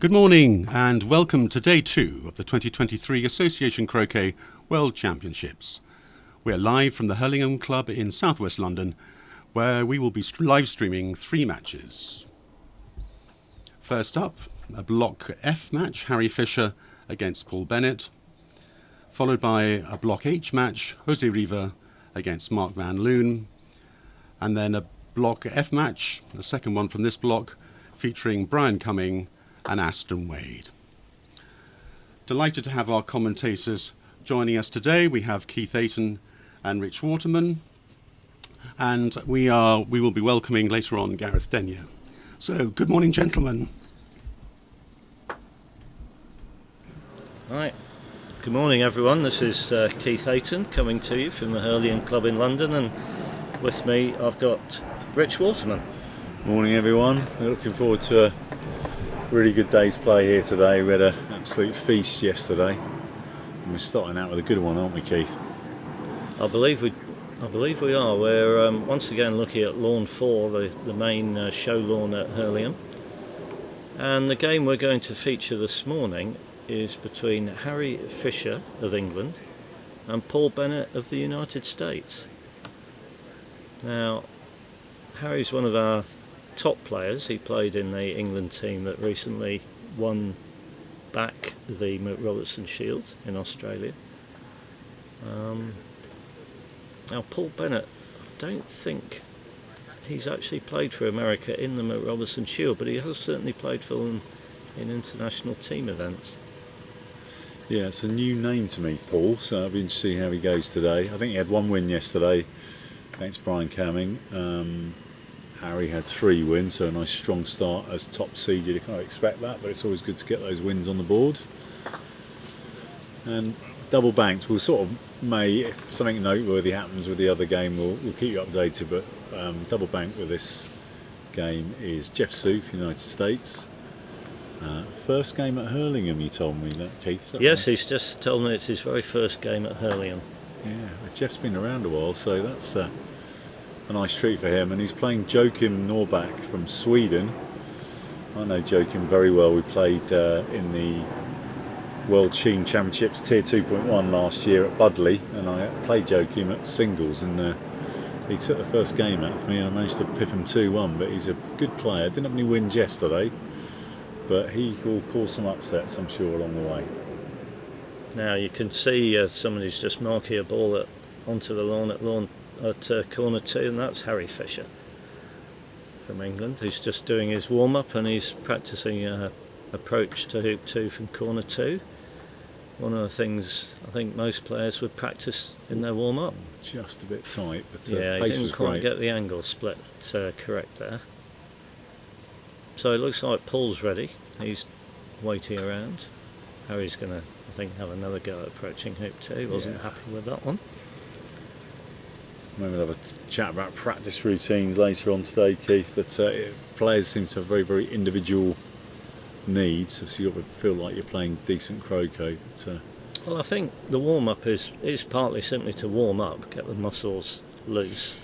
Good morning and welcome to Day 2 of the 2023 Association Croquet World Championships. We're live from the Hurlingham Club in southwest London, where we will be live streaming 3 matches. First up, a Block F match, Harry Fisher against Paul Bennett, followed by a Block H match, Jose Riva against Mark van Loon, and then a Block F match, the second one from this block, featuring Brian Cumming and Aston Wade. Delighted to have our commentators joining us today. We have Keith Ayton and Rich Waterman, and we will be welcoming later on Gareth Denyer. So, good morning, gentlemen. Right. Good morning, everyone. This is Keith Ayton coming to you from the Hurlingham Club in London, and with me I've got Rich Waterman. Morning, everyone. We're looking forward to a really good day's play here today. We had an absolute feast yesterday, and we're starting out with a good one, aren't we, Keith? I believe we are. We're once again looking at Lawn 4, the main show lawn at Hurlingham, and the game we're going to feature this morning is between Harry Fisher of England and Paul Bennett of the United States. Now, Harry's one of our top players. He played in the England team that recently won back the Robertson Shield in Australia. Now Paul Bennett, I don't think he's actually played for America in the Robertson Shield, but he has certainly played for them in international team events. Yeah, it's a new name to me, Paul, so I'll be interested to see how he goes today. I think he had 1 win yesterday against Brian Cumming. Harry had 3 wins, so a nice strong start as top seed. You can't expect that, but it's always good to get those wins on the board. And double banked, we'll sort of if something noteworthy happens with the other game, we'll keep you updated. But double banked with this game is Jeff Soof, United States. First game at Hurlingham, you told me that, Keith? Yes, right? He's just told me it's his very first game at Hurlingham. Yeah, Jeff's been around a while, so that's a nice treat for him. And he's playing Joakim Norback from Sweden. I know Joakim very well. We played in the World Team Championships Tier 2.1 last year at Budley, and I played Joakim at singles, and he took the first game out for me and I managed to pip him 2-1. But he's a good player. Didn't have any wins yesterday, but he will cause some upsets, I'm sure, along the way. Now you can see somebody's just marking a ball onto the lawn at corner 2, and that's Harry Fisher from England, who's just doing his warm-up, and he's practicing approach to hoop 2 from corner 2. One of the things I think most players would practice in their warm-up. Just a bit tight, but yeah, he didn't quite get the angle split correct there. So it looks like Paul's ready. He's waiting around. Harry's going to, I think, have another go at approaching hoop 2. Wasn't happy with that one. Maybe we'll have a chat about practice routines later on today, Keith. That players seem to have very, very individual needs, so you've got to feel like you're playing decent croquet. Well, I think the warm-up is partly simply to warm up, get the muscles loose.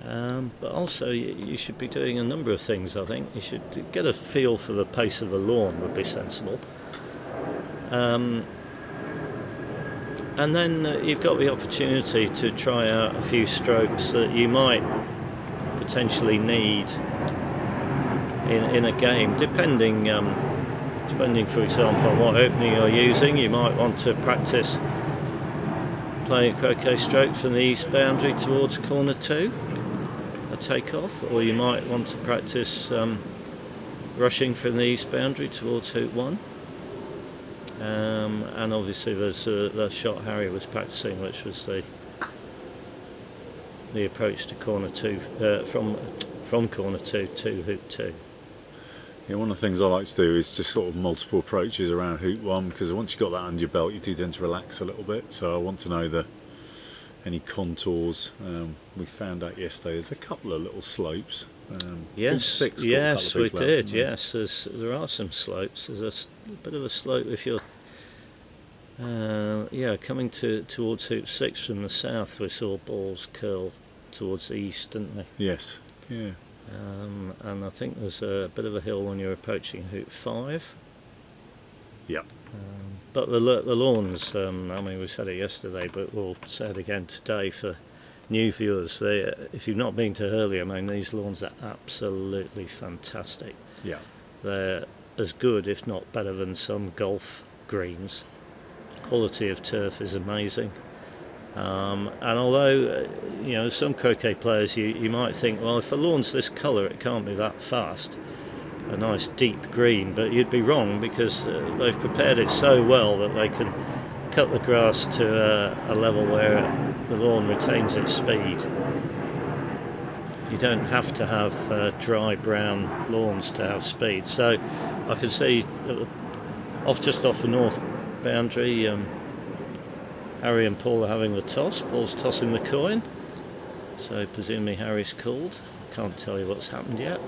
But also you should be doing a number of things. I think you should get a feel for the pace of the lawn, would be sensible. And then you've got the opportunity to try out a few strokes that you might potentially need in a game, depending for example on what opening you're using. You might want to practice playing a croquet stroke from the east boundary towards corner 2, a takeoff, or you might want to practice rushing from the east boundary towards hoop 1. And obviously there's the shot Harry was practicing, which was the approach to corner 2 from corner 2 to hoop 2. Yeah, one of the things I like to do is just sort of multiple approaches around hoop 1, because once you've got that under your belt, you do tend to relax a little bit. So I want to know any contours. We found out yesterday there's a couple of little slopes. Yes, we did. Yes, there are some slopes. There's a bit of a slope if you're coming towards hoop 6 from the south. We saw balls curl towards the east, didn't they? Yes, yeah. and I think there's a bit of a hill when you're approaching hoop 5. Yeah. But the lawns, I mean, we said it yesterday, but we'll say it again today for new viewers. If you've not been to Hurlingham, I mean, these lawns are absolutely fantastic. Yeah. They're as good, if not better, than some golf greens. Quality of turf is amazing. And although, some croquet players, you might think, well, if a lawn's this colour, it can't be that fast. A nice deep green, but you'd be wrong, because they've prepared it so well that they can cut the grass to a level where the lawn retains its speed. You don't have to have dry brown lawns to have speed. So I can see just off the north boundary, Harry and Paul are having the toss. Paul's tossing the coin, so presumably Harry's called. Can't tell you what's happened yet.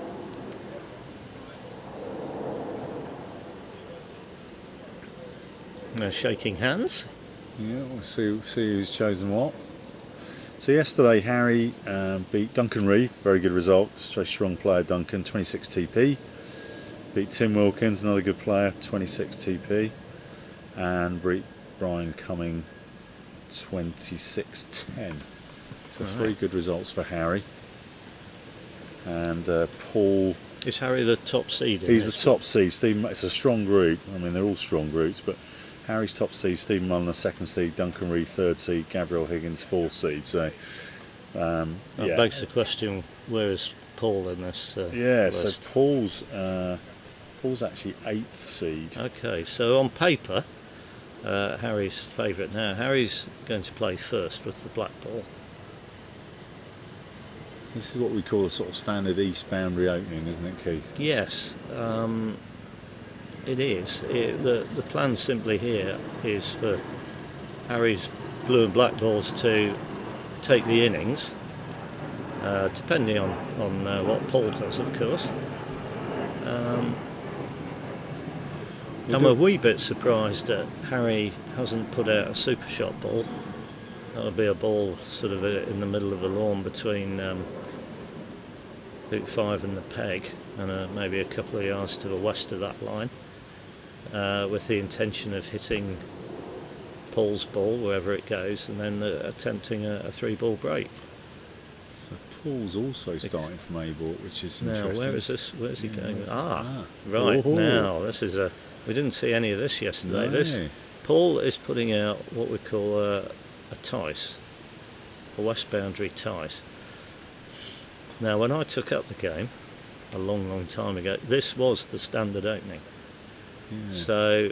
Now shaking hands. Yeah, we'll see who's chosen what. So yesterday Harry beat Duncan Riva, very good result, very strong player Duncan, 26 TP. Beat Tim Wilkins, another good player, 26 TP. And beat Brian Cumming, 26-10. So 3 good results for Harry. And Paul... Is Harry the top seed? He's the top seed. It's a strong group. I mean, they're all strong groups, but Harry's top seed, Stephen Mullen the second seed, Duncan Riva third seed, Gabriel Higgins fourth seed. So that begs the question: where is Paul in this? So Paul's actually 8th seed. Okay, so on paper, Harry's favourite now. Harry's going to play first with the black ball. This is what we call a sort of standard east boundary opening, isn't it, Keith? Yes. It is. The plan simply here is for Harry's blue and black balls to take the innings, depending on what Paul does, of course. I'm a wee bit surprised that Harry hasn't put out a super shot ball. That would be a ball sort of in the middle of the lawn between hoop 5 and the peg, and maybe a couple of yards to the west of that line. With the intention of hitting Paul's ball wherever it goes, and then attempting a 3-ball break. So Paul's also starting from A-ball, which is interesting. Now, where is he going? Right. Oh. Now, this is we didn't see any of this yesterday. No. Paul is putting out what we call a tice, a west boundary tice. Now, when I took up the game a long time ago, this was the standard opening. Yeah. So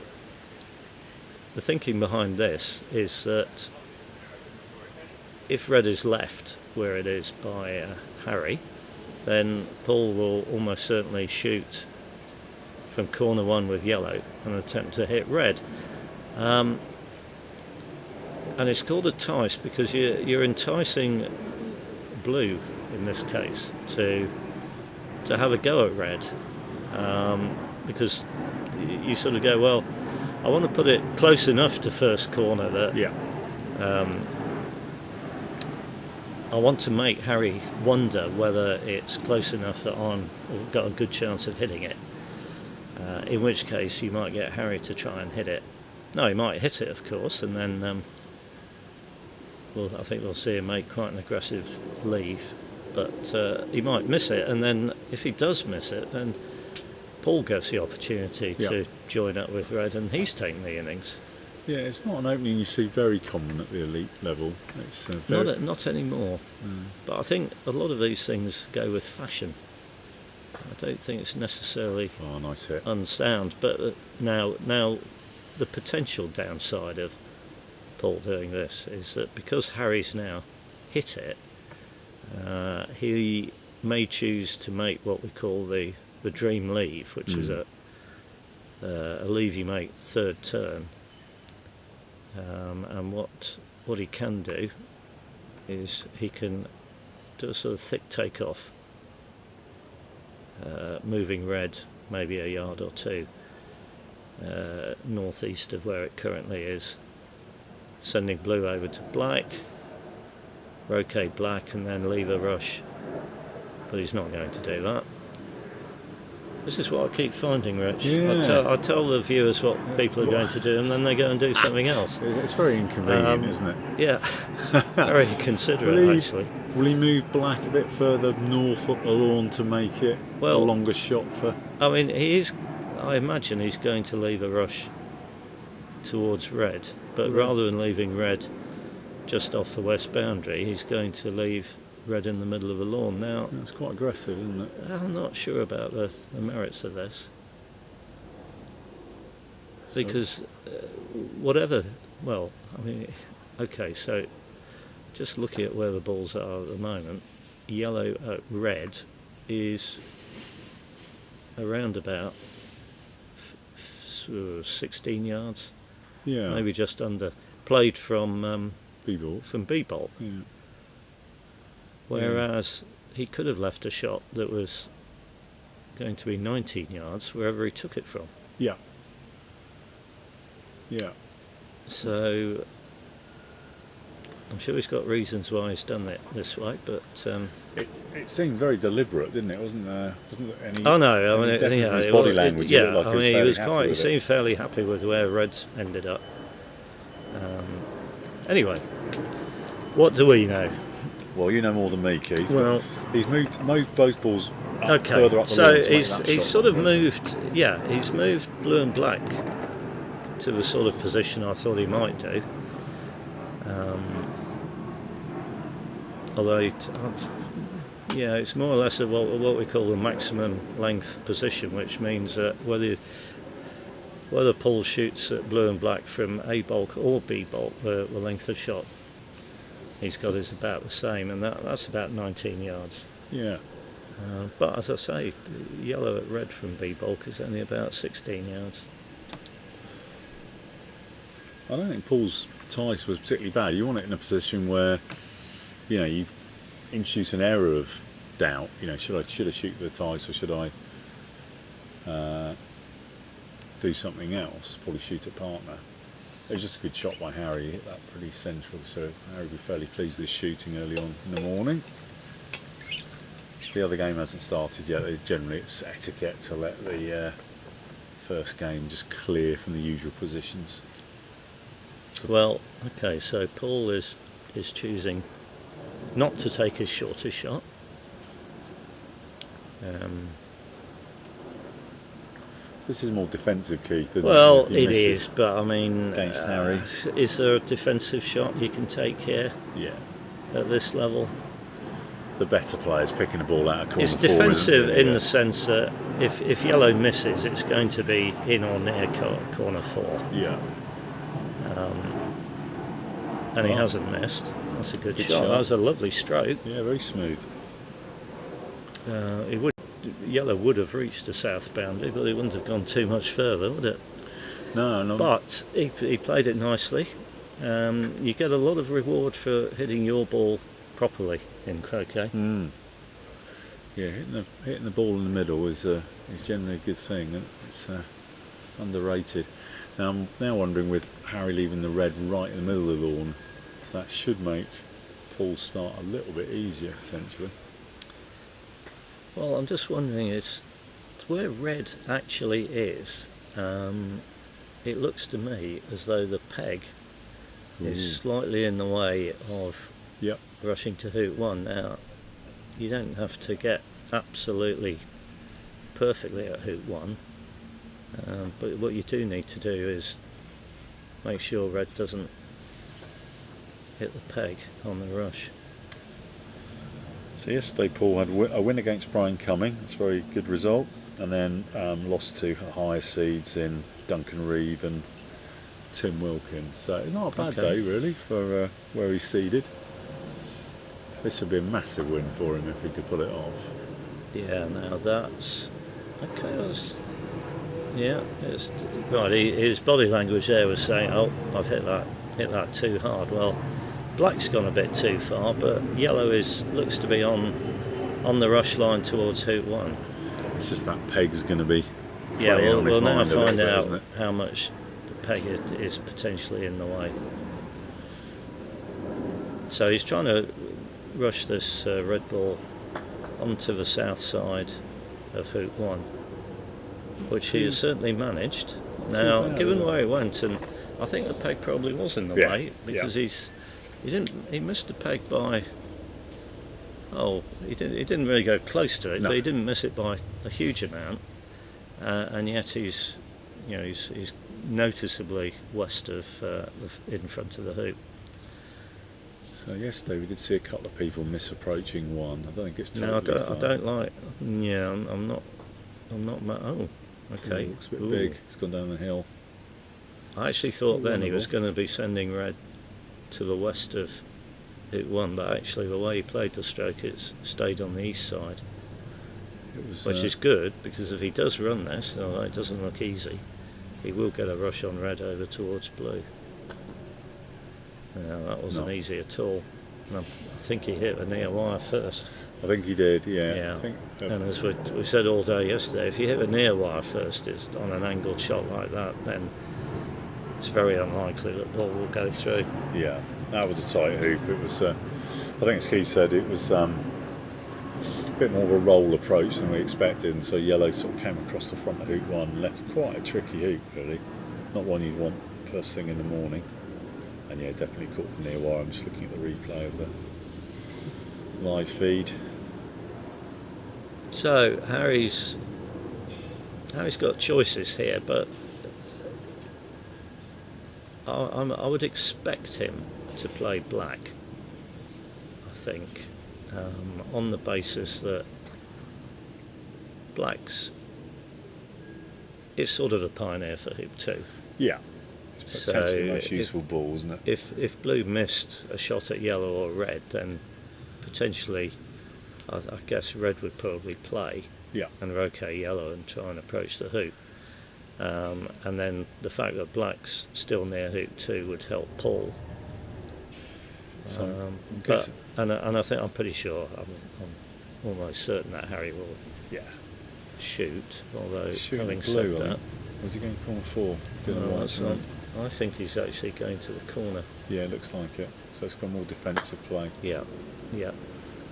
the thinking behind this is that if red is left where it is by Harry, then Paul will almost certainly shoot from corner 1 with yellow and attempt to hit red. And it's called a tice because you're enticing blue in this case to have a go at red, because you sort of go, well, I want to put it close enough to first corner that I want to make Harry wonder whether it's close enough that I've got a good chance of hitting it, in which case you might get Harry to try and hit it. No, he might hit it, of course, and then I think we'll see him make quite an aggressive leave, but he might miss it, and then if he does miss it, then Paul gets the opportunity to join up with red, and he's taking the innings. Yeah, it's not an opening you see very common at the elite level. It's not anymore. But I think a lot of these things go with fashion. I don't think it's necessarily nice hit. Unsound. But now the potential downside of Paul doing this is that because Harry's now hit it, he may choose to make what we call the dream leave, which is a leave you make third turn. And what he can do is he can do a sort of thick takeoff, moving red maybe a yard or two northeast of where it currently is, sending blue over to black, rotate black, and then leave a rush but he's not going to do that. This is what I keep finding, Rich. Yeah. I tell the viewers what people are going to do, and then they go and do something else. It's very inconvenient, isn't it? Yeah, very considerate, actually. Will he move black a bit further north up the lawn to make it a longer shot for? I mean, I imagine he's going to leave a rush towards red, but rather than leaving red just off the west boundary, he's going to leave red in the middle of the lawn. Now, that's quite aggressive, isn't it? I'm not sure about the merits of this, because whatever. Well, I mean, okay, so just looking at where the balls are at the moment, yellow at red is around about 16 yards, maybe just under, played from B-ball. Yeah. Whereas he could have left a shot that was going to be 19 yards wherever he took it from. Yeah. Yeah. So I'm sure he's got reasons why he's done it this way, but it seemed very deliberate, didn't it? Wasn't there any? Oh no, I mean, his body language. He seemed fairly happy with where Reds ended up. Anyway, what do we know? Well, you know more than me, Keith. Well, he's moved both balls further up the so lawn to make that he's shot. sort of moved. Yeah, he's moved blue and black to the sort of position I thought he might do. Although, it's more or less what we call the maximum length position, which means that whether Paul shoots at blue and black from A bulk or B bulk, the length of shot he's got is about the same, and that's about 19 yards. Yeah. But as I say, yellow at red from B bulk is only about 16 yards. I don't think Paul's tice was particularly bad. You want it in a position where, you introduce an error of doubt. Should I shoot the tice or should I do something else? Probably shoot a partner. It was just a good shot by Harry. He hit that pretty central, so Harry will be fairly pleased with his shooting early on in the morning. The other game hasn't started yet. Generally, it's etiquette to let the first game just clear from the usual positions. Well, okay, so Paul is choosing not to take his shortest shot. This is more defensive, Keith, isn't Well, it? it is, but I mean, against Harry. Is there a defensive shot you can take here? Yeah. At this level? The better players picking the ball out of corner. It's four, defensive isn't it? in the sense that if yellow misses, it's going to be in or near corner 4. Yeah. And he hasn't missed. That's a good shot. That was a lovely stroke. Yeah, very smooth. Yellow would have reached the south boundary, but it wouldn't have gone too much further, would it? No. But he played it nicely. You get a lot of reward for hitting your ball properly in croquet. Yeah, hitting the ball in the middle is generally a good thing, and it's underrated. Now I'm wondering, with Harry leaving the red right in the middle of the lawn, that should make Paul's start a little bit easier potentially. Well, I'm just wondering, it's where red actually is. It looks to me as though the peg is slightly in the way of rushing to hoot 1. Now, you don't have to get absolutely perfectly at hoot 1, but what you do need to do is make sure red doesn't hit the peg on the rush. So yesterday Paul had a win against Brian Cumming. That's a very good result, and then lost to higher seeds in Duncan Reeve and Tim Wilkins. So it's not a bad day really for where he's seeded. This would be a massive win for him if he could pull it off. Yeah, now that's okay. It's right. His body language there was saying, "Oh, I've hit that too hard." Well, black's gone a bit too far, but yellow looks to be on the rush line towards hoot 1. It's just that peg's going to be. Yeah, we'll now find out how much the peg is potentially in the way. So he's trying to rush this red ball onto the south side of hoop 1, which he has certainly managed. Now, given where he went, and I think the peg probably was in the way, because he missed the peg by, he didn't really go close to it, but he didn't miss it by a huge amount, and yet he's noticeably west of in front of the hoop. So yesterday we did see a couple of people misapproaching 1. I don't think it's totally No, I don't like. Yeah, I'm not. Oh, okay. It looks a bit big. It's gone down the hill. I actually thought then he was going to be sending red to the west of hoop 1, but actually the way he played the stroke, it's stayed on the east side, which is good, because if he does run this, although it doesn't look easy, he will get a rush on red over towards blue. No, that wasn't easy at all. And I think he hit the near wire first. I think he did, yeah. I think, and as we said all day yesterday, if you hit the near wire first, it's on an angled shot like that, then it's very unlikely that the ball will go through. Yeah, that was a tight hoop. It was, I think as Keith said, it was a bit more of a roll approach than we expected, and so yellow sort of came across the front of hoop 1, left quite a tricky hoop really. Not one you'd want first thing in the morning. And yeah, definitely caught the near wire. I'm just looking at the replay of the live feed. So Harry's got choices here, but I would expect him to play black, I think, on the basis that black's is sort of a pioneer for hoop 2. Yeah. Potentially the most useful ball, isn't it? If blue missed a shot at yellow or red, then potentially I guess red would probably play and roquet yellow and try and approach the hoop. And then the fact that black's still near hoop 2 would help Paul. I'm pretty sure, I'm almost certain that Harry will shoot, although having said that... Was he going corner 4? I think he's actually going to the corner. Yeah, it looks like it. So it's got more defensive play. Yeah.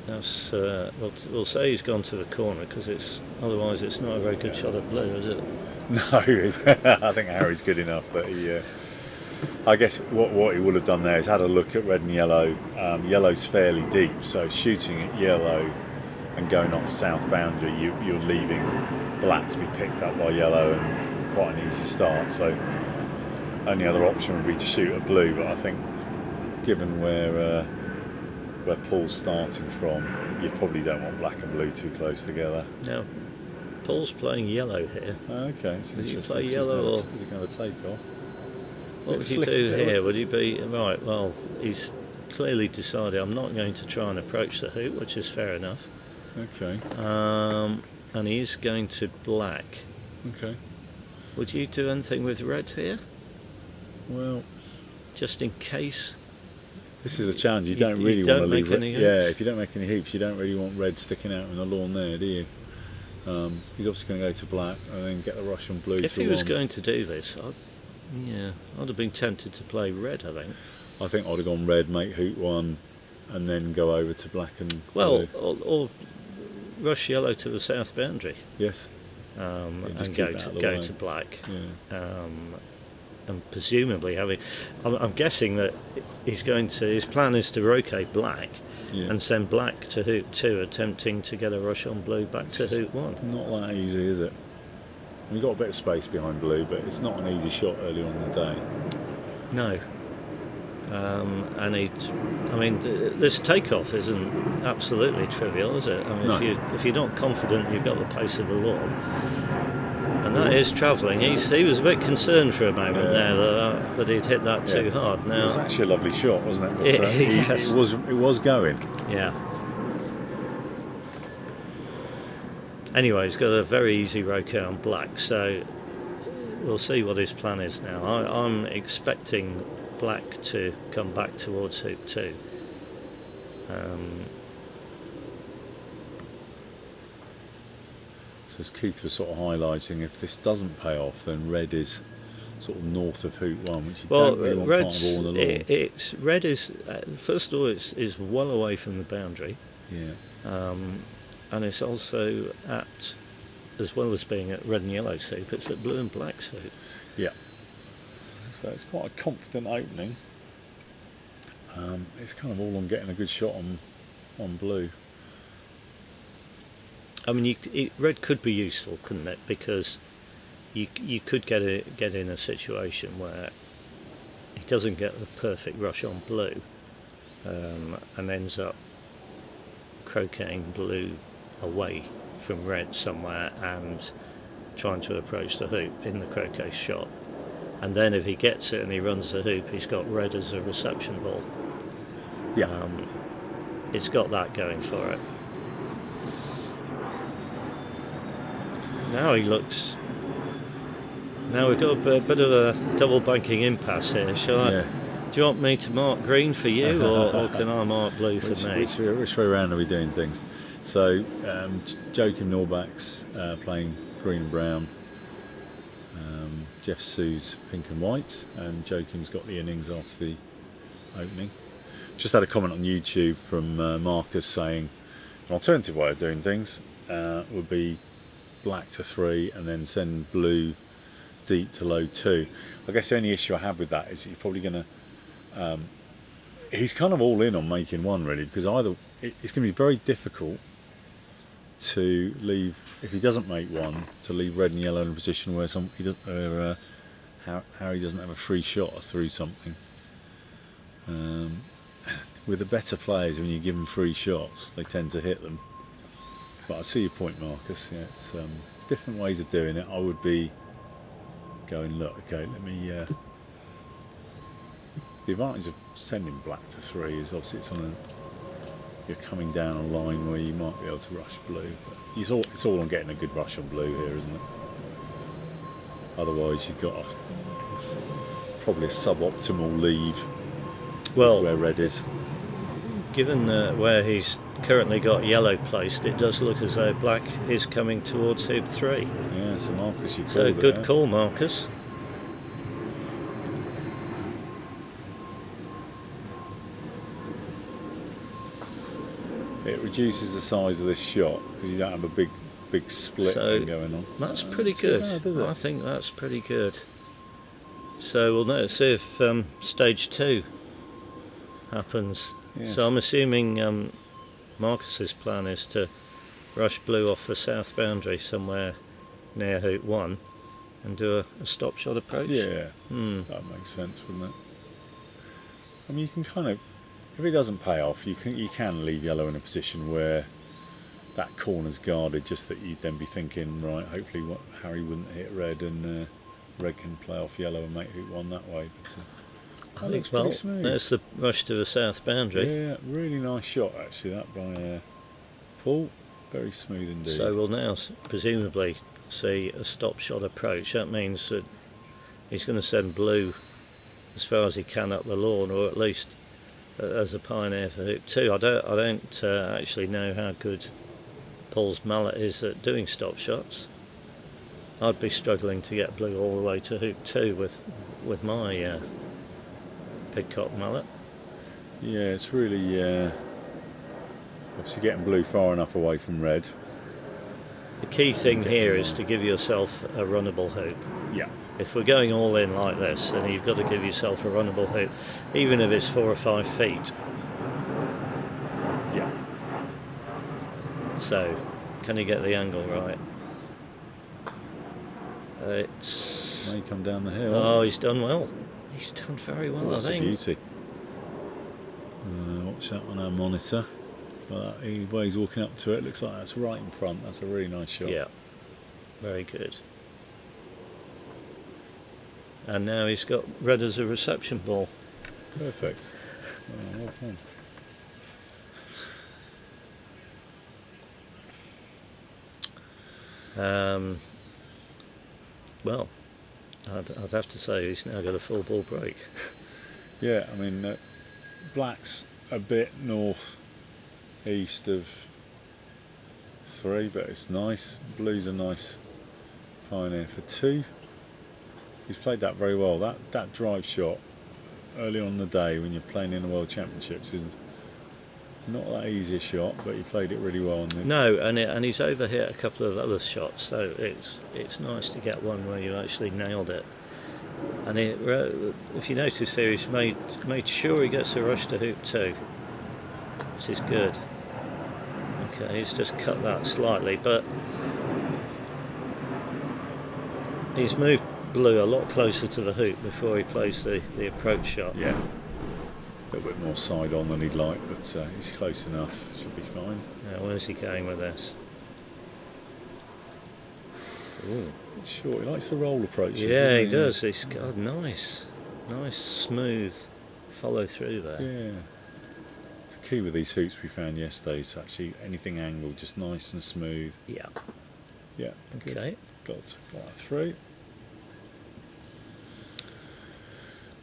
That's, we'll say he's gone to the corner, because otherwise it's not a very good shot at blue, is it? No, I think Harry's good enough that he... I guess what he would have done there is had a look at red and yellow. Yellow's fairly deep, so shooting at yellow and going off the south boundary, you're leaving black to be picked up by yellow, and quite an easy start. So only other option would be to shoot at blue, but I think given where Paul's starting from, you probably don't want black and blue too close together. Now, Paul's playing yellow here. Okay, so would you play yellow, or is he going to take off? What would you do here? Would he be right? Well, he's clearly decided I'm not going to try and approach the hoop, which is fair enough. Okay. And he is going to black. Okay. Would you do anything with red here? Well, just in case. This is a challenge. You don't really want to leave any hoops. Yeah, if you don't make any hoops, you don't really want red sticking out in the lawn there, do you? He's obviously going to go to black and then get the rush on blue. If he was going to do this, I'd have been tempted to play red, I think. I think I'd have gone red, make hoop 1, and then go over to black and blue. Or rush yellow to the south boundary. Yes. And go to black. Yeah. And presumably I'm guessing that his plan is to roquet black and send black to hoop 2, attempting to get a rush on blue back to hoop 1. Not that easy, is it? We've got a bit of space behind blue, but it's not an easy shot early on in the day. No. This takeoff isn't absolutely trivial, is it? I mean, no. if you're not confident you've got the pace of the lawn, and that is travelling. He was a bit concerned for a moment there that he'd hit that too hard. Now, it was actually a lovely shot, wasn't it? But, yes. It was going. Yeah. Anyway, he's got a very easy roquet on black, so we'll see what his plan is now. I'm expecting black to come back towards hoop 2. So as Keith was sort of highlighting, if this doesn't pay off, then red is sort of north of hoop 1, which you don't really want part of all in the lawn. Red is, first of all, is well away from the boundary. Yeah. and it's also at, as well as being at red and yellow soup, it's at blue and black soup. Yeah. So it's quite a confident opening. It's kind of all on getting a good shot on blue. I mean, red could be useful, couldn't it? Because you could get in a situation where he doesn't get the perfect rush on blue, and ends up croqueting blue away from red somewhere and trying to approach the hoop in the croquet shot. And then if he gets it and he runs the hoop, he's got red as a reception ball. Yeah. It's got that going for it. Now he looks. Now we've got a bit of a double banking impasse here. Yeah. Do you want me to mark green for you, or can I mark blue for me? Which way around are we doing things? So Joachim Norback's playing green and brown. Jeff Sue's pink and white, and Joachim's got the innings after the opening. Just had a comment on YouTube from Marcus saying an alternative way of doing things would be black to 3 and then send blue deep to low 2. I guess the only issue I have with that is you're probably going to he's kind of all in on making one, really, because either it's going to be very difficult to leave, if he doesn't make one, to leave red and yellow in a position where Harry doesn't have a free shot through something. With the better players, when you give them free shots, they tend to hit them. But I see your point, Marcus. Yeah, it's different ways of doing it. I would be going, look, okay, let me. The advantage of sending black to 3 is obviously you're coming down a line where you might be able to rush blue. But it's all on getting a good rush on blue here, isn't it? Otherwise, you've got probably a suboptimal leave. Well, where red is. Given where he's currently got yellow placed, it does look as though black is coming towards hoop 3. Yeah, so Marcus, you called So it good there. call, Marcus. It reduces the size of this shot because you don't have a big split thing going on. That's pretty good. I think that's pretty good. So we'll notice if stage 2 happens. Yes. So I'm assuming Marcus's plan is to rush blue off the south boundary somewhere near hoop 1 and do a stop shot approach. Yeah, that makes sense, wouldn't it? I mean, you can kind of, if it doesn't pay off, you can leave yellow in a position where that corner's guarded, just that you'd then be thinking, right, hopefully Harry wouldn't hit red and red can play off yellow and make hoop 1 that way. But, that looks pretty smooth. There's the rush to the south boundary. Yeah, really nice shot actually, that by Paul. Very smooth indeed. So we'll now presumably see a stop shot approach. That means that he's going to send blue as far as he can up the lawn, or at least as a pioneer for hoop 2. I don't actually know how good Paul's mallet is at doing stop shots. I'd be struggling to get blue all the way to hoop 2 with my pidcock mallet. Yeah, it's really obviously getting blue far enough away from red. The key thing here is to give yourself a runnable hoop. Yeah. If we're going all in like this, then you've got to give yourself a runnable hoop, even if it's 4 or 5 feet. Yeah. So, can you get the angle right? It's. May come down the hill. Oh, he's done well. He's done very well, that's I think. a beauty. Watch that on our monitor. But the way he's walking up to it, looks like that's right in front. That's a really nice shot. Yeah, very good. And now he's got red as a reception ball. Perfect. Well done. Well, I'd have to say he's now got a full ball break. Yeah, I mean, black's a bit north-east of 3, but it's nice. Blue's a nice pioneer for 2. He's played that very well. That drive shot early on in the day when you're playing in the World Championships is Not that easy a shot, but he played it really well. No, and he's overhit a couple of other shots, so it's nice to get one where you actually nailed it. And if you notice here, he's made sure he gets a rush to hoop 2, which is good. Okay, he's just cut that slightly, but he's moved blue a lot closer to the hoop before he plays the approach shot. Yeah. A little bit more side on than he'd like, but he's close enough. Should be fine. Now, where's he going with this? Ooh. Sure, he likes the roll approaches. Yeah, he does. He's got nice, smooth follow through there. Yeah. The key with these hoops we found yesterday is actually anything angled, just nice and smooth. Yeah. Yeah. Okay. Got that through.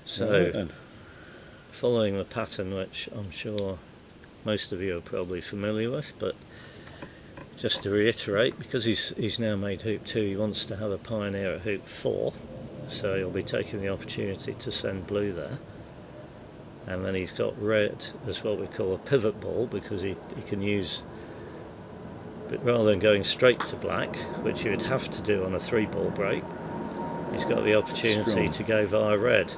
So, right, following the pattern, which I'm sure most of you are probably familiar with, but just to reiterate, because he's now made hoop 2, he wants to have a pioneer at hoop 4, so he'll be taking the opportunity to send blue there. And then he's got red as what we call a pivot ball, because he can use, but rather than going straight to black, which you would have to do on a 3-ball break, he's got the opportunity to go via red.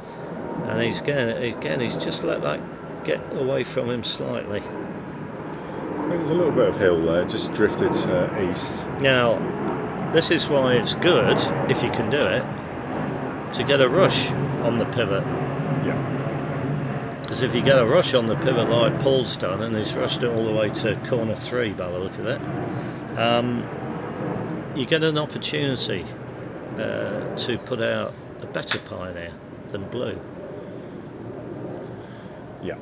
And he's just let that get away from him slightly. I think there's a little bit of hill there, just drifted east. Now, this is why it's good, if you can do it, to get a rush on the pivot. Yeah. Because if you get a rush on the pivot like Paul's done, and he's rushed it all the way to corner 3 by the look of it, you get an opportunity to put out a better pioneer than blue. Yeah.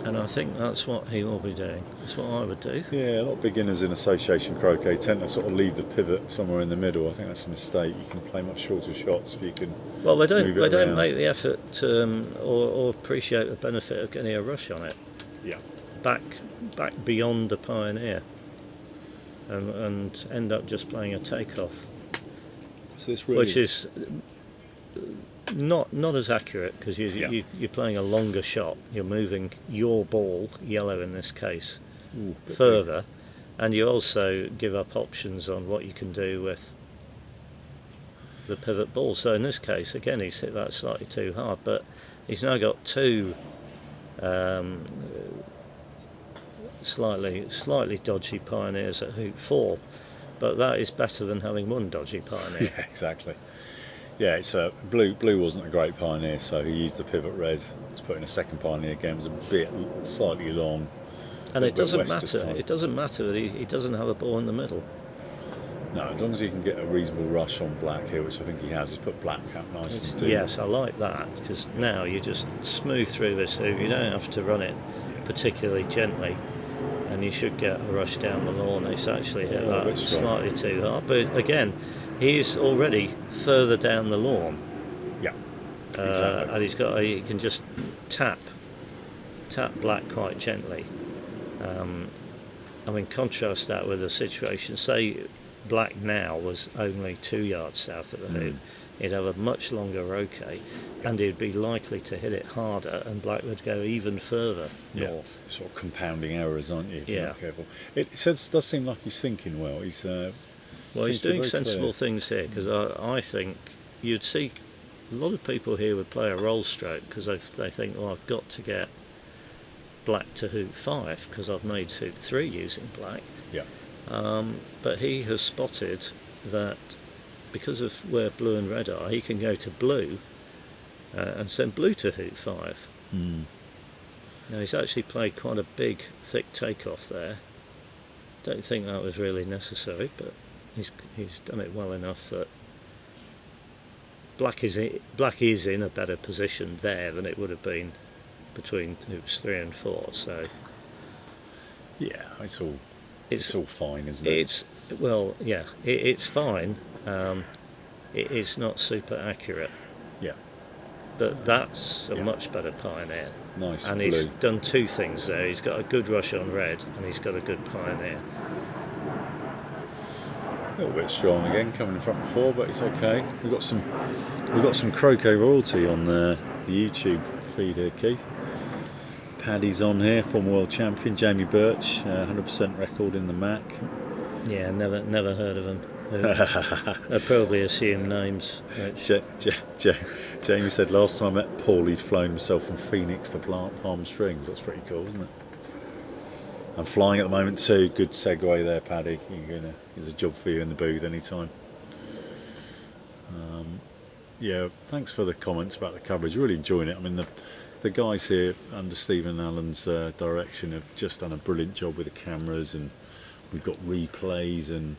And I think that's what he will be doing. That's what I would do. Yeah, a lot of beginners in association croquet tend to sort of leave the pivot somewhere in the middle. I think that's a mistake. You can play much shorter shots if you can. Well, they don't around. make the effort or appreciate the benefit of getting a rush on it. Yeah. Back beyond the pioneer, and end up just playing a takeoff, So this really, which is not as accurate, because you're playing a longer shot. You're moving your ball, yellow in this case, further, and you also give up options on what you can do with the pivot ball. So in this case, again, he's hit that slightly too hard, but he's now got 2 slightly dodgy pioneers at hoop 4, but that is better than having 1 dodgy pioneer. Yeah, exactly. Yeah, it's blue wasn't a great pioneer, so he used the pivot red to put in a second pioneer again. It was a bit slightly long. And it doesn't matter. It doesn't matter that he doesn't have a ball in the middle. No, as long as you can get a reasonable rush on black here, which I think he has. He's put black out nice and deep. Yes, I like that, because now you just smooth through this hoop. You don't have to run it particularly gently, and you should get a rush down the lawn. He's actually hit that slightly too hard, but again, he's already further down the lawn. Yeah, exactly. And he can just tap black quite gently. Contrast that with a situation, say black now was only 2 yards south of the hoop, he'd have a much longer roquet, and he'd be likely to hit it harder, and black would go even further north. Sort of compounding errors, aren't you? If you're not careful. It does seem like he's thinking well. He's doing sensible things here, because I think you'd see a lot of people here would play a roll stroke because they think, well, I've got to get black to hoop 5 because I've made hoop 3 using black. Yeah. But he has spotted that because of where blue and red are, he can go to blue and send blue to hoop 5. Now he's actually played quite a big, thick takeoff there. Don't think that was really necessary, but he's done it well enough that black is in a better position there than it would have been between hoops 3 and 4. So yeah, it's all fine, isn't it? It's fine. It's not super accurate. Yeah. But that's a much better pioneer. Nice. And blue. he's done 2 things there. He's got a good rush on red, and he's got a good pioneer. A little bit strong again, coming in front before, but it's okay. We've got some croquet royalty on the YouTube feed here, Keith. Paddy's on here, former world champion Jamie Birch, 100% record in the Mac. Yeah, never heard of them. I probably assume names. Jamie said last time I met Paul, he'd flown himself from Phoenix to Palm Springs. That's pretty cool, isn't it? I'm flying at the moment too. Good segue there, Paddy. There's a job for you in the booth anytime. Yeah, thanks for the comments about the coverage. Really enjoying it. I mean, the guys here under Stephen Allen's direction have just done a brilliant job with the cameras, and we've got replays and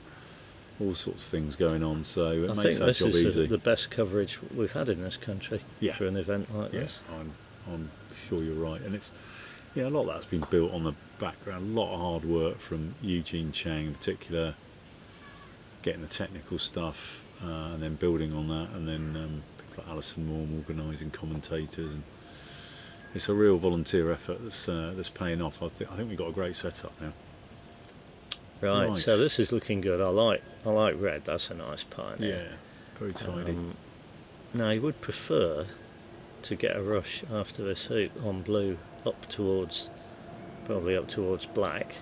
all sorts of things going on. So it makes our job easy. This is the best coverage we've had in this country for an event like this. I'm sure you're right, and it's a lot of that's been built on the background. A lot of hard work from Eugene Chang in particular, getting the technical stuff. And then building on that, and then people like Alison Morm organising commentators, and it's a real volunteer effort that's paying off. I think we've got a great setup now. Right, Nice. so this is looking good. I like red. That's a nice pioneer. Yeah, very tidy. Now you would prefer to get a rush after this hoop on blue probably up towards black.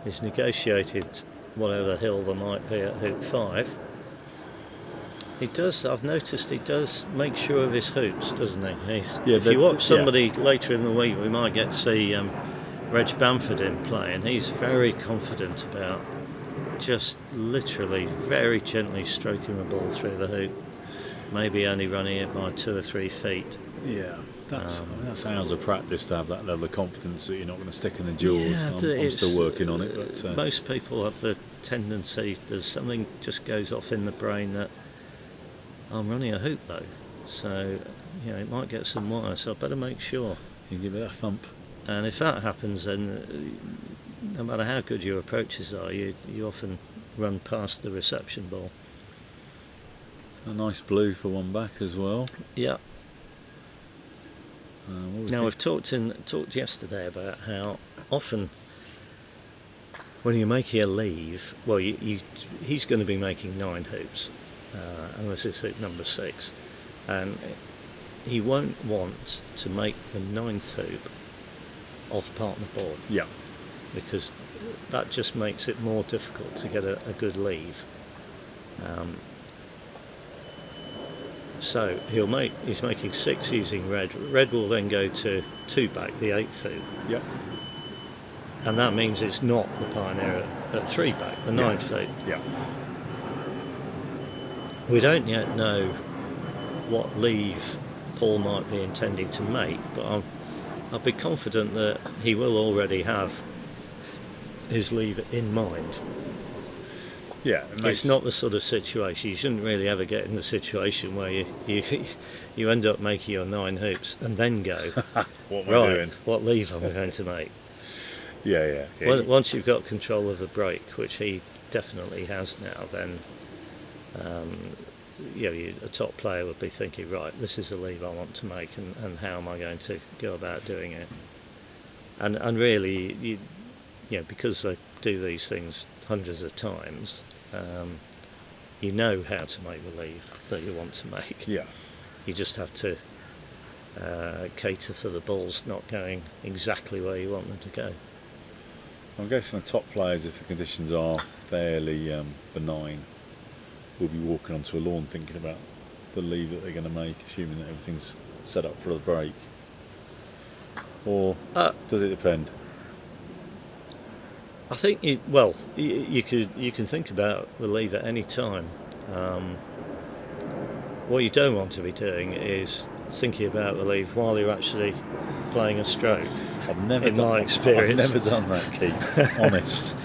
He's negotiated whatever hill there might be at hoop 5. I've noticed he does make sure of his hoops, doesn't he? If you watch somebody later in the week, we might get to see Reg Bamford in play, and he's very confident about just literally very gently stroking the ball through the hoop, maybe only running it by 2 or 3 feet. Yeah, that's hours of practice to have that level of confidence that you're not going to stick in the jaws. I'm still working on it. But most people have the tendency, there's something just goes off in the brain that I'm running a hoop though, so it might get some wire, so I better make sure. You give it a thump. And if that happens, then no matter how good your approaches are, you often run past the reception ball. A nice blue for one back as well. Yeah. Now we've talked yesterday about how often when you're making a leave, well, he's going to be making 9 hoops, and this is hoop number 6, and he won't want to make the 9th hoop off partner board. Yeah. Because that just makes it more difficult to get a good leave. So he's making 6 using red. Red will then go to 2 back, the 8th hoop. Yep. And that means it's not the pioneer at 3 back, the 9th hoop. Yeah. We don't yet know what leave Paul might be intending to make, but I'll be confident that he will already have his leave in mind. Yeah, it's not the sort of situation, you shouldn't really ever get in the situation where you end up making your 9 hoops and then go, what am I doing? What leave am I going to make? Yeah. Once you've got control of the break, which he definitely has now, then a top player would be thinking, right, this is the leave I want to make, and how am I going to go about doing it? And really, because they do these things hundreds of times, you know how to make the leave that you want to make. Yeah. You just have to cater for the balls not going exactly where you want them to go. I'm guessing the top players, if the conditions are fairly benign, will be walking onto a lawn thinking about the leave that they're going to make, assuming that everything's set up for the break. Or does it depend? I think you can think about the leave at any time. What you don't want to be doing is thinking about the leave while you're actually playing a stroke. I've never done that, Keith. Honest.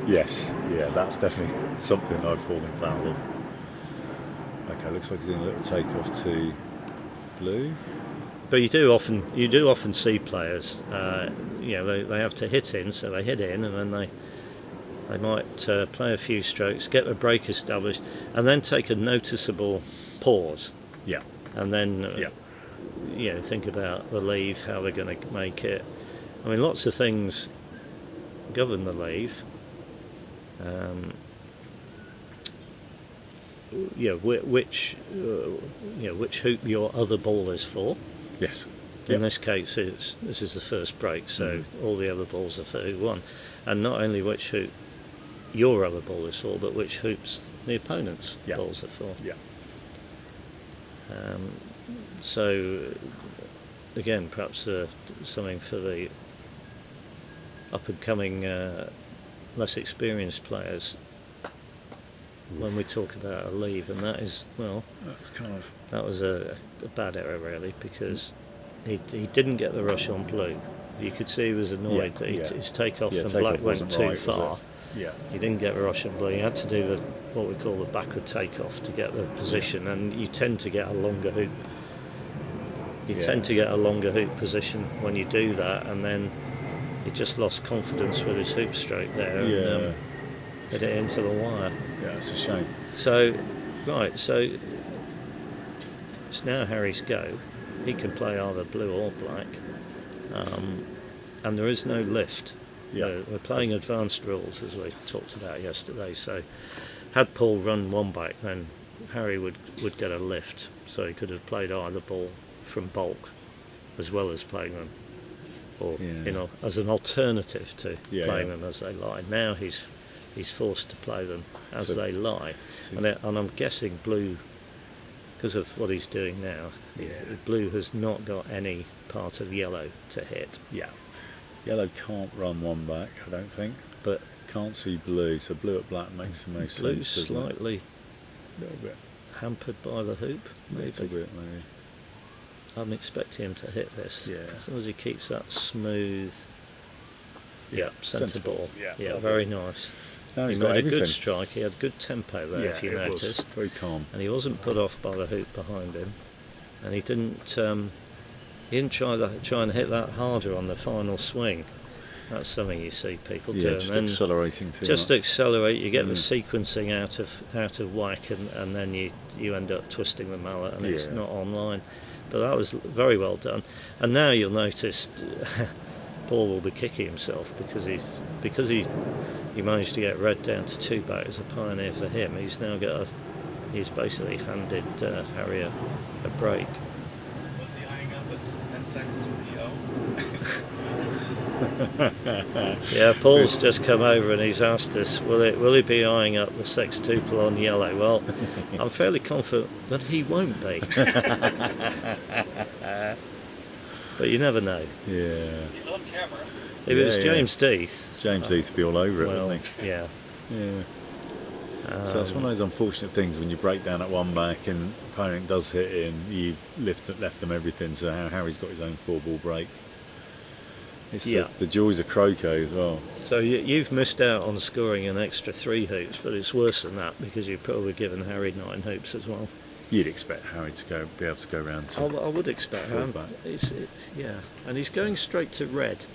Yes, that's definitely something I've fallen foul of. Okay, looks like he's doing a little takeoff to blue. But you do often see players, they have to hit in, so they hit in, and then they might play a few strokes, get the break established, and then take a noticeable pause. Yeah. And then think about the leave, how they're going to make it. I mean, lots of things govern the leave. which hoop your other ball is for. Yes. In this case, this is the first break, so all the other balls are for hoop one, and not only which hoop your other ball is for, but which hoops the opponent's balls are for. Yeah. So again, perhaps something for the up and coming, less experienced players when we talk about a leave, and that is that was a bad error really, because he didn't get the rush on blue. You could see he was annoyed that his takeoff from black went too far. Yeah. He didn't get the rush on blue. He had to do what we call the backward takeoff to get the position, and you tend to get a longer hoop. You tend to get a longer hoop position when you do that, and then he just lost confidence with his hoop stroke there and hit it into the wire. Yeah, it's a shame. So it's now Harry's go. He can play either blue or black, and there is no lift. Yeah. We're playing advanced rules, as we talked about yesterday, so had Paul run one back, then Harry would get a lift, so he could have played either ball from bulk as well as playing them, or as an alternative to playing them as they lie. Now he's forced to play them as they lie, and I'm guessing blue, because of what he's doing now, blue has not got any part of yellow to hit. Yeah. Yellow can't run one back, I don't think, but can't see blue, so blue at black makes the most Blue's sense. slightly A little bit. hampered by the hoop, maybe. A little bit, maybe. I'm expecting him to hit this. Yeah. As long as he keeps that smooth. Centre ball. Yeah, very nice. Now He he's made got a everything. good strike. He had good tempo there, if you it was noticed. very calm. And he wasn't put off by the hoop behind him. And he didn't try and hit that harder on the final swing. That's something you see people do. Just accelerating too Just much. accelerate. You get the sequencing out of whack, and then you end up twisting the mallet, and it's not online. But that was very well done. And now you'll notice Paul will be kicking himself because he managed to get red down to 2 back as a pioneer for him. He's now he's basically handed Harry a break. Was he eyeing up at sex with the O? Yeah, Paul's just come over and he's asked us, will he be eyeing up the sextuple on yellow? Well, I'm fairly confident that he won't be. But you never know. Yeah. He's on camera. If it was James Death... James Death would be all over it, well, wouldn't he? Yeah. So it's one of those unfortunate things when you break down at one back and opponent does hit in, you've left them everything. So Harry's got his own 4-ball break. It's the joys of croquet as well. So you've missed out on scoring an extra 3 hoops, but it's worse than that because you've probably given Harry 9 hoops as well. You'd expect Harry to be able to go round to. I would expect him. And he's going straight to red.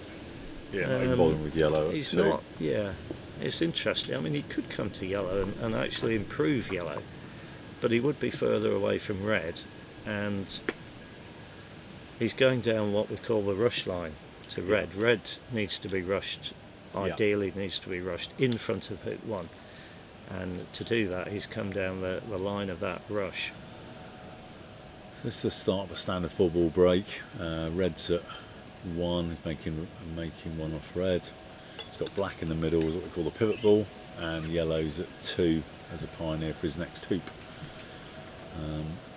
Yeah, not even bothering with yellow. He's not. Yeah, it's interesting. I mean, he could come to yellow and actually improve yellow, but he would be further away from red, and he's going down what we call the rush line to red. Red needs to be rushed. Ideally, needs to be rushed in front of hoop 1, and to do that, he's come down the line of that rush. This is the start of a standard 4-ball break. Red's at 1, making 1 off red. He's got black in the middle, is what we call the pivot ball, and yellow's at 2 as a pioneer for his next hoop.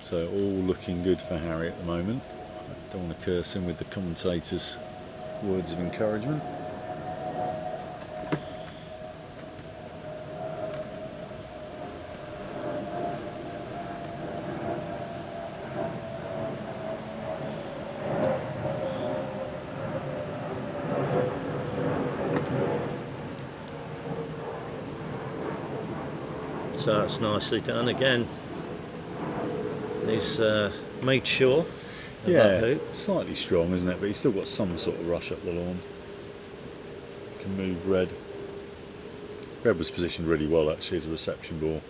So all looking good for Harry at the moment. I don't want to curse him with the commentators' words of encouragement. So that's nicely done again. He's made sure of that hoop. Slightly strong, isn't it? But he's still got some sort of rush up the lawn. Can move red. Red was positioned really well actually as a reception ball.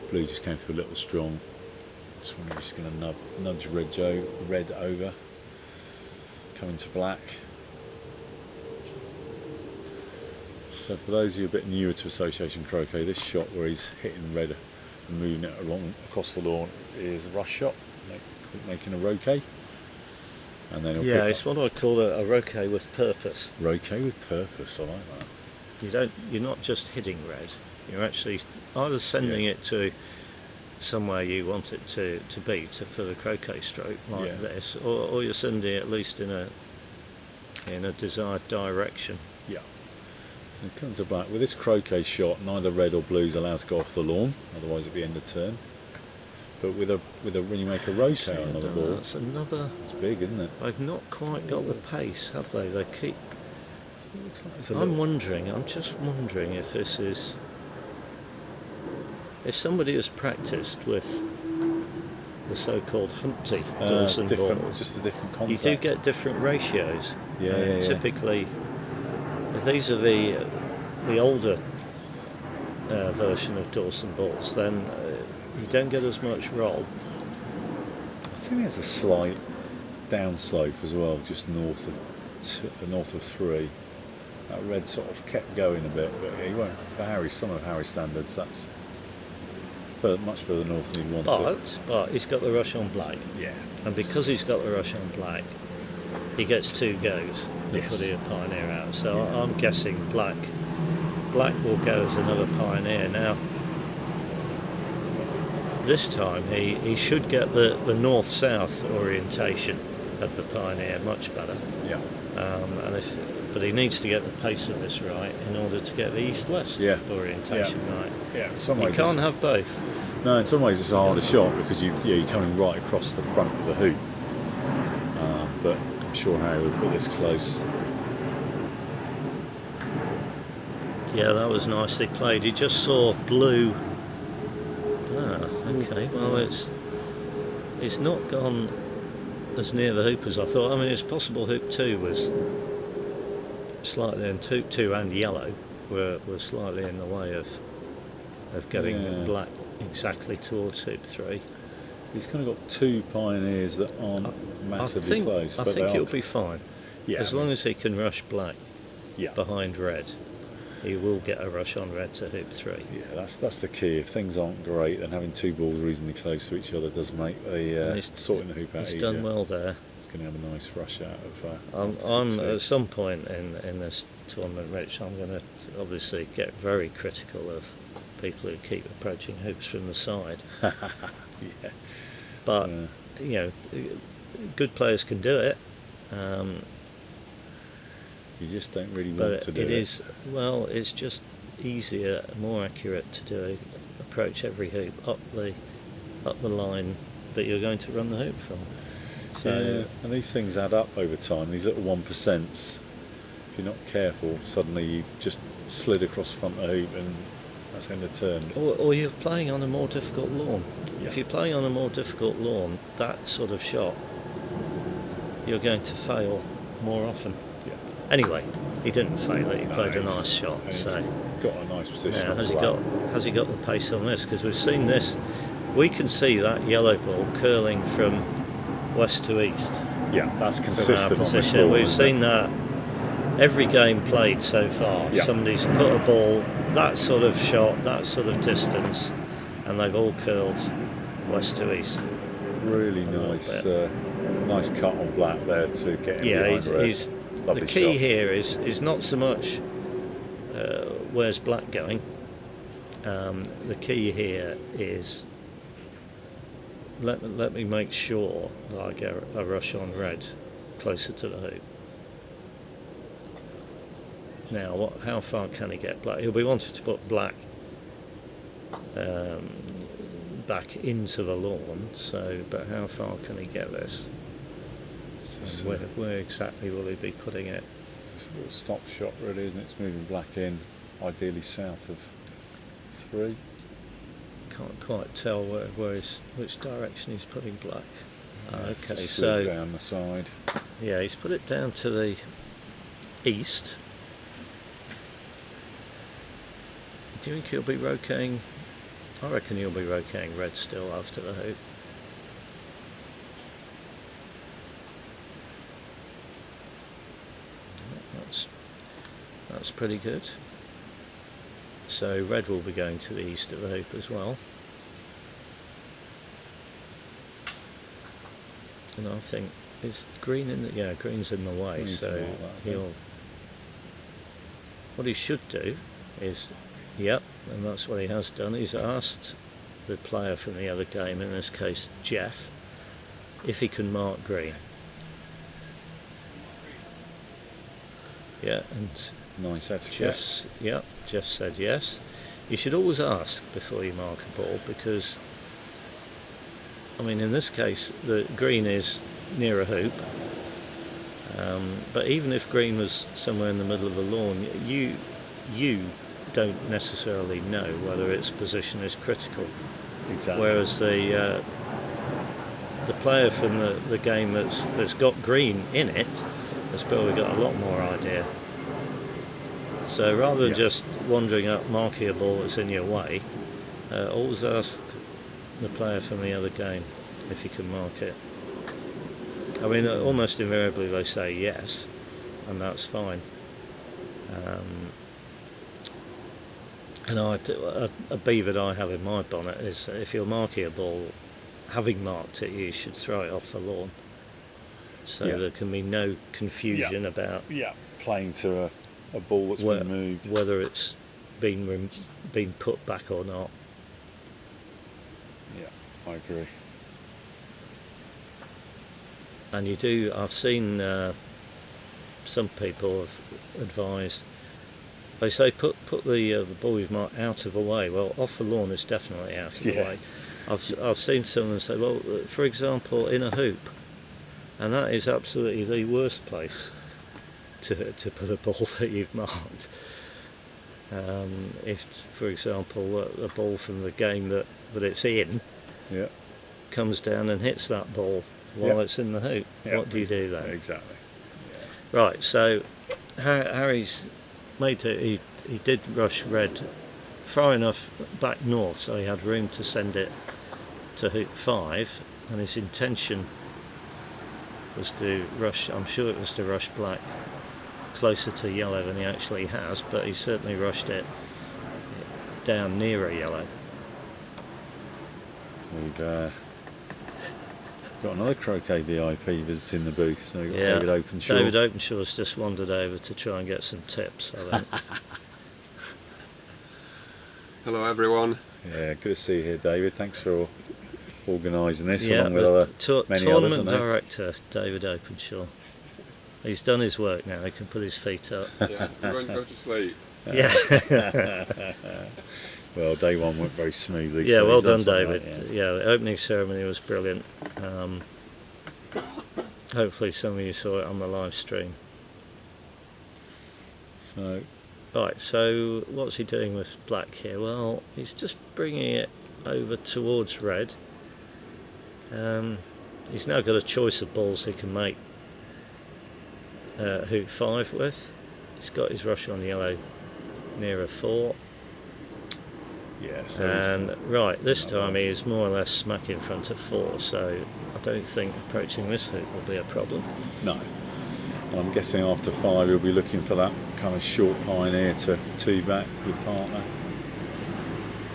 Blue just came through a little strong. This one we're just going to nudge red over. Coming to black. So for those of you a bit newer to association croquet, this shot where he's hitting red moving it along across the lawn is a rush shot, making a roquet. And then Yeah, it's what I call a roquet with purpose. Roquet with purpose, I like that. You're not just hitting red, you're actually either sending it to somewhere you want it to be for the croquet stroke like this, or you're sending it at least in a desired direction. Yeah. And coming to black, with this croquet shot, neither red or blue is allowed to go off the lawn, otherwise at the end of turn. But with a when you make a roquet on another ball, that's another. It's big, isn't it? They've not quite got the pace, have they? They keep. Looks like it's a I'm just wondering if this is. If somebody has practiced with the so-called Humpty Dawson balls, just a different contact. you do get different ratios. Yeah. Typically, if these are the older version of Dawson balls, then you don't get as much roll. I think there's a slight downslope as well, just north of 3. That red sort of kept going a bit, but he won't. For some of Harry's standards, that's much further north than he'd want to. But he's got the rush on black. Yeah. And because he's got the rush on black, he gets 2 goes of putting a pioneer out. So I'm guessing black will go as another pioneer. Now, this time he should get the north-south orientation of the pioneer much better. Yeah. But he needs to get the pace of this right in order to get the east-west orientation right. Yeah. In some ways you can't have both. No, in some ways it's a harder shot because you're coming right across the front of the hoop. But I'm sure Harry will put this close. Yeah, that was nicely played. He just saw blue. Okay. Well, it's not gone as near the hoop as I thought. I mean, it's possible hoop 2 was slightly, and hoop 2 and yellow were slightly in the way of getting black exactly towards hoop 3. He's kind of got 2 pioneers that aren't massively close. I think it'll be fine. Yeah, as long as he can rush black yeah. behind red, he will get a rush on red to hoop 3. Yeah, that's the key. If things aren't great, then having 2 balls reasonably close to each other does make sorting the hoop out easier. He's done well there. He's going to have a nice rush out of. I'm at some point in this tournament, Rich, I'm going to obviously get very critical of people who keep approaching hoops from the side. Yeah. But good players can do it. You just don't really want to do it. It's just easier, more accurate to approach every hoop up the line that you're going to run the hoop from. So, and these things add up over time. These little 1%. If you're not careful, suddenly you just slid across the front of the hoop, and that's end of turn. Or you're playing on a more difficult lawn. Yeah. If you're playing on a more difficult lawn, that sort of shot, you're going to fail more often. Yeah. Anyway, he didn't fail it. He played a nice shot. So got a nice position. now, has he got the pace on this? Because we've seen this. We can see that yellow ball curling from west to east. Yeah, that's From consistent our on this position. ball, We've seen that every game played so far. Yeah. Somebody's put a ball that sort of shot, that sort of distance, and they've all curled west to east. Really nice, nice cut on black there to get him behind red. The key shot. here is not so much where's black going. The key here is let me make sure that I get a rush on red closer to the hoop. Now, how far can he get black? He'll be wanting to put black back into the lawn. But how far can he get this? So where exactly will he be putting it? It's a little stop shot, really, isn't it? It's moving black in, ideally south of 3. Can't quite tell which direction he's putting black. Okay, Just so down the side. yeah, he's put it down to the east. Do you think he'll be roqueting? I reckon he'll be roqueting red still after the hoop. That's pretty good. So red will be going to the east of the hoop as well. And I think is green in the green's in the way, Green's so like that, I think. what he should do is, and that's what he has done. He's asked the player from the other game, in this case Jeff, if he can mark green. Yeah, and Nice etiquette. Jeff said yes. You should always ask before you mark a ball, because I mean, in this case the green is near a hoop, but even if green was somewhere in the middle of the lawn, you don't necessarily know whether its position is critical. Exactly. Whereas the player from the game that's got green in it has probably got a lot more idea. So rather than just wandering up marking a ball that's in your way, always ask the player from the other game if you can mark it. I mean, almost invariably they say yes, and that's fine. And a bee that I have in my bonnet is that if you're marking a ball, having marked it, you should throw it off the lawn, so there can be no confusion about playing to a ball that's been moved, whether it's been put back or not. Yeah, I agree. And I've seen some people have advised, they say put the ball you've marked out of the way. Well, off the lawn is definitely out of the way. I've seen some of them say, well, for example, in a hoop, and that is absolutely the worst place to put a ball that you've marked. If, for example, a ball from the game that it's in comes down and hits that ball while it's in the hoop, what do you do then? Exactly. Right, so Harry's made it. He did rush red far enough back north so he had room to send it to hoop 5, and his intention was to rush, I'm sure it was to rush black closer to yellow than he actually has, but he certainly rushed it down nearer yellow. We've got another Croquet VIP visiting the booth, so we've got David Openshaw. David Openshaw's just wandered over to try and get some tips, I think. Hello everyone. Yeah, good to see you here, David. Thanks for organising this along with many tournament others. director David Openshaw. He's done his work now, he can put his feet up. Yeah, I'm going to go to sleep. Yeah. Well, day one went very smoothly. Yeah, so well he's done done, something David. right, Yeah, the opening ceremony was brilliant. Hopefully some of you saw it on the live stream. So, right, so what's he doing with black here? Well, he's just bringing it over towards red. He's now got a choice of balls he can make hoop 5 with. He's got his rush on yellow nearer 4. yeah, And right, this time he is more or less smack in front of 4, so I don't think approaching this hoop will be a problem. no. And I'm guessing after 5 he'll be looking for that kind of short pioneer to 2 back with partner.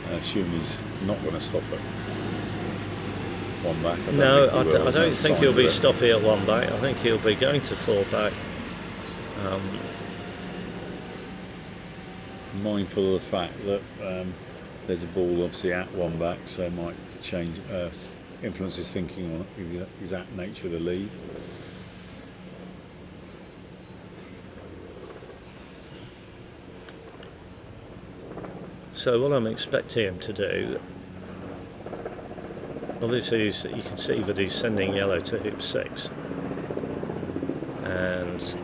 I assume he's not going to stop at 1 back. I don't think he'll be stopping at 1 back. I think he'll be going to 4 back. Mindful of the fact that there's a ball obviously at 1 back, so it might change, influence his thinking on the exact nature of the lead. So what I'm expecting him to do, obviously you can see that he's sending yellow to hoop 6, and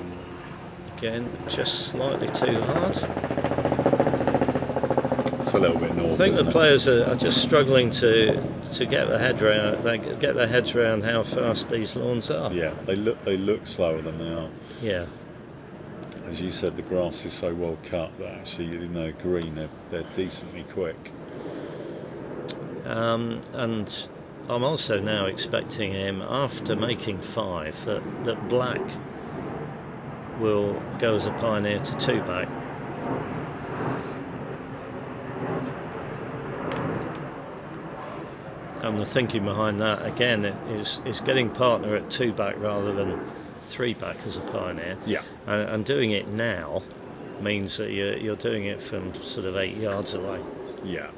again just slightly too hard. It's a little bit north. I think the isn't it? players are just struggling to get their head round. They get their heads around how fast these lawns are. Yeah, they look slower than they are. Yeah. As you said, the grass is so well cut that actually in the green they're decently quick. And I'm also now expecting him, after making 5, that black will go as a pioneer to 2 back. And the thinking behind that again is getting partner at 2 back rather than 3 back as a pioneer. Yeah. And doing it now means that you're doing it from sort of 8 yards away. Yeah.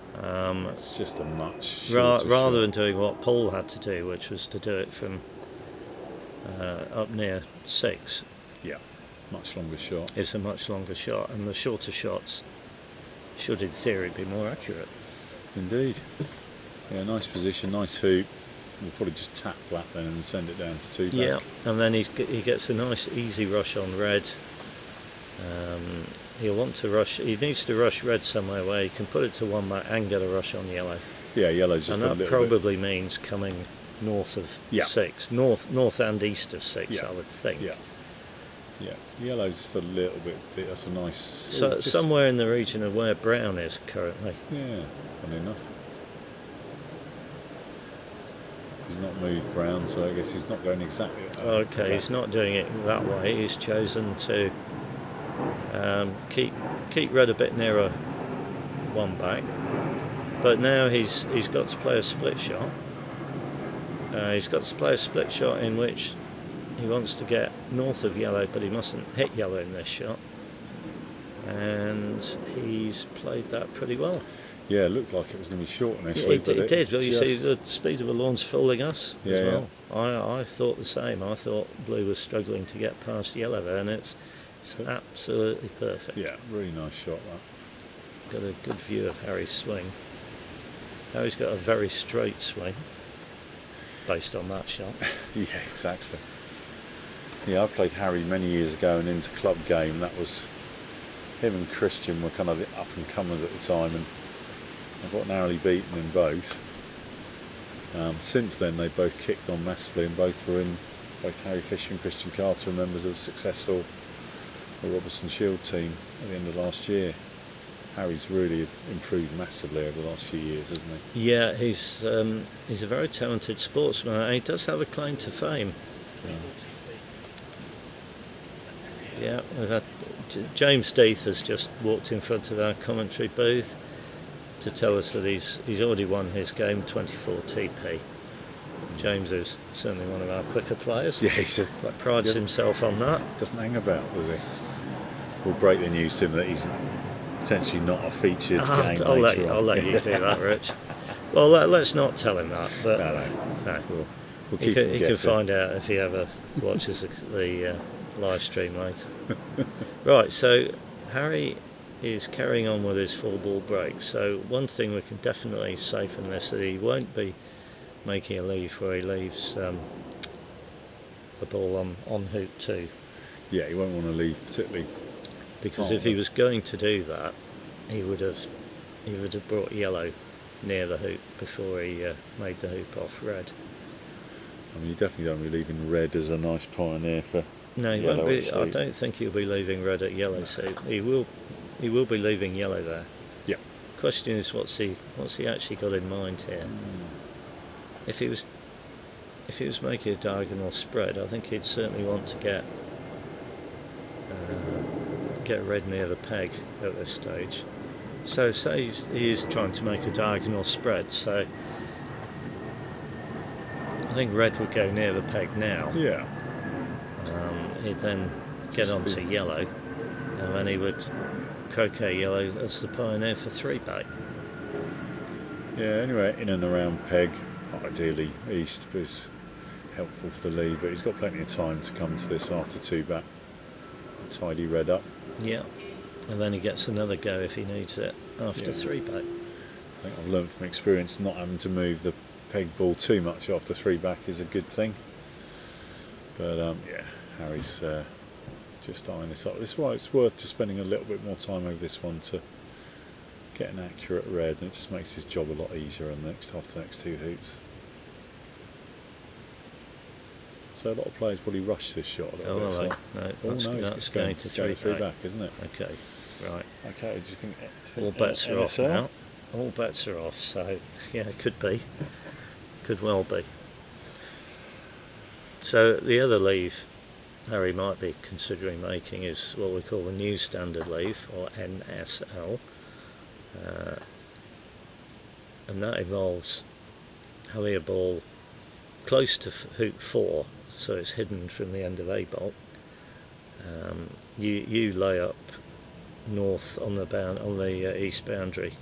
It's just a much shorter Rather shot. than doing what Paul had to do, which was to do it from up near 6. Yeah. Much longer shot. It's a much longer shot, and the shorter shots should, in theory, be more accurate. Indeed. Yeah, nice position, nice hoop. We'll probably just tap black then and send it down to 2 back. Yeah, and then he gets a nice easy rush on red. He'll want to rush. He needs to rush red somewhere where he can put it to 1 back and get a rush on yellow. Yeah, yellow's just and a that little probably means coming north of Yeah. 6, north and east of 6. Yeah. I would think. Yeah. Yeah, yellow's just a little bit. That's a nice. So just- somewhere in the region of where brown is currently. Yeah, funny enough. He's not moved brown, so I guess he's not going exactly. Okay, he's not doing it that way. He's chosen to keep red a bit nearer 1 back, but now he's got to play a split shot. He's got to play a split shot in which he wants to get north of yellow, but he mustn't hit yellow in this shot. And he's played that pretty well. Yeah, it looked like it was going to be short initially. It did. Well, you see, just- the speed of the lawn's fooling us as Yeah, well. I thought the same. I thought blue was struggling to get past yellow there, and it's absolutely perfect. Yeah, really nice shot that. Got a good view of Harry's swing. Harry's got a very straight swing based on that shot. Yeah, exactly. Yeah, I played Harry many years ago and into club game. That was him and Christian were kind of the up and comers at the time, and I got narrowly beaten in both. Since then, they both kicked on massively, and both Harry Fisher and Christian Carter are members of the successful Robertson Shield team at the end of last year. Harry's really improved massively over the last few years, hasn't he? Yeah, he's a very talented sportsman, and he does have a claim to fame. Yeah, we've had James Death has just walked in front of our commentary booth to tell us that he's already won his game 24 TP. James is certainly one of our quicker players. Yeah, he Prides himself on that. doesn't hang about, does he? We'll break the news to him that he's potentially not a featured game I'll let later on. you do that, Rich. Well, let's not tell him that. But No. We'll he keep him can guessing. find out if he ever watches the live stream later. Right, so Harry is carrying on with his 4-ball break. So one thing we can definitely say from this is that he won't be making a leave where he leaves the ball on hoop 2. Yeah, he won't want to leave particularly. Because if he was going to do that, he would have brought yellow near the hoop before he made the hoop off red. I mean, you definitely don't be leaving red as a nice pioneer for. No, he yellow won't be. at I sea. don't think he'll be leaving red at yellow. So he will be leaving yellow there. Yeah. Question is, what's he actually got in mind here? If he was making a diagonal spread, I think he'd certainly want to get red near the peg at this stage. So say he is trying to make a diagonal spread. So I think red would go near the peg now. Yeah. He'd then get Just onto yellow, and then he would croquet yellow as the pioneer for 3 back. Yeah, anyway, in and around peg, ideally east, is helpful for the lead, but he's got plenty of time to come to this after 2 back. Tidy red up. Yeah, and then he gets another go if he needs it after Yeah. 3 back. I think I've learned from experience not having to move the peg ball too much after 3 back is a good thing. But yeah, Harry's just eyeing this up. This is why it's worth just spending a little bit more time over this one to get an accurate red, and it just makes his job a lot easier on after the next 2 hoops. So a lot of players probably rush this shot a little bit. Well, So. no, that's going to 3 3 back. back, isn't it? Okay, right. Okay, do you think All bets are off NSL? now. All bets are off. So yeah, it could be, could well be. So the other leave Harry might be considering making is what we call the New Standard Leave, or NSL, and that involves having a ball close to hoop 4, so it's hidden from the end of A bolt. You lay up north on the east boundary,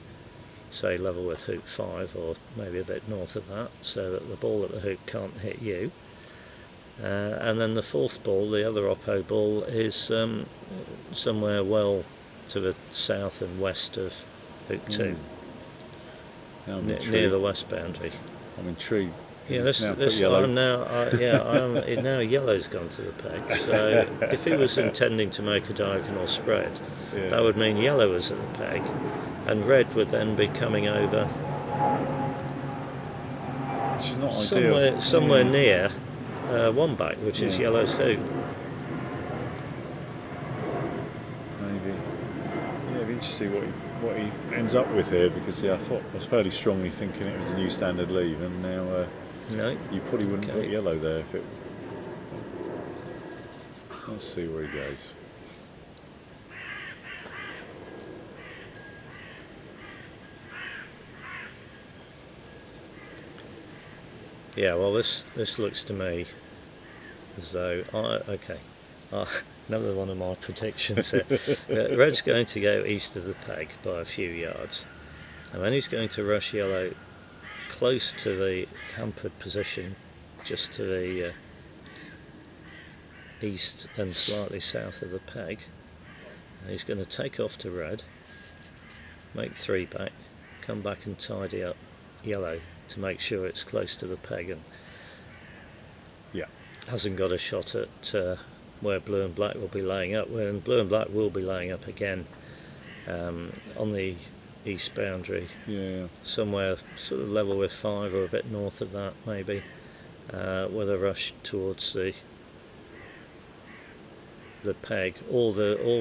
say level with hoop 5 or maybe a bit north of that, so that the ball at the hoop can't hit you. And then the 4th ball, the other oppo ball, is somewhere well to the south and west of hoop 2, near the west boundary. I'm intrigued. Yeah, now yellow's gone to the peg. So if he was intending to make a diagonal spread, that would mean yellow was at the peg, and red would then be coming over, which is not ideal. Somewhere near 1 back, which is yellow's hoop. Maybe. Yeah, it'd be interesting to see what he ends up with here, because I was fairly strongly thinking it was a new standard leave, and now no, you probably wouldn't put yellow there if it. Let's see where he goes. Yeah, well, this looks to me as though another one of my predictions here. Red's going to go east of the peg by a few yards, and then he's going to rush yellow close to the hampered position, just to the east and slightly south of the peg. And he's going to take off to red, make 3 back, come back and tidy up yellow to make sure it's close to the peg and hasn't got a shot at where blue and black will be laying up. When blue and black will be laying up again on the east boundary, somewhere sort of level with 5 or a bit north of that maybe, with a rush towards the peg, all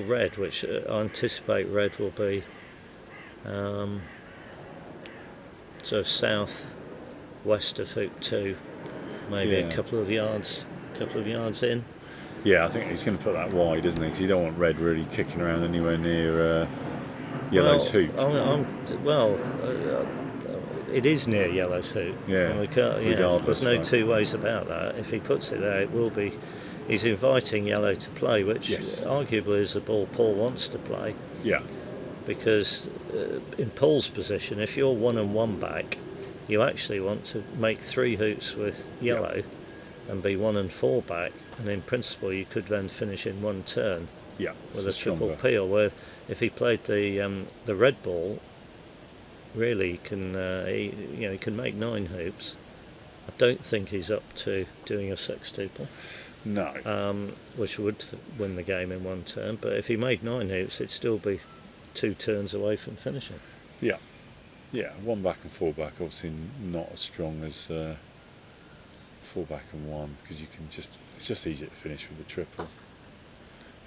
red, which I anticipate red will be sort of south west of hoop 2, maybe a couple of yards in. Yeah, I think he's going to put that wide, isn't he? Because you don't want red really kicking around anywhere near yellow's hoop. It is near yellow's hoop. Yeah, there's no two ways about that. If he puts it there, it will be. He's inviting yellow to play, which arguably is the ball Paul wants to play. Yeah. Because in Paul's position, if you're 1 and 1 back, you actually want to make 3 hoops with yellow and be 1 and 4 back, and in principle you could then finish in 1 turn with a triple peel, where if he played the red ball, really he can he can make 9 hoops. I don't think he's up to doing a sextuple. No. Which would win the game in 1 turn, but if he made 9 hoops, it'd still be 2 turns away from finishing. Yeah, 1 back and 4 back, obviously not as strong as 4 back and 1, because it's just easier to finish with the triple.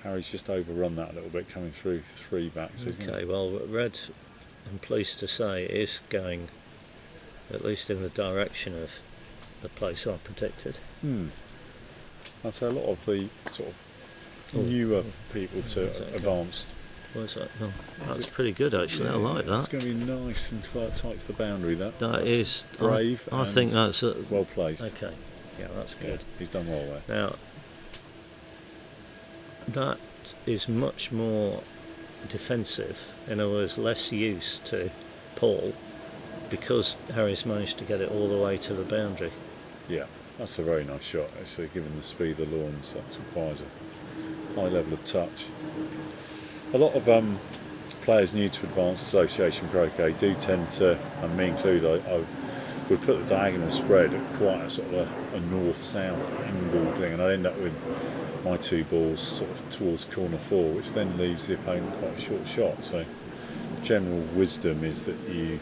Harry's just overrun that a little bit, coming through 3 backs. Okay, well, red, I'm pleased to say, is going at least in the direction of the place I predicted. I'd say a lot of the sort of newer people to advanced. Where's that? Oh, that's pretty good actually. I like that. It's going to be nice and tight to the boundary. That's is brave. I think that's well placed. Okay, yeah, that's good. He's done well there. Now that is much more defensive. In other words, less use to Paul, because Harry's managed to get it all the way to the boundary. Yeah, that's a very nice shot. Actually, given the speed of the lawn, so that requires a high level of touch. A lot of players new to advanced association croquet do tend to, and me included, I would put the diagonal spread at quite a sort of a north-south angled thing, and I end up with my 2 balls sort of towards corner 4, which then leaves the opponent quite a short shot. So general wisdom is that you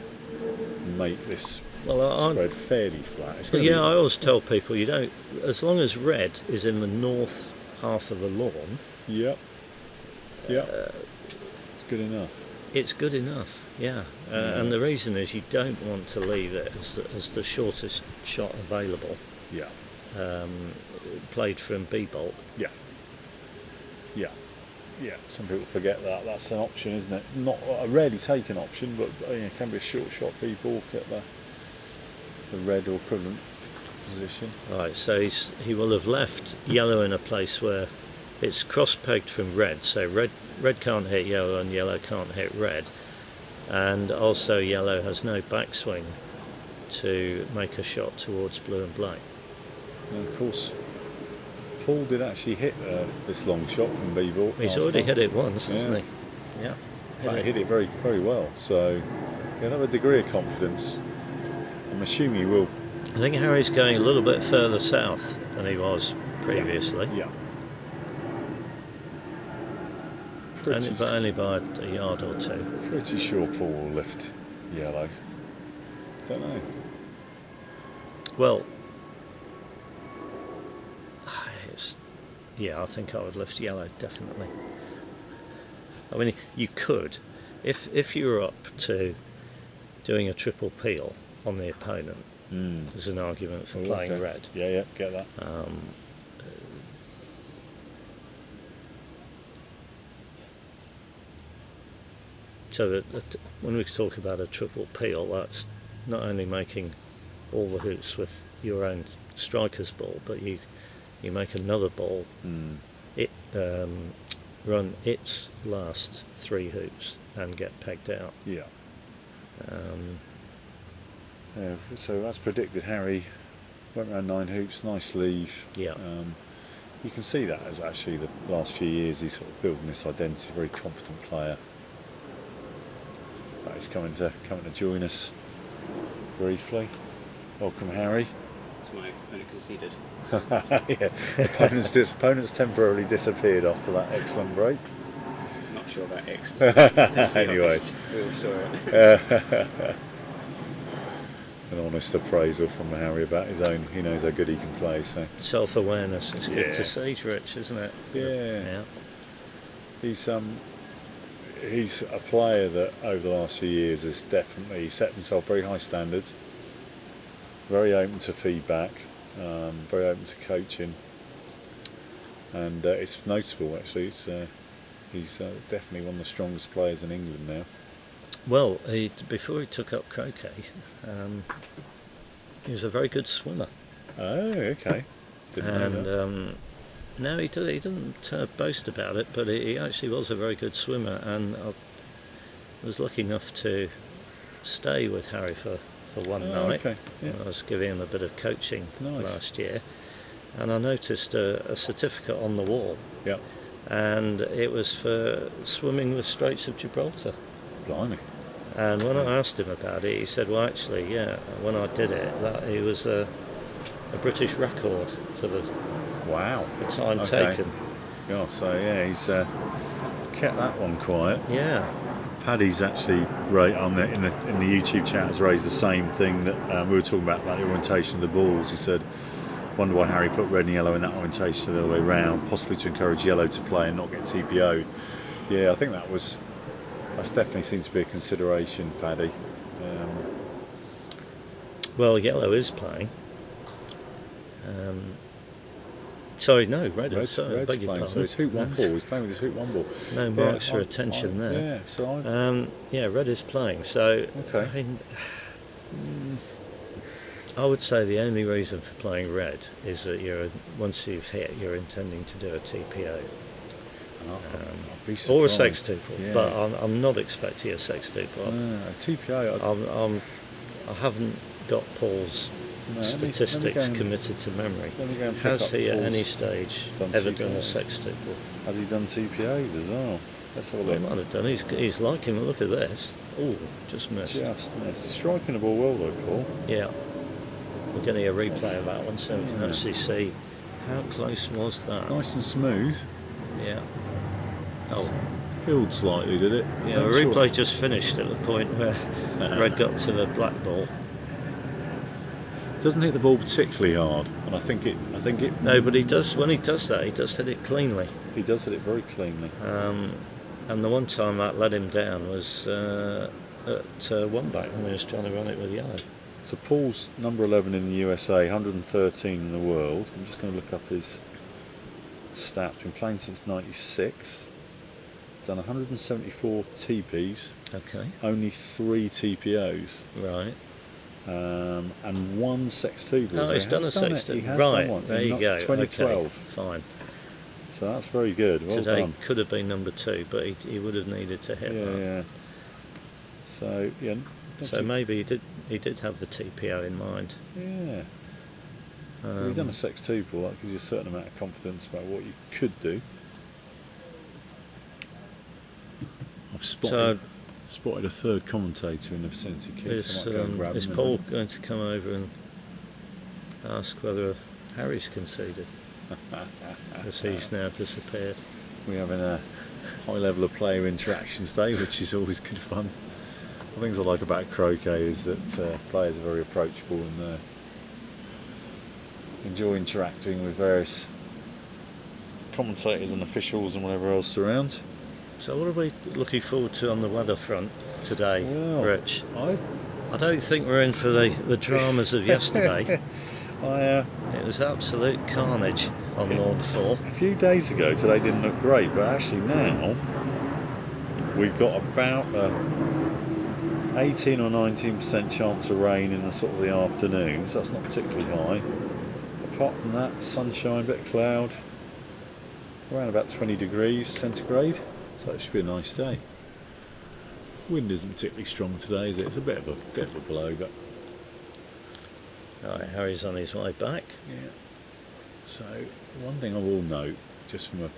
make this spread fairly flat. I always tell people, you don't, as long as red is in the north half of the lawn. It's good enough. It's good enough, and the reason is you don't want to leave it as the shortest shot available. Played from B-bolt. Some people forget that that's an option, isn't it? Not a rarely taken option, but it can be a short shot B-bolt at the the red or equivalent position. Right, so he will have left yellow in a place where it's cross-pegged from red, so red can't hit yellow and yellow can't hit red, and also yellow has no backswing to make a shot towards blue and black. And of course, Paul did actually hit this long shot from B-ball. He's already hit it once, hasn't he? Yeah. He hit it very, very well. So he'll have a degree of confidence. I'm assuming he will. I think Harry's going a little bit further south than he was previously. Yeah. But only by a yard or two. Pretty sure Paul will lift yellow. Don't know. Well, yeah, I think I would lift yellow, definitely. I mean, you could, if you were up to doing a triple peel on the opponent, there's an argument for playing red. Yeah, get that. So that when we talk about a triple peel, that's not only making all the hoops with your own striker's ball, but you make another ball, run its last 3 hoops and get pegged out. Yeah. So as predicted, Harry went around 9 hoops, nice leave. Yeah. You can see that as actually the last few years he's sort of building this identity, very confident player. But he's coming to join us briefly. Welcome, Harry. That's my opponent conceded. Yeah, opponents temporarily disappeared after that excellent break. Not sure about excellent. Anyway, We'll sort it. An honest appraisal from Harry about his own. He knows how good he can play. So Self-awareness. It's good to see, Rich, isn't it? Yeah. He's a player that over the last few years has definitely set himself very high standards. Very open to feedback. Very open to coaching, and it's noticeable actually. He's definitely one of the strongest players in England now. Well, before he took up croquet, he was a very good swimmer. Oh, okay. Didn't know that. No, he didn't boast about it, but he actually was a very good swimmer, and I was lucky enough to stay with Harry for one night. Okay. Yeah. I was giving him a bit of coaching last year, and I noticed a certificate on the wall. Yeah. And it was for swimming the Straits of Gibraltar. Blimey. And when I asked him about it, he said, well, actually, yeah, when I did it, that it was a British record for the time taken. Yeah, so yeah, he's kept that one quiet. Yeah. Paddy's actually in the YouTube chat has raised the same thing that we were talking about the orientation of the balls. He said, wonder why Harry put red and yellow in that orientation so the other way round, possibly to encourage yellow to play and not get TPO'd. Yeah, I think that's definitely seems to be a consideration, Paddy. Well, yellow is playing. Sorry, no, red is. Red's playing, so it's hoop one ball. He's playing with his hoop one ball. No marks for attention there. Yeah, so red is playing. So okay. I mean, I would say the only reason for playing red is that once you've hit, you're intending to do a TPO. Or a sextuple, but I'm not expecting a sextuple. A TPO. I haven't got Paul's statistics committed to memory. Has he at any stage ever done a sextuple? Has he done TPOs as well? Let's have a look. He might have done. He's like him. Look at this. Oh, just missed. Just missed. He's striking the ball well though, Paul. Yeah. We're getting a replay of that one so we can actually see how close was that. Nice and smooth. Yeah. Oh. Hilled slightly, did it? Yeah, the replay just finished at the point where red got to the black ball. Doesn't hit the ball particularly hard, and I think it. No, but he does. When he does that, he does hit it cleanly. He does hit it very cleanly. And the one time that let him down was at one back when he was trying to run it with yellow. So Paul's number 11 in the USA, 113 in the world. I'm just going to look up his stats. Been playing since '96. Done 174 TPs. Okay. Only 3 TPOs. Right. and one sextuple. Oh, he's done a sextuple. He has right, done one. there in you go. 2012. Okay, fine. So that's very good. Well Today done. could have been number 2, but he would have needed to hit that. Yeah. So yeah. So maybe he did have the TPO in mind. Yeah. We've done a sextuple. That gives you a certain amount of confidence about what you could do. I've spotted a third commentator in the vicinity. Keith, so I might go and grab Is him Paul going to come over and ask whether Harry's conceded? As he's now disappeared. We're having a high level of player interaction today, which is always good fun. The things I like about croquet is that players are very approachable and enjoy interacting with various commentators and officials and whatever else around. So what are we looking forward to on the weather front today, Well, Rich? I don't think we're in for the dramas of yesterday. It was absolute carnage on Lawn 4. A few days ago, today didn't look great, but actually now we've got about 18 or 19% chance of rain in the sort of the afternoon, so that's not particularly high. Apart from that, sunshine, bit of cloud, around about 20 degrees centigrade, so it should be a nice day. Wind isn't particularly strong today, is it? It's a bit of a blow, but Right, Harry's on his way back. yeah. So one thing I will note, just from a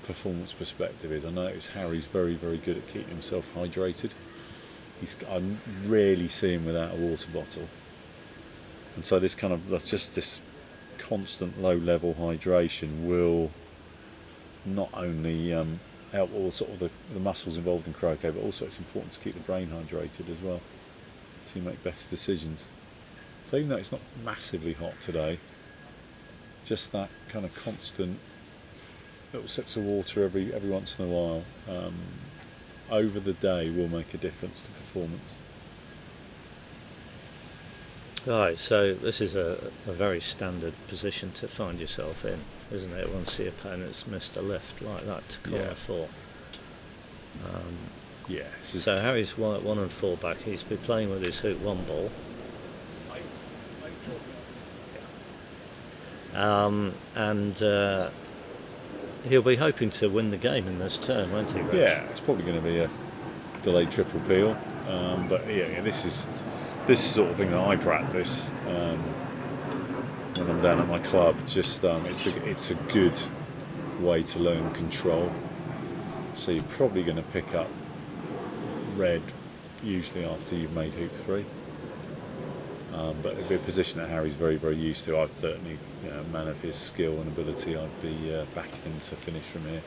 performance perspective, is I notice Harry's very, very good at keeping himself hydrated. I rarely see him without a water bottle, and so this constant low level hydration will not only help all sort of the muscles involved in croquet, but also it's important to keep the brain hydrated as well, so you make better decisions. So even though it's not massively hot today, just that kind of constant little sips of water every once in a while over the day will make a difference to performance. Right, so this is a very standard position to find yourself in, isn't it? Once the opponent's missed a lift like that to corner 4. Yeah. So Harry's 1 and 4 back. He's been playing with his hoop 1 ball. He'll be hoping to win the game in this turn, won't he, Rich? Yeah, it's probably going to be a delayed triple peel, but yeah, this is the sort of thing that I practice when I'm down at my club. Just it's a good way to learn control. So you're probably going to pick up red usually after you've made hoop 3. But it'd be a position that Harry's very, very used to. I'd certainly, a man of his skill and ability, I'd be backing him to finish from here.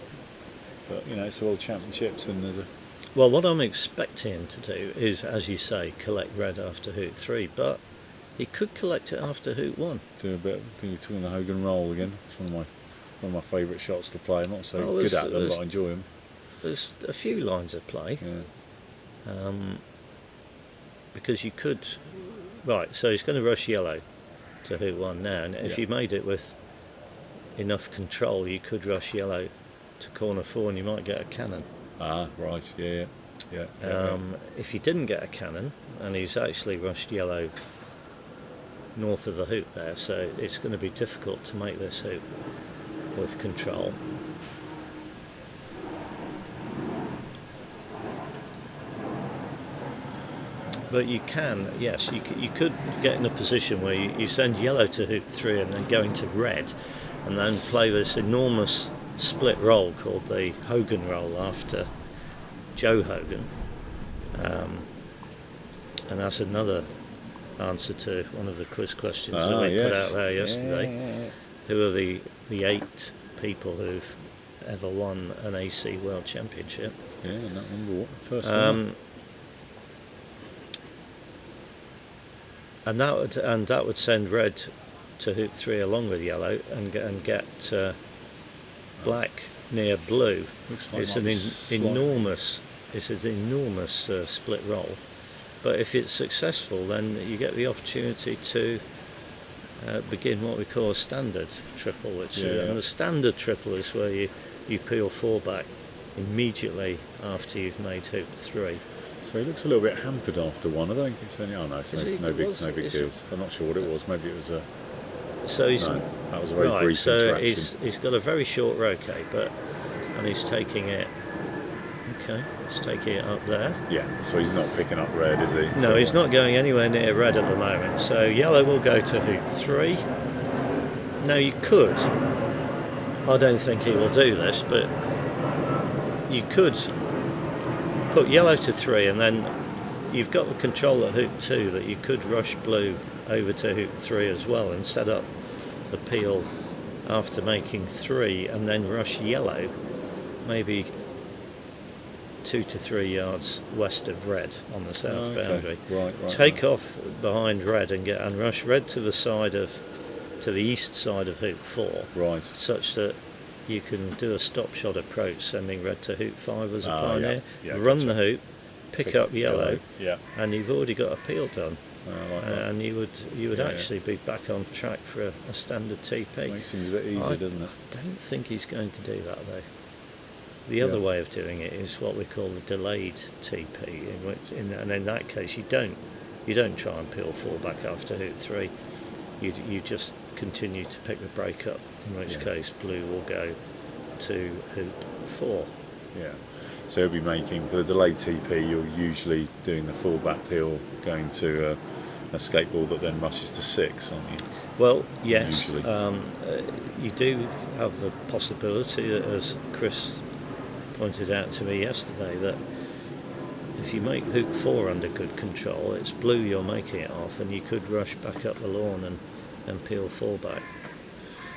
But it's the World Championships, and there's a... Well, what I'm expecting him to do is, as you say, collect red after hoop 3, but he could collect it after hoop 1. Do a bit. I think you're talking the Hogan roll again. It's one of my favourite shots to play. I'm not so good at them, but I enjoy them. There's a few lines of play. Yeah. Because you could... Right, so he's going to rush yellow to hoop 1 now, and if you made it with enough control, you could rush yellow to corner 4 and you might get a cannon. Ah, right, yeah. If you didn't get a cannon, and he's actually rushed yellow north of the hoop there, so it's going to be difficult to make this hoop with control. But you can, yes, you could get in a position where you send yellow to hoop 3 and then go into red and then play this enormous split roll called the Hogan roll after Joe Hogan. And that's another answer to one of the quiz questions that we put out there yesterday. Yeah. Who are the 8 people who've ever won an AC World Championship? Yeah, and that number what? First one. And that would send red to hoop 3 along with yellow and get black near blue. Looks like It's an enormous split roll. But if it's successful, then you get the opportunity to begin what we call a standard triple, and the standard triple is where you peel 4 back immediately after you've made hoop 3. So he looks a little bit hampered after one. I don't think it's any. Oh no, it's no big deal. I'm not sure what it was. Maybe it was a. So he's No, that was a very brief so interaction. he's got a very short roquet, and he's taking it. Okay, he's taking it up there. Yeah, so he's not picking up red, is he? No, he's not going anywhere near red at the moment. So yellow will go to hoop 3. Now you could. I don't think he will do this, but you could put yellow to 3, and then you've got the control at hoop 2 that you could rush blue over to hoop 3 as well and set up the peel after making 3, and then rush yellow maybe 2 to 3 yards west of red on the south boundary. Right. Take off behind red and rush red to the east side of hoop 4. Right. Such that you can do a stop shot approach, sending red to hoop 5 as a pioneer. Yeah, run gotcha. the hoop, pick up yellow, Yeah. and you've already got a peel done. I like that. And you would actually be back on track for a standard TP. Makes things a bit easier, doesn't it? I don't think he's going to do that though. The other way of doing it is what we call the delayed TP, and in that case you don't try and peel 4 back after hoop 3. You just continue to pick the break up, in which case blue will go to hoop 4. Yeah. So he'll be making, for the delayed TP, you're usually doing the full back peel, going to a skateboard that then rushes to 6, aren't you? Well, yes. Usually. You do have the possibility, as Chris pointed out to me yesterday, that if you make hoop 4 under good control, it's blue you're making it off, and you could rush back up the lawn and peel 4 back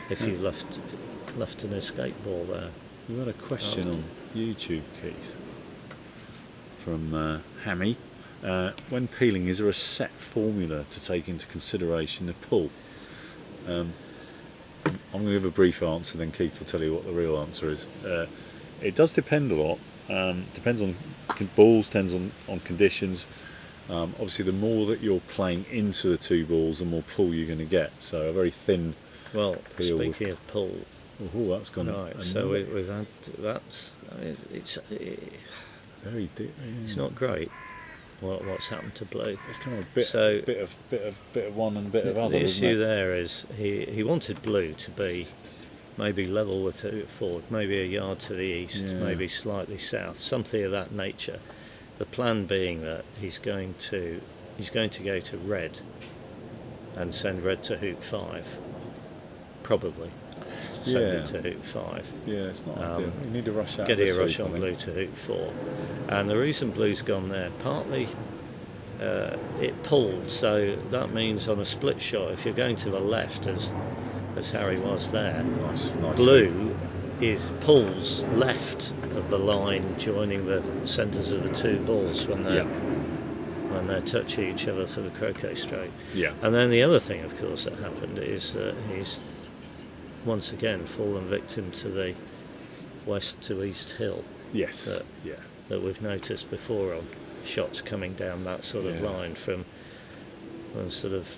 if you left an escape ball there. We had a question on YouTube, Keith, from Hammy. When peeling, is there a set formula to take into consideration the pull? I'm going to give a brief answer, then Keith will tell you what the real answer is. It does depend a lot. Depends on balls, depends on conditions. Obviously, the more that you're playing into the 2 balls, the more pull you're going to get. So a very thin. Well, peel speaking of pull, that's gone right. So we've had it's very deep. it's not great. What's happened to blue? It's kind of a bit, So bit of one and a bit of other. The isn't issue it? there is he wanted blue to be maybe level with hoop 4, maybe a yard to the east, maybe slightly south, something of that nature. The plan being that he's going to go to red and send red to hoop 5, probably send it to hoop 5. Yeah, it's not ideal. You need to rush out. Get this a rush hoop, on I think. blue to hoop 4, and the reason blue's gone there, partly it pulled, so that means on a split shot, if you're going to the left as Harry was there, Nice. blue pulls left of the line, joining the centres of the 2 balls when they touch each other for the croquet stroke. Yeah. And then the other thing, of course, that happened is that he's once again fallen victim to the west to east hill. Yes. That we've noticed before on shots coming down that sort of line from sort of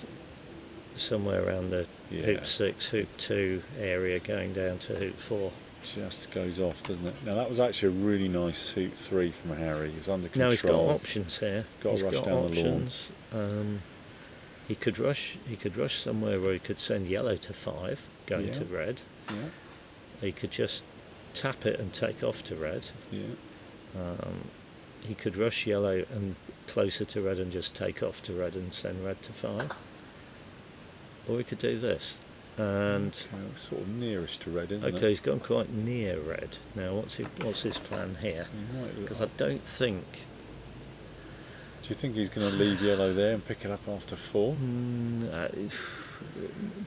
somewhere around the hoop 6, hoop 2 area going down to hoop 4. Just goes off, doesn't it? Now that was actually a really nice hoop 3 from Harry. He was under control. Now he's got options here. Got to rush down the lawn. He could rush somewhere where he could send yellow to 5, going to red. Yeah. He could just tap it and take off to red. Yeah. He could rush yellow and closer to red and just take off to red and send red to 5. Or he could do this. And sort of nearest to red, isn't it? okay, he's gone quite near red. Now, what's his plan here? Because I don't think. Do you think he's going to leave yellow there and pick it up after 4?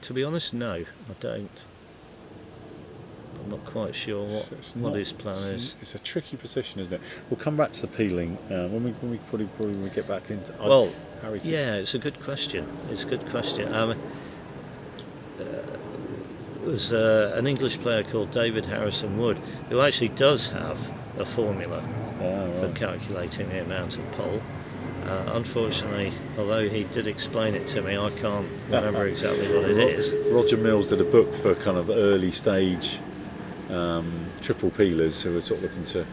To be honest, no, I don't. I'm not quite sure what his plan is. It's a tricky position, isn't it? We'll come back to the peeling when we probably get back into. Harry. Yeah, it's a good question. There's an English player called David Harrison Wood who actually does have a formula for calculating the amount of pull. Unfortunately, although he did explain it to me, I can't remember exactly what it is. Roger Mills did a book for kind of early stage triple peelers who were sort of looking to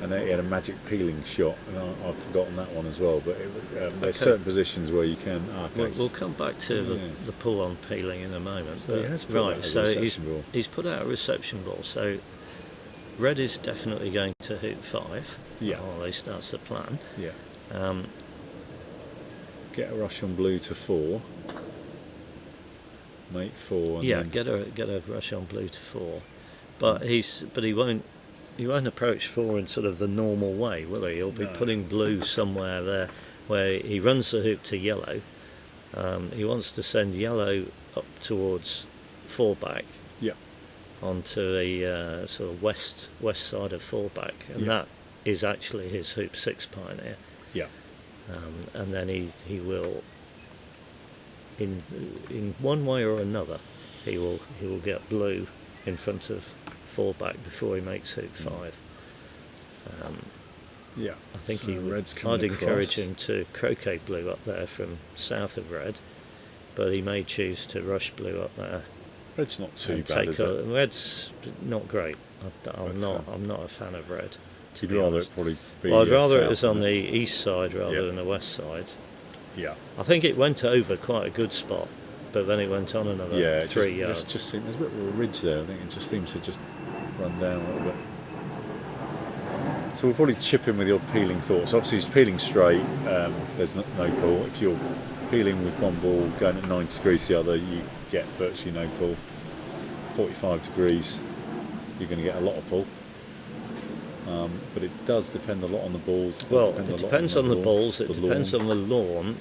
and he had a magic peeling shot, and I've forgotten that one as well. But there's certain positions where you can. We'll come back to the pull on peeling in a moment. So he has put out a reception ball. He's put out a reception ball. So red is definitely going to hoop 5. Yeah. Or at least that's the plan. Yeah. Get a rush on blue to 4. Mate 4. And then get a rush on blue to 4. But he won't approach 4 in sort of the normal way, will he? He'll be putting blue somewhere there where he runs the hoop to yellow. He wants to send yellow up towards 4 back. Yeah. Onto the sort of west side of 4 back, and that is actually his hoop 6 pioneer. Yeah. And then he will, in one way or another, he will get blue in front of 4 back before he makes hoop 5. Yeah. I think so I'd encourage him to croquet blue up there from south of red, but he may choose to rush blue up there. Red's not too bad, is it? Red's not great. I'm not a fan of red. You'd rather it probably be. I'd rather it was on the east side rather than the west side. Yeah. I think it went over quite a good spot, but then it went on another 3 yards. It just seems there's a bit of a ridge there. I think it just seems to just run down a little bit. So we'll probably chip in with your peeling thoughts. Obviously, he's peeling straight. There's no pull. If you're peeling with one ball going at 90 degrees the other, you get virtually no pull. 45 degrees, you're going to get a lot of pull. But it does depend a lot on the balls. It depends on the balls. It depends on the lawn,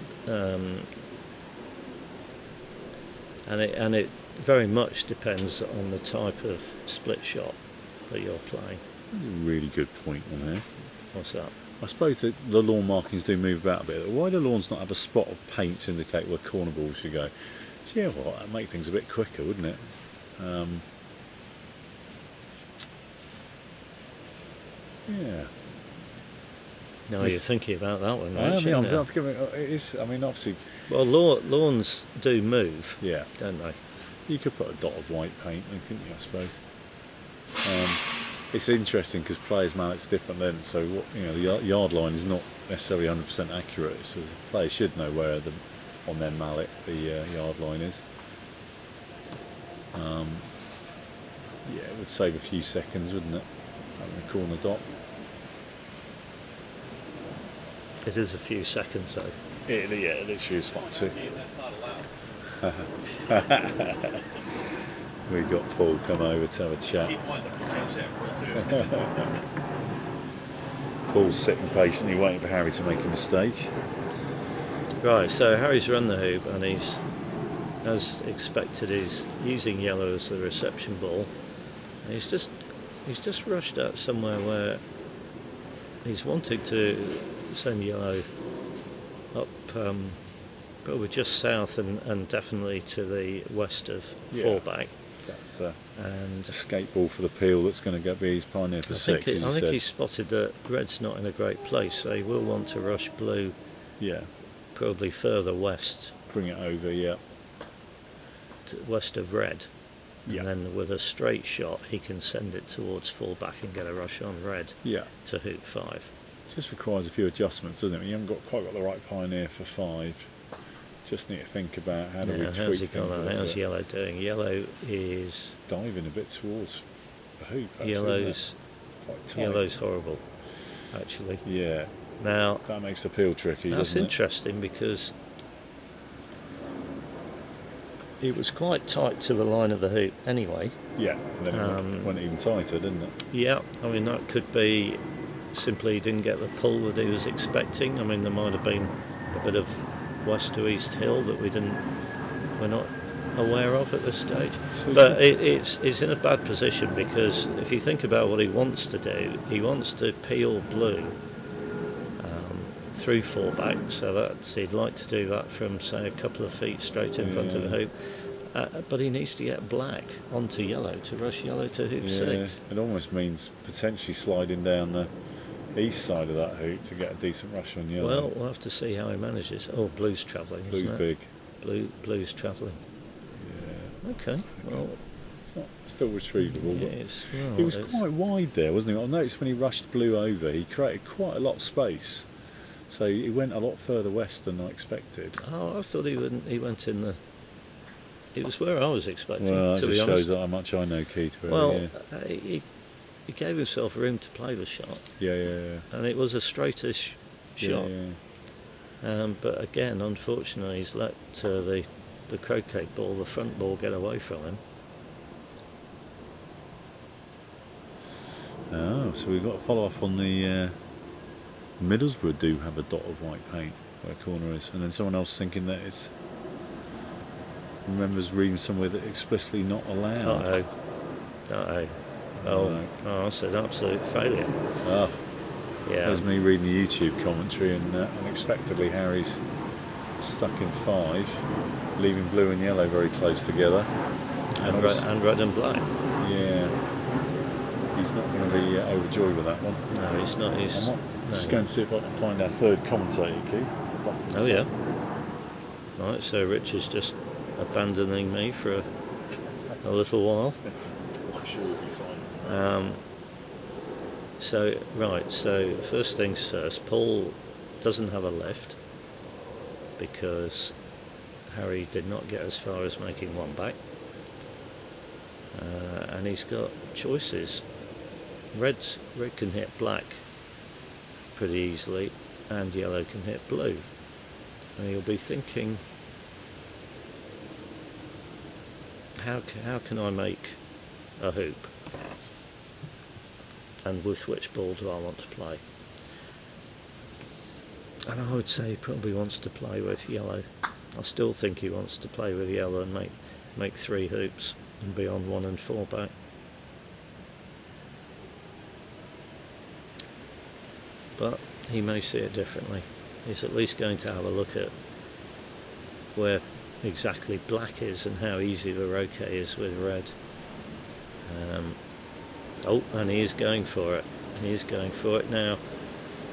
and it very much depends on the type of split shot that you're playing. That's a really good point on there. What's that? I suppose that the lawn markings do move about a bit. Why do lawns not have a spot of paint to indicate where corner balls should go? So yeah, well, that'd make things a bit quicker, wouldn't it? Yeah. No, you're thinking about that one, right? Obviously. Well, lawns do move, Yeah. don't they? You could put a dot of white paint, couldn't you? I suppose. It's interesting because players' mallets different lengths, so the yard line is not necessarily 100% accurate. So the player should know where on their mallet the yard line is. It would save a few seconds, wouldn't it? Having a corner dot. It is a few seconds though. It literally is like 2. That's not allowed. We got Paul come over to have a chat. Keep wanting to change that rule too. Paul's sitting patiently waiting for Harry to make a mistake. Right, so Harry's run the hoop and he's, as expected, he's using yellow as the reception ball. And he's just rushed out somewhere where he's wanted to send yellow up probably just south and definitely to the west of 4 back. That's a escape ball for the peel that's going to be his pioneer for 6. I think he's spotted that red's not in a great place, so he will want to rush blue. Yeah. Probably further west. Bring it over, yeah. To west of red. Yeah. And then with a straight shot, he can send it towards 4 back and get a rush on red. Yeah. To hoop 5. Just requires a few adjustments, doesn't it? You haven't quite got the right pioneer for 5. Just need to think about how do we tweak things. How's yellow doing? Yellow is diving a bit towards the hoop. Actually, yellow's horrible, actually. Yeah. Now that makes the peel tricky. That's doesn't interesting because it was quite tight to the line of the hoop anyway. Yeah. And then it went even tighter, didn't it? Yeah. I mean that could be simply he didn't get the pull that he was expecting. I mean there might have been a bit of west to east hill that we're not aware of at this stage. But it's in a bad position because if you think about what he wants to do, he wants to peel blue through 4 back, so that he'd like to do that from say a couple of feet straight in front of the hoop. But he needs to get black onto yellow to rush yellow to hoop 6. It almost means potentially sliding down the east side of that hoop to get a decent rush on yellow. Well, we'll have to see how he manages. Oh, blue's travelling, Blue's isn't it? big. Blue's travelling. Yeah. Okay, well, It's not still retrievable. But Well, he was quite wide there, wasn't he? I noticed when he rushed blue over, he created quite a lot of space. So he went a lot further west than I expected. Oh, I thought he went in the. It was where I was expecting. Well, that to be just honest. shows how much I know Keith. Really, Well, he gave himself room to play the shot, yeah. and it was a straightish shot. Yeah. But again, unfortunately, he's let the croquet ball, the front ball, get away from him. Oh, so we've got to follow up on the Middlesbrough do have a dot of white paint where a corner is, and then someone else thinking that it's remembers reading somewhere that explicitly not allowed. Oh, I said absolute failure. Oh, Yeah. there's me reading the YouTube commentary, and unexpectedly Harry's stuck in 5, leaving blue and yellow very close together. And red and black. Yeah. He's not going to be overjoyed with that one. No, he's not. He's Just going to see if I can find our third commentator, Keith. Oh yeah. Right, so Rich is just abandoning me for a little while. I'm sure we'll be fine. So first things first, Paul doesn't have a lift because Harry did not get as far as making one back. And he's got choices. Red can hit black pretty easily, and yellow can hit blue. And he'll be thinking, how can I make a hoop? And with which ball do I want to play? And I would say he probably wants to play with yellow. I still think he wants to play with yellow and make 3 hoops and be on 1 and 4 back. But he may see it differently. He's at least going to have a look at where exactly black is and how easy the roquet is with red. And he is going for it. He is going for it now.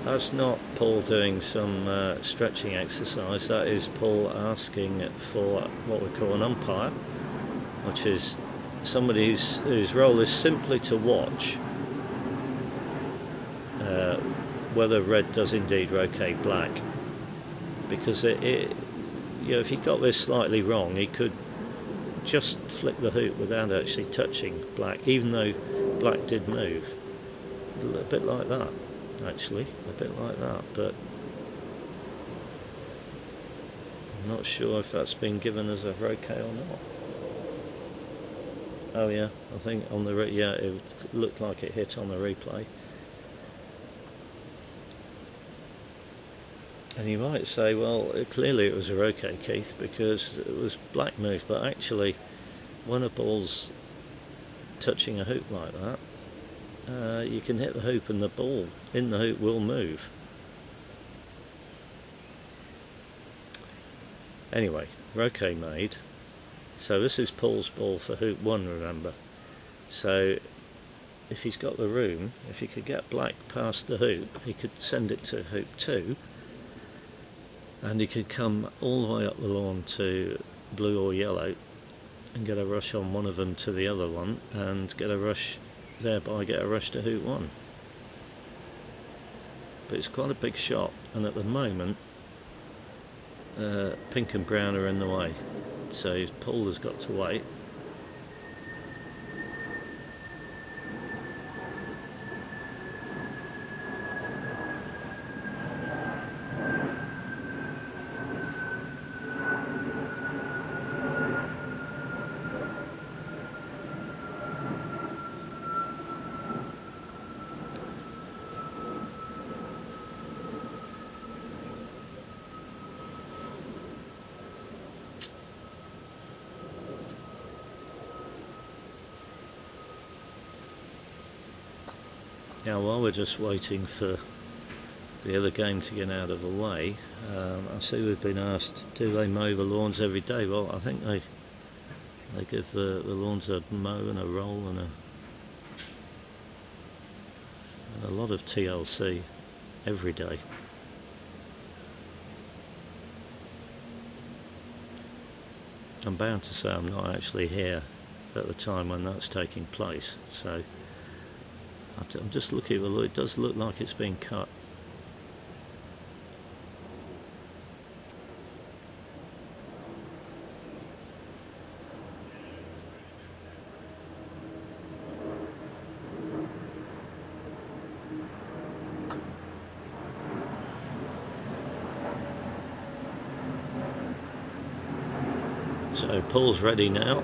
That's not Paul doing some stretching exercise. That is Paul asking for what we call an umpire, which is somebody whose role is simply to watch whether red does indeed roquet black. Because if he got this slightly wrong, he could just flick the hoop without actually touching black, even though black did move. A bit like that, actually, a bit like that, but I'm not sure if that's been given as a roquet or not. Oh yeah, I think on the it looked like it hit on the replay. And you might say, well, clearly it was a roquet, Keith, because it was black move, but actually when a ball's touching a hoop like that, you can hit the hoop and the ball in the hoop will move. Anyway, roquet made. So this is Paul's ball for hoop 1, remember. So if he's got the room, if he could get black past the hoop, he could send it to hoop 2, and he could come all the way up the lawn to blue or yellow and get a rush on one of them to the other one, and thereby get a rush to hoop 1. But it's quite a big shot, and at the moment pink and brown are in the way, so Paul has got to wait. Now, while we're just waiting for the other game to get out of the way, I see we've been asked, do they mow the lawns every day? Well, I think they give the lawns a mow and a roll and a lot of TLC every day. I'm bound to say I'm not actually here at the time when that's taking place. So I'm just looking, well, it does look like it's been cut. So Paul's ready now.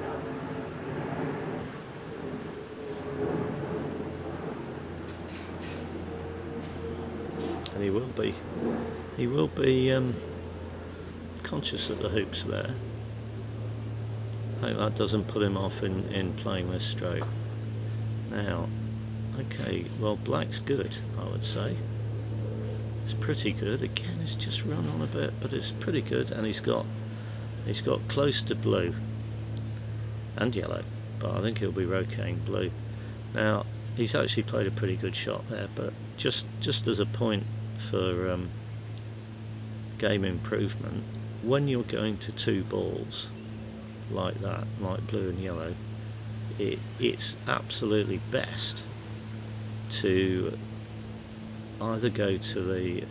And he will be conscious of the hoops there. Hope that doesn't put him off in playing this stroke. Now, okay, well, black's good, I would say. It's pretty good. Again, it's just run on a bit, but it's pretty good, and he's got close to blue and yellow, but I think he'll be roqueing blue. Now, he's actually played a pretty good shot there, but just as a point for game improvement, when you're going to 2 balls like that, like blue and yellow, it's absolutely best to either go to the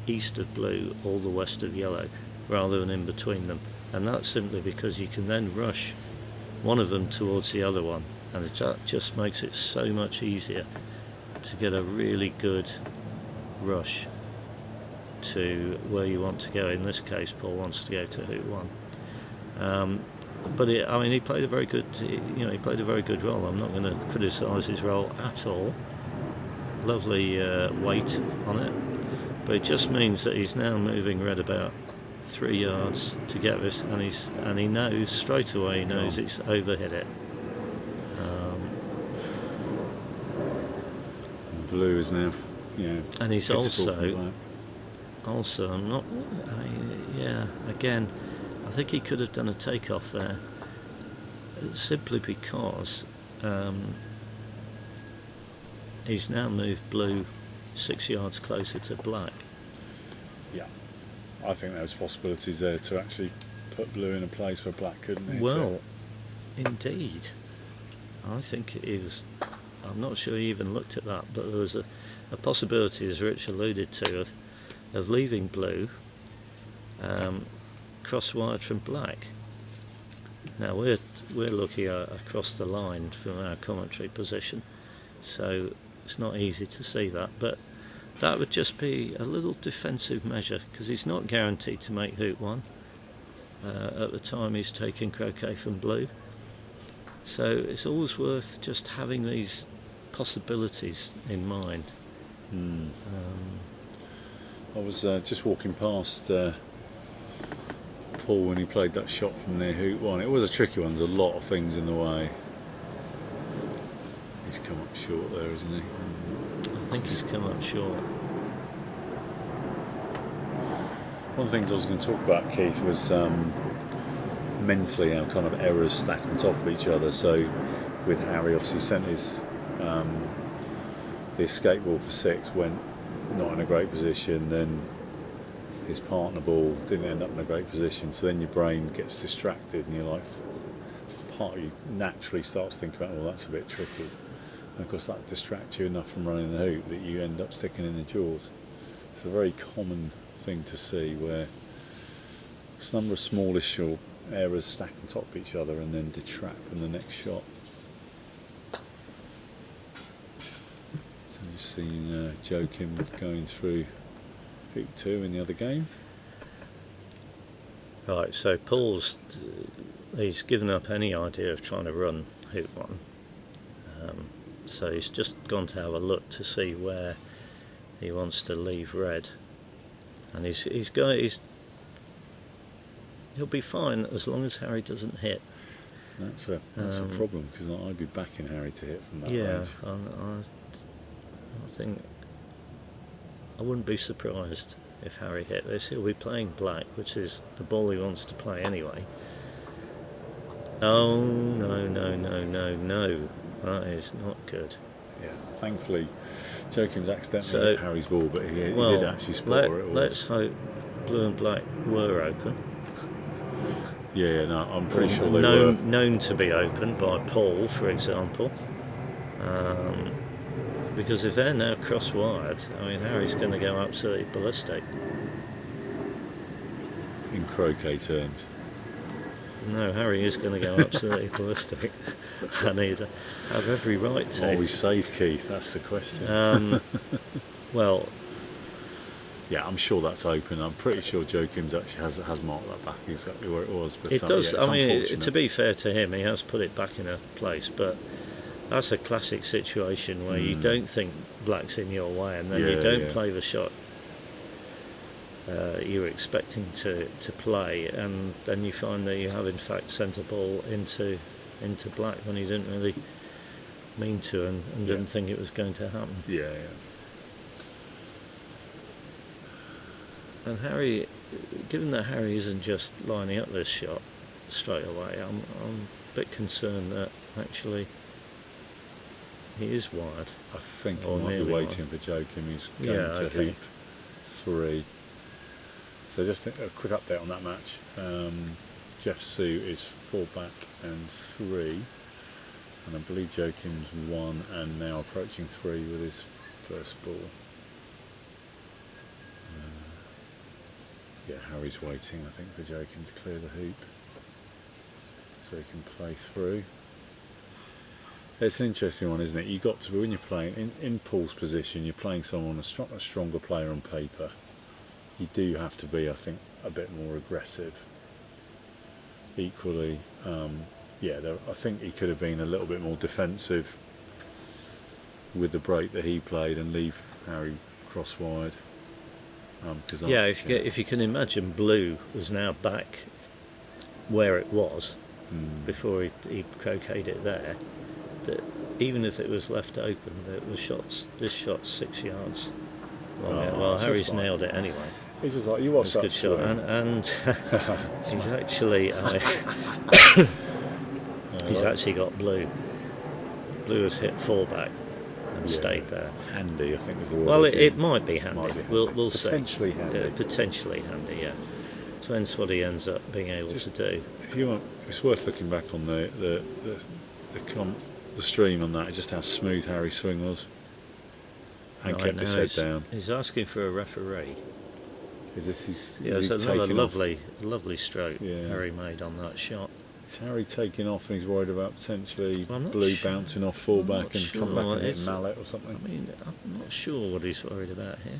east of blue or the west of yellow rather than in between them, and that's simply because you can then rush one of them towards the other one, and that just makes it so much easier to get a really good rush to where you want to go. In this case, Paul wants to go to hoop 1. But I mean, he played a very good, he played a very good role. I'm not going to criticise his role at all. Lovely weight on it, but it just means that he's now moving red about 3 yards to get this, and he knows straight away. He knows it's overhit it. Blue is now, and he's also I'm not. Again, I think he could have done a takeoff there, simply because he's now moved blue 6 yards closer to black. Yeah, I think there was possibilities there to actually put blue in a place where black couldn't hit Well, indeed. I think it was. I'm not sure he even looked at that, but there was a possibility, as Rich alluded to, of leaving blue cross-wired from black. Now we're looking across the line from our commentary position, so it's not easy to see that, but that would just be a little defensive measure, because he's not guaranteed to make hoop 1 at the time he's taking croquet from blue. So it's always worth just having these possibilities in mind. I was just walking past Paul when he played that shot from near hoop 1. It was a tricky one, there's a lot of things in the way. He's come up short there, isn't he? I think he's come up short. One of the things I was going to talk about, Keith, was mentally how kind of errors stack on top of each other. So with Harry, obviously sent his the escape ball for 6, went not in a great position, then his partner ball didn't end up in a great position, so then your brain gets distracted and you're like, part of you naturally starts thinking about, well, that's a bit tricky, and of course that distracts you enough from running the hoop that you end up sticking in the jaws. It's a very common thing to see where a number of smallish or errors stack on top of each other and then detract from the next shot. So you've seen Joe Kim going through hoop 2 in the other game. Right, so Paul's he's given up any idea of trying to run hoop 1. So he's just gone to have a look to see where he wants to leave red, and he'll be fine as long as Harry doesn't hit. That's a problem, because I'd be backing Harry to hit from that range. I think I wouldn't be surprised if Harry hit this. He'll be playing black, which is the ball he wants to play anyway. Oh, no. That is not good. Yeah, thankfully Joachim's accidentally hit Harry's ball, but he did actually spot where it was. Let's hope blue and black were open. Yeah, no, I'm pretty sure they were. known to be opened by Paul, for example. Because if they're now cross-wired, I mean, Harry's going to go absolutely ballistic. In croquet terms. No, Harry is going to go absolutely ballistic, and he'd have every right to. Are we safe, Keith? That's the question. Well, yeah, I'm sure that's open. I'm pretty sure Joe Kim's actually has marked that back exactly where it was. But it does. yeah, I mean, unfortunate. to be fair to him, he has put it back in a place, but that's a classic situation where you don't think black's in your way, and then you don't play the shot you're expecting to play, and then you find that you have in fact sent a ball into black when you didn't really mean to, and didn't think it was going to happen. Yeah. And Harry, given that Harry isn't just lining up this shot straight away, I'm a bit concerned that actually he is wired. I think he Or might be nearly waiting for Joe Kim. He's going to hoop 3. So just a quick update on that match. Jeff Sue is 4 back and 3, and I believe Joe Kim's 1 and now approaching 3 with his first ball. Yeah, Harry's waiting, I think, for Joe Kim to clear the hoop so he can play through. It's an interesting one, isn't it? You got to be, when you're playing in Paul's position, you're playing someone a stronger player on paper. You do have to be, I think, a bit more aggressive. Equally, I think he could have been a little bit more defensive with the break that he played and leave Harry cross-wide. If you can imagine, blue was now back where it was before he croqueted it there. That even if it was left open, this shot's 6 yards long. Harry's nailed it anyway. He's just like, you watch that. Good shot, and he's actually he's actually got blue. Blue has hit 4 back and stayed there. Handy, I think is the word. Well, it might be handy. We'll see. Potentially handy. Potentially handy. Yeah. Depends what he ends up being able to do. If you want, it's worth looking back on the stream on that. Just how smooth Harry's swing was, and kept his head down. He's asking for a referee. Is this it's another lovely stroke Yeah. Harry made on that shot. Is Harry taking off and he's worried about potentially I'm blue sure. bouncing off fullback and sure. come back and hit mallet or something? I mean, I'm not sure what he's worried about here.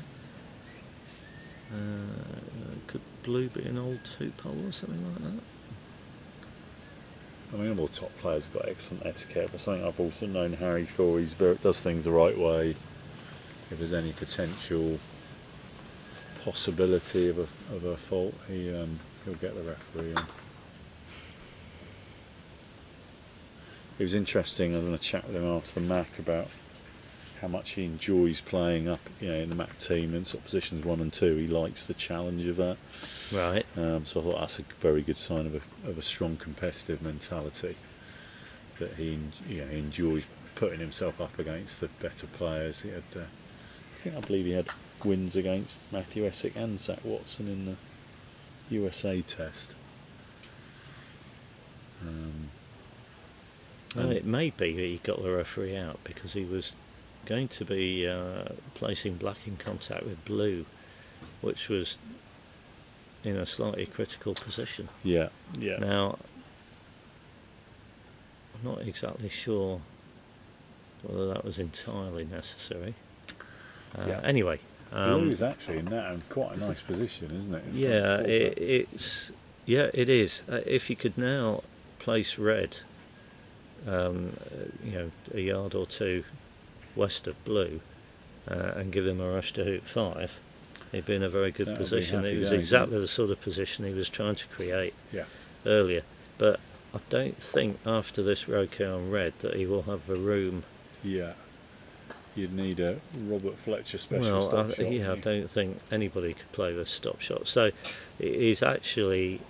Could blue be an old hoop hole or something like that? I mean, all top players have got excellent etiquette, but something I've also known Harry for, does things the right way. If there's any potential possibility of a fault, he'll get the referee on. It was interesting. I was going to chat with him after the MAC about how much he enjoys playing up, in the MAC team in sort of positions 1 and 2. He likes the challenge of that. Right. So I thought that's a very good sign of a strong competitive mentality. That he enjoys putting himself up against the better players. He had, I believe he had wins against Matthew Essick and Zach Watson in the USA test. It may be that he got the referee out because he was going to be placing black in contact with blue, which was in a slightly critical position. Yeah. Now, I'm not exactly sure whether that was entirely necessary. Anyway, blue is actually in that quite a nice position, isn't it? It is. If you could now place red, a yard or 2 west of blue, and give him a rush to hoop 5, he'd be in a very good position. It was exactly the sort of position he was trying to create earlier. But I don't think after this roquet on red that he will have the room. Yeah. You'd need a Robert Fletcher special stop shot. I don't think anybody could play the stop shot. So he's actually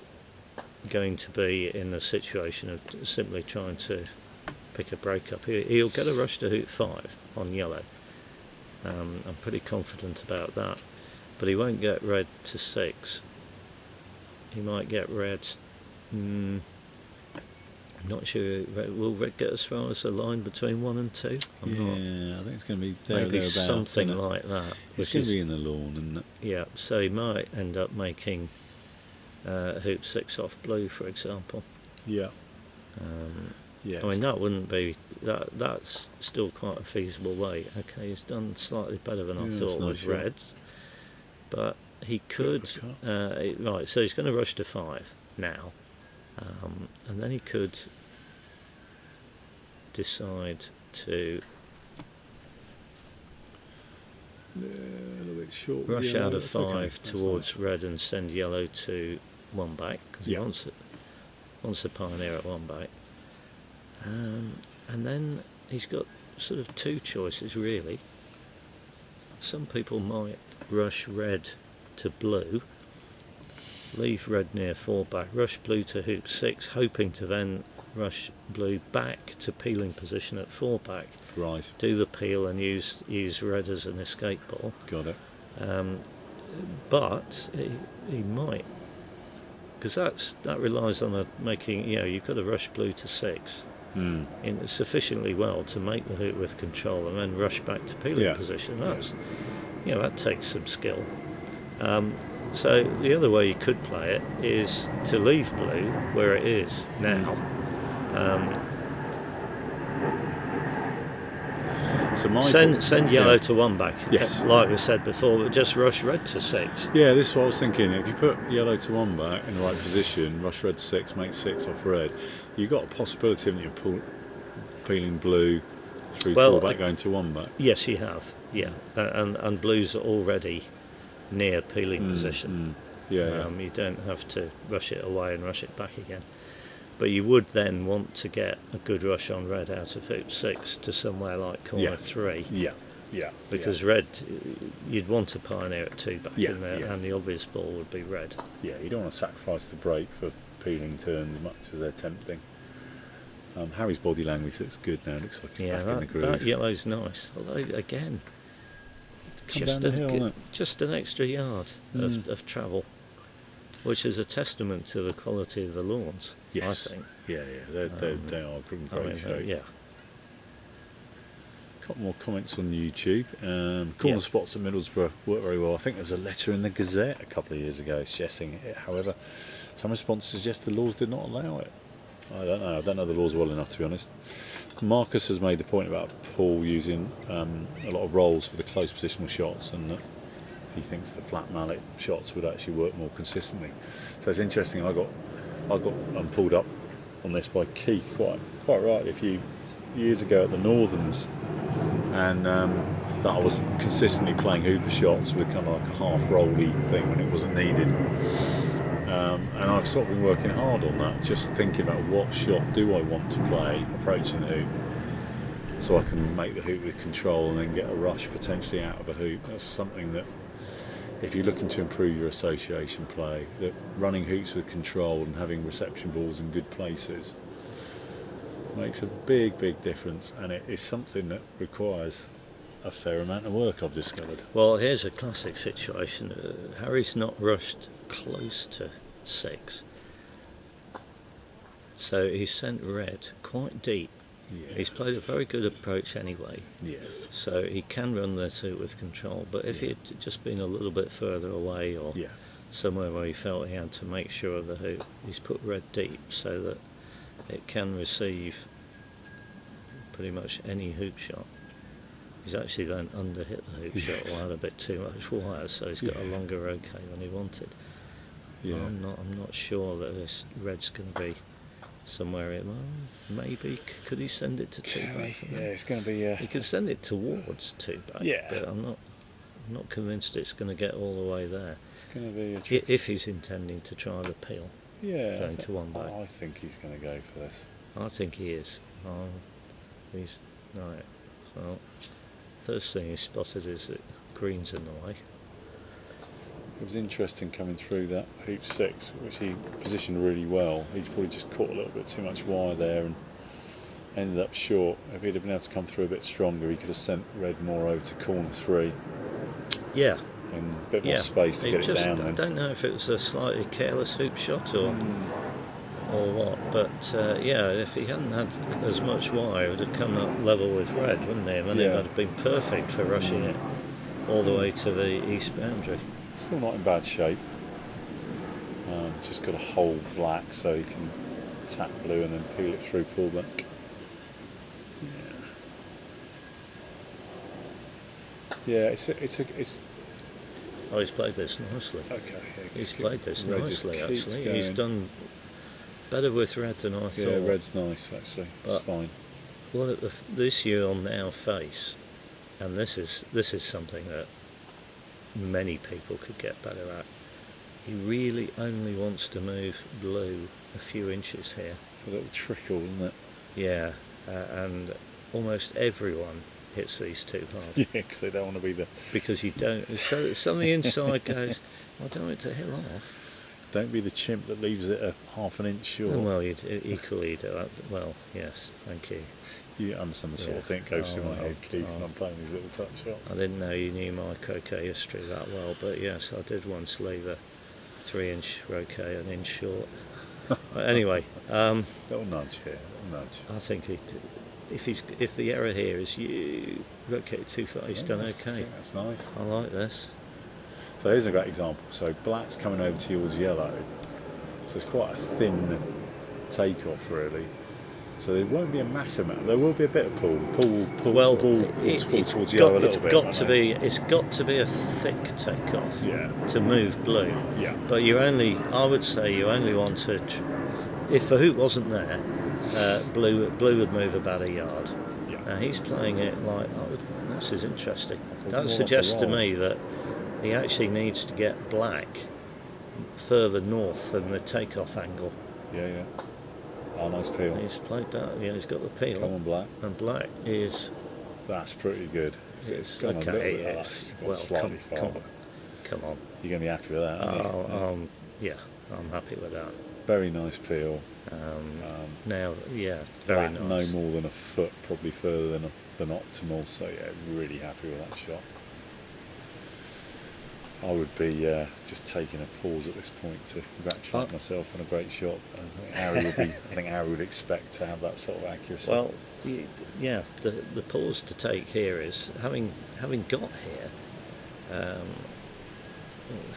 going to be in the situation of simply trying to pick a break up. He'll get a rush to hoop 5 on yellow. I'm pretty confident about that. But he won't get red to 6. He might get red I'm not sure. Will red get as far as the line between 1 and 2? I'm not. I think it's going to be there or Maybe thereabouts, something isn't it? like that. It's going to be in the lawn, isn't it? Yeah, so he might end up making hoop 6 off blue, for example. Yeah. I mean, that wouldn't be that's still quite a feasible way. Okay, he's done slightly better than I thought with reds, but he could right. So he's going to rush to 5 now, and then he could decide to A little bit short. rush out of 5 towards red and send yellow to 1 back, because he wants the pioneer at 1 back. And then he's got sort of 2 choices really. Some people might rush red to blue, leave red near 4 back, rush blue to hoop 6, hoping to then rush blue back to peeling position at 4 back. Right. Do the peel and use red as an escape ball. Got it. But he might, because that relies on making. You've got to rush blue to 6 in sufficiently well to make the hoop with control, and then rush back to peeling position. That's that takes some skill. So the other way you could play it is to leave blue where it is now. So send yellow to 1 back. Yes. Like we said before, but just rush red to 6. Yeah, this is what I was thinking. If you put yellow to 1 back in the right position, rush red to 6, make 6 off red, you've got a possibility of you peeling blue through 4 back going to 1 back. Yes, you have. Yeah, and blues are already near peeling position. You don't have to rush it away and rush it back again. But you would then want to get a good rush on red out of hoop 6 to somewhere like corner 3. Because red, you'd want to pioneer at 2 back in there, and the obvious ball would be red. Yeah, you don't want to sacrifice the break for peeling turns as much as they're tempting. Harry's body language looks good now. Looks like he's back in the groove. That yellow's nice. Although again, just an extra yard of travel, which is a testament to the quality of the lawns. Yes. I think. They are great shape. Yeah. Couple more comments on YouTube. Corner spots at Middlesbrough work very well. I think there was a letter in the Gazette a couple of years ago suggesting it. However, some responses suggest the laws did not allow it. I don't know. I don't know the laws well enough, to be honest. Marcus has made the point about Paul using a lot of rolls for the close positional shots, and that he thinks the flat mallet shots would actually work more consistently. So it's interesting. I got pulled up on this by Keith quite rightly a few years ago at the Northerns, and that I was consistently playing hooper shots with kind of like a half rolly thing when it wasn't needed. And I've sort of been working hard on that, just thinking about what shot do I want to play approaching the hoop, so I can make the hoop with control and then get a rush potentially out of a hoop. That's something that, if you're looking to improve your association play, that running hoops with control and having reception balls in good places makes a big difference, and it is something that requires a fair amount of work, I've discovered. Well, here's a classic situation. Harry's not rushed close to 6, so he's sent red quite deep. He's played a very good approach anyway, so he can run the 2 with control, but if he had just been a little bit further away or somewhere where he felt he had to make sure of the hoop, he's put red deep so that it can receive pretty much any hoop shot. He's actually then underhit the hoop shot or had a bit too much wire, so he's got a longer OK than he wanted. I'm not sure that this red's going to be somewhere in. Maybe could he send it to 2 back? It's going to be. He could send it towards 2 back. But I'm not convinced it's going to get all the way there. It's going to be if he's intending to try the peel. Going to 1 back. I think he's going to go for this. I think he is. He's right. Well, first thing he spotted is that green's in the way. It was interesting coming through that hoop 6, which he positioned really well. He's probably just caught a little bit too much wire there and ended up short. If he'd have been able to come through a bit stronger, he could have sent red more over to corner 3. Yeah. And a bit more space to get it down. I don't know if it was a slightly careless hoop shot or or what. But yeah, if he hadn't had as much wire, it would have come up level with red, wouldn't he? And then it Yeah. would have been perfect for rushing it all the way to the east boundary. Still not in bad shape. Just got to hold black so he can tap blue and then peel it through fullback. Yeah, it's Oh, he's played this nicely. okay. Yeah, He's played this red just nicely, keeps actually. He's going. done better with red than I thought. Yeah, red's nice actually. It's But- fine. Well, this you'll now face, and this is something that many people could get better at. He really only wants to move blue a few inches here. It's a little trickle, isn't it? Yeah, and almost everyone hits these too hard Yeah, because they don't want to be the because you don't. So some of the inside goes, I don't want it to hill off. chimp that leaves it a half an inch short. Oh, well, you'd equally do that. Well, yes, thank you. You understand the sort of Yeah. thing that goes through my head, Keith, oh. when I'm playing these little touch shots. I didn't know you knew my croquet history that well, but yes, I did once leave a 3-inch croquet an inch short. Anyway, Little nudge here, little nudge. I think if the error here is you croquet too far, he's done I okay. think that's nice. I like this. So here's a great example. So black's coming over towards yellow. So it's quite a thin takeoff really. So there won't be a massive amount. There will be a bit of pull. Pull Well, the ball it's towards yellow a got, little bit. it's got to be a thick takeoff Yeah. to move blue. Yeah. But I would say you only want to, if the hoop wasn't there, blue would move about a yard. Yeah. Now he's playing it like, this is interesting. More That like suggests a to roll. me that he actually needs to get black further north than the takeoff angle. Yeah. Oh, nice peel. He's played that, yeah, he's got the peel. Come on, black. And black is, That's pretty good. It's gone a little okay, bit. yes. Gone Well, slightly come farther. on. You're going to be happy with that, aren't you? Yeah, I'm happy with that. Very nice peel. Now, yeah, very Black nice. no more than a foot, probably further than optimal. So yeah, really happy with that shot. I would be just taking a pause at this point to congratulate myself on a great shot. I think Harry would expect to have that sort of accuracy. Well, yeah, the pause to take here is having got here.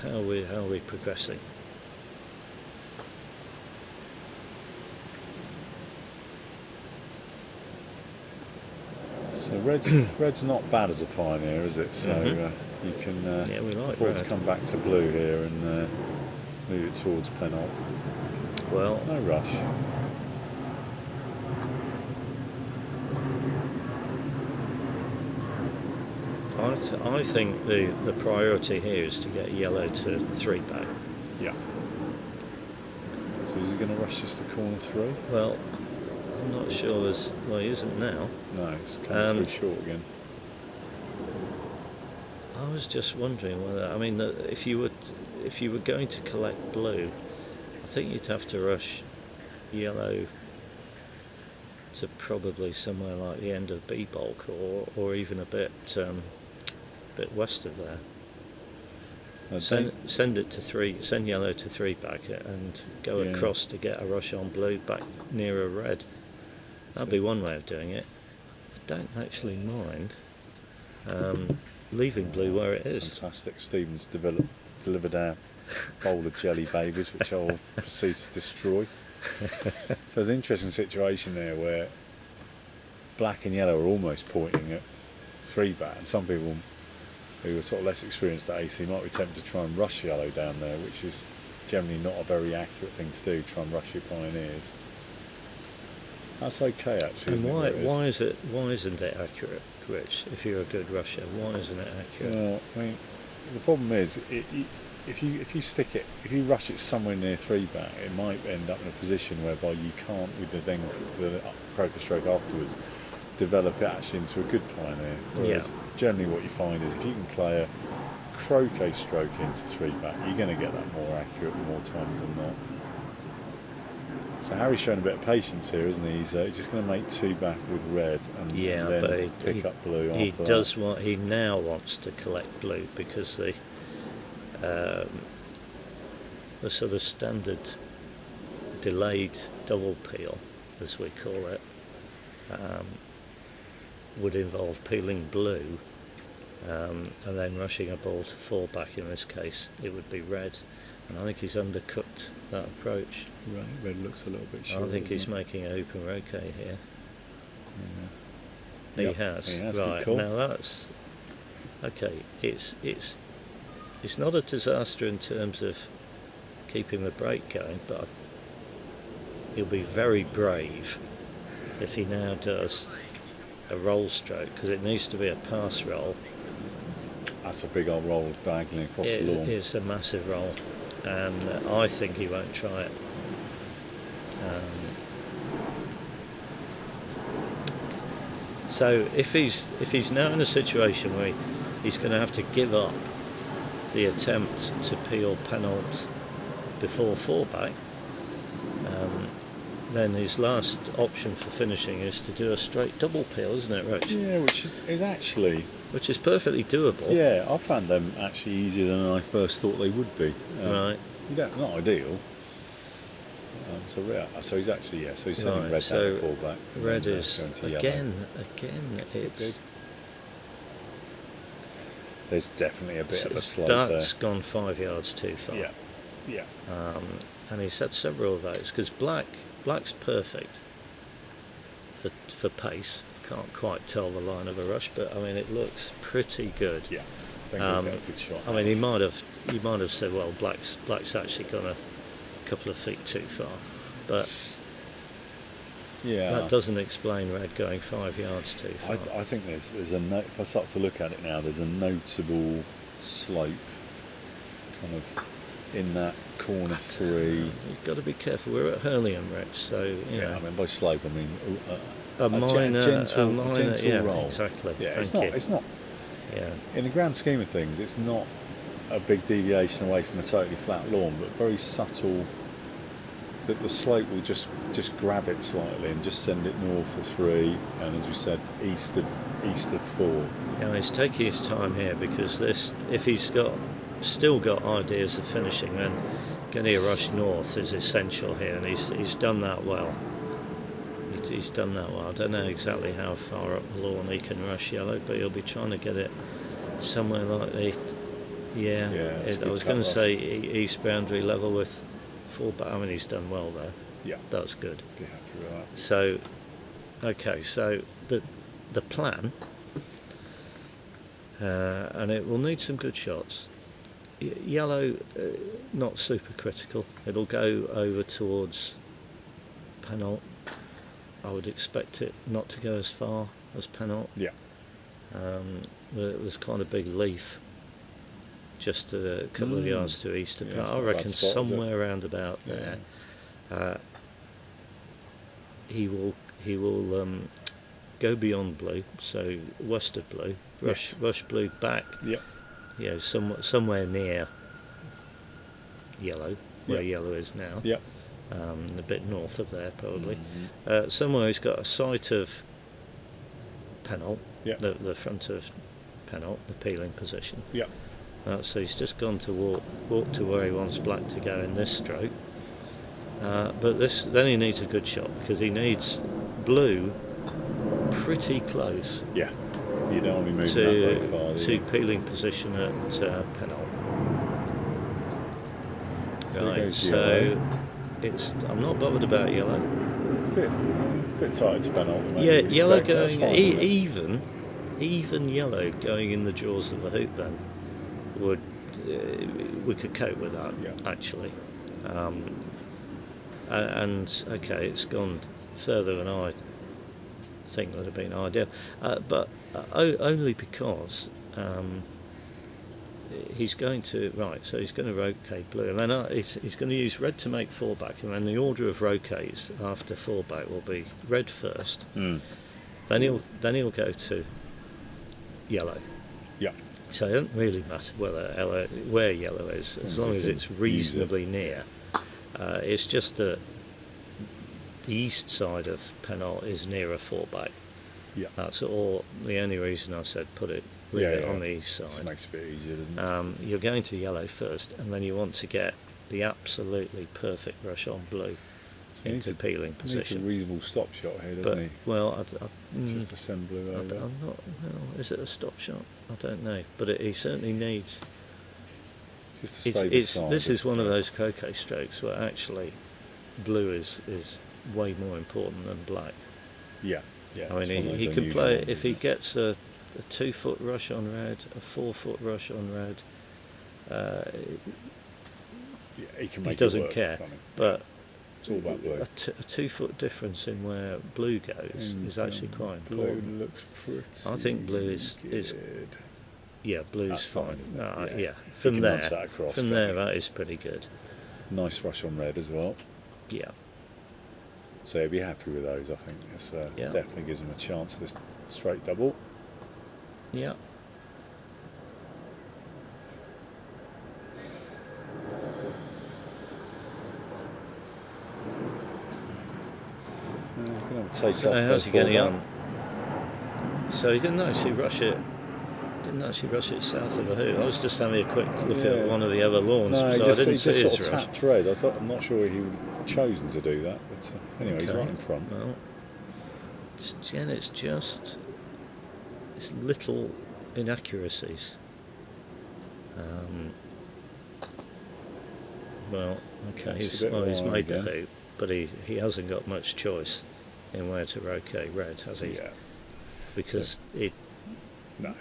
How are we progressing? So red's not bad as a pioneer, is it? So you can Yeah, we like afford to red. come back to blue here and move it towards penult. Well, No rush. I think the priority here is to get yellow to 3 back. Yeah. So is he going to rush us to corner 3? Well, I'm not sure he isn't now. No, it's coming through short again. I was just wondering whether, if you were going to collect blue, I think you'd have to rush yellow to probably somewhere like the end of B bulk, or even a bit west of there. Send it to 3. Send yellow to 3 back and go across to get a rush on blue back nearer red. That'd be one way of doing it. I don't actually mind leaving blue where it is. Fantastic. Stephen's delivered our bowl of jelly babies, which I'll proceed to destroy. So there's an interesting situation there where black and yellow are almost pointing at 3 back, and some people who are sort of less experienced at AC might be tempted to try and rush yellow down there, which is generally not a very accurate thing to do, try and rush your pioneers. That's okay actually. And isn't it, why isn't it accurate, Rich? If you're a good rusher, why isn't it accurate? Well, I mean, the problem is if you rush it somewhere near 3 back, it might end up in a position whereby you can't, with the croquet stroke afterwards, develop it actually into a good pioneer. Whereas generally what you find is if you can play a croquet stroke into 3 back, you're going to get that more accurate more times than not. So Harry's showing a bit of patience here, isn't he? He's just going to make 2 back with red and then pick up blue after that. He now wants to collect blue because the sort of standard delayed double peel, as we call it, would involve peeling blue and then rushing a ball to four back. In this case, it would be red, and I think he's undercooked that approach. Right, red looks a little bit short. I think he's making an open roquet here. Yeah. He has. Good Right, call. now that's okay. It's not a disaster in terms of keeping the break going, but he'll be very brave if he now does a roll stroke, because it needs to be a pass roll. That's a big old roll diagonally across the lawn. It's a massive roll, and I think he won't try it. So if he's now in a situation where he's going to have to give up the attempt to peel penalt before four back, then his last option for finishing is to do a straight double peel, isn't it, Roach? Yeah, which is actually... Which is perfectly doable. Yeah, I found them actually easier than I first thought they would be. Right. Not ideal. So he's actually, so he's sending Right, red so down the full back. Red is, going to yellow. again, it's... There's definitely a bit of a slope Dart's gone 5 yards too far. Yeah. And he's had several of those, because black's perfect for pace. Can't quite tell the line of a rush, but I mean it looks pretty good. Yeah. I think we'll get a good shot. I mean he might have said, well, black's actually gone a couple of feet too far, but that doesn't explain red going 5 yards too far. I think there's if I start to look at it now, there's a notable slope kind of in that corner three. You've got to be careful. We're at Hurlingham, Rich, so you know. I mean by slope I mean a minor gentle yeah, roll. Exactly. Yeah, Thank it's not. Yeah. In the grand scheme of things, it's not a big deviation away from a totally flat lawn, but very subtle. That the slope will just grab it slightly and just send it north of 3, and as we said, east of 4. Now he's taking his time here, because if he's still got ideas of finishing, then getting a rush north is essential here, and he's done that well. He's done that well. I don't know exactly how far up the lawn he can rush yellow, but he'll be trying to get it somewhere like the I was going to say east boundary level with full back. I mean he's done well there. Yeah, that's good. Be happy with that. So, okay, so the plan, and it will need some good shots. Yellow, not super critical. It'll go over towards penalt. I would expect it not to go as far as penalt. Yeah. There's quite a big leaf just a couple of yards to east of penalt. I reckon somewhere around about there. He will go beyond blue, so west of blue, rush blue back. Yeah. Somewhere near yellow, where yellow is now. Yeah. A bit north of there probably. Somewhere he's got a sight of penalt, the front of penalt, the peeling position. Yeah. So he's just gone to walk to where he wants black to go in this stroke. But then he needs a good shot, because he needs blue pretty close. Yeah. You don't want to be moving that very far. To peeling position at penalt. Right, so I'm not bothered about yellow. Bit tight to penalt. Yeah, yellow going even yellow going in the jaws of the hoop. Then we could cope with that actually. And okay, it's gone further than I think would have been ideal, but only because he's going to so he's going to roquet blue, and then he's going to use red to make four back, and then the order of roquets after four back will be red first, then he'll go to yellow. Yeah. So it doesn't really matter where yellow is, as long as it's reasonably near. It's just that the east side of penalt is near a four back. Yeah. That's all. The only reason I said leave it on the east side. It makes it a bit easier, doesn't it? You're going to yellow first, and then you want to get the absolutely perfect rush on blue. He needs into peeling He needs a position. reasonable stop shot here, doesn't But he? well, Just to send blue over. I'm not. Well, is it a stop shot? I don't know, but he certainly needs. Just to stay beside. This is one of those croquet strokes where actually blue is way more important than black. Yeah, yeah. I mean, it's one of he those can unusual play ones, if he isn't it? gets a 2-foot rush on red, a 4-foot rush on red. Yeah, he can He make it doesn't work, care, can't he? but It's all about blue. a 2-foot difference in where blue goes is actually quite Blue important. looks pretty. I think blue is good. yeah, blue's That's fine, fine. isn't it? Yeah, He from can there, nudge that across, from can't there, he? that is pretty good. Nice rush on red as well. Yeah, So he'll be happy with those. I think this Yeah. definitely gives him a chance of this straight double. yeah. He's going to have a take So off. how's he for getting that. on? So he didn't actually rush it. Didn't actually rush it south of the hoop. I was just having a quick look Yeah. at one of the other lawns, No, so he I didn't just see sort his of rush. tapped red. I'm not sure he would have chosen to do that, but anyway, he's Okay. right in front. Well, it's just it's little inaccuracies. Well, okay, It's a bit he's wide made the again. hoop, but he hasn't got much choice in where to rotate red, has he? Yeah, Because no.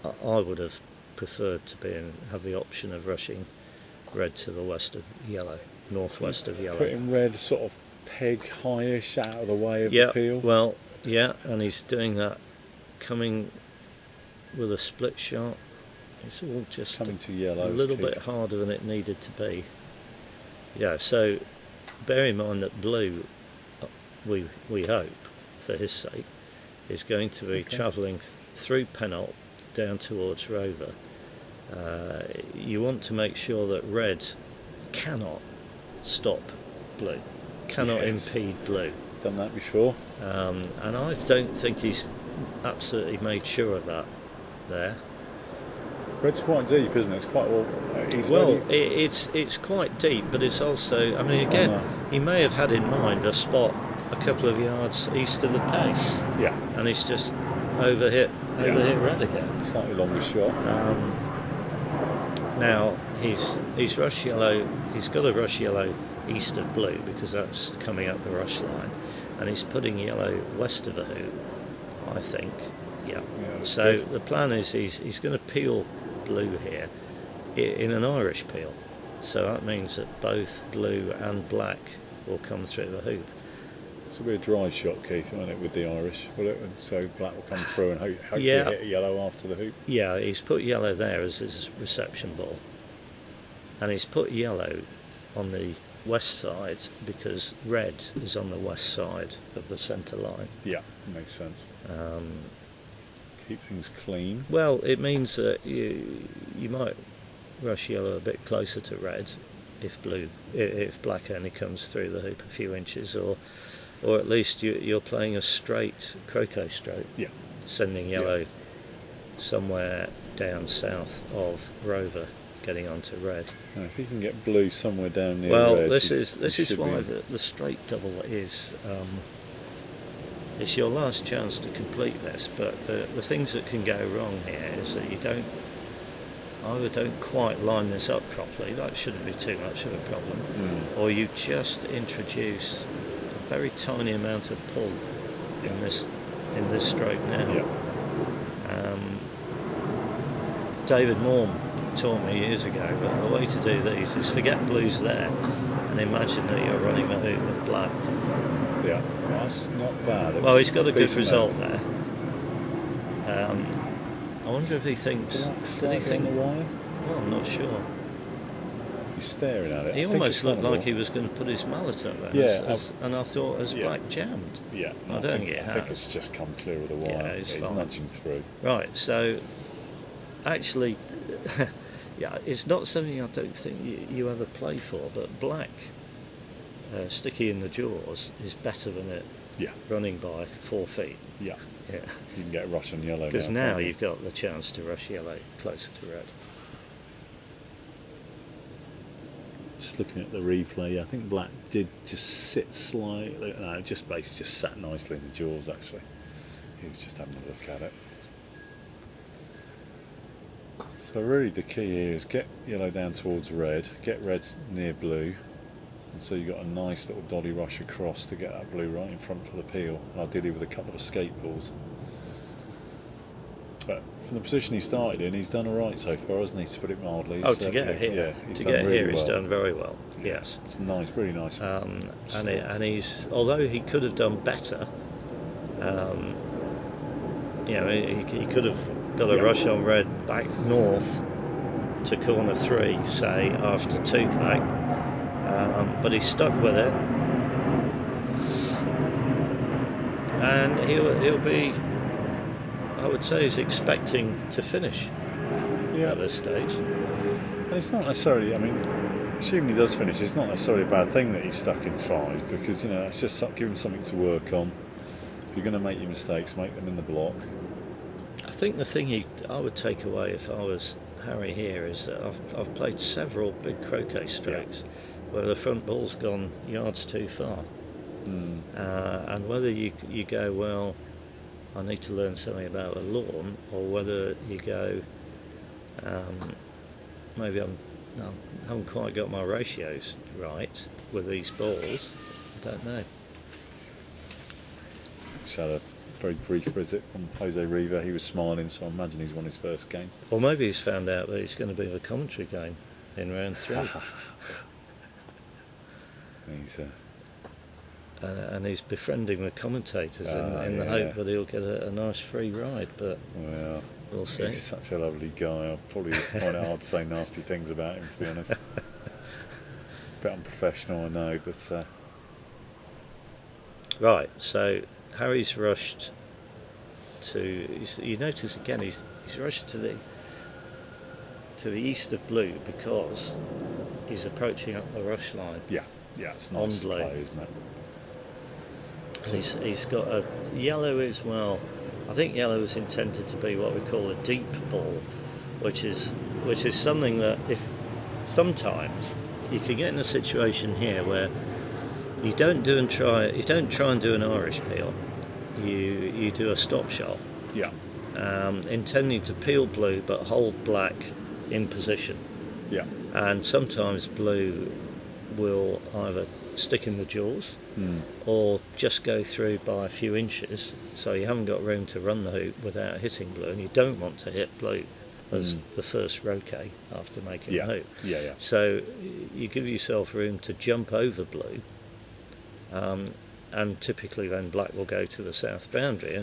I would have preferred to have the option of rushing red to the west of yellow, northwest of yellow. Putting red sort of peg highish out of the way of Yeah, the peel. well, yeah, and he's doing that, coming with a split shot. It's all just Coming to yellow. a little bit harder than it needed to be. Yeah, so bear in mind that blue, we hope, for his sake, is going to be travelling through Bennett down towards Riva. You want to make sure that red cannot stop blue, cannot impede blue. Done that before. And I don't think he's absolutely made sure of that there. Red's quite deep, isn't it? It's quite well. Well, it's quite deep, but it's also, I mean, again, he may have had in mind a spot a couple of yards east of the peg, yeah, and he's just overhit red again. slightly longer shot. Now he's rush yellow. He's got a rush yellow east of blue because that's coming up the rush line, and he's putting yellow west of the hoop, I think. Yeah. that's So good. the plan is he's going to peel blue here in an Irish peel. So that means that both blue and black will come through the hoop. This will be a dry shot, Keith, won't it, with the Irish? Will it? And so black will come through and hopefully Yeah. hit yellow after the hoop. Yeah, he's put yellow there as his reception ball, and he's put yellow on the west side because red is on the west side of the centre line. Yeah, makes sense. Keep things clean. Well, it means that you might rush yellow a bit closer to red if black only comes through the hoop a few inches, or at least you're playing a straight croquet stroke, Yeah. sending yellow somewhere down south of Rover, getting onto red. Now, if you can get blue somewhere down near Well, red, this you is should be why in. the straight double is. It's your last chance to complete this, but the things that can go wrong here is that you either don't quite line this up properly, that shouldn't be too much of a problem, or you just introduce a very tiny amount of pull in this stroke now. Yeah. David Morm taught me years ago that the way to do these is forget blues there and imagine that you're running the hoop with black. Yeah, that's not bad. Well, he's got a good Decent result level. there. I wonder if he thinks. Black Did he slightly think? on the wire. Well, I'm not sure. He's staring at it. He I think almost it's looked on the like he was going to put his mallet up there. Yeah, and I thought, has yeah. black jammed? Yeah, I don't think it I think has. it's just come clear of the Yeah, wire. it's He's fine. nudging through. Right. So, actually, yeah, it's not something I don't think you ever play for. But black, sticky in the jaws, is better than it Yeah, running by 4 feet. yeah. Yeah. You can get rush on yellow Because now. now can't you? you've got the chance to rush yellow closer to red. Just looking at the replay, I think Black did just sit slightly. No, it just basically just sat nicely in the jaws. Actually, he was just having a look at it. So really, the key here is get yellow down towards red, get red near blue, and so you've got a nice little dolly rush across to get that blue right in front for the peel, ideally with a couple of escape balls. But from the position he started in, he's done all right so far, hasn't he? To put it mildly. Oh, to get here, he's done very well. Yes, it's nice, really nice. And he's, although he could have done better, you know, he could have got a rush on red back north to corner 3, say after 2 back, but he stuck with it, and he'll be, I would say, he's expecting to finish at this stage. And it's not necessarily, I mean, assuming he does finish, it's not necessarily a bad thing that he's stuck in 5, because, you know, it's just give him something to work on. If you're going to make your mistakes, make them in the block. I think the thing I would take away if I was Harry here is that I've played several big croquet strokes where the front ball's gone yards too far, and whether you go, well, I need to learn something about a lawn, or whether you go, maybe I haven't quite got my ratios right with these balls. I don't know. Just had a very brief visit from Jose Riva. He was smiling, so I imagine he's won his first game. Or maybe he's found out that it's going to be the commentary game in round 3. And he's befriending the commentators in the hope that he'll get a nice free ride, but we'll see. He's such a lovely guy. I'll probably find it hard to say nasty things about him, to be honest. Bit unprofessional, I know, but... Right, so Harry's rushed to... You notice again, he's rushed to the east of blue because he's approaching up the rush line. Yeah, it's nice on blue, play, isn't it? And he's got a yellow as well. I think yellow is intended to be what we call a deep ball, which is something that if sometimes you can get in a situation here where you don't try and do an Irish peel. You do a stop shot. Yeah. Intending to peel blue but hold black in position. Yeah. And sometimes blue will either stick in the jaws or just go through by a few inches, so you haven't got room to run the hoop without hitting blue, and you don't want to hit blue as the first roquet after making the hoop. Yeah. So you give yourself room to jump over blue, and typically then black will go to the south boundary,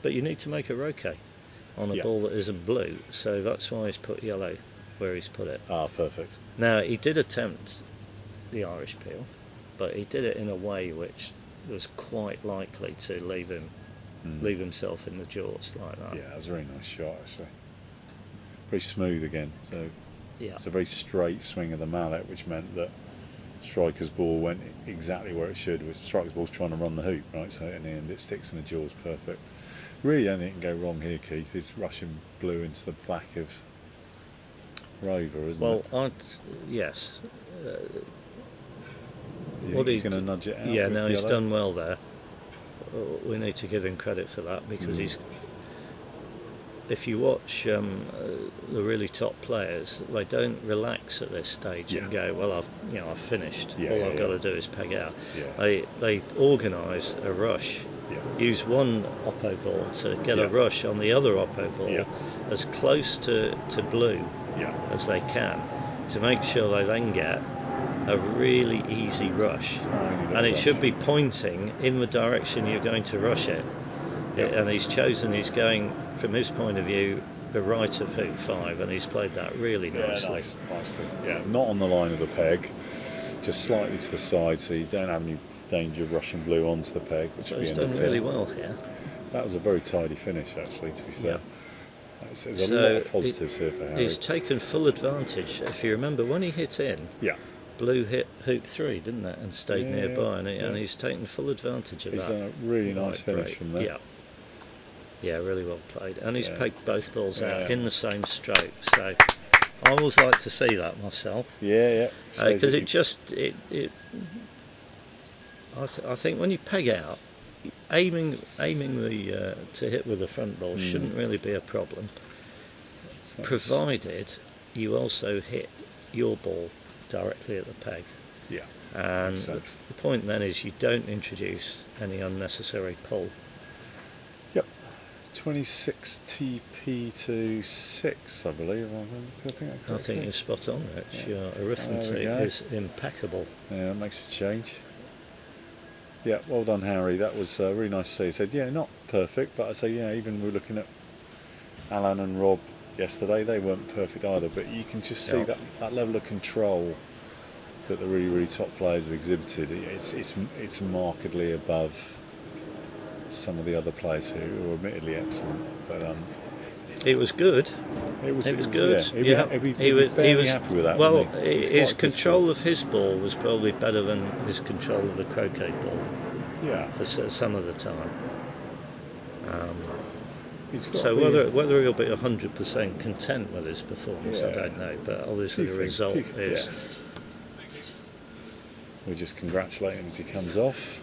but you need to make a roquet on a ball that isn't blue, so that's why he's put yellow where he's put it. Ah, perfect. Now, he did attempt the Irish peel, but he did it in a way which was quite likely to leave himself in the jaws like that. Yeah, it was a very nice shot, actually. Very smooth again, so it's a very straight swing of the mallet, which meant that striker's ball went exactly where it should. Striker's ball's trying to run the hoop, right? So in the end, it sticks in the jaws perfect. Really, anything can go wrong here, Keith. It's rushing blue into the back of Rover, isn't it? Well, yes. He's going to nudge it out. Yeah, no, he's done well there. We need to give him credit for that, because he's. If you watch the really top players, they don't relax at this stage and go, well, I've finished. All I've got to do is peg out. Yeah. They organise a rush. Use one oppo ball to get a rush on the other oppo ball as close to blue as they can, to make sure they then get a really easy rush, and it should be pointing in the direction you're going to rush it. And he's going, from his point of view, the right of hoop 5, and he's played that really nicely. Nicely. Yeah, not on the line of the peg, just slightly to the side, so you don't have any danger of rushing blue onto the peg. So he's done really well here. That was a very tidy finish, actually, to be fair. There's a lot of positives here for Harry. He's taken full advantage. If you remember, when he hit in, blue hit hoop 3, didn't it, and stayed nearby, and he's taken full advantage of that. He's done a really nice finish from there. Yeah, really well played. And he's pegged both balls out in the same stroke. So I always like to see that myself. Yeah. Because I think when you peg out, aiming the to hit with the front ball shouldn't really be a problem, provided you also hit your ball directly at the peg. Yeah. And the point then is you don't introduce any unnecessary pull. Yep. 26 TP to 6, I believe. I think you're spot on, Rich. Your arithmetic is impeccable. Yeah, that makes a change. Yeah, well done, Harry. That was really nice to see. He said, yeah, not perfect, but I say, yeah, even we were looking at Alan and Rob yesterday, they weren't perfect either, but you can just see that level of control that the really, really top players have exhibited. It's markedly above some of the other players who are admittedly excellent, but it was good. It was good. Yeah, he was happy with that. Well, his control of his ball was probably better than his control of the croquet ball. Yeah, for some of the time. So whether he'll be 100% content with his performance, I don't know. But obviously the result is. We just congratulate him as he comes off.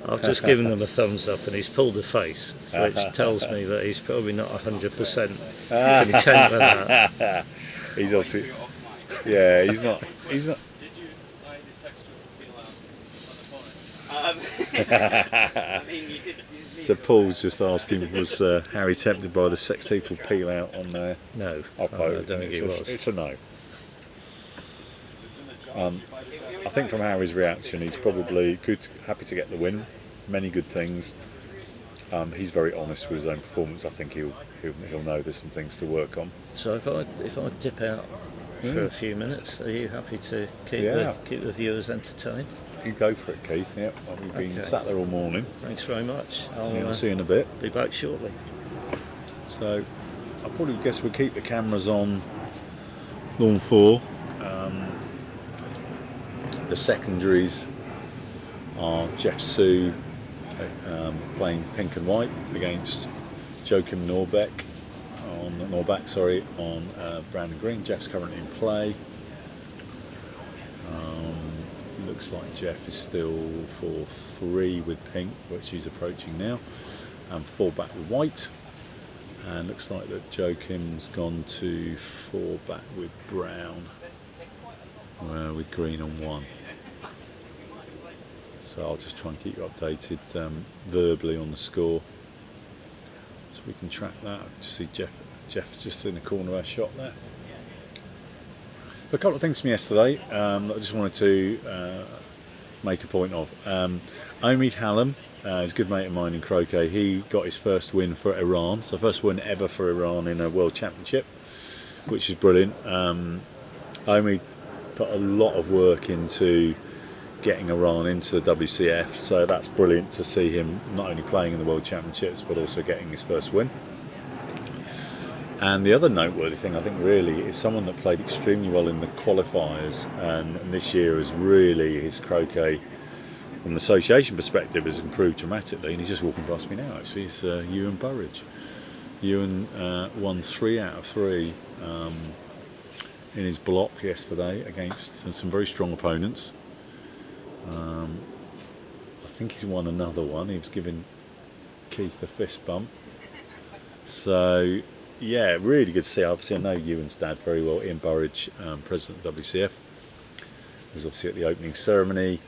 I've just given him a thumbs up and he's pulled a face, which tells me that he's probably not 100% content with that. He's obviously, yeah, he's not. Did you buy this extra peel out on the opponent? I mean, you did. So Paul's just asking, was Harry tempted by the sextuple peel out on there? No, I don't think he was. It's a no. I think from Harry's reaction, he's probably happy to get the win. Many good things. He's very honest with his own performance. I think he'll know there's some things to work on. So if I dip out for a few minutes, are you happy to keep the viewers entertained? You go for it, Keith. Yep, we've been sat there all morning. Thanks very much. I'll see you in a bit. Be back shortly. So I probably guess we'll keep the cameras on Lawn 4. The secondaries are Jeff Sue playing pink and white against Joachim Norbeck on brown and green. Jeff's currently in play. Looks like Jeff is still 4-3 with pink, which he's approaching now, and 4 back with white. And looks like that Joachim's gone to 4 back with brown, with green on 1. So I'll just try and keep you updated verbally on the score, so we can track that. Just see Jeff just in the corner of our shot there. A couple of things from yesterday that I just wanted to make a point of. Omid Hallam is a good mate of mine in croquet. He got his first win for Iran, so first win ever for Iran in a World Championship, which is brilliant. Omid put a lot of work into getting Iran into the WCF, so that's brilliant to see him not only playing in the World Championships but also getting his first win. And the other noteworthy thing, I think, really, is someone that played extremely well in the qualifiers, and this year has really, his croquet, from an association perspective, has improved dramatically. And he's just walking past me now, actually. It's Ewan Burridge. Ewan won 3 out of 3 in his block yesterday against some very strong opponents. I think he's won another one. He was giving Keith a fist bump. So, yeah, really good to see. Obviously, I know Ewan's dad very well, Ian Burridge, president of WCF. He was obviously at the opening ceremony,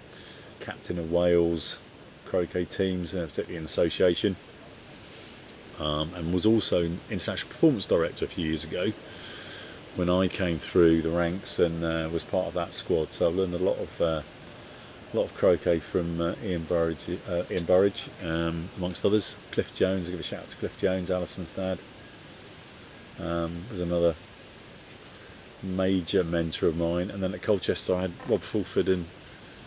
captain of Wales croquet teams, particularly in the association, and was also international performance director a few years ago when I came through the ranks and was part of that squad. So I've learned a lot of croquet from Ian Burridge, amongst others. Cliff Jones, I give a shout out to Cliff Jones, Alison's dad. Was another major mentor of mine. And then at Colchester I had Rob Fulford and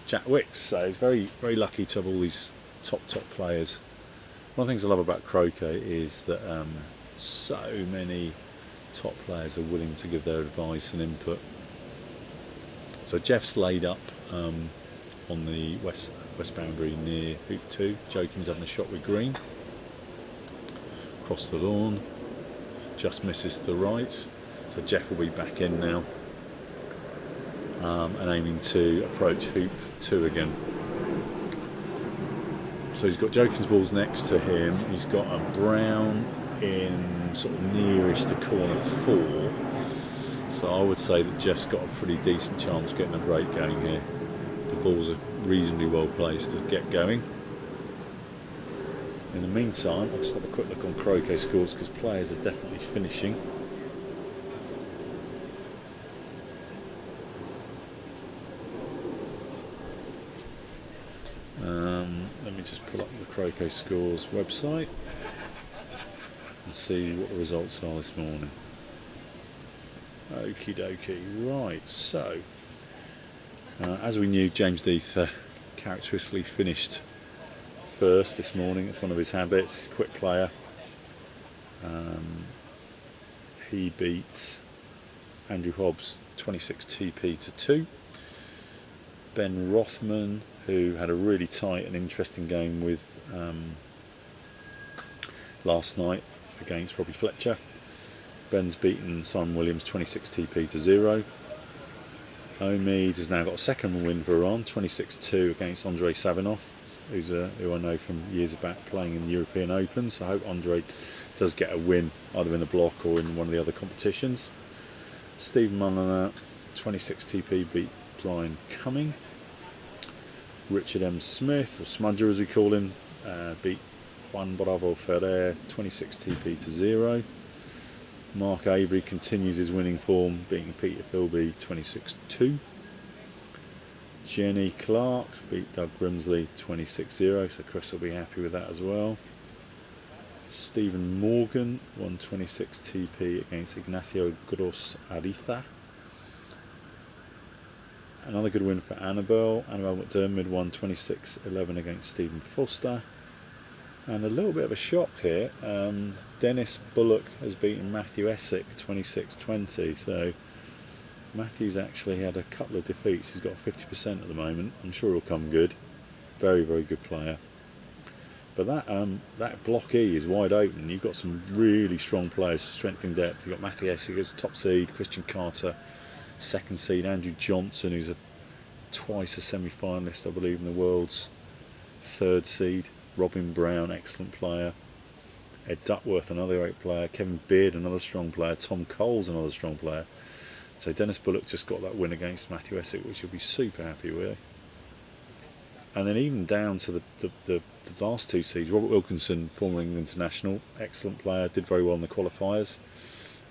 Jack Wicks, so it's very, very lucky to have all these top players. One of the things I love about croquet is that so many top players are willing to give their advice and input. So Jeff's laid up on the west boundary near hoop 2. Joachim's having a shot with green. Across the lawn, just misses to the right. So Jeff will be back in now, and aiming to approach hoop 2 again. So he's got Jokin's balls next to him. He's got a brown in sort of nearish to corner 4. So I would say that Jeff's got a pretty decent chance of getting a break going here. The balls are reasonably well placed to get going. In the meantime, I'll just have a quick look on Croquet scores because players are definitely finishing. Let me just pull up the Croquet scores website and see what the results are this morning. Okie dokie. Right, so as we knew, James Death characteristically finished first this morning. It's one of his habits. He's a quick player. He beat Andrew Hobbs 26 TP to 2. Ben Rothman, who had a really tight and interesting game with last night against Robbie Fletcher. Ben's beaten Simon Williams 26 TP to 0. Omid has now got a second win for Iran, 26-2 against Andrei Savinov, who I know from years back playing in the European Open. So I hope Andrei does get a win either in the block or in one of the other competitions. Stephen Mulliner 26 TP beat Brian Cumming. Richard M. Smith, or Smudger as we call him, beat Juan Bravo Ferrer 26 TP to 0. Mark Avery continues his winning form, beating Peter Philby 26-2. Jenny Clark beat Doug Grimsley 26-0, so Chris will be happy with that as well. Stephen Morgan won 26 TP against Ignacio Gross Ariza. Another good win for Annabelle. Annabelle McDermott won 26-11 against Stephen Foster. And a little bit of a shock here. Dennis Bullock has beaten Matthew Essick 26-20. So Matthew's actually had a couple of defeats. He's got 50% at the moment. I'm sure he'll come good. Very, very good player. But that block E is wide open. You've got some really strong players, strength and depth. You've got Matthew Essick as top seed, Christian Carter second seed, Andrew Johnson, who's twice a semi-finalist, I believe, in the world's third seed. Robin Brown, excellent player. Ed Duckworth, another great player. Kevin Beard, another strong player. Tom Coles, another strong player. So Dennis Bullock just got that win against Matthew Essick, which you'll be super happy with. And then even down to the last two seeds, Robert Wilkinson, former England international, excellent player, did very well in the qualifiers.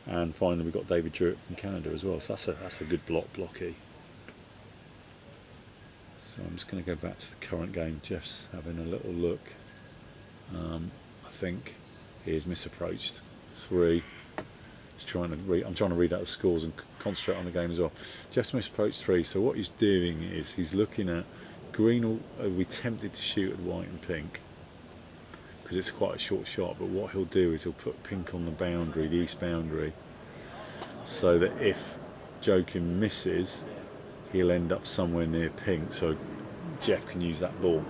And finally we've got David Druitt from Canada as well. So that's a good blocky. So I'm just going to go back to the current game. Jeff's having a little look. I think here's misapproached 3. I'm trying to read out the scores and concentrate on the game as well. Jeff's misapproached 3. So what he's doing is he's looking at green. Will be tempted to shoot at white and pink because it's quite a short shot. But what he'll do is he'll put pink on the boundary, the east boundary, so that if Joachim misses, he'll end up somewhere near pink, so Jeff can use that ball.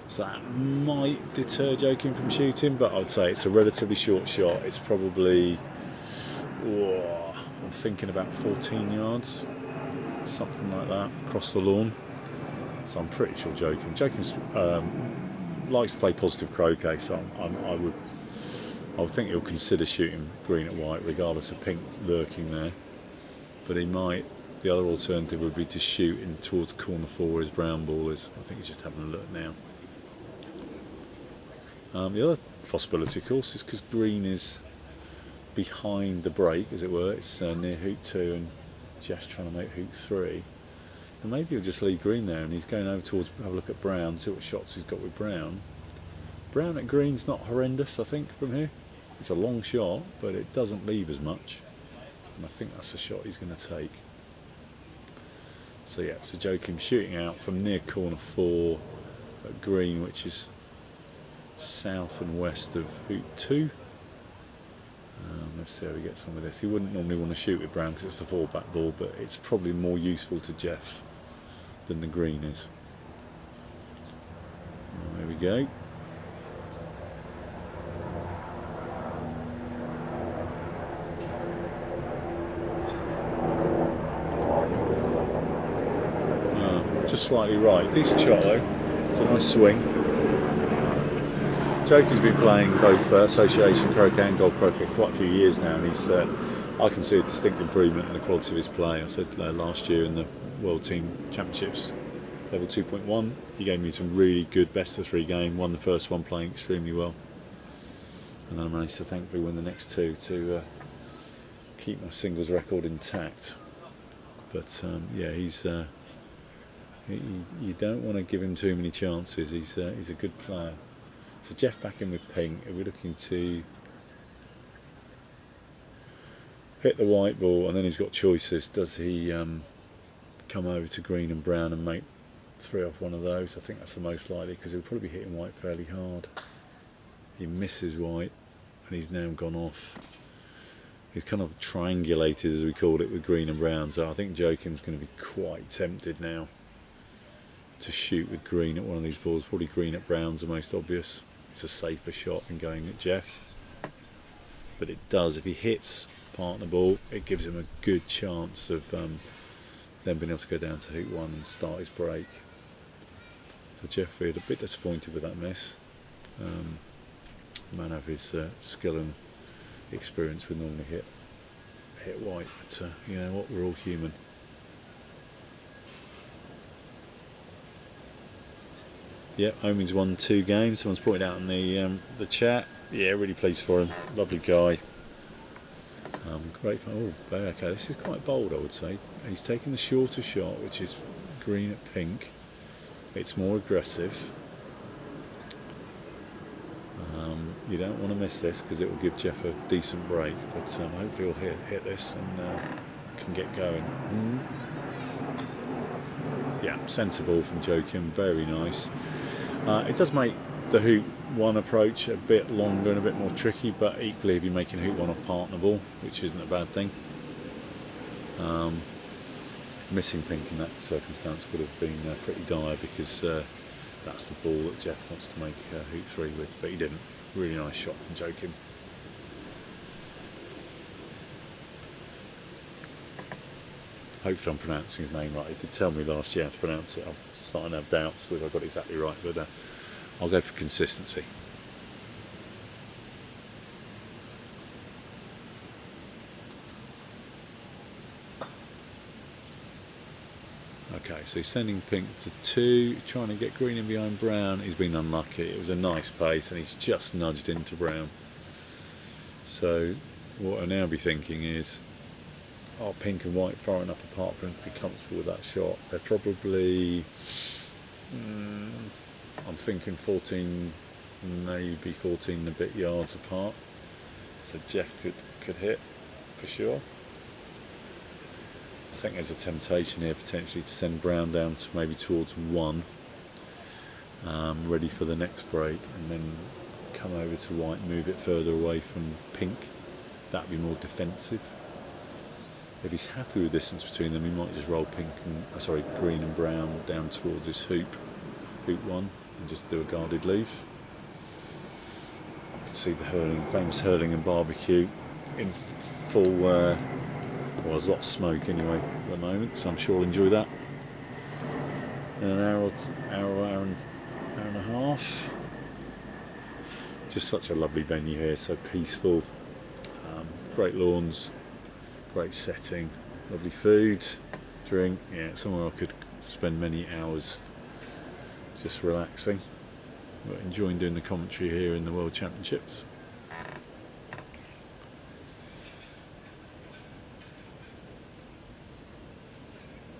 So that might deter Joachim from shooting, but I'd say it's a relatively short shot. It's probably, I'm thinking about 14 yards, something like that, across the lawn. So I'm pretty sure Joachim likes to play positive croquet, so I would think he'll consider shooting green at white, regardless of pink lurking there. But he might. The other alternative would be to shoot in towards corner 4 where his brown ball is. I think he's just having a look now. The other possibility, of course, is because green is behind the break, as it were. It's near hoop 2 and Jeff's trying to make hoop 3. And maybe he'll just leave green there and he's going over towards, have a look at brown, see what shots he's got with brown. Brown at green's not horrendous, I think, from here. It's a long shot, but it doesn't leave as much. And I think that's the shot he's going to take. So yeah, so Joachim shooting out from near corner 4 at green, which is south and west of hoop 2. Let's see how he gets on with this. He wouldn't normally want to shoot with brown because it's the fallback ball, but it's probably more useful to Jeff than the green is. There we go. just slightly right. Decent shot though. It's a nice swing. Joking's been playing both association croquet and golf croquet for quite a few years now, and he's I can see a distinct improvement in the quality of his play. I said last year in the World Team Championships, level 2.1, he gave me some really good best of 3 game. Won the first one playing extremely well, and then I managed to thankfully win the next 2 to keep my singles record intact. But yeah, he's you don't want to give him too many chances. He's a good player. So Jeff back in with pink. We're looking to hit the white ball, and then he's got choices. Does he come over to green and brown and make 3 off one of those? I think that's the most likely, because he'll probably be hitting white fairly hard. He misses white, and he's now gone off. He's kind of triangulated, as we called it, with green and brown. So I think Jokim's going to be quite tempted now to shoot with green at one of these balls. Probably green at brown's the most obvious. It's a safer shot than going at Jeff, but it does, if he hits partner ball, it gives him a good chance of then being able to go down to hoop 1 and start his break. So Jeff feels a bit disappointed with that miss. Man of his skill and experience would normally hit white, but you know what, we're all human. Yeah, Omi's won 2 games. Someone's pointed out in the chat. Yeah, really pleased for him. Lovely guy. Great fun. Oh, okay. This is quite bold, I would say. He's taking the shorter shot, which is green at pink. It's more aggressive. You don't want to miss this, because it will give Jeff a decent break. But hopefully he'll hit this and can get going. Yeah, sensible from Jokim. Very nice. It does make the hoop 1 approach a bit longer and a bit more tricky, but equally if you're making hoop 1 off partner ball, which isn't a bad thing. Missing pink in that circumstance would have been pretty dire, because that's the ball that Jeff wants to make hoop 3 with, but he didn't. Really nice shot from Jokim. Hopefully I'm pronouncing his name right. He did tell me last year how to pronounce it. I'm starting to have doubts whether I got it exactly right, but I'll go for consistency. Okay, so he's sending pink to 2, trying to get green in behind brown. He's been unlucky. It was a nice pace, and he's just nudged into brown. So what I'll now be thinking is, are pink and white far enough apart for him to be comfortable with that shot? They're probably, I'm thinking 14, maybe 14 and a bit yards apart. So Jeff could hit for sure. I think there's a temptation here potentially to send brown down to maybe towards 1, ready for the next break, and then come over to white, move it further away from pink. That'd be more defensive. If he's happy with the distance between them, he might just roll green and brown down towards his hoop 1, and just do a guarded leave. I can see the famous Hurlingham barbecue in full. Well, there's a lot of smoke anyway at the moment, so I'm sure I'll enjoy that in an hour and a half. Just such a lovely venue here, so peaceful. Great lawns, great setting, lovely food, drink. Yeah, somewhere I could spend many hours just relaxing, but enjoying doing the commentary here in the World Championships.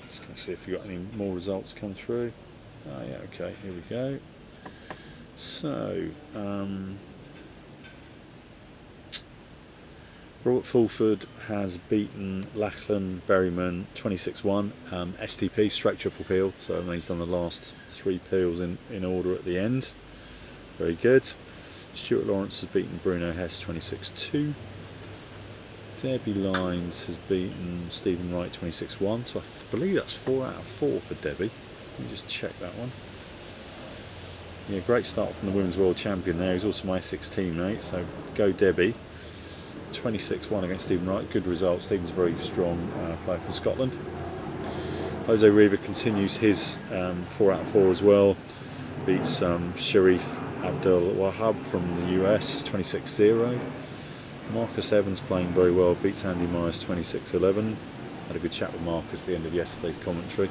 Just going to see if we've got any more results come through. Oh yeah, okay, here we go. So, Robert Fulford has beaten Lachlan Berryman 26-1, STP, straight triple peel, so he's done the last 3 peels in order at the end. Very good. Stuart Lawrence has beaten Bruno Hess 26-2. Debbie Lines has beaten Stephen Wright 26-1, so I believe that's 4 out of 4 for Debbie. Let me just check that one. Yeah, great start from the Women's World Champion there. He's also my Essex teammate, so go Debbie. 26-1 against Stephen Wright, good result. Stephen's a very strong player from Scotland. Jose Riva continues his 4 out of 4 as well. Beats Sharif Abdul Wahab from the US 26-0. Marcus Evans playing very well, beats Andy Myers 26-11. Had a good chat with Marcus at the end of yesterday's commentary.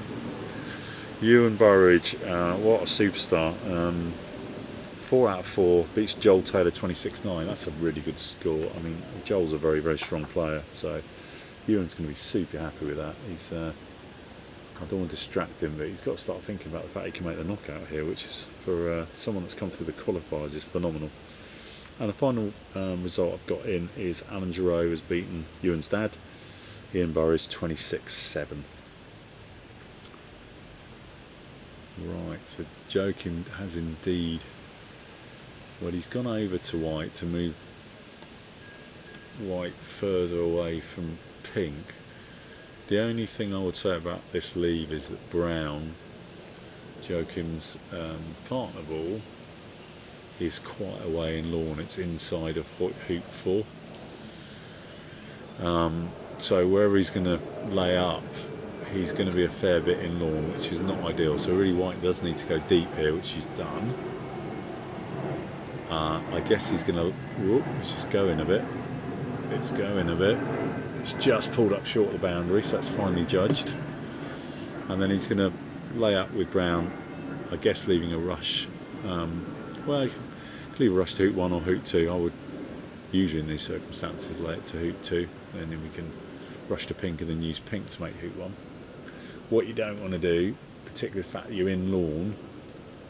Ewan Burridge, what a superstar. 4 out of 4, beats Joel Taylor 26-9. That's a really good score. I mean, Joel's a very, very strong player, so Ewan's going to be super happy with that. He's, I don't want to distract him, but he's got to start thinking about the fact he can make the knockout here, which is, for someone that's come through the qualifiers, is phenomenal. And the final result I've got in is Alan Giroux has beaten Ewan's dad, Ian Burridge 26-7. Right, so Joachim has indeed, well, he's gone over to white to move white further away from pink. The only thing I would say about this leave is that brown, Joachim's partner ball, is quite away in lawn. It's inside of hoop 4. So wherever he's going to lay up, he's going to be a fair bit in lawn, which is not ideal. So really white does need to go deep here, which he's done. I guess he's going to, let's just go in a bit. It's going a bit. It's just pulled up short of the boundary, so that's finally judged. And then he's going to lay up with brown, I guess leaving a rush. Well, you can leave a rush to hoop 1 or hoop 2. I would usually in these circumstances lay it to hoop 2, and then we can rush to pink and then use pink to make hoop 1. What you don't want to do, particularly the fact that you're in lawn,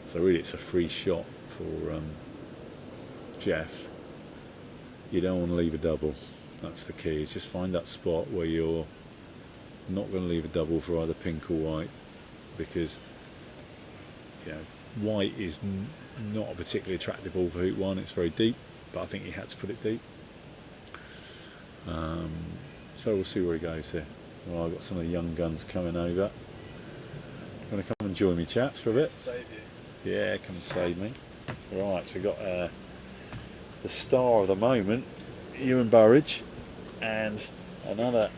so really it's a free shot for Jeff, you don't want to leave a double. That's the key, is just find that spot where you're not going to leave a double for either pink or white, because you know, white is not a particularly attractive ball for hoop 1. It's very deep, but I think he had to put it deep. So we'll see where he goes here. Well, I've got some of the young guns coming over. Going to come and join me, chaps, for a bit. Save you. Yeah, come and save me. Right, so we've got the star of the moment, Ewan Burridge, and another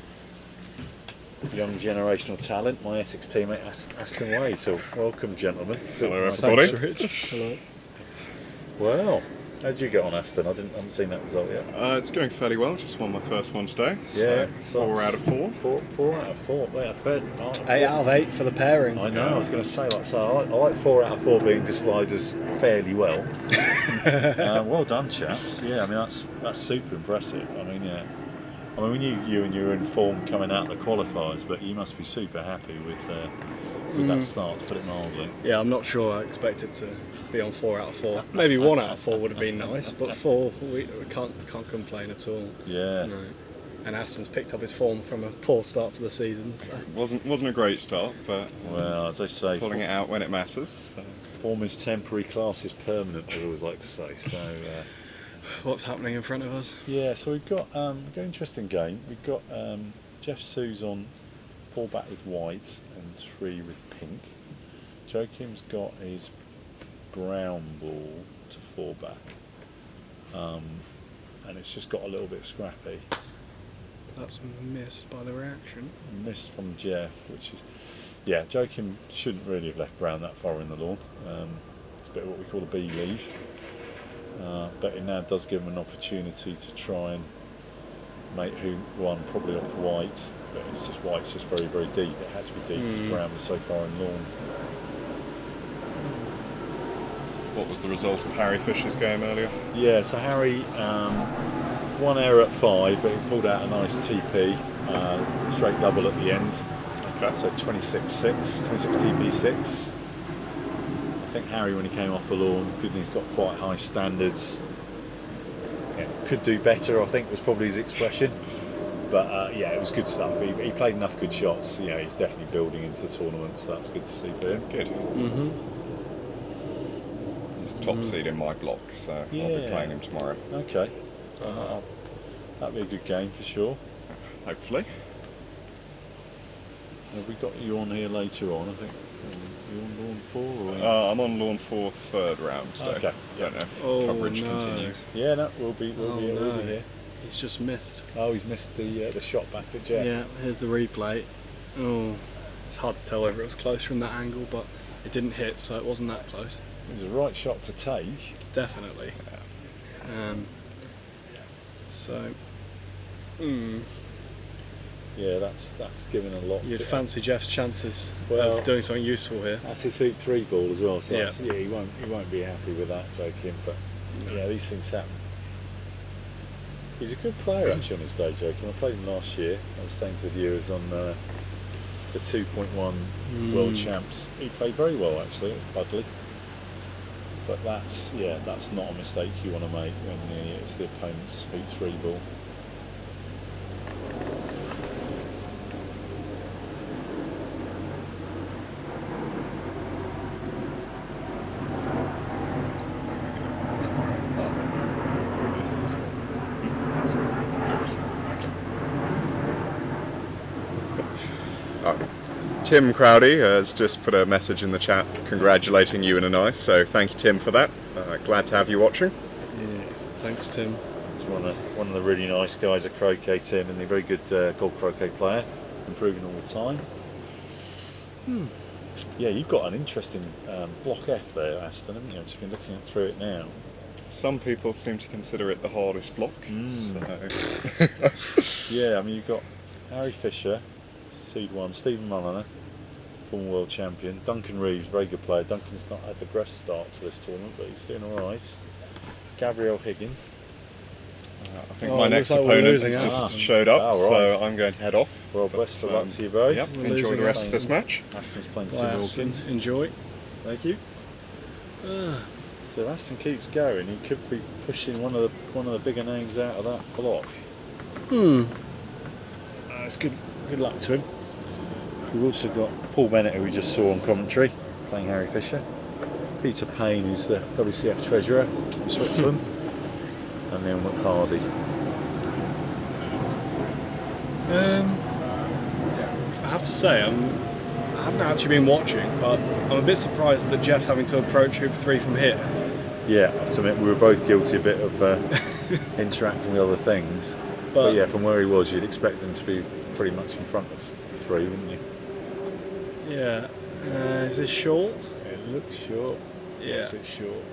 young generational talent, my Essex teammate Aston Wade. So welcome, gentlemen. Hello, everybody. Thanks, Rich. Hello. Well, how'd you get on, Aston? I haven't seen that result yet. It's going fairly well. Just won my first one today. So Yeah, 4 out of 4. 4 out of 4. Yeah, fair. 8 out of 8 for the pairing. I know. I was going to say, like, so I like 4 out of 4 being displayed as fairly well. Well done, chaps. Yeah, I mean that's super impressive. I mean, yeah. I mean, we knew you and you were in form coming out of the qualifiers, but you must be super happy with that start, to put it mildly. Yeah, I'm not sure I expected to be on 4 out of 4. Maybe 1 out of 4 would have been nice, but 4, we can't complain at all. Yeah. No. And Aston's picked up his form from a poor start to the season. So. Wasn't a great start, but Well, as they say, pulling it out when it matters. So. form is temporary, class is permanent, I always like to say. So. What's happening in front of us? Yeah, so we've got an interesting game. We've got Jeff Sue's on 4 back with white and 3 with pink. Joachim's got his brown ball to 4 back, and it's just got a little bit scrappy. That's missed by the reaction. Missed from Jeff, which is, yeah, Joachim shouldn't really have left brown that far in the lawn. It's a bit of what we call a B leave. But it now does give him an opportunity to try and make hoop 1 probably off white, but it's just white's just very, very deep. It has to be deep because brown was so far in lawn. What was the result of Harry Fisher's game earlier? Yeah, so Harry, 1 error at 5, but he pulled out a nice TP, straight double at the end. Okay. So 26-6, 26 TP6. I think Harry, when he came off the lawn, he's got quite high standards. Yeah, could do better, I think, was probably his expression. But yeah, it was good stuff. He played enough good shots. You know, he's definitely building into the tournament, so that's good to see for him. Good. Mm-hmm. He's top seed in my block, so I'll be playing him tomorrow. Okay. That'll be a good game for sure. Hopefully. Have we got you on here later on, I think? You on lawn 4? Or I'm on lawn 4 third round today. Okay. Don't know if Oh, coverage no. continues. Yeah, no, we'll be no. here. He's just missed. Oh, he's missed the shot back at Jeff. Yeah, here's the replay. Oh, It's hard to tell whether it was close from that angle, but it didn't hit, so it wasn't that close. It was the right shot to take. Definitely. So, yeah, that's given a lot. you'd fancy Jeff's chances Well, of doing something useful here. That's his hoop 3 ball as well, so Yeah. he won't be happy with that, joking. But yeah, these things happen. He's a good player actually on his day, joking. I played him last year. I was saying to the viewers on the 2.1 World Champs. He played very well actually at Budley. But that's not a mistake you want to make when it's the opponent's hoop 3 ball. Tim Crowdy has just put a message in the chat congratulating you and I, so thank you, Tim, for that. Glad to have you watching. Yeah, thanks, Tim. He's one of the really nice guys at Croquet, Tim, and a very good golf croquet player, improving all the time. Yeah, you've got an interesting block F there, Aston, haven't you? I've just been looking through it now. Some people seem to consider it the hardest block. So. Yeah, I mean, you've got Harry Fisher, seed 1, Stephen Mulliner, former world champion, Duncan Reeves, very good player. Duncan's not had the best start to this tournament, but he's doing alright. Gabriel Higgins. I think my next opponent has just showed up, right. So I'm going to head off. Well, best of luck to you both. Yep, enjoy the rest of this match. Aston's playing Well, Tim Aston, Wilkins. enjoy. Thank you. So Aston keeps going. He could be pushing one of the bigger names out of that block. It's good luck to him. We've also got Paul Bennett, who we just saw on commentary, playing Harry Fisher. Peter Payne, who's the WCF treasurer from Switzerland. And Neil McHardy. I have to say, I haven't actually been watching, but I'm a bit surprised that Jeff's having to approach hoop 3 from here. Yeah, I have to admit, we were both guilty a bit of interacting with other things. But yeah, from where he was, you'd expect them to be pretty much in front of 3, wouldn't you? Yeah. Is this short? It looks short. Yeah. Yes, it's short.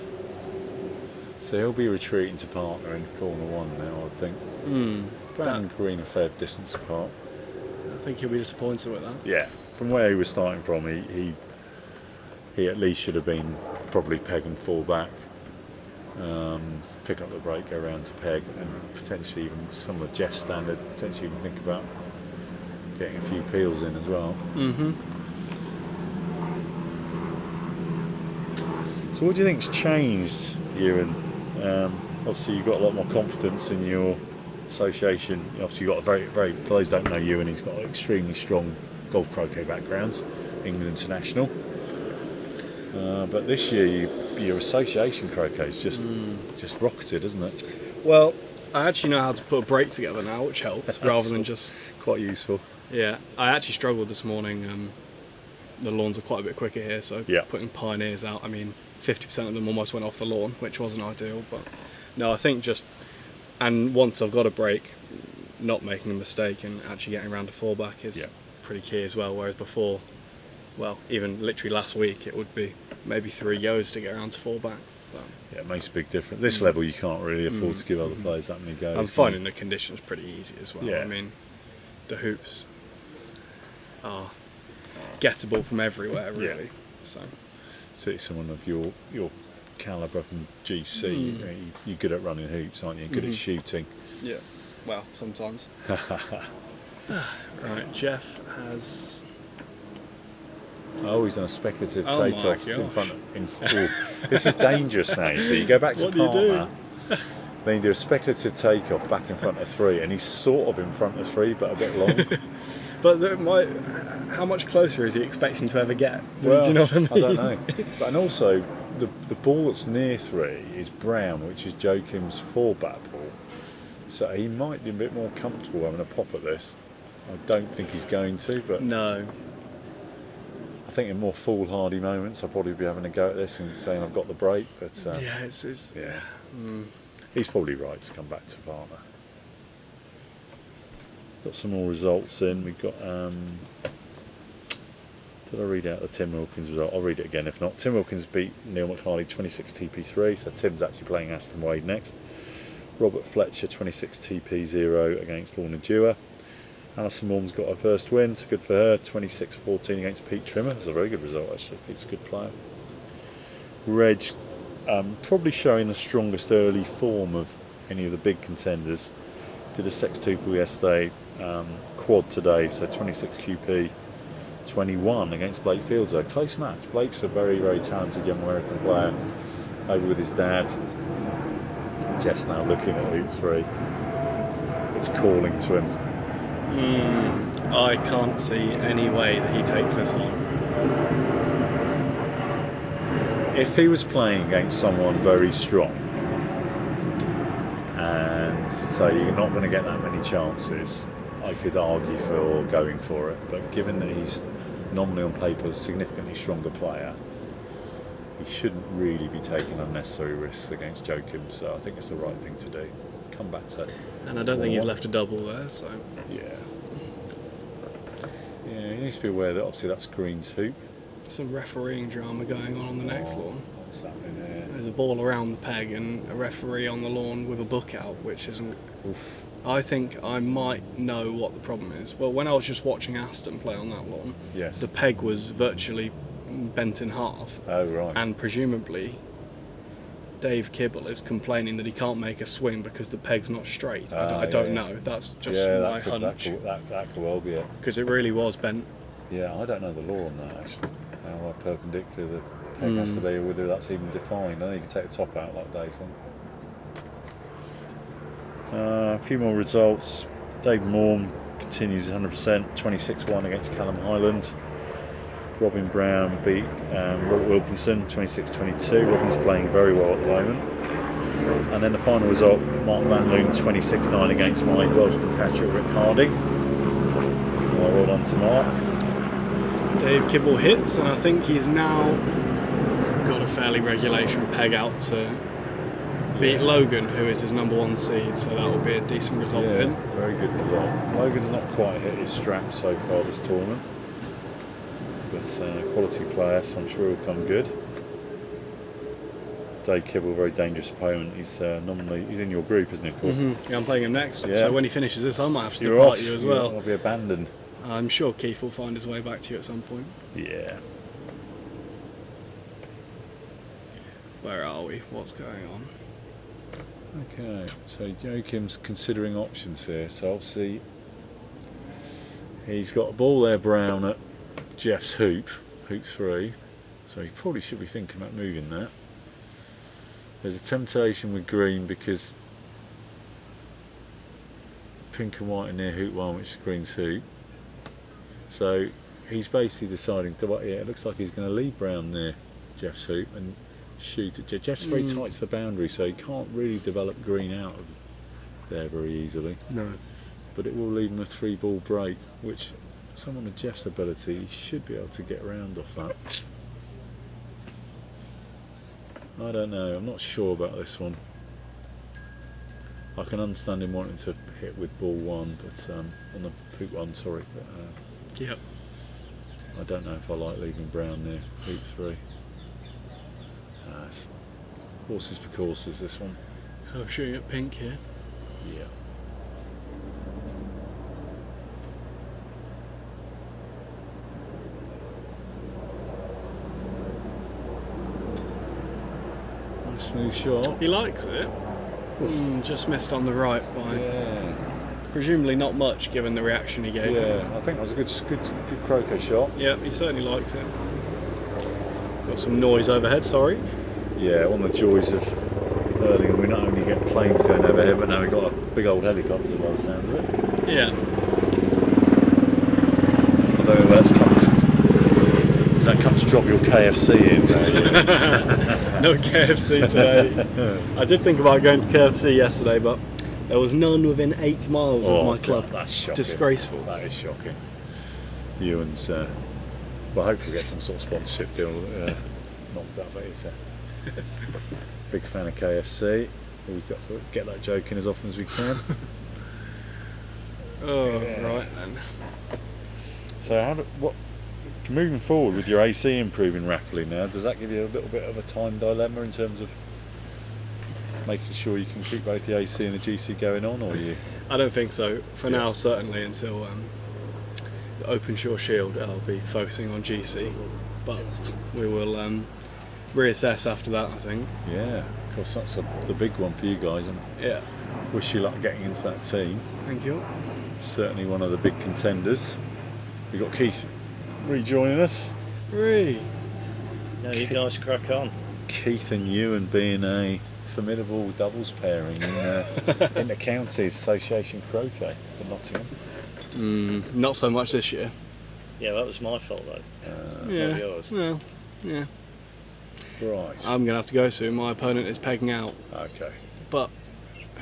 So he'll be retreating to partner in corner 1 now, I think. Brown and Green a fair distance apart. I think he'll be disappointed with that. Yeah, from where he was starting from, he at least should have been probably peg and fall back. Pick up the break, go around to peg, and potentially even some of Jeff's standard, potentially even think about getting a few peels in as well. So what do you think's changed, Ewan? Obviously you've got a lot more confidence in your association. Obviously you've got a very, very, for those who don't know Ewan, he's got an extremely strong golf croquet background, England international. But this year your association croquet's just rocketed, isn't it? Well, I actually know how to put a break together now, which helps, rather than just... Quite useful. Yeah, I actually struggled this morning. The lawns are quite a bit quicker here, so putting pioneers out, I mean, 50% of them almost went off the lawn, which wasn't ideal, but no, I think just, and once I've got a break, not making a mistake and actually getting around to fallback is pretty key as well, whereas before, well, even literally last week, it would be maybe 3 goes to get around to fallback. But yeah, it makes a big difference. This level you can't really afford to give other players that many goes. I'm finding the conditions pretty easy as well. Yeah. I mean, the hoops are gettable from everywhere, really. So it's someone of your calibre from GC, you're good at running hoops, aren't you? Good at shooting. yeah, well, sometimes. Right, Jeff has... Oh, he's on a speculative Oh my takeoff in gosh. front of. This is dangerous now. So you go back to What do you partner, then you do a speculative takeoff back in front of 3, and he's sort of in front of 3, but a bit long. But how much closer is he expecting to ever get? Well, do you know what I mean? I don't know. And also, the ball that's near 3 is brown, which is Joachim's 4-bat ball. So he might be a bit more comfortable having a pop at this. I don't think he's going to, but No. I think in more foolhardy moments I'll probably be having a go at this and saying I've got the break. But Yeah, it's yeah, he's probably right to come back to partner. Got some more results in. We've got Did I read out the Tim Wilkins result? I'll read it again if not. Tim Wilkins beat Neil McCarley 26 TP3, so Tim's actually playing Aston Wade next. Robert Fletcher 26 TP0 against Lorna Dewar. Alison Morm's got her first win, so good for her. 26-14 against Pete Trimmer. That's a very good result actually. Pete's a good player. Reg probably showing the strongest early form of any of the big contenders. Did a sextuple yesterday, quad today, so 26 QP 21 against Blake Fields. A close match. Blake's a very, very talented young American player over with his dad. Jeff's now looking at Hoop 3. It's calling to him. I can't see any way that he takes this on. If he was playing against someone very strong, and so you're not going to get that many chances, I could argue for going for it. But given that he's nominally on paper a significantly stronger player, he shouldn't really be taking unnecessary risks against Joachim, so I think it's the right thing to do. Come back to. And I don't think he's left a double there, so. Yeah, he needs to be aware that obviously that's Green's hoop. Some refereeing drama going on the next lawn. What's happening there? There's a ball around the peg and a referee on the lawn with a book out, which isn't. Oof. I think I might know what the problem is. Well, when I was just watching Aston play on that lawn, Yes. the peg was virtually bent in half. Oh, right. And presumably Dave Kibble is complaining that he can't make a swing because the peg's not straight. I don't know. That's just my hunch. That could well be it. Because it really was bent. Yeah, I don't know the law on that actually. How perpendicular the peg has to be, or whether that's even defined. I think you can take the top out like Dave's done. A few more results. Dave Morm continues 100%, 26-1 against Callum Highland. Robin Brown beat Robert Wilkinson 26-22. Robin's playing very well at the moment. And then the final result, Mark Van Loon 26-9 against my Welsh compatriot Rick Hardy. So well done to Mark. Dave Kibble hits, and I think he's now got a fairly regulation peg out to beat Logan, who is his #1 seed, so that will be a decent result for him. Very good result. Logan's not quite hit his strap so far this tournament, but quality player, so I'm sure he'll come good. Dave Kibble, very dangerous opponent. He's nominally he's in your group, isn't he? Of course. Yeah, I'm playing him next. Yeah. So when he finishes this, I might have to You're depart off. you as well. I'll be abandoned. I'm sure Keith will find his way back to you at some point. Yeah. Where are we? What's going on? Okay, so Joachim's considering options here. So obviously he's got a ball there, Brown, at Jeff's hoop 3. So he probably should be thinking about moving that. There's a temptation with green because pink and white are near hoop 1, which is green's hoop. So he's basically deciding to, yeah, it looks like he's going to leave Brown near Jeff's hoop and shoot at Jeff. Jeff's very tight to the boundary, so he can't really develop green out of there very easily. No. But it will leave him a 3-ball break, which someone of Jeff's ability he should be able to get around off that. I don't know, I'm not sure about this one. I can understand him wanting to hit with ball 1, but on the hoop 1, sorry. But, yep. I don't know if I like leaving Brown near hoop 3. It's horses for courses, this one. I'm shooting at pink here. Yeah. Nice smooth shot. He likes it. Just missed on the right by. Yeah. Presumably not much, given the reaction he gave. Yeah, I think that was a good croquet shot. Yeah, he certainly liked it. Got some noise overhead. Sorry. Yeah, one of the joys of Hurlingham, we not only get planes going overhead, but now we've got a big old helicopter by the sound of it. Yeah. I don't know where that's come to. Does that come to drop your KFC in? No KFC today. I did think about going to KFC yesterday, but there was none within 8 miles of my club. That's shocking. Disgraceful. That is shocking. Ewan's, well, hopefully get some sort of sponsorship deal knocked up, but he's a big fan of KFC. Always got to get that joke in as often as we can. Oh, yeah. Right then. So, Moving forward with your AC improving rapidly now, does that give you a little bit of a time dilemma in terms of making sure you can keep both the AC and the GC going on, or you? I don't think so. For now, certainly until the Open Shore Shield, I'll be focusing on GC, but we will reassess after that, I think. Yeah, of course, that's the big one for you guys, and Yeah. wish you luck getting into that team. Thank you. Certainly one of the big contenders. We've got Keith rejoining us. Really? No, you guys crack on. Keith and Ewan being a formidable doubles pairing in the Counties Association Croquet for Nottingham. Not so much this year. Yeah, that was my fault though. Yeah. Not yours. Well, yeah. Right. I'm going to have to go soon. My opponent is pegging out. Okay. But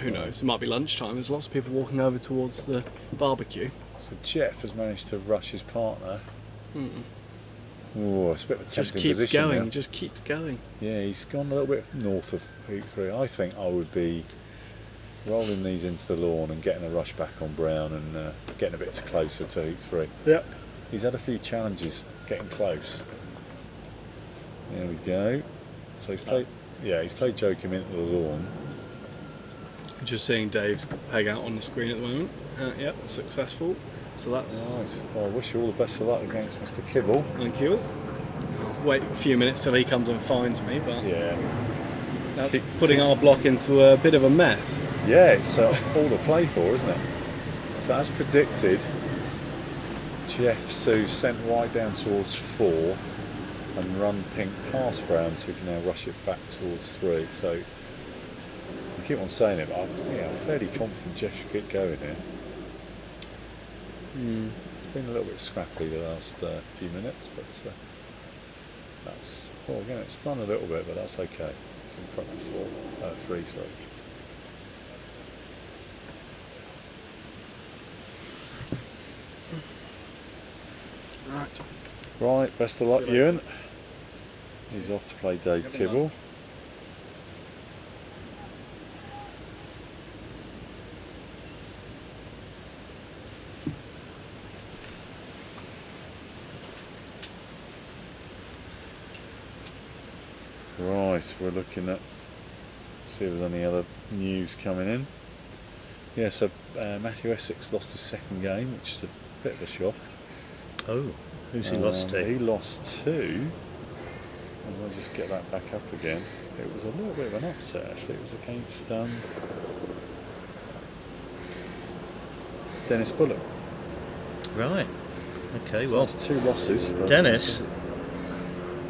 who knows? It might be lunchtime. There's lots of people walking over towards the barbecue. So Jeff has managed to rush his partner. Oh, it's a bit of a tempting Just keeps position going. now. Just keeps going. Yeah, he's gone a little bit north of Hoop 3. I think I would be rolling these into the lawn and getting a rush back on Brown and getting a bit closer to Hoop 3. Yeah. He's had a few challenges getting close. There we go. So he's played. Yeah, he's played Joking into the lawn. Just seeing Dave's peg out on the screen at the moment. Yep, successful. So that's. Right. Well, I wish you all the best of luck against Mr. Kibble. Thank you. I'll wait a few minutes till he comes and finds me, but Yeah. that's putting our block into a bit of a mess. Yeah, it's all to play for, isn't it? So as predicted, Jeff Sue sent white down towards 4 and run pink past Brown, so we can now rush it back towards 3. So I keep on saying it, but I'm fairly confident Jeff should get going here. It's been a little bit scrappy the last few minutes, but that's, well, again, it's run a little bit, but that's okay. It's in front of 3, sorry. Right, best of luck, See you later. Ewan. He's off to play Dave Kibble. Right, we're looking at, see if there's any other news coming in. Yeah, so Matthew Essex lost his second game, which is a bit of a shock. Oh, who's he lost to? He lost 2. And we'll just get that back up again. It was a little bit of an upset actually. It was against Dennis Bullock. Right. Okay, So well, that's 2 losses. For Dennis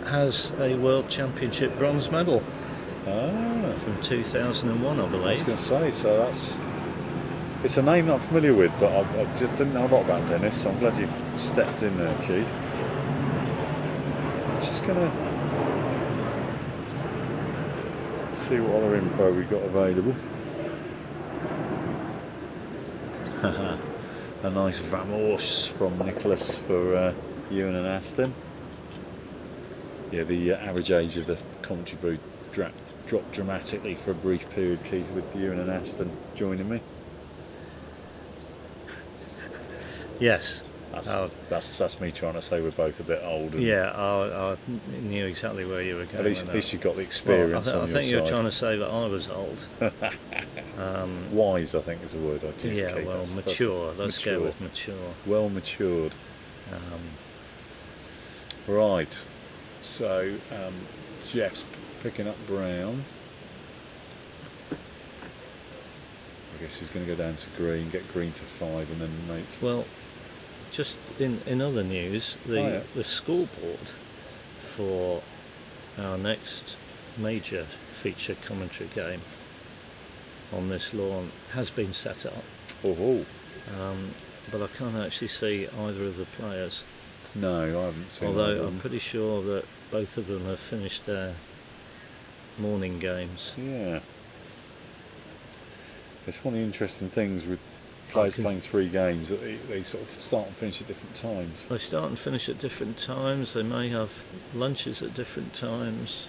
has a World Championship bronze medal from 2001, I I was believe. going to say, so it's a name that I'm familiar with, but I just didn't know a lot about Dennis, so I'm glad you stepped in there, Keith. Just going to see what other info we got available. A nice vamos from Nicholas for Ewan and Aston. Yeah, the average age of the commentary booth dropped dramatically for a brief period, Keith, with Ewan and Aston joining me. Yes. That's me trying to say we're both a bit old. Yeah, I knew exactly where you were going. At least you've got the experience Well, on I your think you were side. trying to say that I was old. Wise, I think, is a word I'd use. Yeah, Keith. well, That's mature. Let's mature. go with mature. Well matured. Right. So Jeff's picking up Brown. I guess he's going to go down to green, get green to 5, and then make. Well, just in other news, the scoreboard for our next major feature commentary game on this lawn has been set up. Oh. But I can't actually see either of the players. No, I haven't seen. Although I'm pretty sure that both of them have finished their morning games. Yeah. It's one of the interesting things with players playing 3 games, that they sort of start and finish at different times. They start and finish at different times. They may have lunches at different times,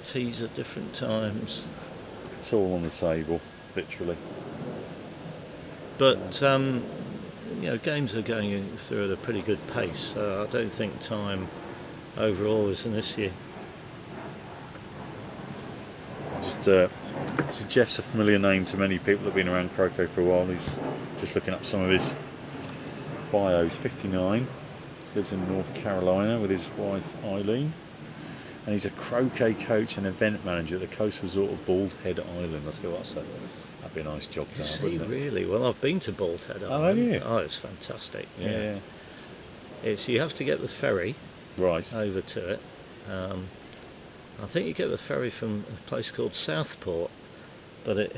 teas at different times. It's all on the table, literally. But games are going through at a pretty good pace, so I don't think time overall is an issue. So Jeff's a familiar name to many people that have been around croquet for a while. He's just looking up some of his bio. He's 59, lives in North Carolina with his wife Eileen, and he's a croquet coach and event manager at the coast resort of Bald Head Island. I think that'd be a nice job to have, wouldn't it? Really? Well, I've been to Bald Head Island. Oh, have you? Oh, it's fantastic. Yeah. You have to get the ferry Right. over to it. I think you get the ferry from a place called Southport, but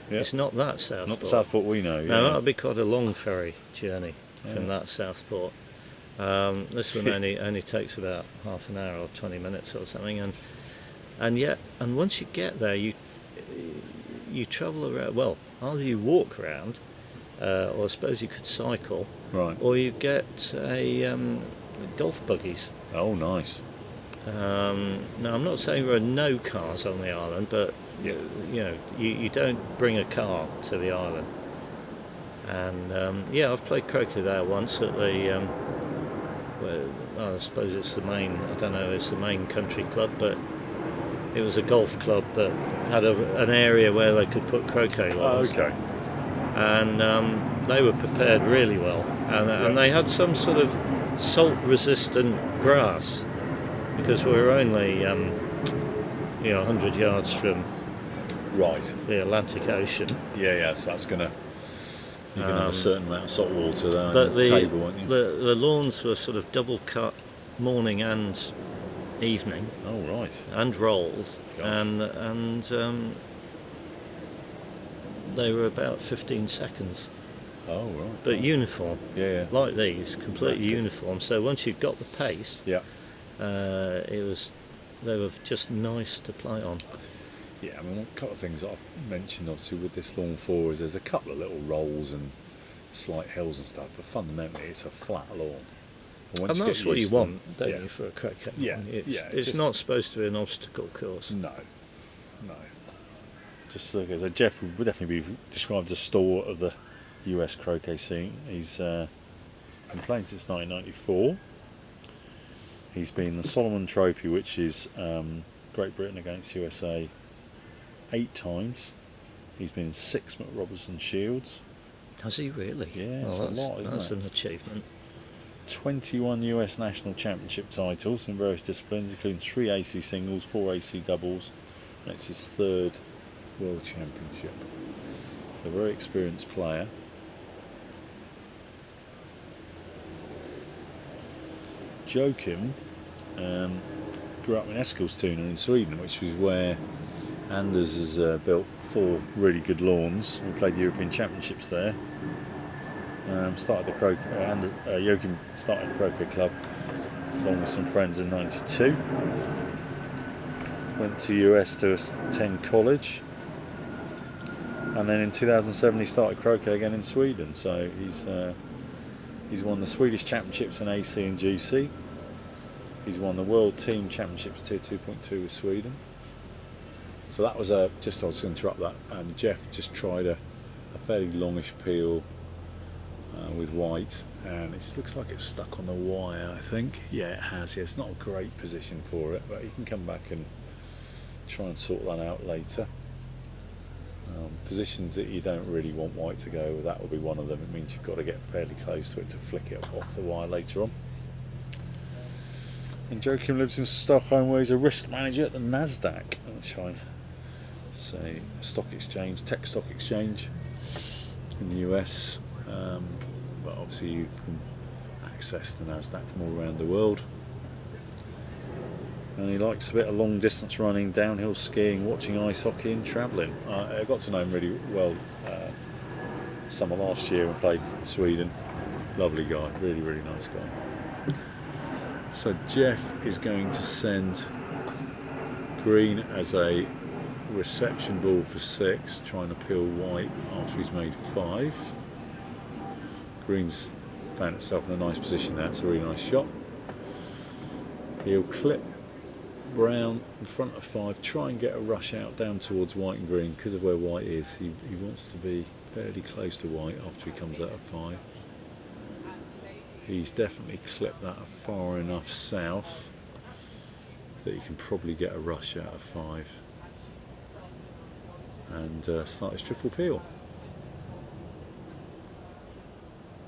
it's not that Southport. Not the Southport we know. No, that would be quite a long ferry journey from that Southport. This one only takes about half an hour or 20 minutes or something, and once you get there, you travel around. Well, either you walk around, or I suppose you could cycle, Right. or you get a golf buggies. Oh, nice. Now, I'm not saying there are no cars on the island, but you don't bring a car to the island. And I've played croquet there once at the I suppose it's the main. I don't know. It's the main country club, but it was a golf club that had an area where they could put croquet lawns. Oh, okay. And they were prepared really well, and they had some sort of salt-resistant grass, because we were only 100 yards from the Atlantic Ocean. Yeah. So that's gonna have a certain amount of salt water there But on the table, aren't you? the lawns were sort of double cut morning and evening. Oh, right. And rolls. Gosh. And they were about 15 seconds. Oh, right. But uniform. Yeah. Like these, completely uniform. So once you got the pace, Yeah. they were just nice to play on. Yeah, I mean, a couple of things that I've mentioned obviously with this lawn 4 is there's a couple of little rolls and slight hills and stuff, but fundamentally it's a flat lawn. And that's what you want, don't you, for a croquet? Yeah, it's not supposed to be an obstacle course. No. Just look, so Jeff would definitely be described as a stalwart of the US croquet scene. He's been playing since 1994. He's been the Solomon Trophy, which is Great Britain against USA, 8 times. He's been in 6 McRobertson Shields. Has he really? Yeah, it's a lot, isn't it? That's an achievement. 21 US National Championship titles in various disciplines, including 3 AC singles, 4 AC doubles, and it's his 3rd World Championship. So a very experienced player. Joachim grew up in Eskilstuna in Sweden, which was where Anders has built 4 really good lawns. We played European Championships there. Joachim started the Croquet Club along with some friends in '92. Went to US to attend college, and then in 2007 he started croquet again in Sweden. So he's won the Swedish Championships in AC and GC. He's won the World Team Championships Tier 2.2 with Sweden. So that was I was going to interrupt that. Jeff just tried a fairly longish peel with white, and it looks like it's stuck on the wire, I think. Yeah, it has. Yeah, it's not a great position for it, but you can come back and try and sort that out later. Positions that you don't really want white to go, that will be one of them. It means you've got to get fairly close to it to flick it off the wire later on. And Joachim lives in Stockholm, where he's a risk manager at the NASDAQ, which I say stock exchange, tech stock exchange in the US. But obviously you can access the NASDAQ from all around the world. And he likes a bit of long distance running, downhill skiing, watching ice hockey and travelling. I got to know him really well summer last year and played for Sweden. Lovely guy, really, really nice guy. So Jeff is going to send green as a reception ball for 6, trying to peel white after he's made 5. Green's found itself in a nice position there, it's a really nice shot. He'll clip brown in front of 5, try and get a rush out down towards white and green. Because of where white is, he wants to be fairly close to white after he comes out of 5. He's definitely clipped that far enough south that he can probably get a rush out of 5 and start his triple peel.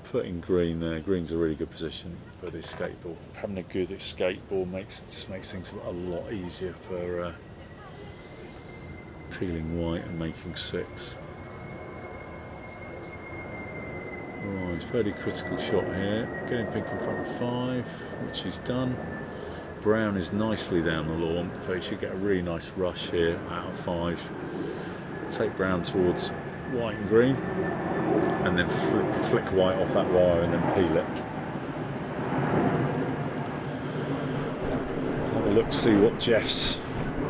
Putting green there. Green's a really good position for the escape ball. Having a good escape ball just makes things a lot easier for peeling white and making 6. Right, fairly critical shot here. Getting pink in front of 5, which he's done. Brown is nicely down the lawn, so he should get a really nice rush here out of 5. Take brown towards white and green, and then flick white off that wire and then peel it. Have a look, see what Jeff's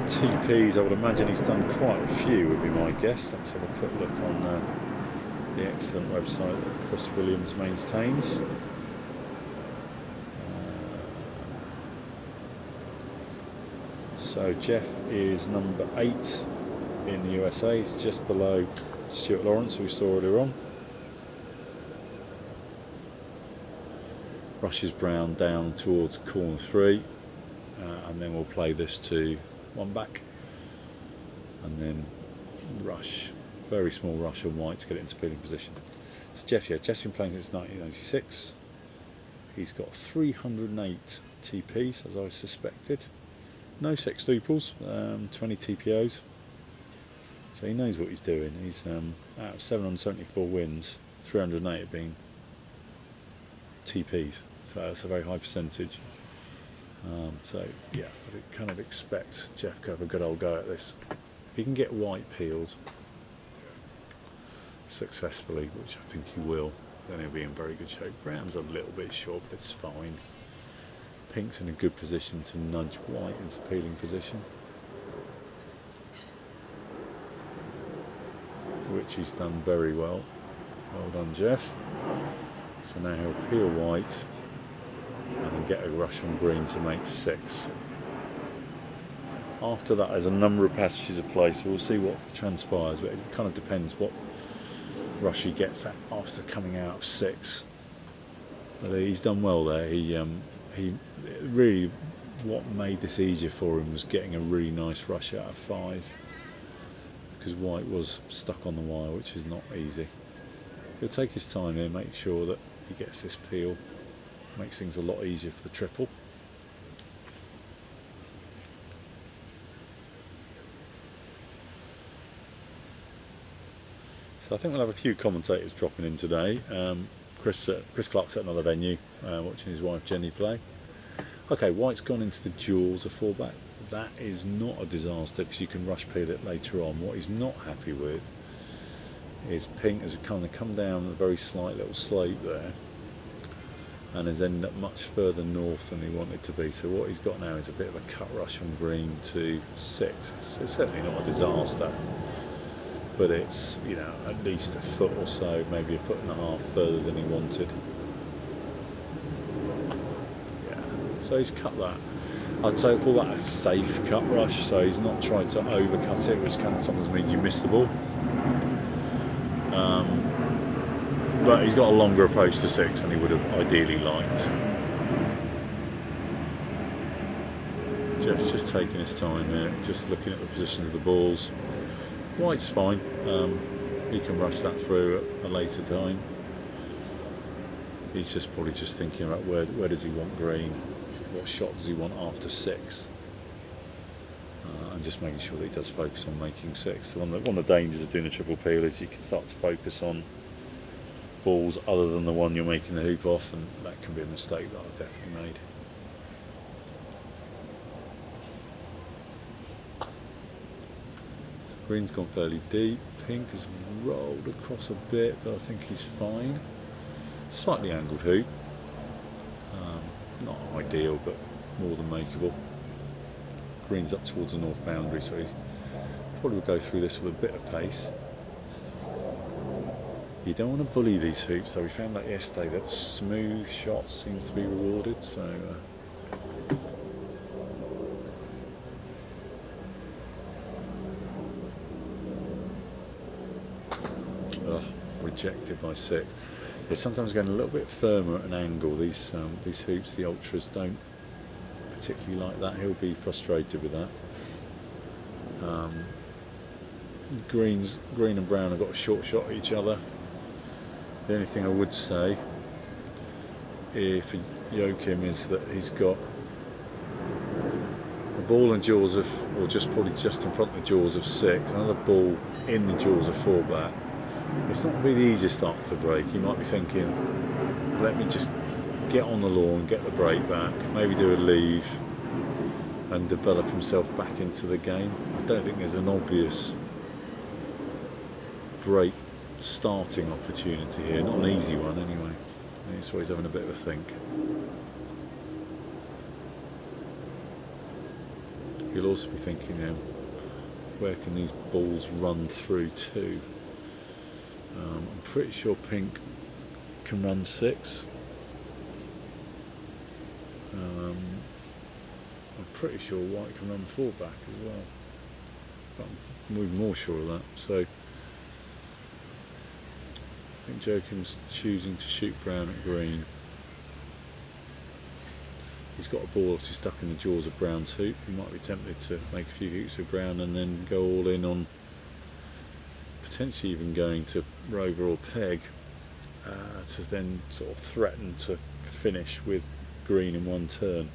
TPs. I would imagine he's done quite a few, would be my guess. Let's have a quick look on the excellent website that Chris Williams maintains. So Jeff is number 8 in the USA. He's just below Stuart Lawrence, who we saw earlier on. Rushes brown down towards corner 3, and then we'll play this to 1 back, and then rush, very small rush on white to get it into peeling position. So Jeff's been playing since 1996. He's got 308 TPs, as I suspected. No sextuples, 20 TPOs. So he knows what he's doing. He's out of 774 wins, 308 have been TPs. So that's a very high percentage. So yeah, I'd kind of expect Jeff to have a good old go at this. If he can get white peeled successfully, which I think he will, then he'll be in very good shape. Brown's a little bit short, but it's fine. Pink's in a good position to nudge white into peeling position, which he's done very well. Well done, Jeff. So now he'll peel white and then get a rush on green to make 6. After that, there's a number of passages of play, so we'll see what transpires, but it kind of depends what rush he gets at after coming out of 6. But he's done well there. He really, what made this easier for him was getting a really nice rush out of 5, because white was stuck on the wire, which is not easy. He'll take his time here, make sure that he gets this peel, makes things a lot easier for the triple. So I think we'll have a few commentators dropping in today. Chris Clark's at another venue, watching his wife Jenny play. Okay, white's gone into the jaws of 4 back. That is not a disaster, because you can rush peel it later on. What he's not happy with is pink has kind of come down a very slight little slope there, and has ended up much further north than he wanted to be. So what he's got now is a bit of a cut rush on green to 6. It's certainly not a disaster, but it's, you know, at least a foot or so, maybe a foot and a half further than he wanted. Yeah, so he's cut that. I'd say call that a safe cut rush, so he's not trying to overcut it, which can sometimes mean you miss the ball. But he's got a longer approach to 6 than he would have ideally liked. Jeff's just taking his time here, just looking at the positions of the balls. White's fine, he can rush that through at a later time. He's just probably just thinking about where does he want green, what shot does he want after 6, and just making sure that he does focus on making 6. So one of the dangers of doing a triple peel is you can start to focus on balls other than the one you're making the hoop off, and that can be a mistake that I've definitely made. So green's gone fairly deep, pink has rolled across a bit, but I think he's fine. Slightly angled hoop, not ideal, but more than makeable. Green's up towards the north boundary, so he's probably will go through this with a bit of pace. You don't want to bully these hoops, though. We found that yesterday, that smooth shot seems to be rewarded, so rejected by 6. They're sometimes going a little bit firmer at an angle. These hoops, the ultras, don't particularly like that. He'll be frustrated with that. Green and brown have got a short shot at each other. The only thing I would say, if Joachim, is that he's got a ball in jaws of, or just probably just in front of the jaws of 6, another ball in the jaws of 4 back. It's not going to be the easiest start to the break. He might be thinking, let me just get on the lawn, get the break back, maybe do a leave and develop himself back into the game. I don't think there's an obvious break starting opportunity here, not an easy one anyway. That's why he's having a bit of a think. He'll also be thinking now, where can these balls run through to? I'm pretty sure pink can run 6. I'm pretty sure white can run 4 back as well. But I'm even more sure of that. So I think Joachim's choosing to shoot brown at green. He's got a ball obviously stuck in the jaws of brown's hoop. He might be tempted to make a few hoops with brown and then go all in on potentially even going to rover or peg to then sort of threaten to finish with green in one turn.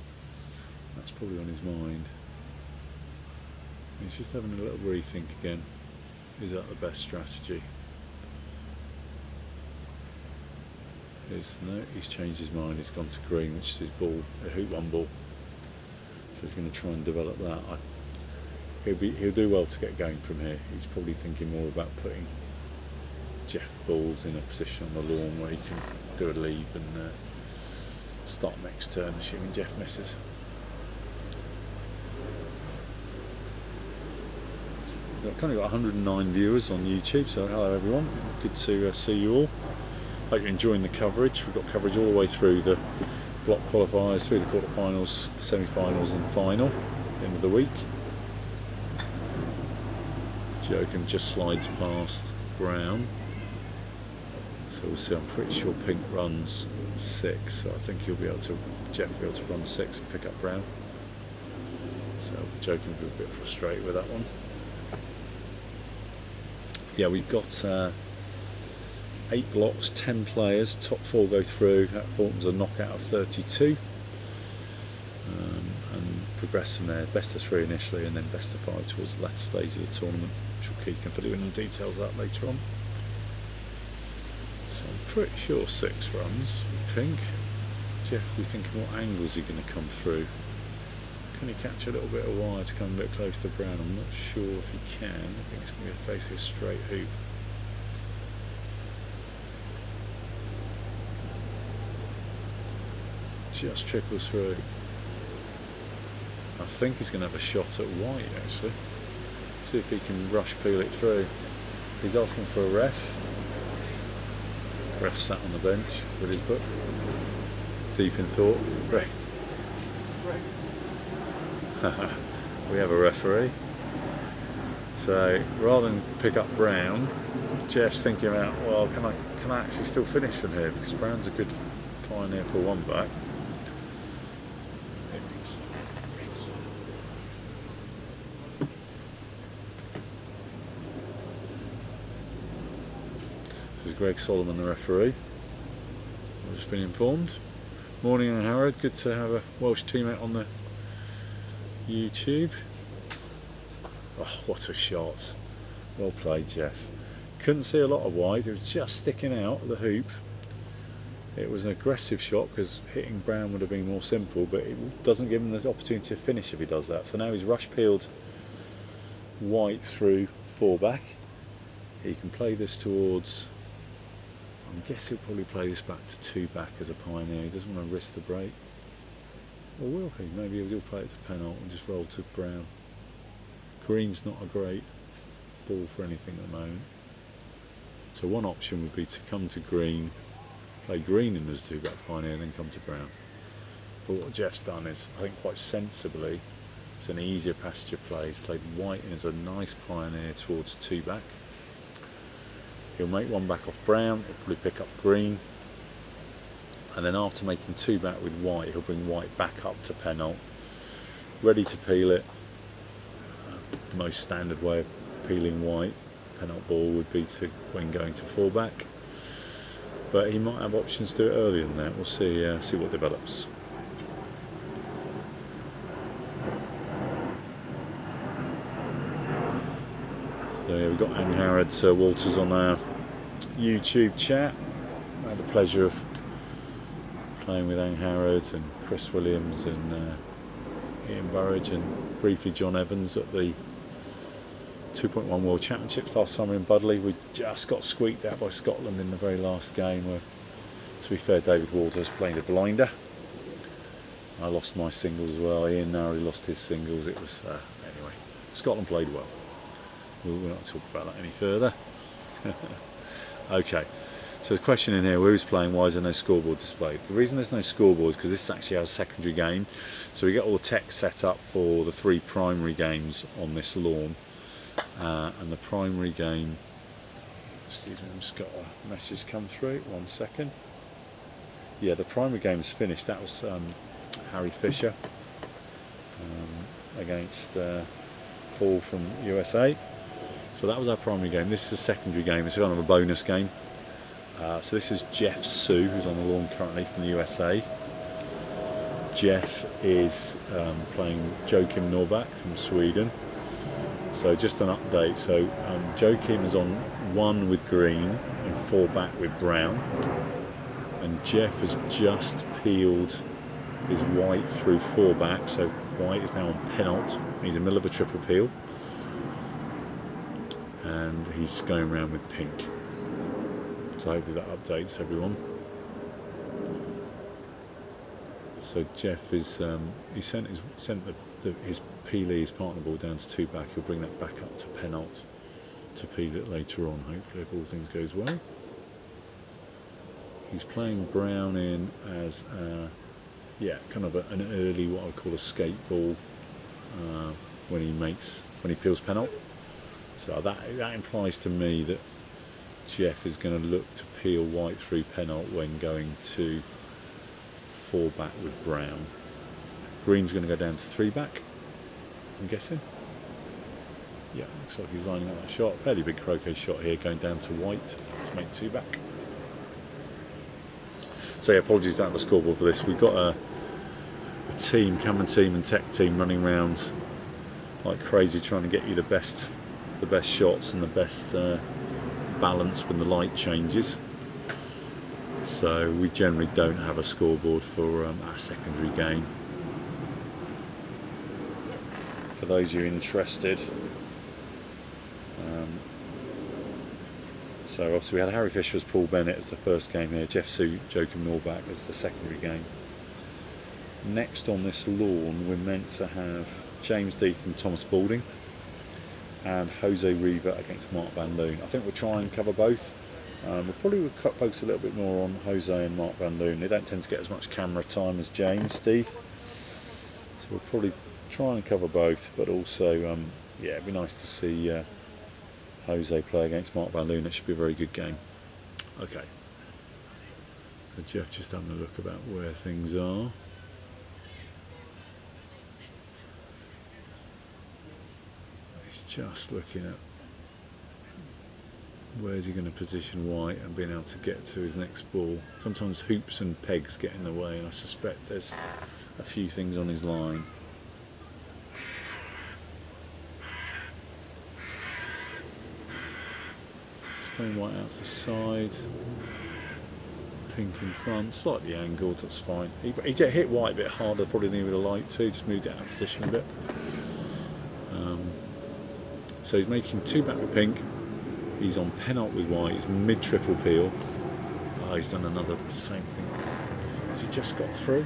That's probably on his mind. He's just having a little rethink again. Is that the best strategy? No, he's changed his mind. He's gone to green, which is his ball, a hoop 1 ball. So he's going to try and develop that. He'll do well to get going from here. He's probably thinking more about putting Jeff balls in a position on the lawn where he can do a leave and start next turn, assuming Jeff misses. We've kind of got 109 viewers on YouTube, so hello everyone. Good to see you all. Hope you're enjoying the coverage. We've got coverage all the way through the block qualifiers, through the quarterfinals, semi-finals and final, end of the week. Joachim just slides past brown. So we'll see, I'm pretty sure pink runs 6, so I think he'll be able to, Jeff will be able to run 6 and pick up brown. So Joachim will be a bit frustrated with that one. Yeah, we've got 8 blocks, 10 players, top 4 go through. That forms a knockout of 32 and progress from there. Best of 3 initially and then best of 5 towards the latter stage of the tournament, which will keep can fill you in the details of that later on. So I'm pretty sure 6 runs with pink. Jeff, we're thinking what angle is he going to come through? Can he catch a little bit of wire to come a bit close to brown? I'm not sure if he can. I think it's going to be basically a straight hoop. Just trickles through. I think he's going to have a shot at white actually. See if he can rush peel it through. He's asking for a ref. Ref sat on the bench with his book, deep in thought. Ref. We have a referee. So rather than pick up brown, Jeff's thinking about, well, can I actually still finish from here, because brown's a good pioneer for 1 back. This is Greg Solomon, the referee. I've just been informed. Morning, Howard. Good to have a Welsh teammate on the YouTube. Oh, what a shot. Well played, Jeff. Couldn't see a lot of wide. It was just sticking out of the hoop. It was an aggressive shot because hitting brown would have been more simple, but it doesn't give him the opportunity to finish if he does that. So now he's rush peeled white through 4 back. He can play this towards, I guess he'll probably play this back to 2 back as a pioneer. He doesn't want to risk the break. Or will he? Maybe he'll play it to penalt and just roll to brown. Green's not a great ball for anything at the moment. So one option would be to come to green, play green in as 2 back pioneer, and then come to brown. But what Jeff's done is, I think quite sensibly, it's an easier passage of play. He's played white in as a nice pioneer towards 2 back. He'll make 1 back off brown, he'll probably pick up green, and then after making 2 back with white, he'll bring white back up to penalt, ready to peel it. The most standard way of peeling white penalt ball would be to when going to 4 back, but he might have options to do it earlier than that. We'll see what develops. So yeah, we've got Angharad Walters on our YouTube chat. I had the pleasure of playing with Angharad and Chris Williams and Ian Burridge and briefly John Evans at the 2.1 World Championships last summer in Budley. We just got squeaked out by Scotland in the very last game where, to be fair, David Walters played a blinder. I lost my singles as well. Ian narrowly lost his singles. It was anyway, Scotland played well. We'll not talk about that any further. Okay, so the question in here, who's playing, why is there no scoreboard displayed? The reason there's no scoreboard is because this is actually our secondary game, so we get all the tech set up for the 3 primary games on this lawn, and the primary game, excuse me, I've just got a message come through, 1 second. Yeah, the primary game is finished. That was Harry Fisher against Paul from USA. So that was our primary game. This is a secondary game. It's kind of a bonus game. So this is Jeff Sue, who's on the lawn currently from the USA. Jeff is playing Joakim Norback from Sweden. So just an update. So Joakim is on 1 with green and 4 back with brown. And Jeff has just peeled his white through 4 back. So white is now on penalt. He's in the middle of a triple peel. And he's going around with pink. So hopefully that updates everyone. So Jeff is he sent his peelie, his partner ball down to 2 back. He'll bring that back up to penalt to peel it later on, hopefully, if all things goes well. He's playing brown in as kind of an early, what I would call a skate ball when he peels penalt. So that implies to me that Jeff is going to look to peel white through penalt when going to 4 back with brown. Green's going to go down to 3 back, I'm guessing. Yeah, looks like he's lining up that shot. Fairly big croquet shot here, going down to white to make 2 back. So yeah, apologies about the scoreboard for this. We've got a team, camera team and tech team running around like crazy trying to get you the best shots and the best balance when the light changes. So we generally don't have a scoreboard for our secondary game. For those of you interested, so obviously we had Harry Fisher as Paul Bennett as the first game here, Jeff Sue, Joakim Norback as the secondary game. Next on this lawn we're meant to have James Death and Thomas Spalding, and Jose Riva against Mark Van Loon. I think we'll try and cover both. We'll probably focus a little bit more on Jose and Mark Van Loon. They don't tend to get as much camera time as James Death, so we'll probably try and cover both, but also yeah, it'd be nice to see Jose play against Mark Van Loon. It should be a very good game. Okay, so Jeff just having a look about where things are. He's just looking at where's he going to position white and being able to get to his next ball. Sometimes hoops and pegs get in the way, and I suspect there's a few things on his line. Just playing white out to the side, pink in front, slightly angled, that's fine. He hit white a bit harder probably than he would have liked to, just moved it out of position a bit. So he's making 2 back with pink. He's on penalt with white. He's mid triple peel. Oh, he's done another same thing. Has he just got through?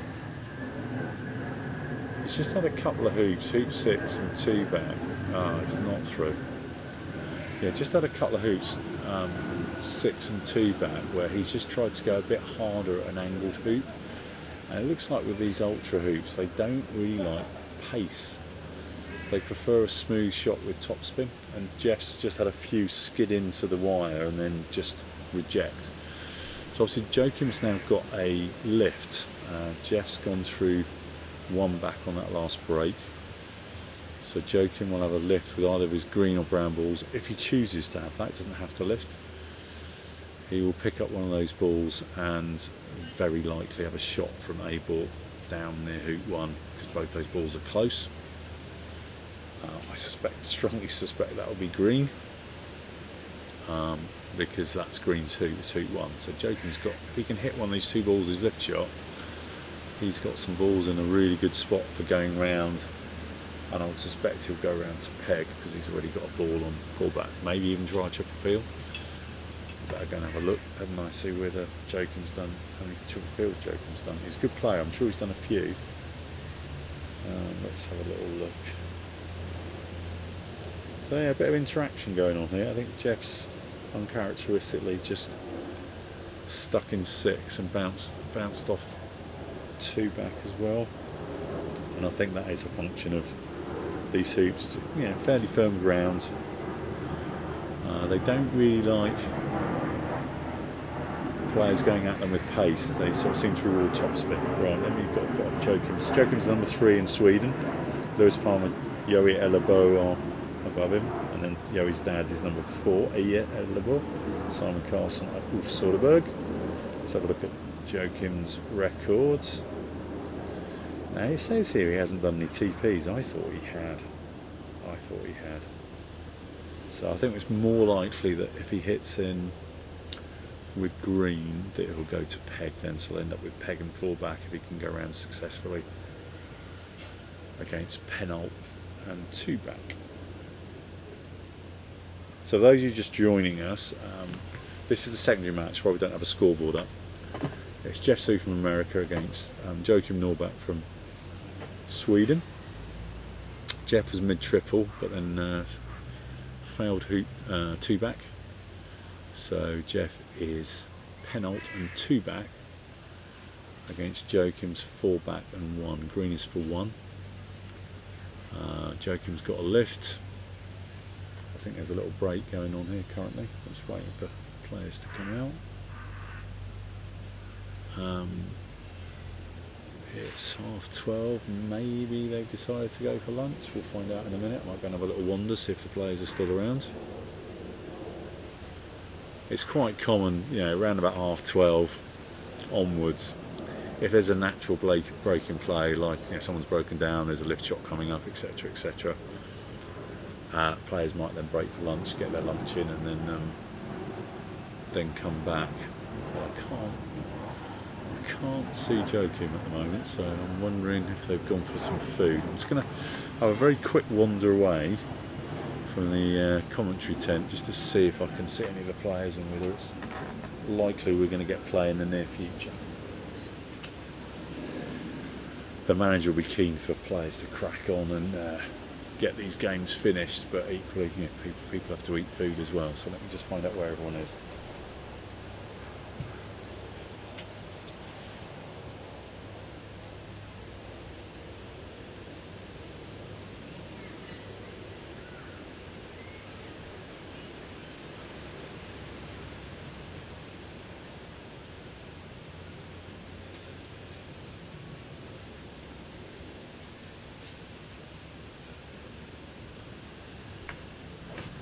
He's just had a couple of hoops, hoop 6 and 2 back. Oh, he's not through. Yeah, just had a couple of hoops, 6 and 2 back, where he's just tried to go a bit harder at an angled hoop. And it looks like with these ultra hoops, they don't really like pace. They prefer a smooth shot with topspin, and Jeff's just had a few skid into the wire and then just reject. So obviously Joachim's now got a lift. Jeff's gone through one back on that last break. So Joachim will have a lift with either of his green or brown balls. If he chooses to have that, he doesn't have to lift. He will pick up one of those balls and very likely have a shot from a ball down near hoop 1, because both those balls are close. I strongly suspect that will be green, because that's green 2, it's hoop 1. So Joachim's got, if he can hit one of these 2 balls his lift shot, he's got some balls in a really good spot for going round, and I would suspect he'll go round to peg because he's already got a ball on pullback, maybe even try chip appeal. Better go and have a look, haven't I, see whether Joachim's done, how many chip appeals Joachim's done. He's a good player, I'm sure he's done a few. Let's have a little look. So yeah, a bit of interaction going on here. I think Jeff's uncharacteristically just stuck in 6 and bounced off 2 back as well. And I think that is a function of these hoops, you know, fairly firm ground. They don't really like players going at them with pace. They sort of seem to reward topspin. Right, then we've got Joachim's. Joachim's number 3 in Sweden. Lewis Palmer, Joey Ellerbo are above him, and then Joey's dad is number 4, Eje Ellerbo. Simon Carlson at Ulf Soderberg. Let's have a look at Joachim's records. Now it says here he hasn't done any TPs. I thought he had. So I think it's more likely that if he hits in with green that he'll go to peg then, so he'll end up with peg and 4 back if he can go around successfully against Penalt and 2 back. So those of you just joining us, this is the secondary match where we don't have a scoreboard up. It's Jeff Sue from America against Joachim Norback from Sweden. Jeff was mid-triple, but then failed hoop 2 back. So Jeff is Penalt and 2 back against Joachim's 4 back and 1. Green is for 1. Joachim's got a lift. I think there's a little break going on here currently. I'm just waiting for players to come out. It's 12:30, maybe they've decided to go for lunch. We'll find out in a minute. I might go and have a little wander, see if the players are still around. It's quite common, you know, around about 12:30 onwards, if there's a natural break in play, like, you know, someone's broken down, there's a lift shot coming up, etc, etc. Players might then break for lunch, get their lunch in, and then come back. But I can't see Joachim at the moment, so I'm wondering if they've gone for some food. I'm just going to have a very quick wander away from the commentary tent just to see if I can see any of the players and whether it's likely we're going to get play in the near future. The manager will be keen for players to crack on and get these games finished, but equally, you know, people have to eat food as well, so let me just find out where everyone is.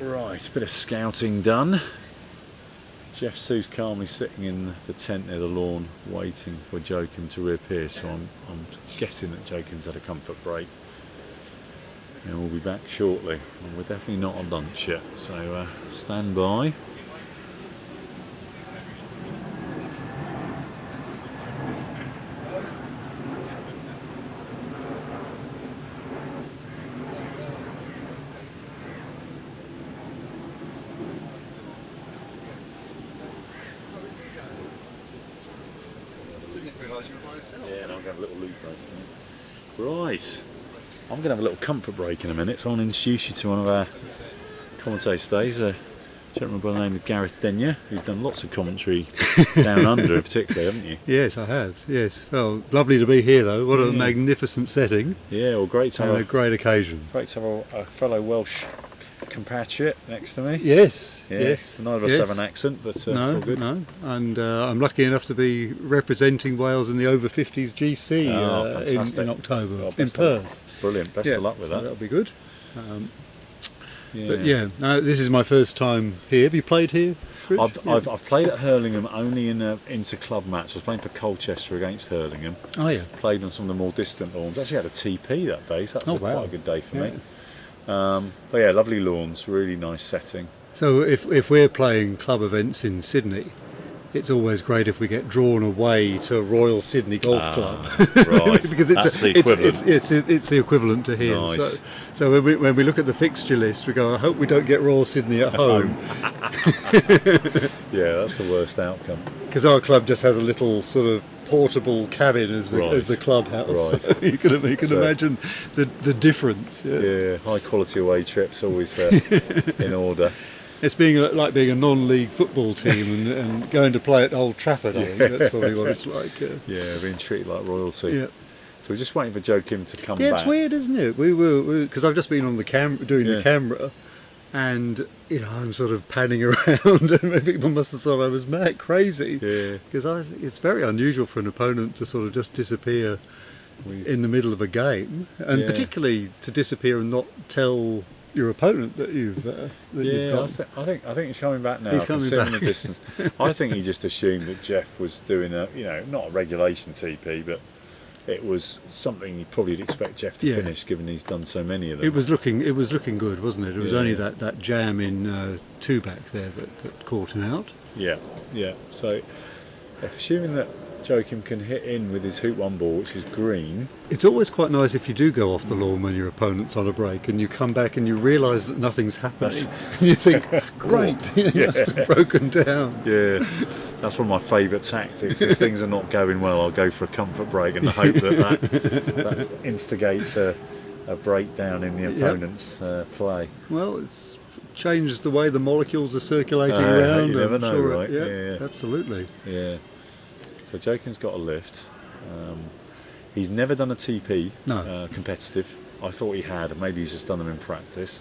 Right, a bit of scouting done. Jeff Sue's calmly sitting in the tent near the lawn waiting for Joachim to reappear, so I'm guessing that Joachim's had a comfort break and we'll be back shortly. And we're definitely not on lunch yet, so stand by. Yeah, and I'm going to have a little loop break. Right, I'm going to have a little comfort break in a minute, so I want to introduce you to one of our commentator stays, a gentleman by the name of Gareth Denyer, who's done lots of commentary down under particularly, haven't you? Yes, I have, yes. Well, lovely to be here though, what a magnificent setting. Yeah, well, great to have a great occasion. Great to have a fellow Welsh compatriot next to me. Yes, yes. Neither of us have an accent, but it's all good. No, and I'm lucky enough to be representing Wales in the over 50s GC in October in Perth. Brilliant. Best of luck with that. That'll be good. But yeah, no, this is my first time here. Have you played here, Rich? I've played at Hurlingham only in an inter-club match. I was playing for Colchester against Hurlingham. Oh yeah. Played on some of the more distant lawns. Actually had a TP that day, so that was quite a good day for me. But yeah, lovely lawns, really nice setting. So if we're playing club events in Sydney, it's always great if we get drawn away to Royal Sydney Golf Club, right? Because That's the equivalent. It's the equivalent to here. Nice. So when we look at the fixture list, we go, I hope we don't get Royal Sydney at home. Yeah, that's the worst outcome. Because our club just has a little sort of portable cabin as the clubhouse. Right. So you can imagine the difference. Yeah, high quality away trips always in order. It's like being a non-league football team and going to play at Old Trafford. I think that's probably what it's like. Yeah, being treated like royalty. Yeah. So we're just waiting for Joe Kim to come back. Yeah, it's weird, isn't it? We were because I've just been on the doing the camera, and I'm sort of panning around, and people must have thought I was mad crazy. Yeah. Because it's very unusual for an opponent to sort of just disappear in the middle of a game, and particularly to disappear and not tell your opponent that you've got. I think he's coming back now. He's coming back. The distance. I think he just assumed that Jeff was doing not a regulation TP, but it was something you probably would expect Jeff to finish, given he's done so many of them. It was looking good, wasn't it? It was only that jam in two back there that caught him out. Yeah. So, assuming that Joachim can hit in with his hoop one ball, which is green. It's always quite nice if you do go off the lawn when your opponent's on a break and you come back and you realise that nothing's happening. And you think, great, he must have broken down. Yeah, that's one of my favourite tactics. If things are not going well, I'll go for a comfort break and hope that instigates a breakdown in the opponent's play. Well, it's changed the way the molecules are circulating around. You never know, right? Yeah, absolutely. Yeah. So Joachim's got a lift. He's never done a TP competitive. I thought he had. Maybe he's just done them in practice.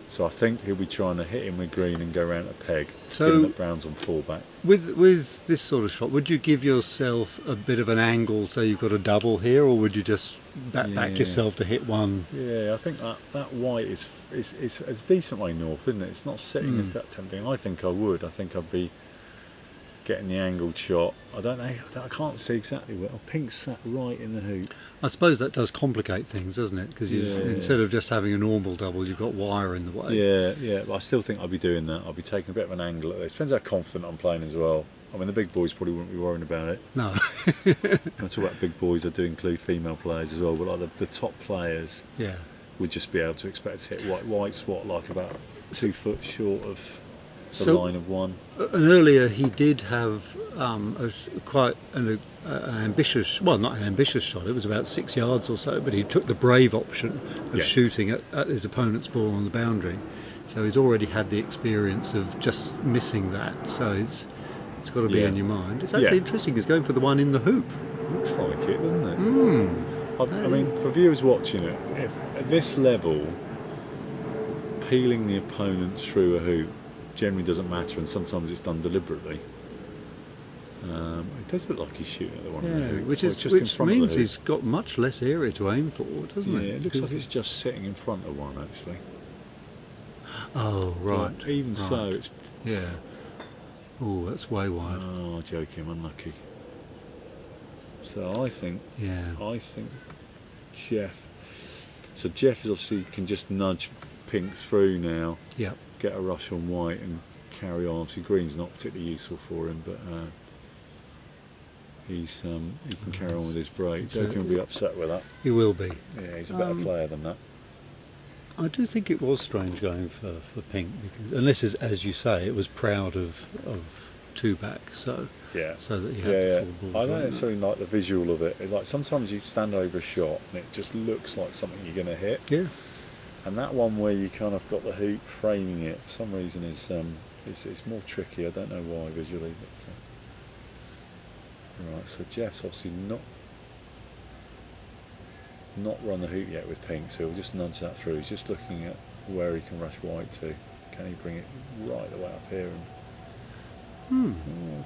So I think he'll be trying to hit him with green and go round a peg. So given that Brown's on fallback. With this sort of shot, would you give yourself a bit of an angle so you've got a double here, or would you just back yourself to hit one? Yeah, I think that white is a decent way north, isn't it? It's not sitting as that tempting. I think I would. I think I'd be getting the angled shot. I don't know. I can't see exactly where. Pink's sat right in the hoop. I suppose that does complicate things, doesn't it? Because instead of just having a normal double, you've got wire in the way. Yeah. But I still think I'd be doing that. I'd be taking a bit of an angle at this. Depends how confident I'm playing as well. I mean, the big boys probably wouldn't be worrying about it. No. When I talk about big boys, I do include female players as well. But like the top players, would just be able to expect to hit white. White's like about 2 foot short of the line of one. And earlier he did have quite an ambitious, well, not an ambitious shot, it was about 6 yards or so, but he took the brave option of shooting at his opponent's ball on the boundary. So he's already had the experience of just missing that. So it's got to be in your mind. It's actually interesting, he's going for the one in the hoop. Looks like it, doesn't it? I mean, for viewers watching it, if at this level, peeling the opponent through a hoop generally doesn't matter, and sometimes it's done deliberately. It does look like he's shooting at the one in the hoop. Which means he's got much less area to aim for, doesn't it? Yeah, it looks like it's just sitting in front of one, actually. Oh, right. But even so, it's... Yeah. Oh, that's way wide. Oh, Joachim, unlucky. So I think Jeff... So Jeff is obviously can just nudge Pink through now. Yeah. Get a rush on white and carry on. Obviously green's not particularly useful for him, but he can carry on with his break. Joachim will be upset with that. He will be. Yeah, he's a better player than that. I do think it was strange going for Pink, because unless, as you say, it was proud of two back, so that he had the full ball. I don't necessarily like the visual of it. Like sometimes you stand over a shot and it just looks like something you're going to hit. Yeah. And that one where you kind of got the hoop framing it, for some reason, it's more tricky. I don't know why visually. But, right, so Jeff's obviously not run the hoop yet with Pink, so he'll just nudge that through. He's just looking at where he can rush white to. Can he bring it right the way up here? And,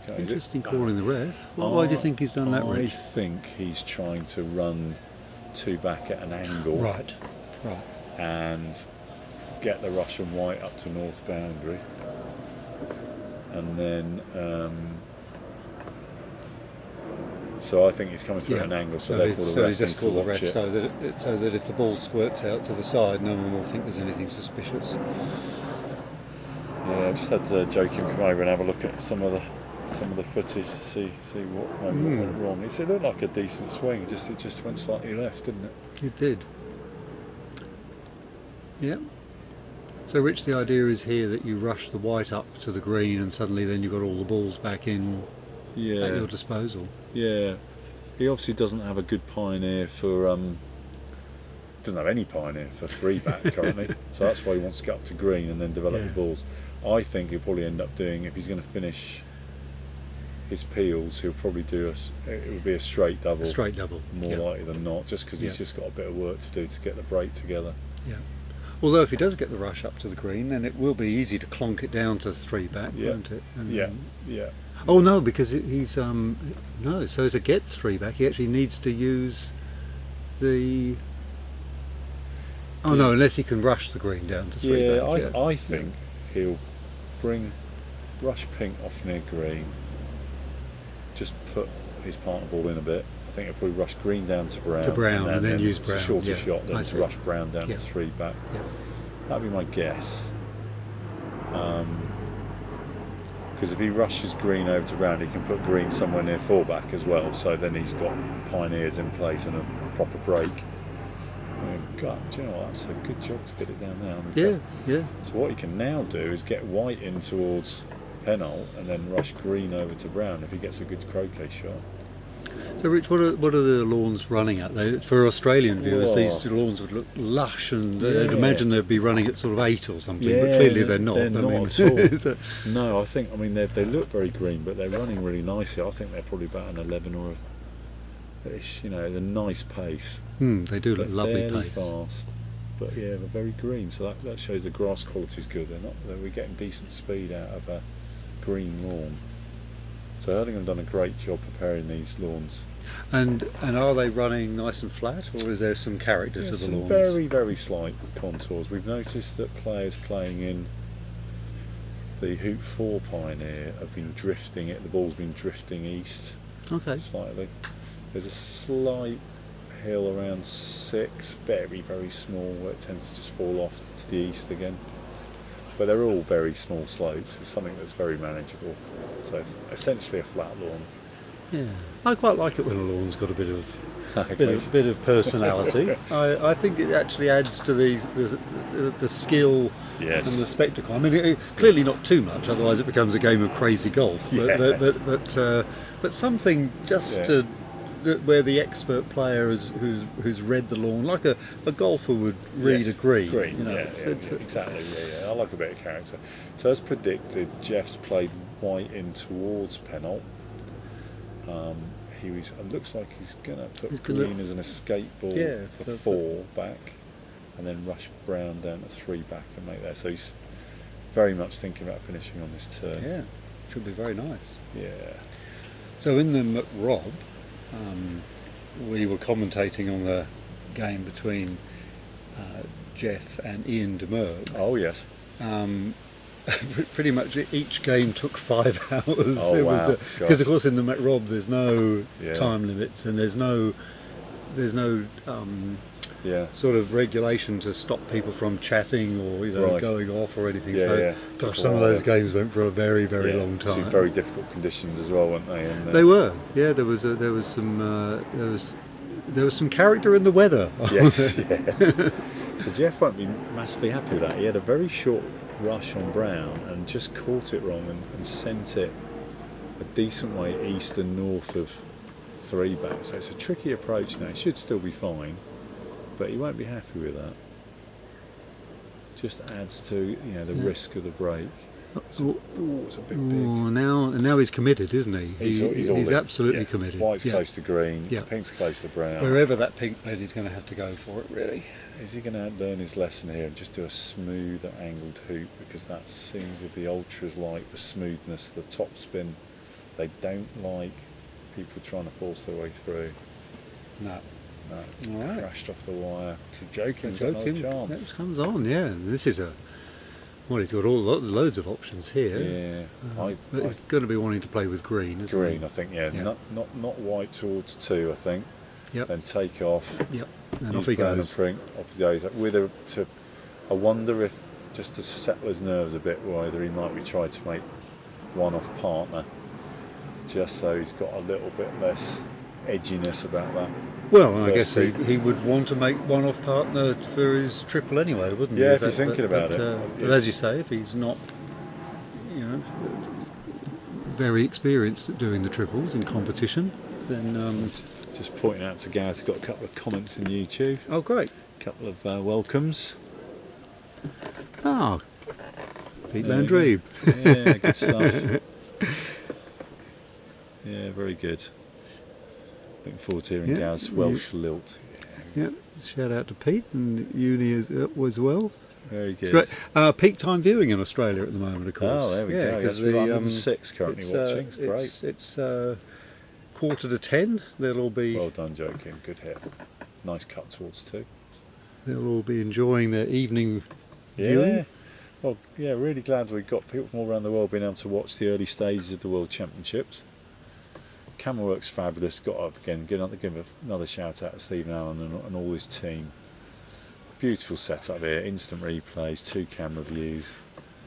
okay. Interesting call in the ref. Why do you think he's done that, Rich? I think he's trying to run 2 back at an angle. Right. And get the Russian white up to north boundary. And then, so I think he's coming through at an angle, so therefore the ref needs to watch it. So that if the ball squirts out to the side, no one will think there's anything suspicious. Yeah, I just had Joachim come over and have a look at some of the footage to see what went wrong. It looked like a decent swing. It just went slightly left, didn't it? It did. Yeah. So, Rich, the idea is here that you rush the white up to the green, and suddenly then you've got all the balls back in at your disposal. Yeah. He obviously doesn't have a good pioneer for. Doesn't have any pioneer for 3 back currently, so that's why he wants to get up to green and then develop the balls. I think he'll probably end up doing, if he's going to finish his peels, he'll probably do it would be a straight double. A straight double, more likely than not, just because he's just got a bit of work to do to get the break together. Yeah. Although if he does get the rush up to the green, then it will be easy to clonk it down to 3 back, won't it? And, Oh no, because he's no. So to get 3 back, he actually needs to use the. Oh no, unless he can rush the green down to 3 back. I think he'll rush pink off near green, just put his partner ball in a bit. I think he'll probably rush green down to brown, and then use it's brown. a shorter shot, then rush brown down to 3 back. Yeah. That'd be my guess. Because if he rushes green over to brown, he can put green somewhere near 4 back as well. So then he's got pioneers in place and a proper break. God, do you know what? That's a good job to get it down there. Yeah. So what he can now do is get white in towards Pennell and then rush green over to brown if he gets a good croquet shot. So, Rich, what are the lawns running at? For Australian viewers, these lawns would look lush, and I'd imagine they'd be running at sort of 8 or something. But clearly they're not. They're not at all. No, I think. I mean, they look very green, but they're running really nicely. I think they're probably about an 11 or a ish. You know, the nice pace. They do look lovely pace. Fast, but they're very green. So that shows the grass quality is good. We're getting decent speed out of a green lawn. So Hurlingham have done a great job preparing these lawns. And are they running nice and flat, or is there some character to the some lawns? Very, very slight contours. We've noticed that players playing in the Hoop 4 Pioneer have been drifting it. The ball's been drifting east slightly. There's a slight hill around 6, very, very small, where it tends to just fall off to the east again. But they're all very small slopes. It's something that's very manageable. So essentially a flat lawn. Yeah, I quite like it when a lawn's got a bit of personality. I think it actually adds to the skill and the spectacle. I mean, clearly not too much, otherwise it becomes a game of crazy golf. But something just to. Where the expert player who's read the lawn, like a golfer would read a green. You know, exactly. Yeah. I like a bit of character. So as predicted, Jeff's played white in towards Pennell. It looks like he's going to put green as an escape ball for 4 back, and then rush brown down to 3 back and make that. So he's very much thinking about finishing on this turn. Yeah, should be very nice. Yeah. So in the McRob, we were commentating on the game between Jeff and Ian Demerg. Oh yes. Pretty much each game took 5 hours. Oh wow! Because of course in the McRob there's no time limits and there's no sort of regulation to stop people from chatting or going off or anything. Gosh, some of those games went for a very, very long time. Some very difficult conditions as well, weren't they? And, they were. Yeah, there was some character in the weather. Yes. Yeah. So Jeff won't be massively happy with that. He had a very short rush on brown and just caught it wrong and sent it a decent way east and north of 3 back. So it's a tricky approach now. It should still be fine, but he won't be happy with that. Just adds to the risk of the break. It's a bit big. Now he's committed, isn't he? He's all in. Absolutely committed. White's close to green, Yeah. pink's close to brown. Wherever that pink bed, he's going to have to go for it, really. Is he going to learn his lesson here and just do a smoother angled hoop? Because that seems with the ultras like the smoothness, the top spin. They don't like people trying to force their way through. No. No, All right. crashed off the wire. So Joking, got another chance. That comes on, yeah. This is he's got loads of options here. Yeah, But he's going to be wanting to play with green, isn't green. he? I think, yeah. Yeah. Not white towards 2. I think. Yep. Then take off. Yep. And use off he brown goes. and print, off he goes. I wonder if just to settle his nerves a bit, whether he might be trying to make one off partner, just so he's got a little bit less edginess about that. Well, I guess First he would want to make one off partner for his triple anyway, wouldn't he? Yeah, if he's thinking about it. But as you say, if he's not, very experienced at doing the triples in competition, then. Just pointing out to Gareth, got a couple of comments in YouTube. Oh, great! A couple of welcomes. Ah, Pete Landry. Yeah, good stuff. Yeah, very good. Looking forward to hearing Gareth's Welsh lilt. Yeah, shout out to Pete and Uni as well. Very good. It's great. Peak time viewing in Australia at the moment, of course. Oh, there we go. Because That's 106 currently watching. It's great. It's 9:45. They'll all be. Well done, Joking. Good hit. Nice cut towards 2. They'll all be enjoying their evening viewing. Well, yeah, really glad we've got people from all around the world being able to watch the early stages of the World Championships. Camera work's fabulous. Got up again. Give another shout out to Stephen Allen and all his team. Beautiful setup here. Instant replays, 2 camera views.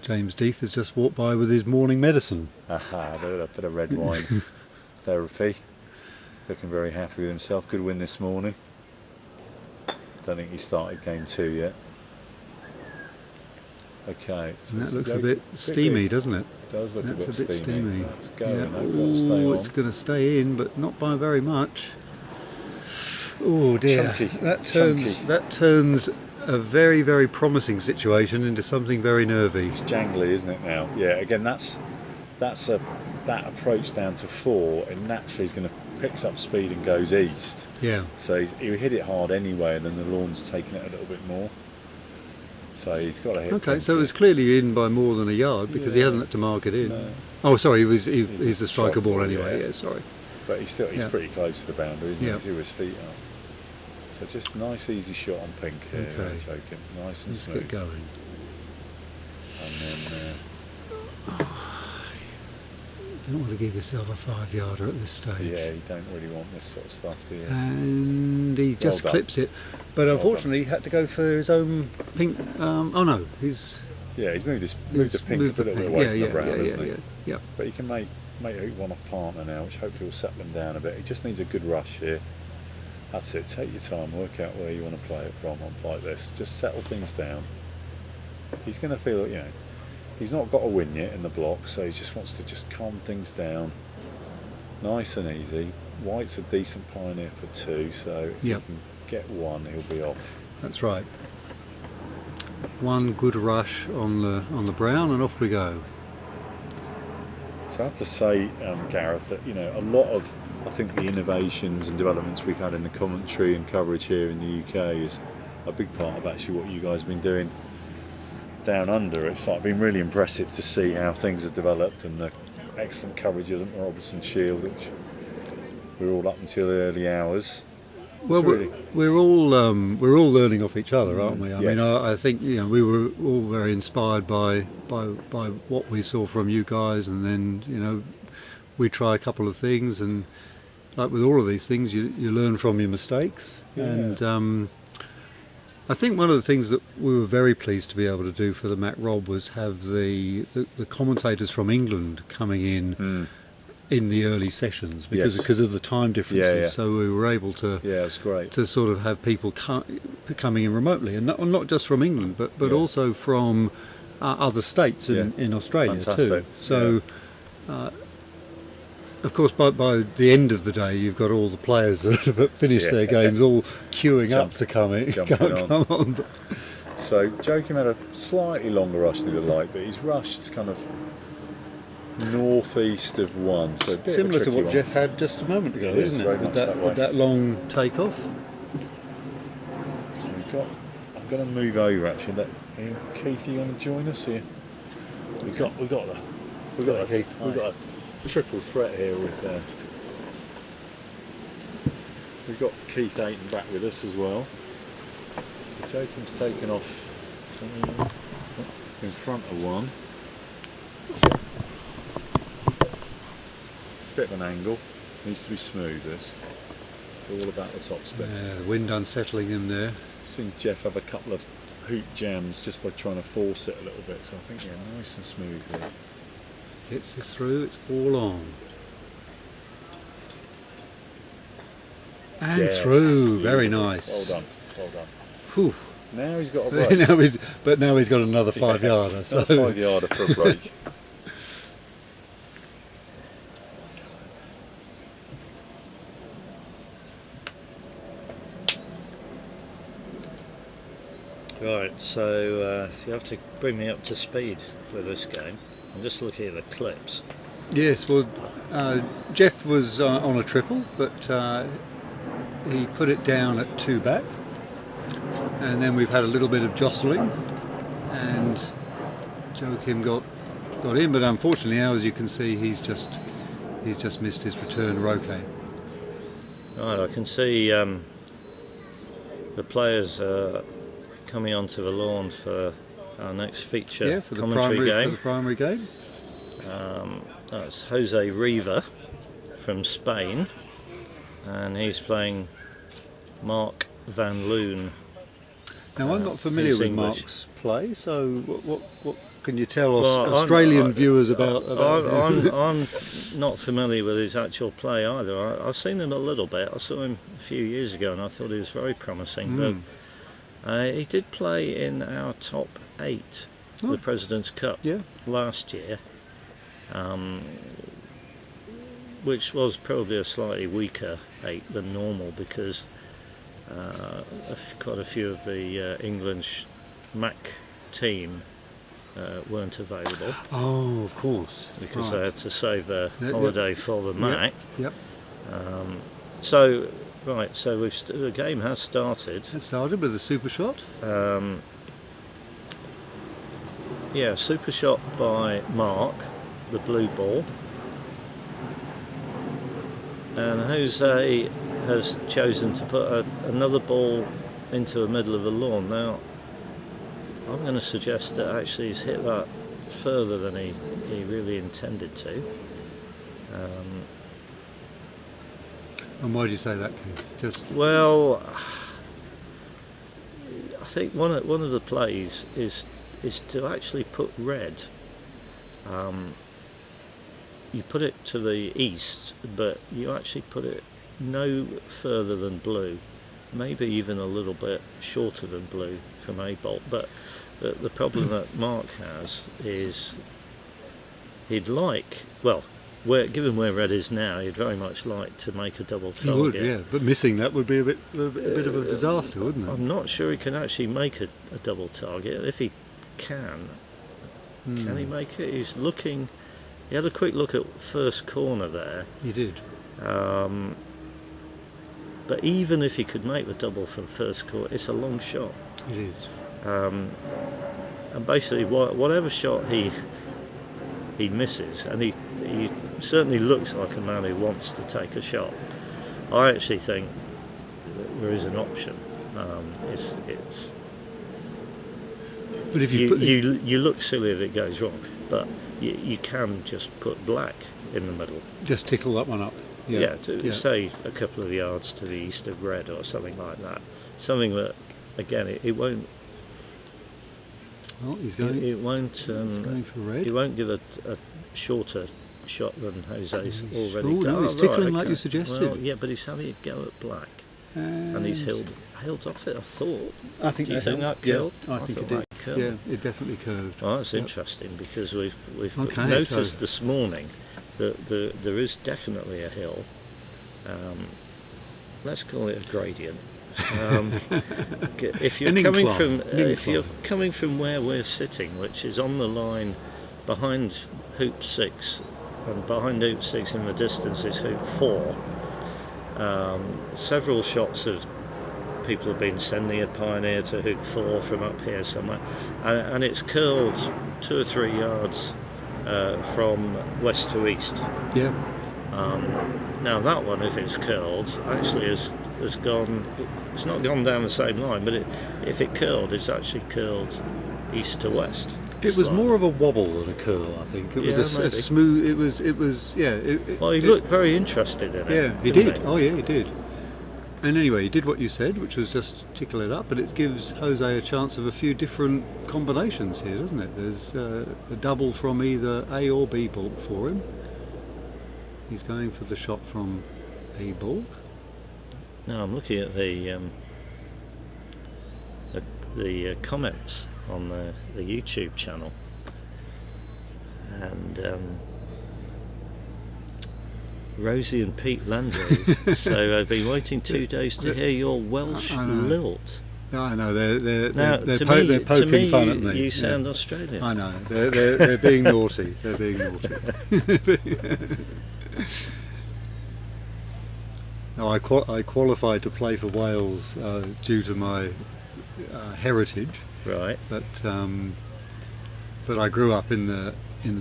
James Death has just walked by with his morning medicine. Aha, a bit of red wine therapy. Looking very happy with himself. Good win this morning. Don't think he started game 2 yet. Okay. So and that looks a bit steamy, doesn't it? It does look That's a bit steamy. That's going. Yeah. It's going to stay in, but not by very much. Oh dear. Chunky. That turns a very, very promising situation into something very nervy. It's jangly, isn't it now? Yeah. Again, that approach down to 4, and naturally he's going to picks up speed and goes east. Yeah. So he hit it hard anyway, and then the lawn's taken it a little bit more. So he's got to hit. Okay, so it was clearly in by more than a yard because he hasn't had to mark it in. No. Oh, sorry, he's the striker ball anyway. Yeah, sorry. But he's pretty close to the boundary, isn't he? He's with his feet up. So just nice, easy shot on pink here. Okay. Joking. Nice and Let's smooth. get going. And then. Don't want to give yourself a 5-yarder at this stage. Yeah, you don't really want this sort of stuff, do you? And he just clips it, but unfortunately he had to go for his own pink. Oh no, he's. Yeah, he's moved the pink a little bit away from the brown, hasn't he? Yeah. But he can make a hoop one off partner now, which hopefully will settle him down a bit. He just needs a good rush here. That's it. Take your time, work out where you want to play it from like this. Just settle things down. He's going to feel, he's not got a win yet in the block, so he just wants to just calm things down. Nice and easy. White's a decent pioneer for 2, so if he can get 1, he'll be off. That's right. One good rush on the brown, and off we go. So I have to say, Gareth, that a lot of the innovations and developments we've had in the commentary and coverage here in the UK is a big part of actually what you guys have been doing down under. It's been really impressive to see how things have developed, and the excellent coverage of the Robertson Shield, which we're all up until the early hours. Well, we're all learning off each other, aren't we? I yes. mean, I think we were all very inspired by what we saw from you guys, and then we try a couple of things, and like with all of these things, you learn from your mistakes, and I think one of the things that we were very pleased to be able to do for the Mac Rob was have the commentators from England coming in the early sessions because of the time differences. So we were able to it's great to sort of have people coming in remotely, and not just from England, but also from other states in Australia. Fantastic. Too. So. Of course, by the end of the day, you've got all the players that have finished their games all queuing up to come on. So Joachim had a slightly longer rush than he'd like, but he's rushed kind of northeast of 1, so a bit Similar of a to what tricky Jeff had just a moment ago, It is, isn't very it? much that way. With that long takeoff. one. I'm going to move over actually. Keith, you want to join us here? We've got a triple threat here with. We've got Keith Ayton back with us as well. So Jacob's taken off in front of 1. Bit of an angle. Needs to be smooth. This. All about the top spin. The wind unsettling him there. Seen Jeff have a couple of hoop jams just by trying to force it a little bit. So I think nice and smooth here. Gets this through. It's all on. And through, very nice. Well done, well done. Whew. Now he's got a break. now he's got another 5-yarder. So. Another 5-yarder for a break. Right, so you have to bring me up to speed with this game. I'm just looking at the clips. Yes, well, Jeff was on a triple, but he put it down at 2 back, and then we've had a little bit of jostling, and Joachim got in, but unfortunately now, as you can see, he's just missed his return roquet. Right, I can see the players coming onto the lawn for our next feature for the commentary game. For the primary game. That's Jose Riva from Spain, and he's playing Mark van Loon. Now I'm not familiar with English. Mark's play, so what can you tell us Well, Australian viewers about I'm not familiar with his actual play either. I've seen him a little bit. I saw him a few years ago and I thought he was very promising. But he did play in our top 8, the President's Cup last year, which was probably a slightly weaker 8 than normal because quite a few of the England MAC team weren't available. Oh, of course. Because they had to save their holiday for the MAC. Yep. So the game has started. It started with a super shot. Super shot by Mark, the blue ball. And Jose has chosen to put another ball into the middle of the lawn. Now, I'm going to suggest that actually he's hit that further than he really intended to. And why do you say that, Keith? Well, I think one of the plays is to actually put red. You put it to the east, but you actually put it no further than blue, maybe even a little bit shorter than blue from A-bolt. But the problem that Mark has is he'd like, given where red is now, he'd very much like to make a double target. He would, yeah, but missing that would be a bit of a disaster, wouldn't it? I'm not sure he can actually make a double target. If he can he make it? He's looking. He had a quick look at first corner there. He did. But even if he could make the double from first corner, it's a long shot. It is. And basically, whatever shot he misses, and he certainly looks like a man who wants to take a shot. I actually think there is an option. It's. But if you look silly if it goes wrong, but you can just put black in the middle. Just tickle that one up. Yeah. Say a couple of yards to the east of red or something like that. Something that, again, it won't. Oh, he's going. It won't. He's going for red. He won't give a shorter shot than Jose's already. No, he's tickling like you suggested. Well, yeah, but he's having a go at black, and he's held off it. I thought. I think. Do you think that curled? I think it did. Yeah, it definitely curved. Oh, that's interesting because we've noticed this morning that there is definitely a hill. Let's call it a gradient. If you're An coming incline, from an if you're incline. coming from where we're sitting, which is on the line behind hoop 6, and behind hoop 6 in the distance is hoop 4. Several shots of people have been sending a pioneer to hoop 4 from up here somewhere, and it's curled 2 or 3 yards from west to east. Yeah. Now that one, if it's curled, actually has gone. It's not gone down the same line, but if it curled, it's actually curled east to west. It was more of a wobble than a curl, I think. It was a smooth. It was. Yeah. Well, he looked very interested in it. Yeah, he did. Oh, yeah, he did. And anyway, he did what you said, which was just tickle it up. But it gives Jose a chance of a few different combinations here, doesn't it? There's a double from either A or B balk for him. He's going for the shot from A balk. Now I'm looking at the comments on the YouTube channel, and Rosie and Pete Landry so I've been waiting 2 days to hear your Welsh lilt. I know they're to poking me, fun at me. You sound Australian. I know they're being naughty. They're being naughty. No, I qualified to play for Wales due to my heritage. Right. But I grew up in the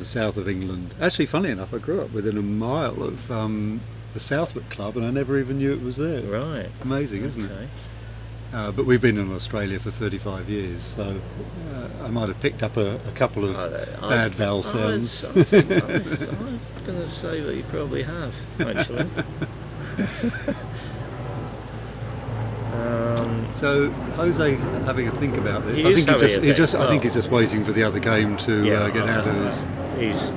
south of England. Actually, funny enough, I grew up within a mile of the Southwark Club, and I never even knew it was there. Right. Amazing, isn't it? But we've been in Australia for 35 years, so I might have picked up a couple of bad vowel sounds. I'm going to say that you probably have, actually. So Jose having a think about this. I think he's just waiting for the other game to get out of his.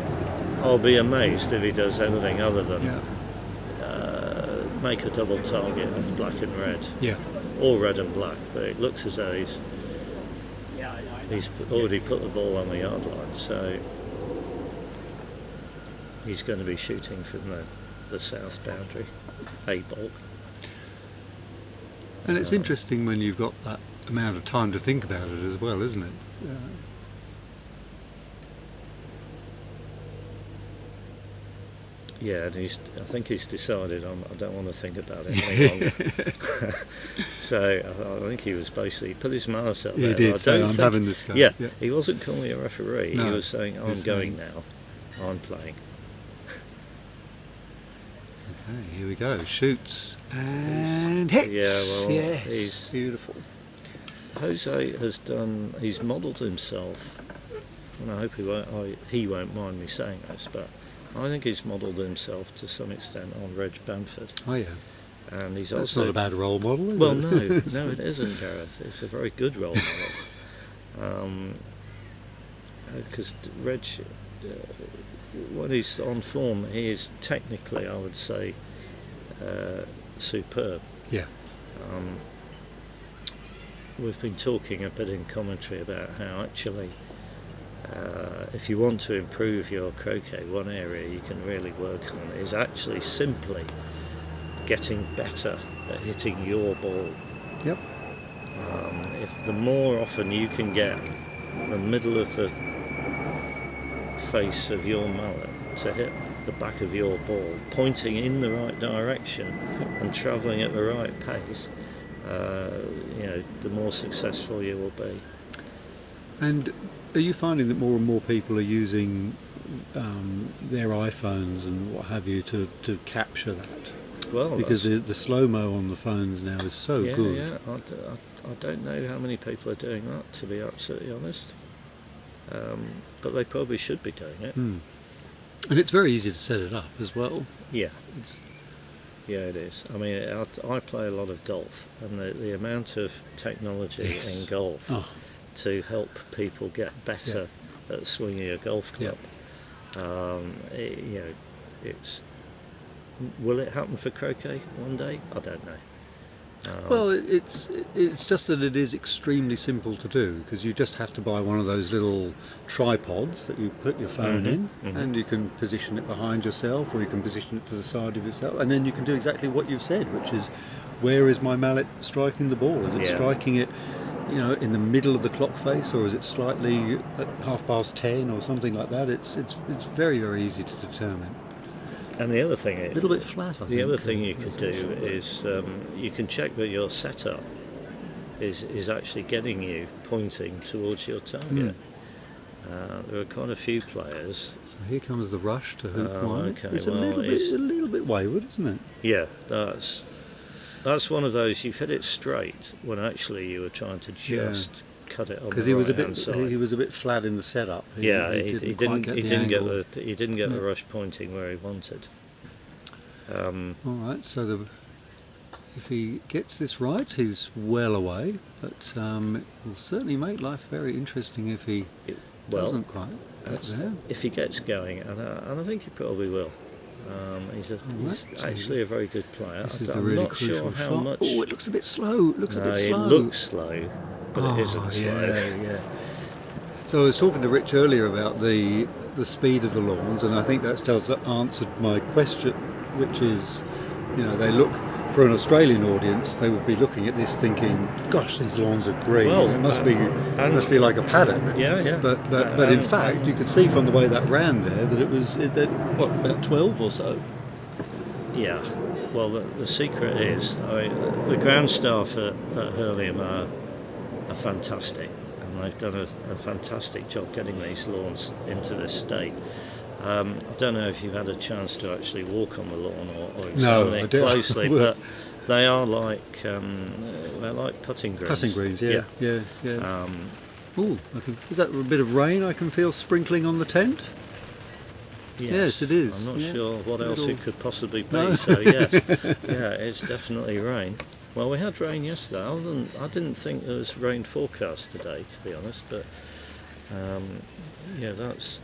I'll be amazed if he does anything other than make a double target of black and red. Yeah. Or red and black, but it looks as though he's already put the ball on the yard line, so he's going to be shooting from the south boundary, A balk. And it's interesting when you've got that amount of time to think about it as well, isn't it? Yeah, and I think he's decided I don't want to think about it any longer. So I think he was basically put his mouth up there. He did say, I'm having this go. Yeah, he wasn't calling a referee. No, he was saying, I'm going now. I'm playing. Okay, here we go. Shoots and hits. Yeah, well, yes, he's beautiful. Jose has done. He's modelled himself, and I hope he won't mind me saying this, but I think he's modelled himself to some extent on Reg Bamford. Oh yeah. And he's That's also not a bad role model, is it? No, it isn't, Gareth. It's a very good role model. Because Reg, when he's on form, he is technically, I would say, superb. Yeah. We've been talking a bit in commentary about how actually, if you want to improve your croquet, one area you can really work on is actually simply getting better at hitting your ball. Yep. If the more often you can get the middle of the face of your mallet to hit the back of your ball, pointing in the right direction and travelling at the right pace, the more successful you will be. And are you finding that more and more people are using their iPhones and what have you to capture that? Well, because the slow-mo on the phones now is so good. Yeah, I don't know how many people are doing that, to be absolutely honest. But they probably should be doing it. And it's very easy to set it up as well. Yeah, it is. I mean, I play a lot of golf, and the amount of technology in golf to help people get better at swinging a golf club. It's. Will it happen for croquet one day? I don't know. Well, it's just that it is extremely simple to do, because you just have to buy one of those little tripods that you put your phone in, and you can position it behind yourself, or you can position it to the side of yourself, and then you can do exactly what you've said, which is where is my mallet striking the ball? Is it Yeah. striking it, in the middle of the clock face, or is it slightly at 10:30 or something like that? It's very, very easy to determine. And the other thing, A little bit flat, I think. the other thing you could That's do also- is you can check that your setup is actually getting you pointing towards your target. There are quite a few players. So here comes the rush to hoop Oh, one. okay, It's well, a little bit wayward, isn't it? Yeah, that's one of those. You've hit it straight when actually you were trying to just cut it on Because the he was right-hand side. he was a bit flat in the setup. He didn't quite get angle. the rush pointing where he wanted. All right, so if he gets this right, he's well away. But it will certainly make life very interesting if he doesn't quite get there. If he gets going, and I think he probably will. He's actually a very good player. This is I'm the really not crucial sure how shot. much. Oh, it looks a bit slow. It looks a No, bit it slow. looks slow, but it isn't Oh, slow. yeah. So I was talking to Rich earlier about the speed of the lawns, and I think that's just answered my question, which is, they look, for an Australian audience, they would be looking at this thinking, "Gosh, these lawns are green. Well, it must be like a paddock." Yeah. But in fact, you could see from the way that ran there that it was about 12 or so. Yeah. Well, the secret is, the ground staff at Hurlingham are fantastic, and they've done a fantastic job getting these lawns into this state. I don't know if you've had a chance to actually walk on the lawn or examine it closely, but they are like they're like putting greens. Putting greens, yeah. Is that a bit of rain I can feel sprinkling on the tent? Yes, it is. I'm not sure what else it could possibly be. No. So yes, it's definitely rain. Well, we had rain yesterday. I didn't think there was rain forecast today, to be honest. But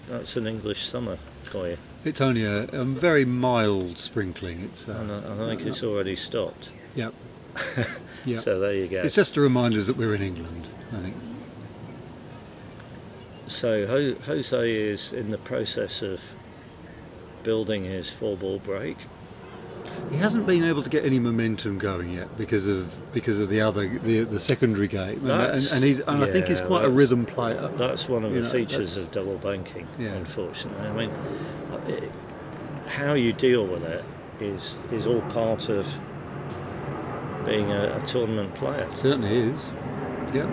that's an English summer for you. It's only a very mild sprinkling. And I think it's already stopped. Yep. Yep. So there you go. It's just a reminder that we're in England, I think. So Jose is in the process of building his 4-ball break. He hasn't been able to get any momentum going yet because of the secondary game, and I think he's quite a rhythm player. That's one of the features of double banking, unfortunately. I mean, how you deal with it is all part of being a tournament player. It certainly is. Yep.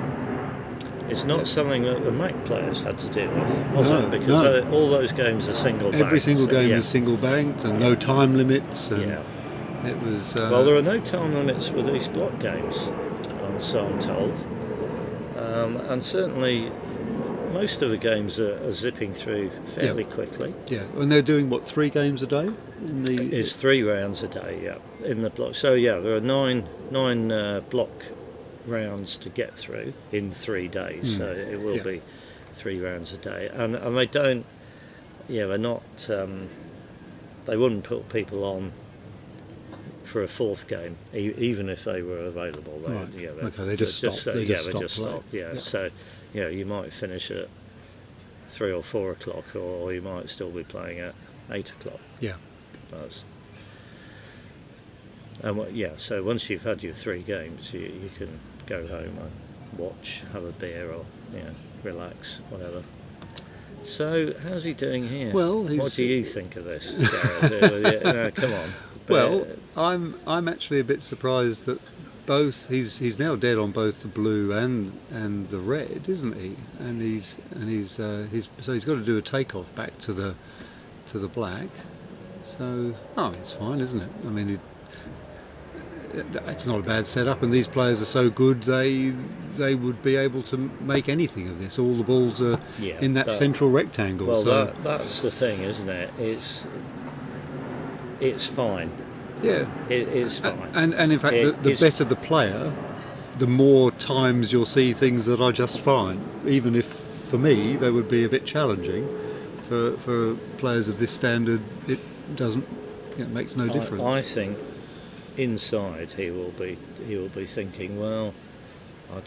It's not something that the Mac players had to deal with, was it? Because all those games are single banked. Every single game is single banked and no time limits. And it was. Well, there are no time limits with these block games, so I'm told. And certainly, most of the games are zipping through fairly quickly. Yeah, and they're doing 3 games a day? It's 3 rounds a day, in the block. So there are nine block rounds to get through in 3 days, so it will be 3 rounds a day, and they don't, they're not, they wouldn't put people on for a 4th game, even if they were available. They just stop. So you might finish at 3 or 4 o'clock, or you might still be playing at 8 o'clock. So once you've had your 3 games, you can go home and watch, have a beer, or relax, whatever. So how's he doing here? Well, what do you think of this, Gareth? Come on. Well, I'm actually a bit surprised that he's now dead on both the blue and the red, isn't he? And he's got to do a takeoff back to the black. So it's fine, isn't it? I mean, it's not a bad setup, and these players are so good they would be able to make anything of this. All the balls are in that central rectangle. Well, so that's the thing, isn't it? It's fine. Yeah, it's fine. And in fact, the better the player, the more times you'll see things that are just fine. Even if, for me, they would be a bit challenging. For players of this standard, it doesn't. It makes no difference. I think inside he will be thinking, well, I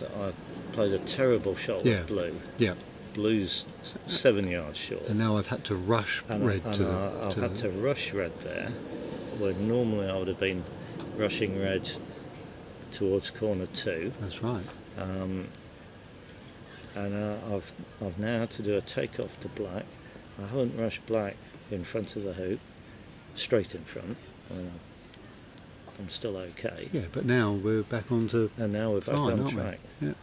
played a terrible shot with blue. Yeah. Blue's 7 yards short. And now I've had to rush red to the. I've had to rush red there, where normally I would have been rushing red towards corner 2. That's right. And I've now had to do a takeoff to black. I haven't rushed black in front of the hoop, straight in front. I'm still okay. Yeah, but now we're back onto. And now we're back fine, on aren't we? track. Yeah.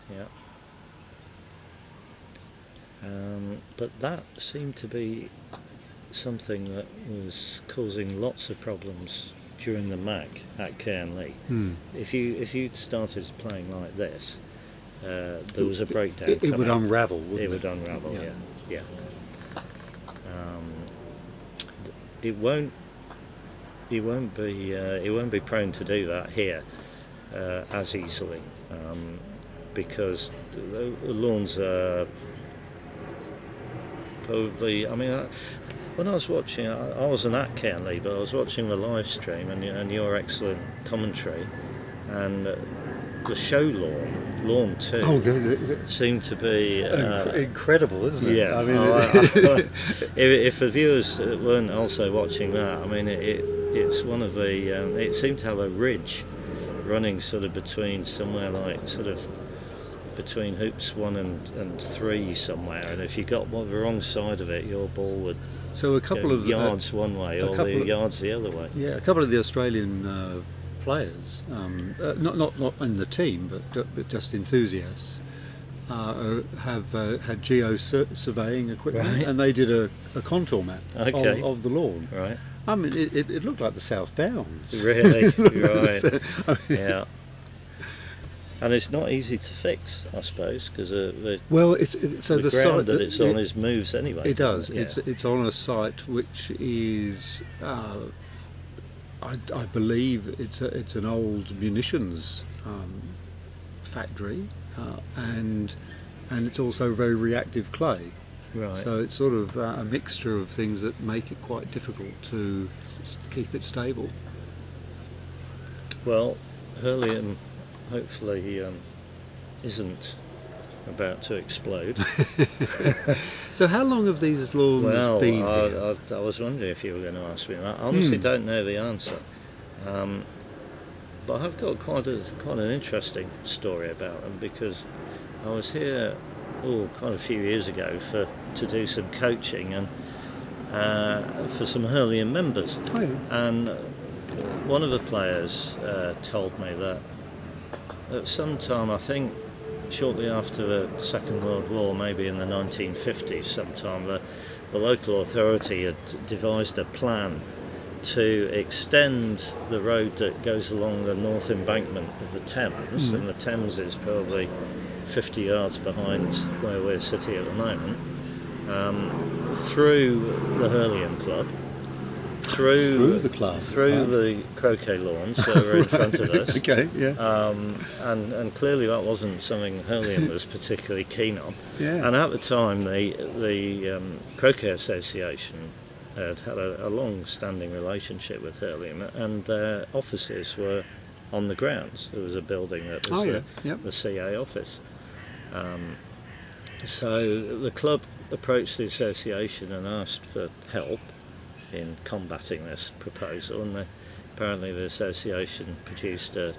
But that seemed to be something that was causing lots of problems during the MAC at Cairnley. If you'd started playing like this, there was a breakdown. It would unravel, wouldn't it? It would unravel, yeah. It won't be prone to do that here as easily, because the lawns are probably. I mean, when I was watching, I wasn't at Cairnley, but I was watching the live stream and your excellent commentary, and the show lawn too seemed to be incredible, isn't it? Yeah. I mean, if the viewers weren't also watching that, I mean, it's one of the. It seemed to have a ridge running sort of between somewhere like sort of between hoops 1 and 3 somewhere, and if you got the wrong side of it, your ball would. So a couple of yards one way or the yards the other way. Yeah, a couple of the Australian players, not in the team, but just enthusiasts, have had geo-surveying equipment, Right. and they did a contour map of the lawn. Right. I mean, it looked like the South Downs. Really? Right. So, I mean, Yeah. And it's not easy to fix, I suppose, because the the ground site that it's on is moves anyway. It does. Yeah. It's on a site which is, I believe, it's an old munitions factory, and it's also very reactive clay. Right. So it's sort of a mixture of things that make it quite difficult to keep it stable. Well, Hurlingham hopefully isn't about to explode. So how long have these lawns been here? I was wondering if you were going to ask me that. I honestly don't know the answer. But I've got quite an interesting story about them, because I was here quite a few years ago to do some coaching and for some Hurlingham members. Oh, yeah. And one of the players told me that at some time, I think shortly after the Second World War, maybe in the 1950s sometime, the local authority had devised a plan to extend the road that goes along the north embankment of the Thames, and the Thames is probably 50 yards behind where we're sitting at the moment, through the Hurlingham Club, through the club, through the croquet lawns that were in front of us. Okay, yeah. And clearly that wasn't something Hurlingham was particularly keen on. Yeah. And at the time, the Croquet Association had a long-standing relationship with Hurlingham, and their offices were on the grounds. There was a building that was the CA office. So the club approached the association and asked for help in combating this proposal, and apparently the association produced a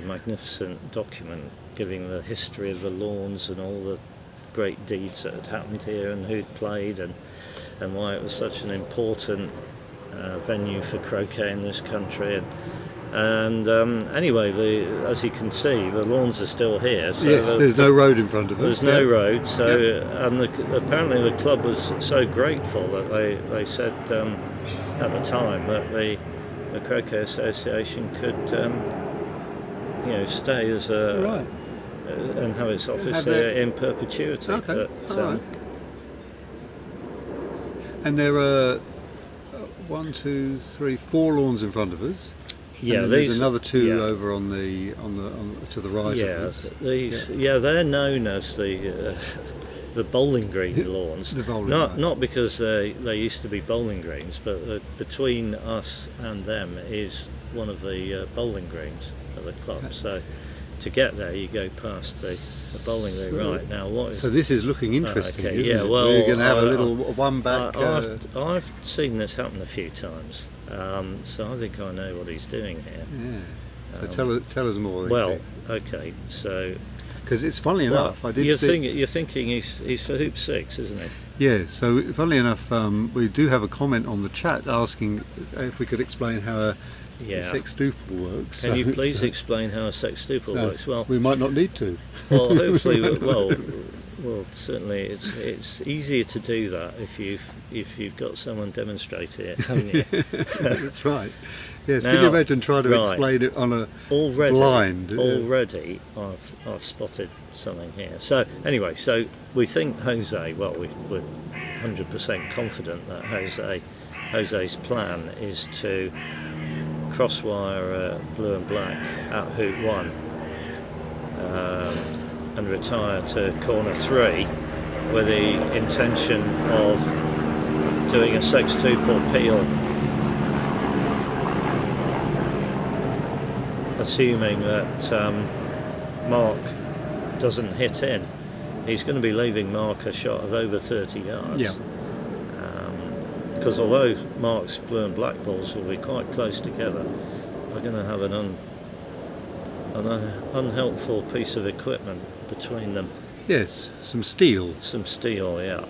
magnificent document giving the history of the lawns and all the great deeds that had happened here and who'd played and why it was such an important venue for croquet in this country. And anyway, as you can see, the lawns are still here. So yes, there's no road in front of us. There's no road. So, and apparently the club was so grateful that they said at the time that the Croquet Association could, stay as a and have its office here in perpetuity. Okay. But, all right. And there are 1, 2, 3, 4 lawns in front of us. Yeah, there's another 2 over on the to the right of us. They're known as the bowling green lawns. The bowling not because they used to be bowling greens, but between us and them is one of the bowling greens at the club. Okay. So to get there, you go past the bowling green. Right now, so this is looking interesting, isn't it? Well, we're going to have a little one back. I've seen this happen a few times. So I think I know what he's doing here. So tell us more. Well, okay, so because it's funnily enough, I did you're thinking he's for hoop 6, isn't he? Yeah. So funnily enough, we do have a comment on the chat asking if we could explain how a sextuple works. Can you please explain how a sextuple works? Well, we might not need to. Well, hopefully, well, certainly it's easier to do that if you've got someone demonstrate it, haven't you? That's right. Yes. Now, can you imagine trying to explain it on a blind? Already, I've spotted something here. So anyway, so we think Jose. Well, we're 100% confident that Jose's plan is to crosswire blue and black at hoop 1 and retire to corner 3 with the intention of doing a sextuple peel, assuming that Mark doesn't hit in. He's going to be leaving Mark a shot of over 30 yards. Yeah. Because although Mark's blue and black balls will be quite close together, we're going to have an unhelpful piece of equipment between them. Yes, some steel. Some steel, yeah.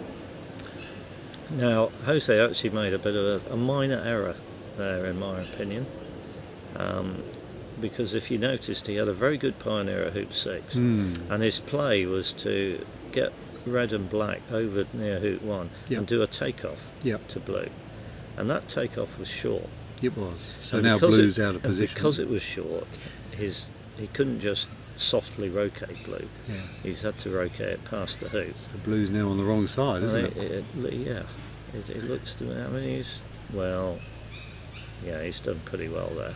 Now, Jose actually made a bit of a minor error there, in my opinion, because if you noticed, he had a very good pioneer at hoop 6, and his play was to get red and black over near hoop 1 and do a takeoff to blue, and that takeoff was short. It was. So now blue's out of position. Because it was short, he couldn't just softly rotate blue. Yeah. He's had to rotate it past the hoop. So blue's now on the wrong side, isn't it? It looks to me. I mean, he's done pretty well there,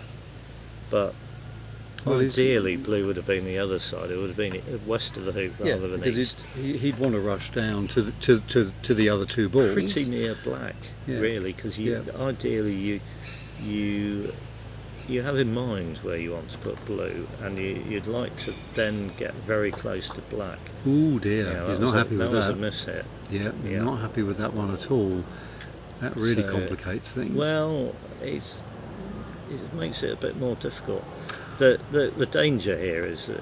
but. Well, ideally, blue would have been the other side. It would have been west of the hoop rather than east. He'd want to rush down to the other two balls. Pretty near black, really, because ideally you have in mind where you want to put blue, and you'd like to then get very close to black. Oh dear, he's not happy with that. That was a miss hit. Yeah, not happy with that one at all. That really complicates things. Well, it makes it a bit more difficult. The danger here is that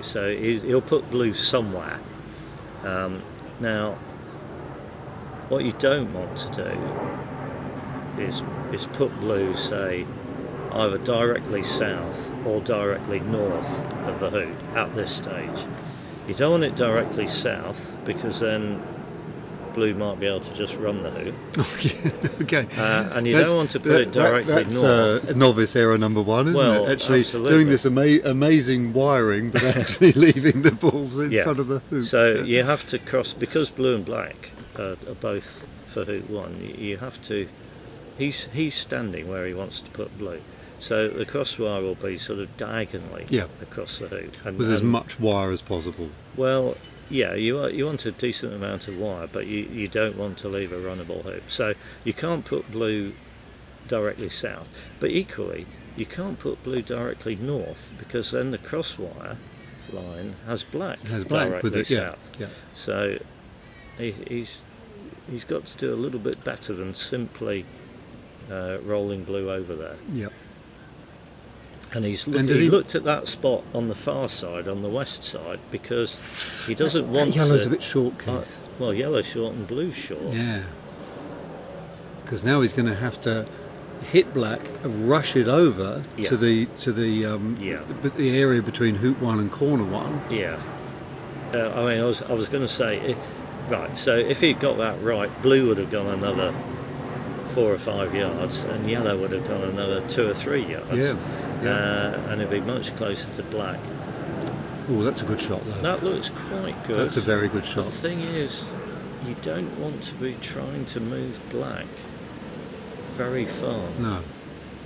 so he'll put blue somewhere. Now, what you don't want to do is put blue, say, either directly south or directly north of the hoop at this stage. You don't want it directly south, because then blue might be able to just run the hoop. Okay. And you don't want to put it directly north. That's novice error number 1, isn't it? Actually, absolutely. Doing this amazing wiring, but actually leaving the balls in front of the hoop. So you have to cross, because blue and black are both for hoop 1. You have to. He's standing where he wants to put blue. So the crosswire will be sort of diagonally across the hoop. With as much wire as possible. Well, yeah, you want a decent amount of wire, but you don't want to leave a runnable hoop. So you can't put blue directly south, but equally you can't put blue directly north, because then the crosswire line has black directly south. Yeah. So he's got to do a little bit better than simply rolling blue over there. Yep. And he looked at that spot on the far side, on the west side, because he doesn't want yellow's a bit short, Keith. Well, yellow's short and blue's short. Yeah. Because now he's going to have to hit black, rush it over to the area between hoop 1 and corner 1. Yeah. I mean, I was going to say, right. So if he'd got that right, blue would have gone another 4 or 5 yards, and yellow would have gone another 2 or 3 yards. Yeah. And it'd be much closer to black. Oh, that's a good shot, though. That looks quite good. That's a very good shot. The thing is, you don't want to be trying to move black very far. No.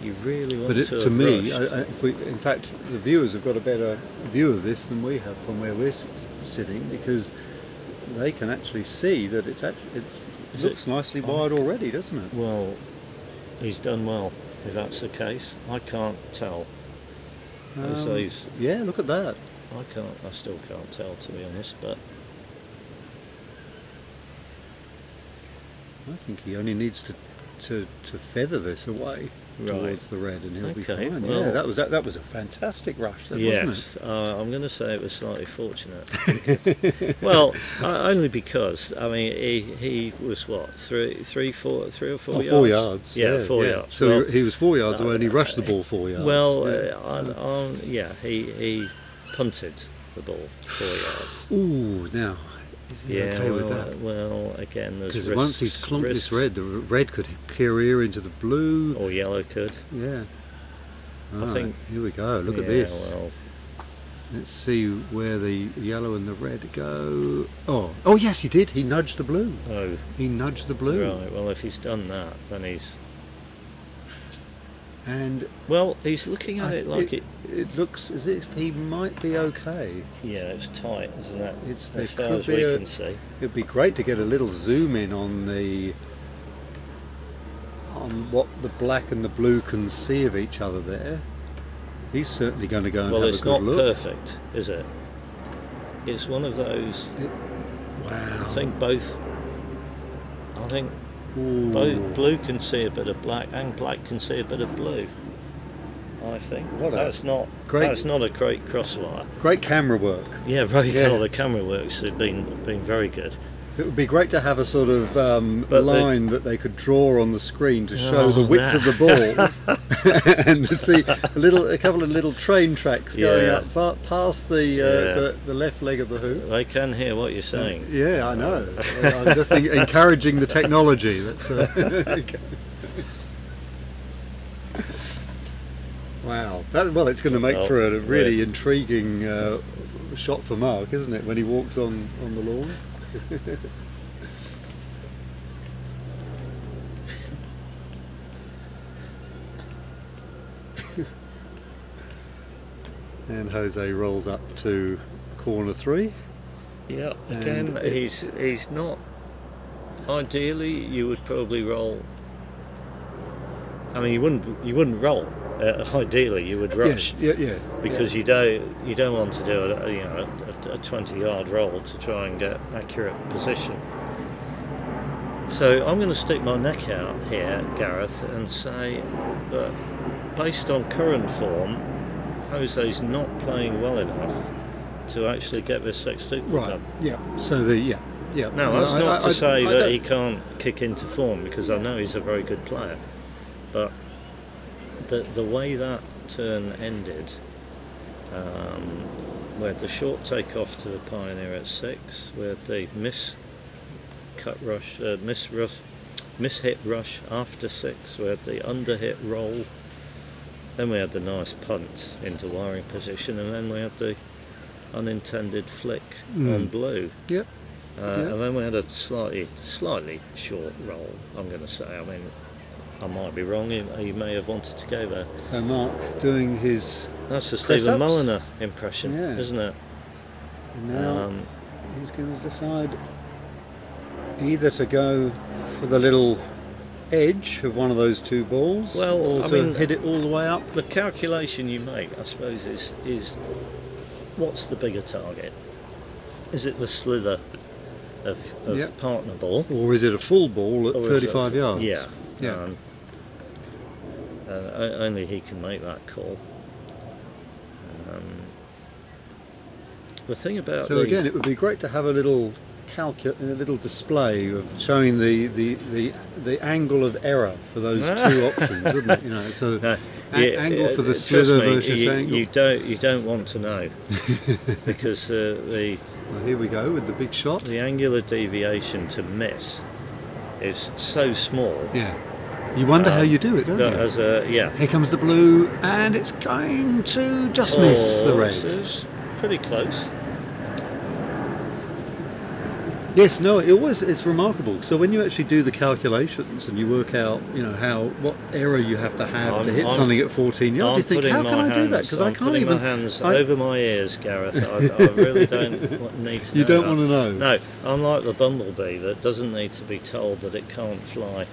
You really want to. But to me, in fact, the viewers have got a better view of this than we have from where we're sitting, because they can actually see that it looks nicely wide already, doesn't it? Well, he's done well. If that's the case, I can't tell. Yeah, look at that. I still can't tell, to be honest, but I think he only needs to feather this away. towards the red, and he'll be Okay, fine. well- Yeah, that was a fantastic rush, then, wasn't Yes, I'm going to say it was slightly fortunate. Well, only because I mean he was what 3 or 4 it? yards. 4 yards. Yeah, 4 yards. So Well, he was 4 yards away, and he rushed the ball 4 yards. well, yeah. he punted the ball 4 yards. Ooh, now is he Yeah, okay with well, that? well, again, there's Because risks, once he's clonked this risks. red, the red could career into the blue. Or yellow could. Yeah. I Right, think- here we go. Look at Yeah, this. Well, Let's see where the yellow and the red go. Oh yes, he did. He nudged the blue. oh, He nudged the blue. right. Well, if he's done that, then he's looking at it like it. It looks as if he might be okay. Yeah, it's tight, isn't it? It's As there far could as be we can see. It'd be great to get a little zoom in on what the black and the blue can see of each other there. He's certainly going to go and Well, have it's a good not look. perfect, is it? It's one of those. Wow. I think both Ooh. blue can see a bit of black, and black can see a bit of blue. I think that's not a great crosswire. Great camera work. Yeah, very Yeah. cool. The camera works have been very good. It would be great to have a sort of But line that they could draw on the screen to show the Oh, width yeah. of the ball, and to see a couple of little train tracks going Yeah. up past the left leg of the hoop. They can hear what you're saying. Yeah, I know. I'm just encouraging the technology. That's, wow. It's going to make Well, for a really intriguing shot for Mark, isn't it, when he walks on the lawn? And Jose rolls up to corner 3. Yeah, again, And he's not. Ideally, you would probably roll. I mean, you wouldn't roll. Ideally, you would rush. Yeah. Because you don't want to do a 20-yard roll to try and get accurate position. So I'm going to stick my neck out here, Gareth, and say that based on current form, Jose's not playing well enough to actually get this sextuple Right. done. Yeah. So yeah. No, that's not to say that he can't kick into form, because I know he's a very good player, but the way that turn ended, we had the short take off to the Pioneer at 6, we had the miss hit rush after 6, we had the under hit roll, then we had the nice punt into wiring position, and then we had the unintended flick on blue. Yep. And then we had a slightly short roll, I'm going to say. I mean, I might be wrong, he may have wanted to go there. So Mark doing his That's the press Stephen ups. Mulliner impression, Yeah. isn't it? Now he's going to decide either to go for the little edge of one of those two balls, Well, or I to mean, hit it all the way up. The calculation you make, I suppose, is what's the bigger target? Is it the slither of Yep. partner ball? Or is it a full ball at Or is 35 it- yards? Yeah. Yeah. Only he can make that call. The thing about So again, it would be great to have a little display of showing the angle of error for those two options, wouldn't it? You know, so angle for the trust slither me, versus angle. You don't want to know, because the Well, here we go with the big shot. the angular deviation to miss is so small. Yeah. You wonder how you do it, don't that you? as a Here comes the blue, and it's going to just miss the red. It's pretty close. Yes, no, it's remarkable. So when you actually do the calculations and you work out, what error you have to have to hit something at 14 yards, you think, how can I do that? Because I can't even. my hands over my ears, Gareth. I really don't need to. You know don't that. want to know. No, I'm like the bumblebee that doesn't need to be told that it can't fly.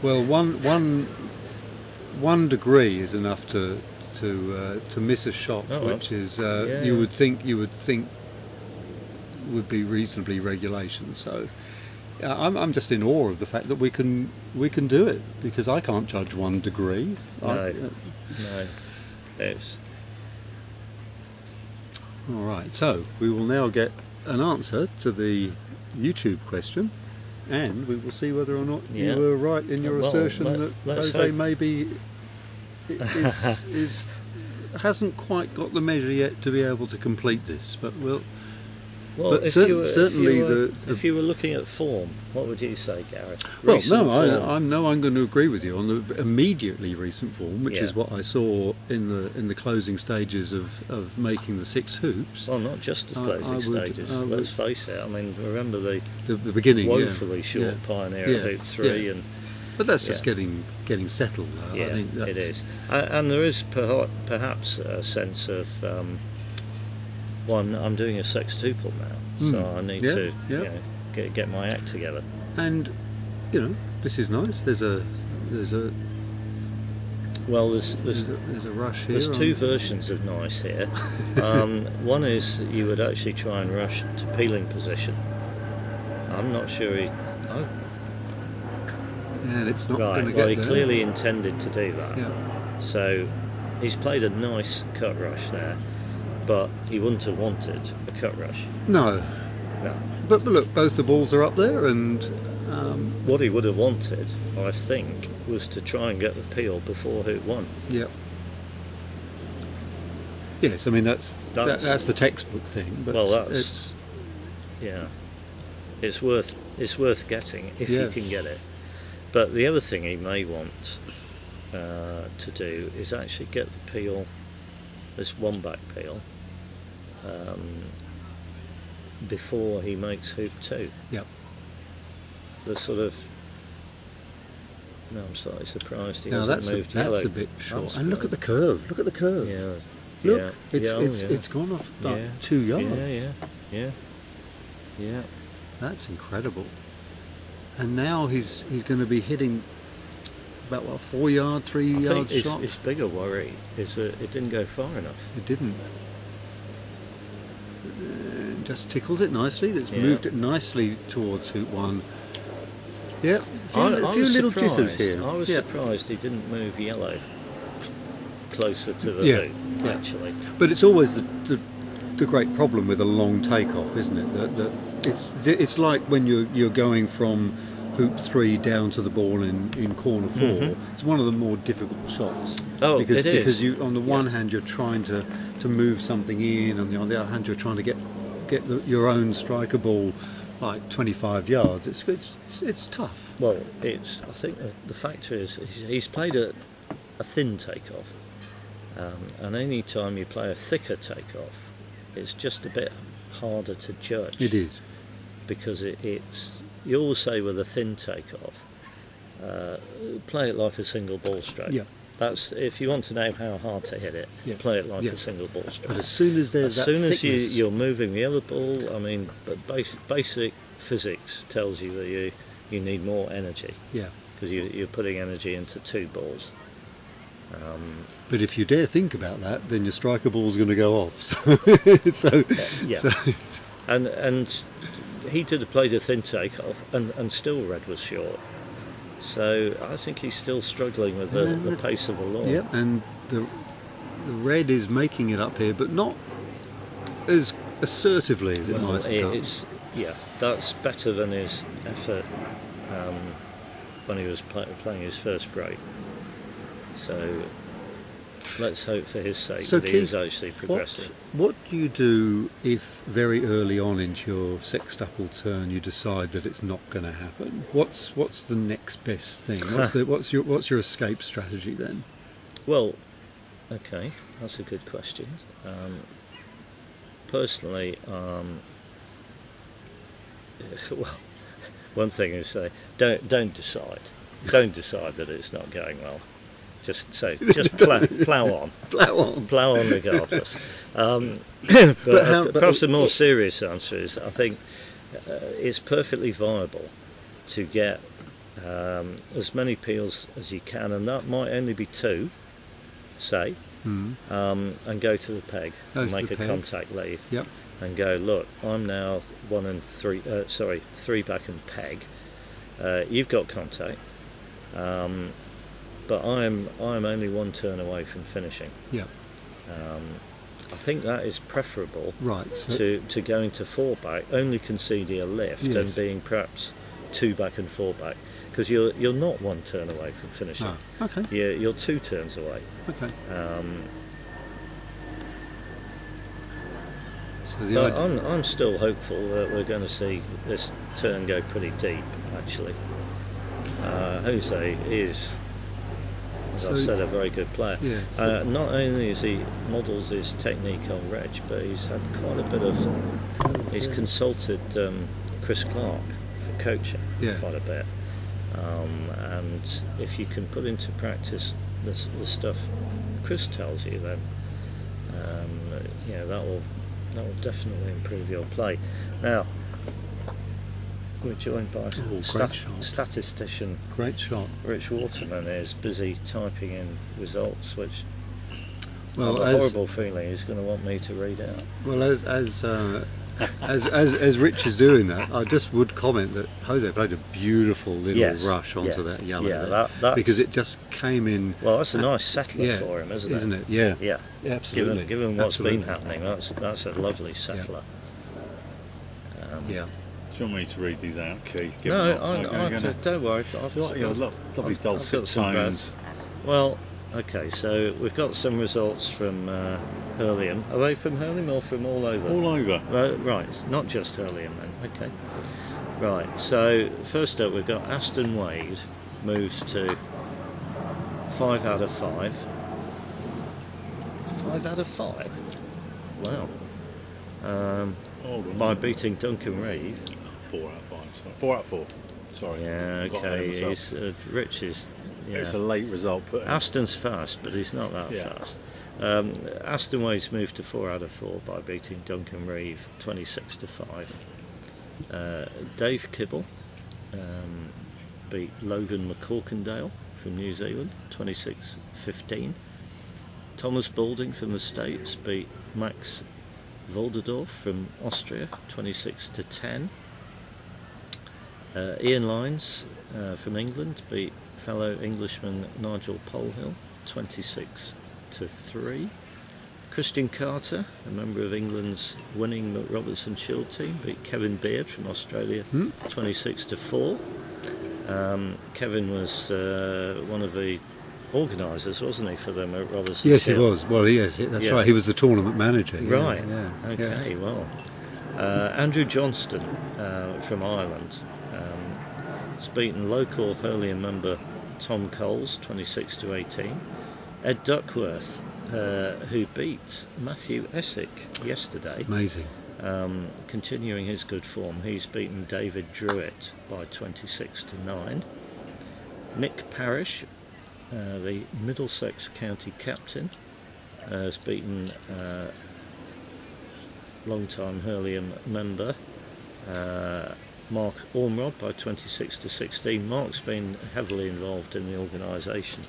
Well, one degree is enough to miss a shot, Oh, well. which is Yeah. you would think would be reasonably regulation. So I'm just in awe of the fact that we can do it, because I can't judge 1 degree. No, it's all right. So we will now get an answer to the YouTube question, and we will see whether or not you were right in your assertion that Jose maybe hasn't quite got the measure yet to be able to complete this, but we'll. Well, but if you were looking at form, what would you say, Gareth? Well, I'm going to agree with you on the immediately recent form, which is what I saw in the closing stages of making the 6 hoops. Well, not just the closing stages. Let's face it. I mean, remember the beginning, woefully short pioneer at hoop 3, and but that's just getting settled. I think it is, and there is perhaps a sense of. I'm doing a sextuple now, so I need to get my act together. And this is nice. There's a rush here. There's 2 versions of nice here. One is you would actually try and rush to peeling position. I'm not sure and it's not going to get well, he there. clearly intended to do that. Yeah. So he's played a nice cut rush there, but he wouldn't have wanted a cut rush. No. But look, both the balls are up there, and what he would have wanted, I think, was to try and get the peel before hoop 1. Yeah. Yes, I mean that's the textbook thing. But it's worth getting if you can get it. But the other thing he may want to do is actually get the peel, this 1 back peel, before he makes hoop 2. Yep. The sort of. No, I'm slightly surprised he hasn't moved that's yellow. A bit short. And look at the curve. Look at the curve. Yeah. Look, it's gone off about 2 yards. Yeah. That's incredible. And now he's going to be hitting about 4 yard, 3 yard shot. His bigger worry is that it didn't go far enough. It didn't. Just tickles it nicely. It's moved it nicely towards hoop 1. Yeah, a few little jitters here. I was surprised he didn't move yellow closer to the hoop, actually. But it's always the great problem with a long takeoff, isn't it? That it's like when you're going from hoop 3 down to the ball in corner 4. Mm-hmm. It's one of the more difficult shots. Oh, because, it is. Because you, on the one hand, you're trying to move something in, and on the other hand, you're trying to get your own striker ball like 25 yards. It's tough. Well, I think the factor is he's played a thin takeoff, and any time you play a thicker takeoff, it's just a bit harder to judge. It is, because it's. You always say with a thin takeoff, play it like a single ball stroke. Yeah. That's if you want to know how hard to hit it. Play it like a single ball stroke. But as soon as there's thickness, you're moving the other ball, I mean, but basic physics tells you that you need more energy. Yeah. Because you're putting energy into 2 balls. But if you dare think about that, then your striker ball's going to go off. So and he played a thin takeoff, and still red was short. So I think he's still struggling with the pace of the lawn. Yep, and the red is making it up here, but not as assertively as it might have done. That's better than his effort when he was playing his first break. So let's hope for his sake that he is actually progressing. What do you do if very early on into your sextuple turn you decide that it's not going to happen? What's the next best thing? What's your escape strategy then? Well, okay, that's a good question. Personally, one thing is say don't decide that it's not going well. Just plough on. Plough on regardless. But perhaps a more serious answer is I think it's perfectly viable to get as many peels as you can, and that might only be 2, say, and go to the peg and make a contact leave. Yep. And go, look, I'm now 1 and 3, 3 back and peg. You've got contact, but I'm only 1 turn away from finishing. Yeah. I think that is preferable, Right. So to going to 4 back, only conceding a lift and being perhaps 2 back and 4 back, because you're not 1 turn away from finishing. Oh, okay. You're 2 turns away. Okay. So But I'm still hopeful that we're going to see this turn go pretty deep, actually. Jose is, as I've said, a very good player. Yeah. Not only is he models his technique on reg, but he's had quite a bit of... He's consulted Chris Clark for coaching quite a bit. And if you can put into practice the stuff Chris tells you, then that will definitely improve your play. Now, we're joined by statistician great shot. Rich Waterman is busy typing in results, which Well, I have a horrible feeling he's going to want me to read out. Well, as Rich is doing that, I just would comment that Jose played a beautiful little rush onto that yellow because it just came in. Well, that's a nice settler for him, isn't it? Isn't it? Yeah. Yeah. Absolutely. Given what's been happening, that's a lovely settler. Yeah. Do you want me to read these out, Keith? Don't worry. Lovely dulcet tones. Well, okay, so we've got some results from Hurlingham. Are they from Hurlingham or from all over? All over. Right, it's not just Hurlingham then. Okay. Right, so first up we've got Aston Wade moves to 5 out of 5. 5 out of 5? Wow. By beating Duncan Reeve. 4 out of 5. Sorry. 4 out of 4. Sorry. Yeah, okay. Rich is. Yeah. It's a late result. Aston's fast, but he's not that fast. Aston Wade's moved to 4 out of 4 by beating Duncan Reeve 26 to 5. Dave Kibble beat Logan McCorkindale from New Zealand 26-15. Thomas Balding from the States beat Max Volderdorf from Austria 26 to 10. Ian Lyons from England beat fellow Englishman Nigel Polhill 26 to 3. Christian Carter, a member of England's winning Robertson Shield team, beat Kevin Beard from Australia 26 to 4. Kevin was one of the organisers, wasn't he, for them at Robertson Yes, Shield? he was. Well, yes, that's right. He was the tournament manager. Right. Yeah. Okay. Well, Andrew Johnston from Ireland has beaten local Hurlingham member Tom Coles 26 to 18. Ed Duckworth, who beat Matthew Essick yesterday. Amazing. Continuing his good form, he's beaten David Druitt by 26 to 9. Nick Parrish, the Middlesex County captain, has beaten long-time Hurlingham member Mark Ormrod by 26 to 16. Mark's been heavily involved in the organisation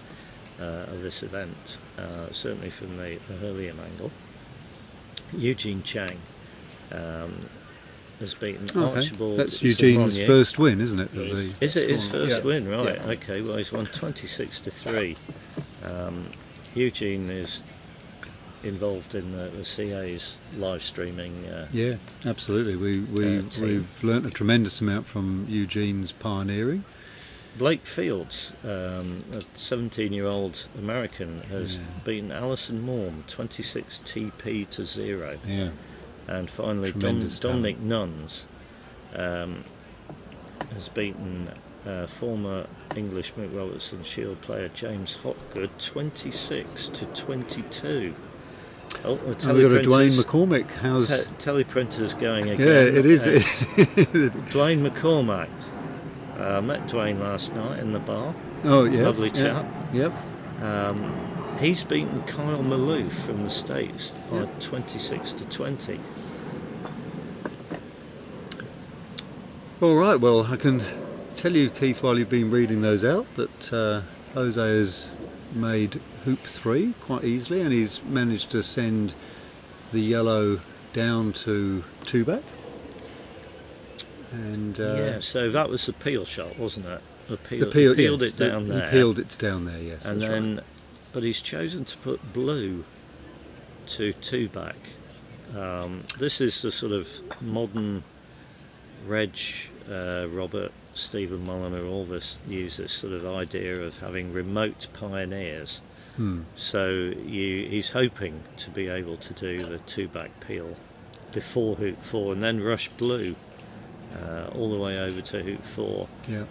of this event, certainly from the Hurlingham angle. Eugene Chang has beaten Archibald. That's Eugene's first win, isn't it? Is it his first win? Right. Yeah. Okay. Well, he's won 26 to 3. Eugene is involved in the CA's live streaming. Yeah, absolutely. We've learnt a tremendous amount from Eugene's pioneering. Blake Fields, a 17-year-old American, has beaten Alison Morm 26 TP to 0. Yeah. And finally, Dominic Nuns has beaten former English Mick Robertson Shield player James Hopgood 26 to 22. Oh, we've got a Dwayne McCormick. How's teleprinter's going again? Yeah, it is. Dwayne McCormack. Met Dwayne last night in the bar. Oh yeah, lovely chap. Yep. He's beaten Kyle Maloof from the States by 26 to 20. All right. Well, I can tell you, Keith, while you've been reading those out, that Jose has made hoop 3 quite easily, and he's managed to send the yellow down to 2-back. And so that was the peel shot, wasn't it? he Peeled yes, it down there. He peeled it down there, yes. And that's then, right. but he's chosen to put blue to 2-back. This is the sort of modern Reg, Robert, Stephen Mulliner, all this use this sort of idea of having remote pioneers. So he's hoping to be able to do the 2-back peel before hoop 4 and then rush blue all the way over to hoop 4. Yeah.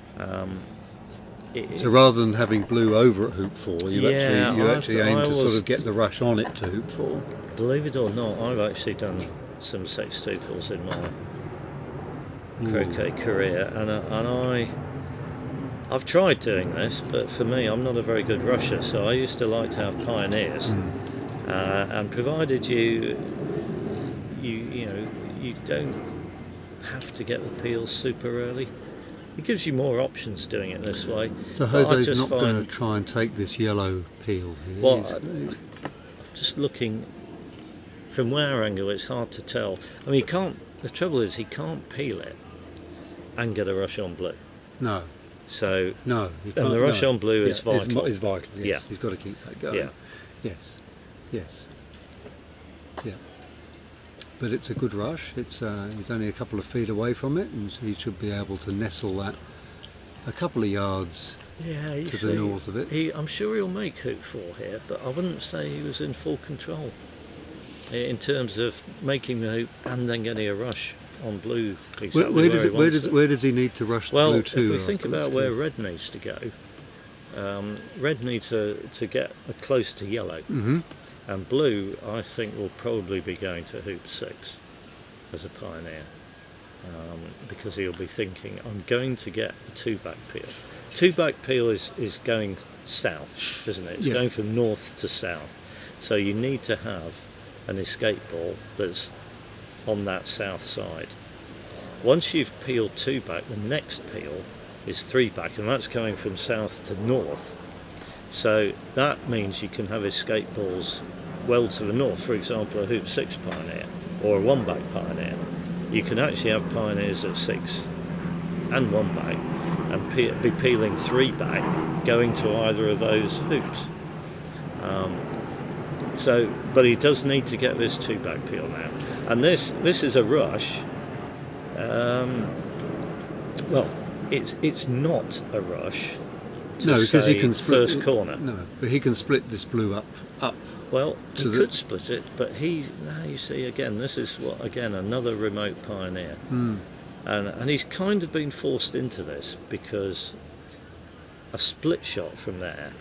So rather than having blue over at hoop 4, you actually aim to sort of get the rush on it to hoop 4. Believe it or not, I've actually done some sextuples in my croquet career, and I've tried doing this, but for me, I'm not a very good rusher, so I used to like to have pioneers, and provided you don't have to get the peels super early. It gives you more options doing it this way. So Jose's not going to try and take this yellow peel here. Well, just looking from our angle, it's hard to tell. I mean, the trouble is he can't peel it and get a rush on blue. No. So no, and the rush on blue is vital. Is vital. Yes, yeah. He's got to keep that going. Yeah. Yes. Yeah. But it's a good rush. It's he's only a couple of feet away from it, and he should be able to nestle that a couple of yards to the north of it. I'm sure he'll make hoop 4 here, but I wouldn't say he was in full control in terms of making the hoop and then getting a rush on blue. Exactly where does he need to rush well, blue to? If we think about where red needs to go, red needs to get close to yellow. And blue, I think, will probably be going to hoop 6 as a pioneer, because he'll be thinking, I'm going to get a 2-back peel. 2-back peel is going south, isn't it? It's going from north to south. So you need to have an escape ball that's on that south side. Once you've peeled 2-back, the next peel is 3-back, and that's going from south to north. So that means you can have escape balls well to the north, for example a hoop 6 pioneer or a 1-back pioneer. You can actually have pioneers at 6 and 1-back and be peeling 3-back going to either of those hoops. But he does need to get this 2-back peel now, and this is a rush. Well, it's not a rush. No, because he can split first corner. No, but he can split this blue up. Well, he could split it, but now you see again. This is another remote pioneer, and he's kind of been forced into this because a split shot from there,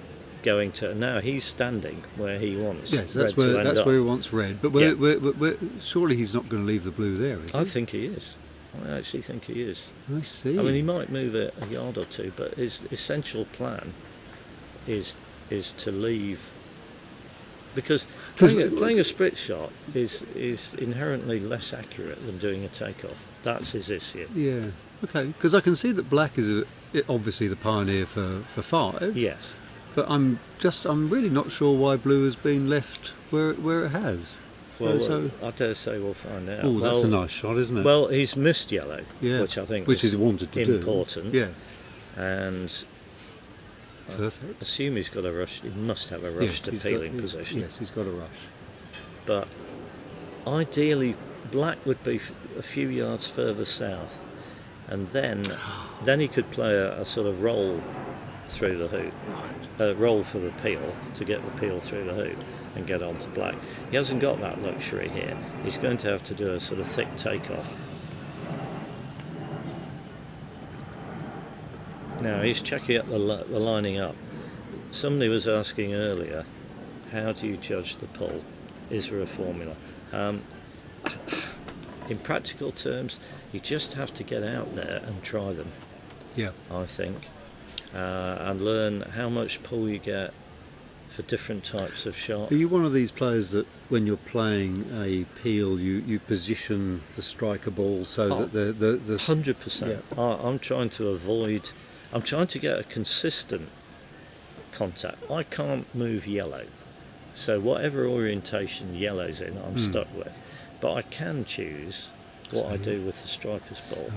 going to now he's standing where he wants. Yes, that's where he wants red. But surely he's not going to leave the blue there, is he? I think he is. I actually think he is. I see. I mean, he might move it a yard or two, but his essential plan is to leave, because playing a split shot is inherently less accurate than doing a takeoff. That's his issue. Yeah. Okay. Because I can see that black is obviously the pioneer for 5. Yes. But I'm really not sure why blue has been left where it has. Well, I dare say we'll find out. Oh, that's a nice shot, isn't it? Well, he's missed yellow, which I think he wanted to important. Do. Yeah. And perfect. Assume he's got a rush. He must have a rush to peeling position. Yes, he's got a rush. But ideally, black would be a few yards further south, and then he could play a sort of roll through the hoop, roll for the peel to get the peel through the hoop and get on to black. He hasn't got that luxury here. He's going to have to do a sort of thick takeoff. Now he's checking out the lining up. Somebody was asking earlier, how do you judge the pull? Is there a formula? In practical terms, you just have to get out there and try them. Yeah, I think. And learn how much pull you get for different types of shot. Are you one of these players that when you're playing a peel you position the striker ball so that the 100%. I'm trying to get a consistent contact. I can't move yellow, so whatever orientation yellow's in, I'm stuck with. But I can choose what I do with the striker's ball.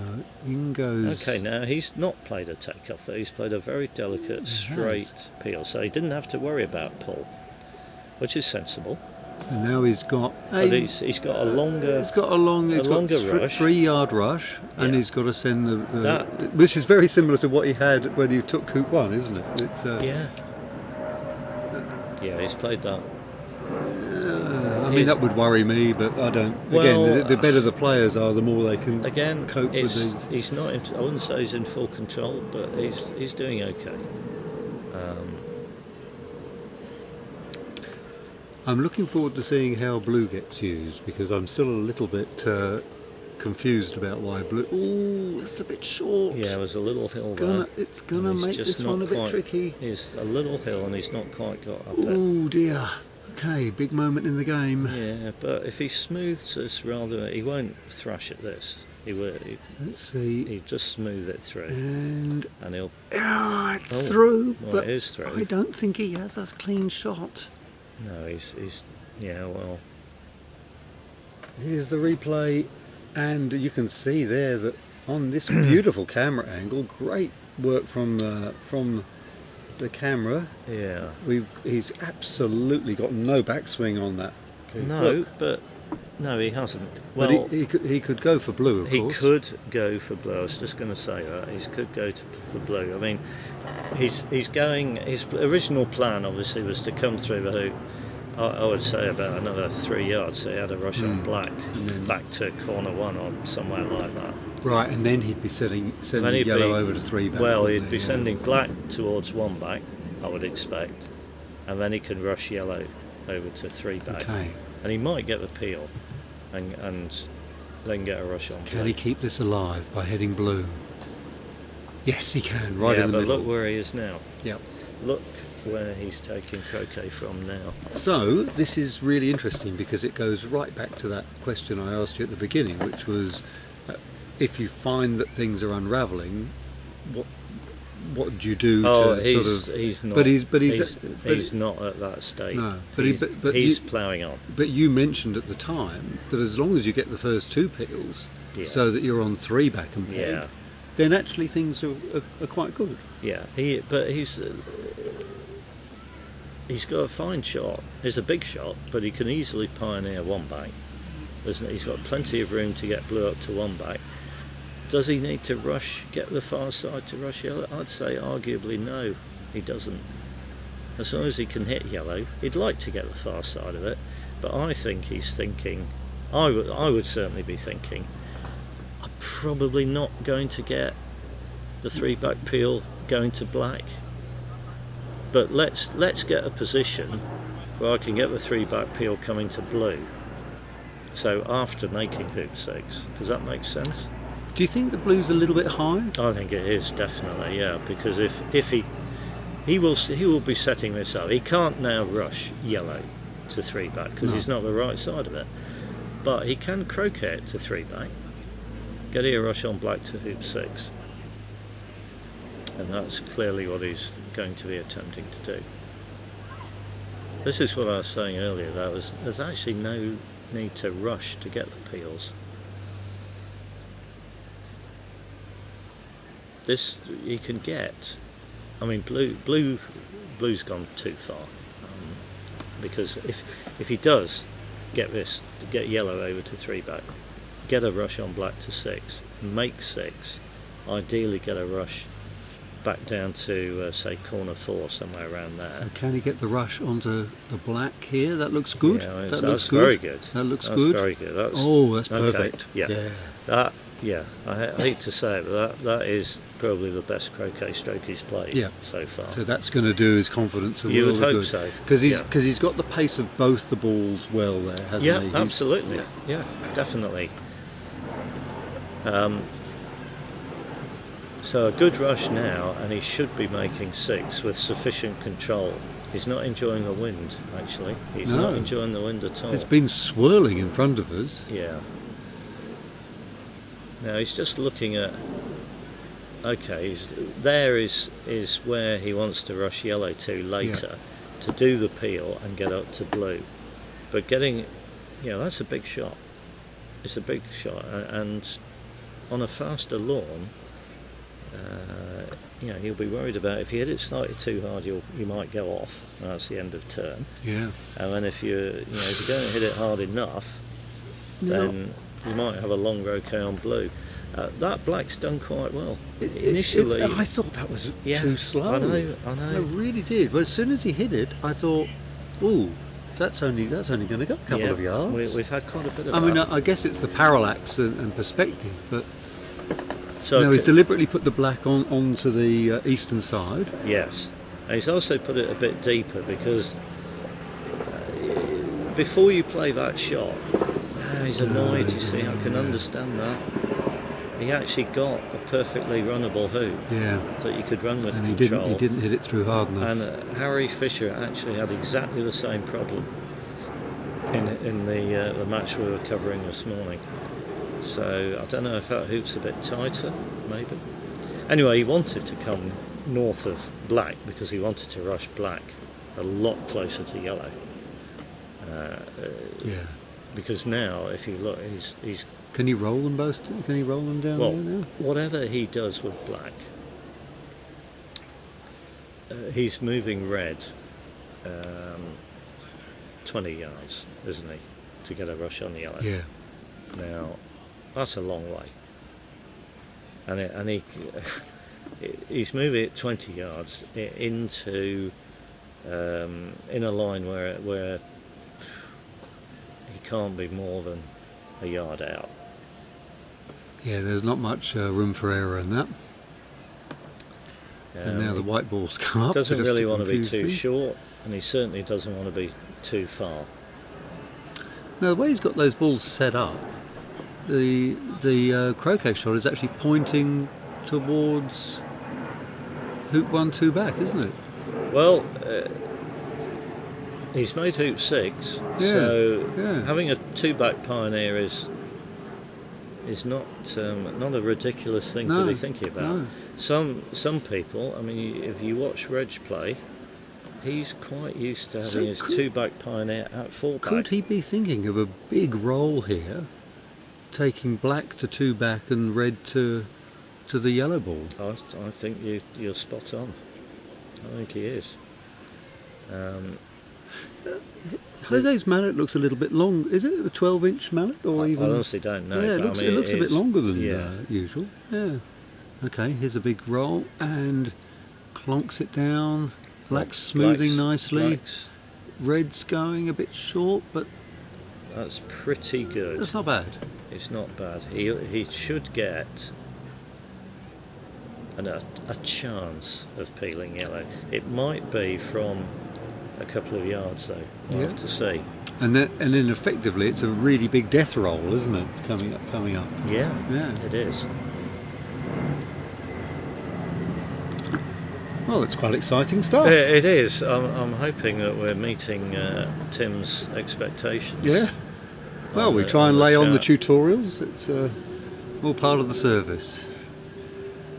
In goes. Okay, now he's not played a take-off, he's played a very delicate straight peel, so he didn't have to worry about pull, which is sensible. And now he's got But he's got a longer. He's got a longer rush. 3-yard rush, and Yeah. he's got to send which is very similar to what he had when he took Coop 1, isn't it? It's Yeah, he's played that. I mean, that would worry me, but I don't. Well, again, the better the players are, the more they can cope with these. He's not. I wouldn't say he's in full control, but he's doing okay. I'm looking forward to seeing how blue gets used, because I'm still a little bit confused about why blue. Ooh, that's a bit short. Yeah, there's a little hill there. there. It's gonna make this one a bit tricky. He's a little hill, and he's not quite got up it. Oh dear. Okay, big moment in the game. Yeah, but if he smooths this he won't thrash at this. Let's see. He'll just smooth it through. And he'll. it's through. Well, but it is through. I don't think he has a clean shot. No, he's. Yeah, well. Here's the replay, and you can see there that on this beautiful camera angle, great work from the camera. Yeah. He's absolutely got no backswing on that. No, but no, he hasn't. Well, but he could go for blue, of course. He could go for blue. I was just going to say that he could go for blue. I mean, he's going. His original plan obviously was to come through the hoop. I would say about another 3 yards. So he had a rush on black, back to corner 1 or somewhere like that. Right, and then he'd be sending yellow over to 3 back. Well, he'd be sending black towards 1 back, I would expect, and then he can rush yellow over to 3 back. Okay. And he might get the peel, and then get a rush on. Can he keep this alive by heading blue? Yes, he can. Right in the middle. Yeah, but look where he is now. Yep. Look where he's taking Croquet from now. So this is really interesting, because it goes right back to that question I asked you at the beginning, which was, if you find that things are unravelling, what do you do He's not. He's not at that stage. No, he's ploughing on. But you mentioned at the time that as long as you get the first 2 peels, so that you're on 3 back and peg, then actually things are quite good. Yeah, he's got a fine shot. It's a big shot, but he can easily pioneer 1 back. He's got plenty of room to get blue up to 1 back. Does he need to get the far side to rush yellow? I'd say arguably no, he doesn't. As long as he can hit yellow, he'd like to get the far side of it, but I think he's thinking, I would certainly be thinking, I'm probably not going to get the 3 back peel going to black, but let's get a position where I can get the 3 back peel coming to blue. So after making hoop 6, does that make sense? Do you think the blue's a little bit high? I think it is, definitely, yeah, because if he will be setting this up. He can't now rush yellow to 3 back because he's not the right side of it, but he can croquet it to 3 back, get a rush on black to hoop 6, and that's clearly what he's going to be attempting to do. This is what I was saying earlier, there's actually no need to rush to get the peels. This you can get. I mean, blue's gone too far, because if he does get yellow over to 3 back, get a rush on black to 6, make 6, ideally get a rush back down to say corner 4, somewhere around there. So can he get the rush onto the black here? That looks good. Yeah, that looks good. Very good. That looks that's good. Very good. That's perfect. Okay. Yeah. I hate to say it, but that is probably the best croquet stroke he's played so far. So that's going to do his confidence a You world would of hope good. so. Because he's got the pace of both the balls well there, hasn't he? Yeah, absolutely. Yeah, definitely. So a good rush now, and he should be making 6 with sufficient control. He's not enjoying the wind, actually. He's not enjoying the wind at all. It's been swirling in front of us. Yeah. Now he's just looking at okay, there is where he wants to rush yellow to later to do the peel and get up to blue. But getting, that's a big shot. It's a big shot, and on a faster lawn, he'll be worried about if you hit it slightly too hard, you might go off. That's the end of turn. Yeah. And then if you don't hit it hard enough, then you might have a long croquet on blue. That black's done quite well. Initially, I thought that was too slow. I know. I really did. But as soon as he hit it, I thought, "Ooh, that's only going to go a couple of yards." We've had quite a bit of. I mean, I guess it's the parallax and perspective, but so he's deliberately put the black onto the eastern side. Yes, and he's also put it a bit deeper because before you play that shot, he's annoyed. You see, I can understand that. He actually got a perfectly runnable hoop that you could run with and control. He didn't hit it through hard enough. And Harry Fisher actually had exactly the same problem in the match we were covering this morning. So I don't know if that hoop's a bit tighter, maybe. Anyway, he wanted to come north of black because he wanted to rush black a lot closer to yellow. Because now, if you look, he's. Can he roll them both? Can he roll them down there now? Whatever he does with black, he's moving red 20 yards, isn't he, to get a rush on the yellow? Yeah. Now, that's a long way. And he's moving it 20 yards into in a line where he can't be more than a yard out. Yeah, there's not much room for error in that. And now the white ball's come up. Doesn't really want to be too things. short, and he certainly doesn't want to be too far. Now the way he's got those balls set up, the croquet shot is actually pointing towards hoop 1, 2 back, isn't it? Well, he's made hoop 6, so having a 2 back pioneer is not a ridiculous thing to be thinking about. No. Some people, I mean, if you watch Reg play, he's quite used to having his 2 back pioneer at 4 back. Could he be thinking of a big roll here, taking black to 2 back and red to the yellow ball? I think you're spot on. I think he is. Jose's mallet looks a little bit long. Is it a 12-inch mallet or even? I honestly don't know. Yeah, it looks a bit longer than usual. Yeah. Okay, here's a big roll and clonks it down. Black's smoothing nicely. Red's going a bit short, but that's pretty good. That's not bad. It's not bad. He should get a chance of peeling yellow. It might be from a couple of yards though. We'll have to see. And then effectively it's a really big death roll, isn't it? Coming up. Yeah. It is. Well, it's quite exciting stuff. It is. I'm hoping that we're meeting Tim's expectations. Yeah. Well, we try and lay on the tutorials. It's all part of the service.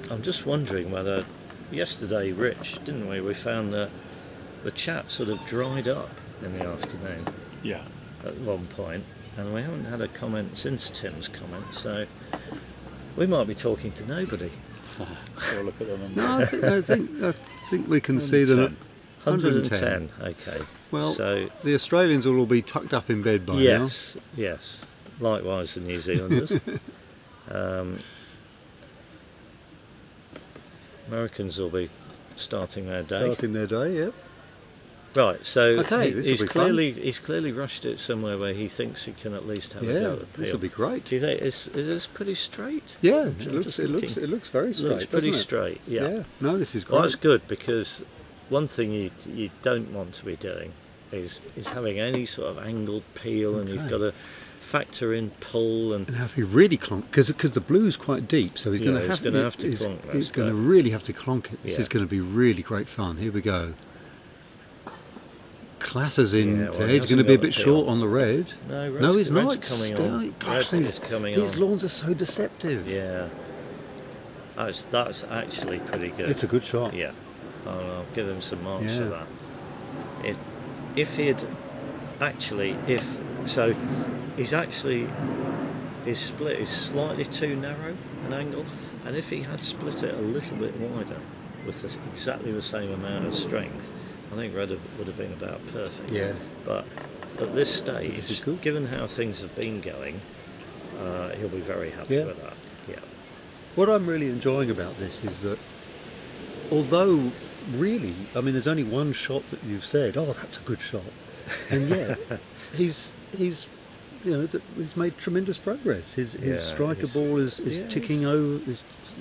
I'm just wondering whether yesterday, Rich, didn't we? We found that the chat sort of dried up in the afternoon. Yeah. At one point, and we haven't had a comment since Tim's comment, so we might be talking to nobody. I'll look at them. No, I think we can see them at 110. Okay. Well, so the Australians will all be tucked up in bed by now. Yes. Likewise, the New Zealanders. Americans will be starting their day. Yeah. Right, so okay, he's clearly rushed it somewhere where he thinks he can at least have a go at the peel. This will be great. Do you think it is pretty straight? Yeah, it looks very straight. Looks pretty straight. Yeah. No, this is great. Well, that's good because one thing you don't want to be doing is having any sort of angled peel, and you've got to factor in pull and have to really clonk because the blue's quite deep, so he's going to have to clonk. He's going to really have to clonk it. This is going to be really great fun. Here we go. Clatters in there. He's going to be a bit short on the red. No, he's not. Coming on. Gosh, these lawns are so deceptive. Yeah. That's actually pretty good. It's a good shot. Yeah, I'll give him some marks for Yeah. that. If he'd actually, his split is slightly too narrow an angle, and if he had split it a little bit wider with exactly the same amount of strength, I think Red would have been about perfect. Yeah. But at this This is stage, good. given how things have been going, he'll be very happy Yeah. with that. Yeah. What I'm really enjoying about this is that, although really, I mean, there's only one shot that you've said, oh, that's a good shot, and yet he's he's made tremendous progress. His striker ball is ticking over.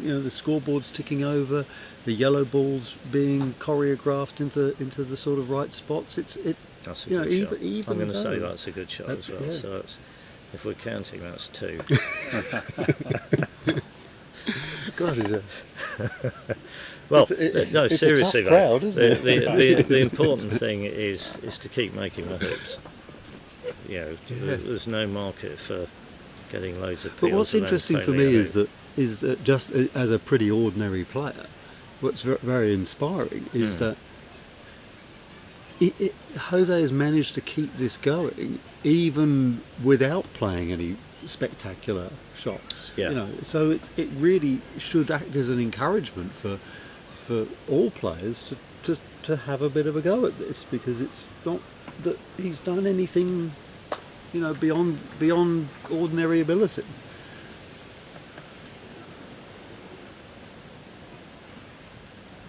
The scoreboard's ticking over. The yellow ball's being choreographed into the sort of right spots. That's a good shot. Even I'm going to say though- that's a good shot as well. yeah. So if we're counting, that's 2. God, is it? Well, no, it's a seriously, tough crowd, isn't it? the important thing is to keep making the hoops. There's no market for getting loads of. But what's peels and then interesting for failing me at is that just as a pretty ordinary player, what's very inspiring is that Jose has managed to keep this going even without playing any spectacular shots. Yeah. So it really should act as an encouragement for all players to have a bit of a go at this, because it's not that he's done anything beyond ordinary ability.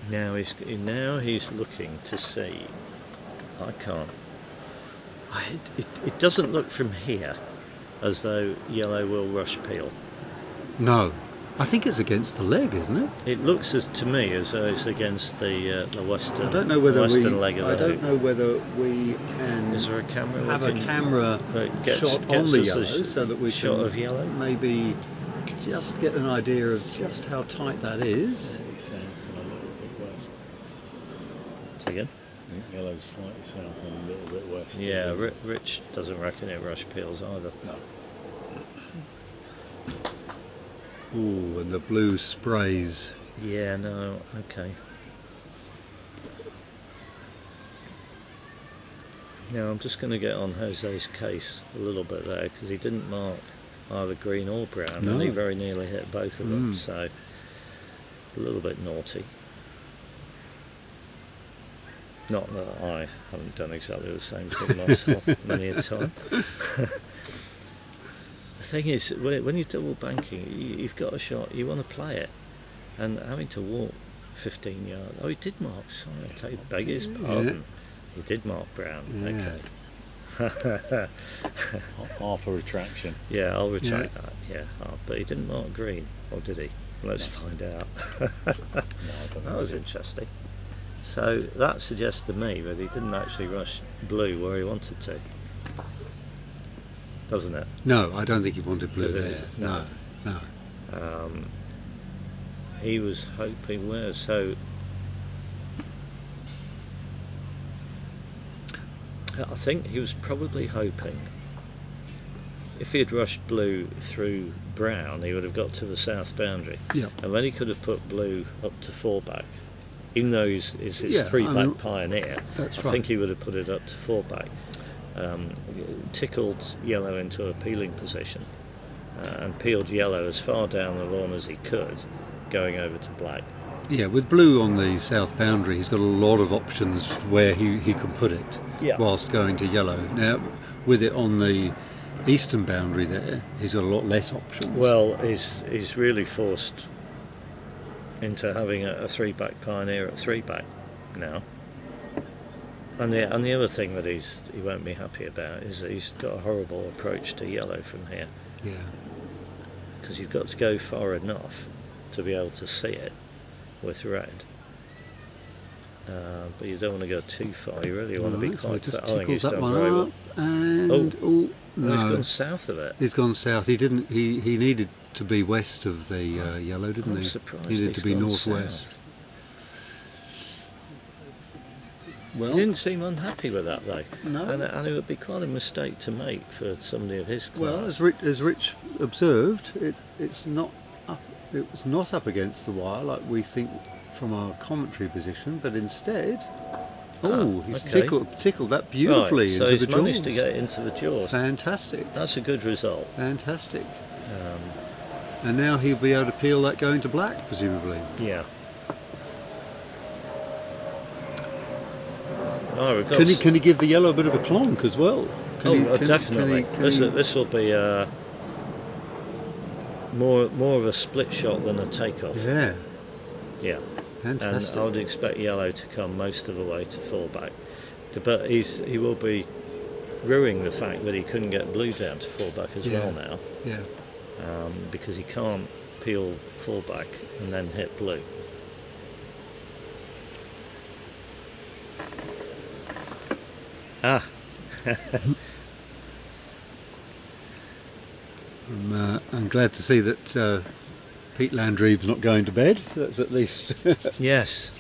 Now he's looking to see. I can't. It doesn't look from here as though yellow will rush peel. No, I think it's against the leg, isn't it? It looks to me as though it's against the western. I don't know whether leg of the I don't hoop. know whether we can. Is there a camera? Have a camera gets shot on us the a yellow so that we shot can of yellow? maybe just get an idea of just how tight that is. Slightly south and a little bit west. Say again? I think yellow's slightly south and a little bit west. Yeah, Rich doesn't reckon it rush peels either. No. Ooh, and the blue sprays. Yeah, no, okay. Now I'm just going to get on Jose's case a little bit there, because he didn't mark either green or brown, No. and he very nearly hit both of them, so a little bit naughty. Not that I haven't done exactly the same thing myself many a time. The thing is, when you're double banking, you've got a shot, you want to play it, and having to walk 15 yards. Oh, he did mark side, I beg his pardon. He did mark brown, okay. Half a retraction. Yeah, I'll retract that, yeah. But he didn't mark green, or did he? Let's find out. No, I don't know. That was interesting. So that suggests to me that he didn't actually rush blue where he wanted to. Doesn't it? No, I don't think he wanted blue Does it? there. No. No. He was hoping where? So I think he was probably hoping if he had rushed blue through brown, he would have got to the south boundary. Yeah. And then he could have put blue up to 4-back. Even though he's his Yeah, 3-back pioneer, that's I right. think he would have put it up to 4-back. Tickled yellow into a peeling position and peeled yellow as far down the lawn as he could, going over to black. Yeah, with blue on the south boundary, he's got a lot of options where he can put it whilst going to yellow. Now, with it on the eastern boundary there, he's got a lot less options. Well, he's really forced into having a 3-back pioneer at 3-back now. And the other thing that he won't be happy about is that he's got a horrible approach to yellow from here. Yeah. Because you've got to go far enough to be able to see it with red. But you don't want to go too far. You really want to be Right, so quite. he just I think he's tickles that done one very up, well. and No, no, he's gone south of it. he's gone south. He didn't. He needed to be west of the yellow, didn't I'm he? surprised He needed he's to be gone northwest. south. Well, He didn't seem unhappy with that though. No. And it would be quite a mistake to make for somebody of his class. well, as Rich observed, it's not it was not up against the wire like we think from our commentary position, but instead, he's okay. tickled that beautifully Right, so into the he's managed to jaws. get it into the jaws. Fantastic. That's a good result. Fantastic. And now he'll be able to peel that going to black, presumably. Yeah. Oh, Can he give the yellow a bit of a clonk as well? Definitely. This will be more of a split shot than a takeoff. Yeah. Yeah. Fantastic. And I would expect yellow to come most of the way to fullback. But he will be ruining the fact that he couldn't get blue down to fullback as well now. Yeah. Because he can't peel fullback and then hit blue. I'm glad to see that Pete Landreeb's not going to bed. That's at least. Yes.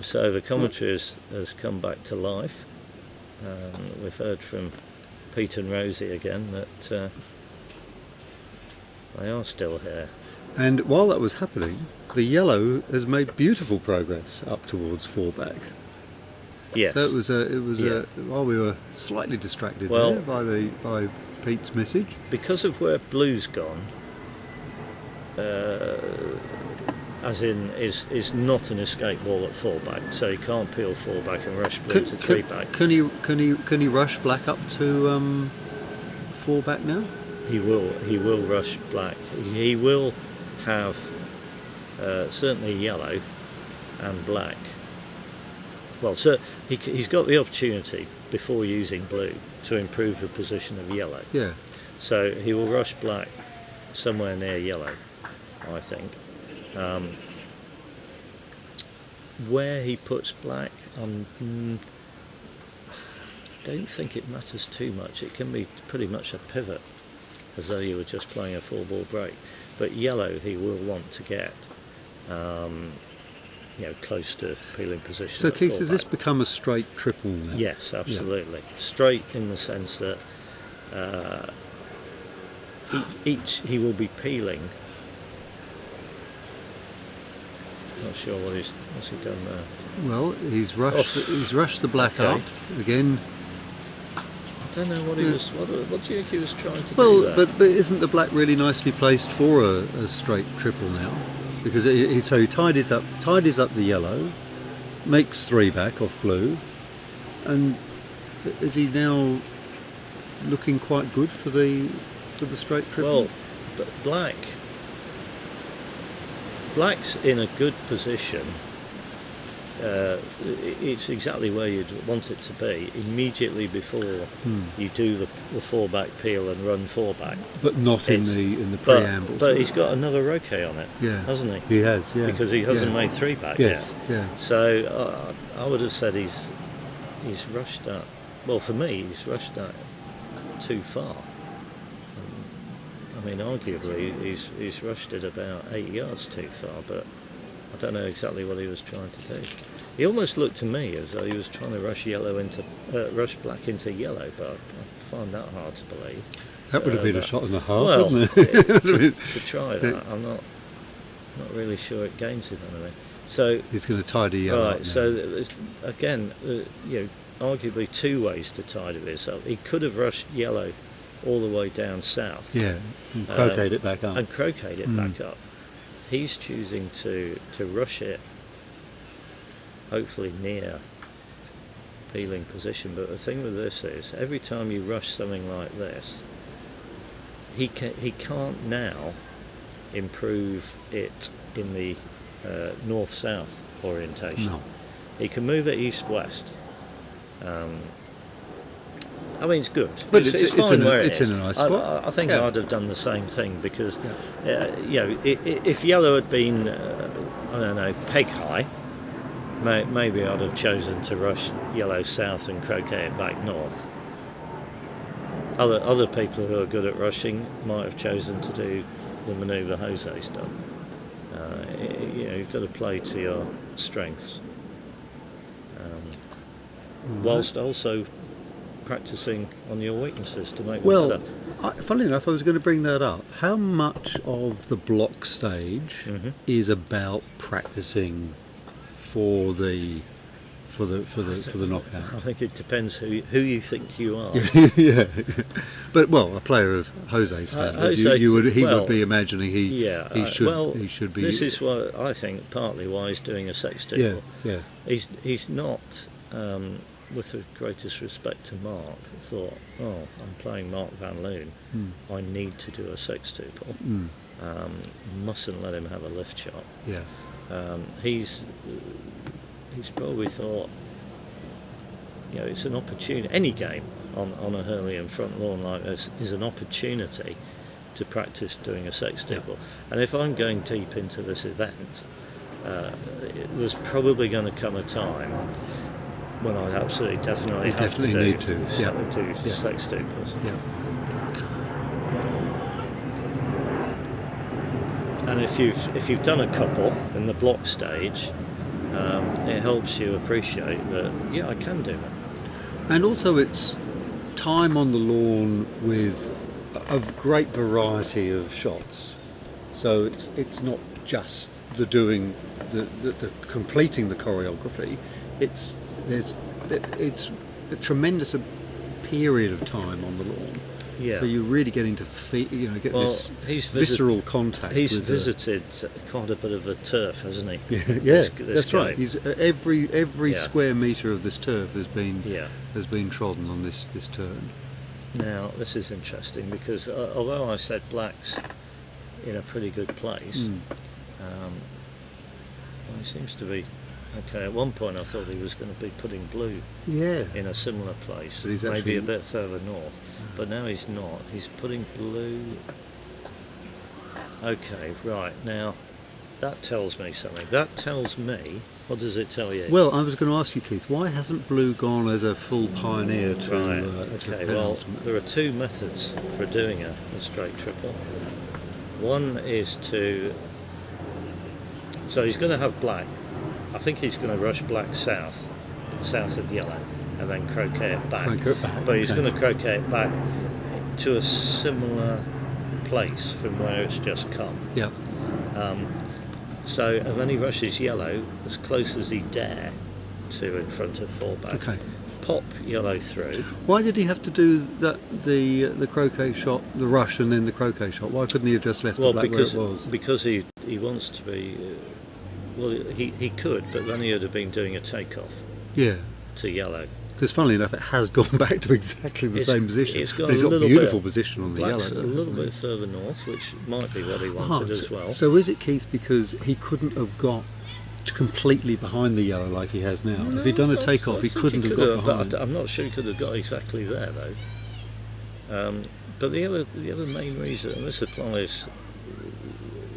So the commentary has come back to life. We've heard from Pete and Rosie again that they are still here. And while that was happening, the yellow has made beautiful progress up towards fullback. Yes. So it was while we were slightly distracted there by Pete's message. Because of where blue's gone, as in is not an escape ball at fullback, so he can't peel fullback and rush blue to three back. Can he rush black up to fullback now? He will rush black. He will have certainly yellow and black. Well, so he's got the opportunity before using blue to improve the position of yellow. Yeah. So he will rush black somewhere near yellow, I think. Where he puts black, I don't think it matters too much. It can be pretty much a pivot, as though you were just playing a full ball break. But yellow he will want to get close to peeling position. So Keith, has this become a straight triple now? Yes, absolutely. Yeah. Straight in the sense that he will be peeling. Not sure what's he done there. Well, he's rushed the black up again. I don't know what he was. What do you think he was trying to do? Well, but isn't the black really nicely placed for a straight triple now? Because he tidies up the yellow, makes three back off blue, and is he now looking quite good for the straight triple? Well, but black's in a good position. It's exactly where you'd want it to be immediately before you do the four back peel and run four back. But not in the preamble. But he's got another roquet on it, hasn't he? He has, yeah. Because he hasn't made three back yet. Yeah. So I would have said he's rushed that. Well, for me, he's rushed that too far. I mean, arguably, he's rushed it about 8 yards too far, but I don't know exactly what he was trying to do. He almost looked to me as though he was trying to rush black into yellow, but I find that hard to believe. That would have been a shot and a half, well, wouldn't it? to try that, I'm not really sure it gains him anything. So he's going to tidy yellow up now. So again, arguably two ways to tidy this up. He could have rushed yellow all the way down south. Yeah, and croqueted it back up. And croqueted it back up. He's choosing to rush it, hopefully near peeling position. But the thing with this is, every time you rush something like this, he can't now improve it in the north-south orientation. No. He can move it east-west. I mean, it's good. But it's fine where it's in a nice spot. I think I'd have done the same thing because, if yellow had been, I don't know, peg high, maybe I'd have chosen to rush yellow south and croquet it back north. Other people who are good at rushing might have chosen to do the manoeuvre Jose's done. You've got to play to your strengths, whilst also practicing on your weaknesses to make them Well, better. funnily enough, I was going to bring that up. How much of the block stage is about practicing for the knockout? I think it depends who you think you are. Yeah, but a player of Jose's standard, he would be imagining he should be. This is what I think partly why he's doing a sextuple. Yeah. He's not, with the greatest respect to Mark, thought, I'm playing Mark Van Loon, I need to do a sextuple. Mustn't let him have a lift shot. Yeah. He's probably thought, it's an opportunity. Any game on a Hurlingham front lawn like this is an opportunity to practice doing a sextuple. Yeah. And if I'm going deep into this event, there's probably going to come a time when I absolutely definitely have to do sextuples. Yeah. And if you've done a couple in the block stage, it helps you appreciate that I can do that. And also it's time on the lawn with a great variety of shots. So it's not just the doing the completing the choreography. It's a tremendous period of time on the lawn. Yeah. So you're really getting to this visceral contact. He's visited quite a bit of the turf, hasn't he? This that's game. Right. He's every square metre of this turf has been trodden on this turn. Now this is interesting because although I said black's in a pretty good place, he seems to be. Okay, at one point I thought he was going to be putting blue in a similar place, maybe a bit further north, but now he's not. He's putting blue. Okay, right, now that tells me something. That tells me, what does it tell you? Well, I was going to ask you, Keith, why hasn't blue gone as a full pioneer to there are two methods for doing a straight triple. One is so he's going to have black. I think he's going to rush black south of yellow, and then croquet it back. But he's going to croquet it back to a similar place from where it's just come. Yeah. And then he rushes yellow as close as he dare to in front of four back. Okay. Pop yellow through. Why did he have to do that? The croquet shot, the rush, and then the croquet shot? Why couldn't he have just left the black where it was? Because he wants to be. He could, but then he would have been doing a takeoff. Yeah. To yellow. Because funnily enough, it has gone back to exactly the same position. It's got a beautiful position on the yellow. A little bit further north, which might be what he wanted as well. So is it, Keith, because he couldn't have got completely behind the yellow like he has now? No, if he'd done a takeoff, he couldn't have got behind. I'm not sure he could have got exactly there though. But the other main reason, and this applies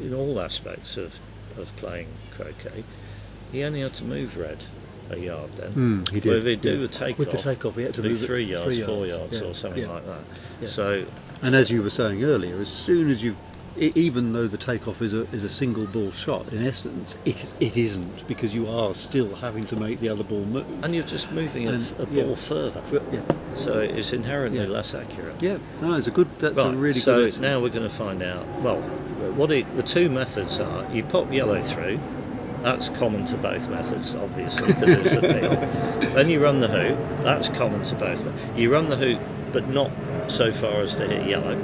in all aspects of playing croquet, he only had to move red a yard then. He did. But if he'd do a takeoff, with the takeoff, he had to move 3 yards, 4 yards, or something like that. Yeah. So, and as you were saying earlier, as soon as even though the takeoff is a single ball shot, in essence, it isn't, because you are still having to make the other ball move. And you're just moving a ball further. Yeah. So it's inherently less accurate. Yeah, no, a really good lesson. So now we're going to find out, the two methods are, you pop yellow through, that's common to both methods, obviously, because it's a peel. Then you run the hoop, that's common to both. You run the hoop, but not so far as to hit yellow.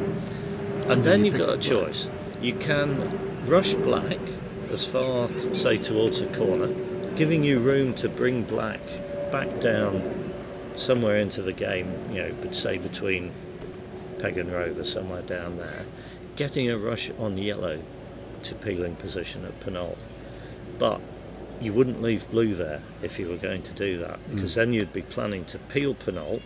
And then you've got a choice. You can rush black as far, say, towards the corner, giving you room to bring black back down somewhere into the game, but say between Peg and Rover, somewhere down there, getting a rush on yellow to peeling position at Penol. But you wouldn't leave blue there if you were going to do that, because then you'd be planning to peel Penol,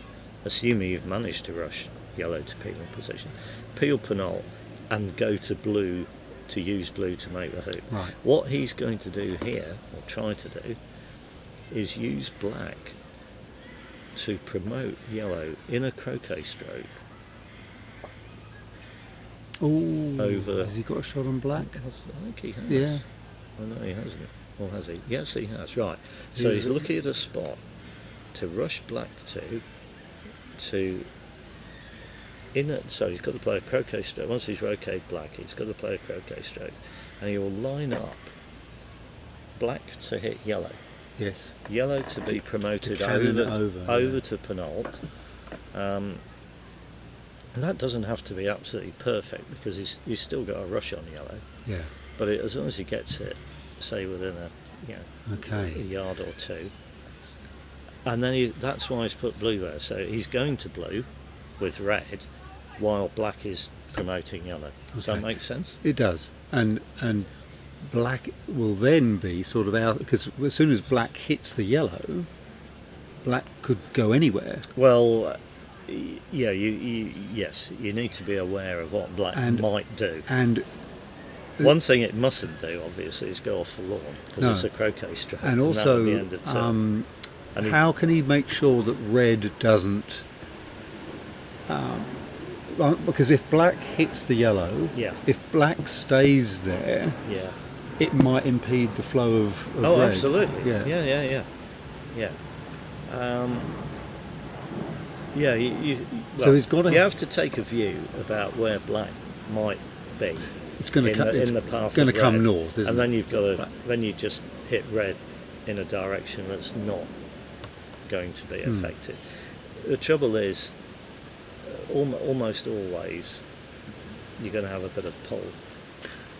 assuming you've managed to rush yellow to peeling position, peel Penol and go to blue to use blue to make the hoop. Right. What he's going to do here, or try to do, is use black to promote yellow in a croquet stroke. Oh, has he got a shot on black? I think he has. Yeah. Oh, no, he hasn't. Or has he? Yes, he has. Right. So he's looking at a spot to rush black to, to so he's got to play a croquet stroke. Once he's roquet black, he's got to play a croquet stroke, and he will line up black to hit yellow. Yes. Yellow to be promoted cannon over to Penalt. And that doesn't have to be absolutely perfect because he's still got a rush on yellow. Yeah. But as long as he gets it, say within a yard or two, and then that's why he's put blue there. So he's going to blue with red, while black is promoting yellow. Does that make sense? It does. And black will then be sort of out, because as soon as black hits the yellow, black could go anywhere. Well, yeah, yes, you need to be aware of what black might do. And one thing it mustn't do, obviously, is go off the lawn, because it's a croquet stroke. And also, that would be end of turn. how can he make sure that red doesn't? Because if black hits the yellow, if black stays there, it might impede the flow of red. Oh, absolutely. Yeah. So he's got to. You have to take a view about where black might be. It's going to in the path. Going to come north, isn't it? And then you've got to. Then you just hit red in a direction that's not going to be affected. The trouble is, almost always, you're going to have a bit of pull.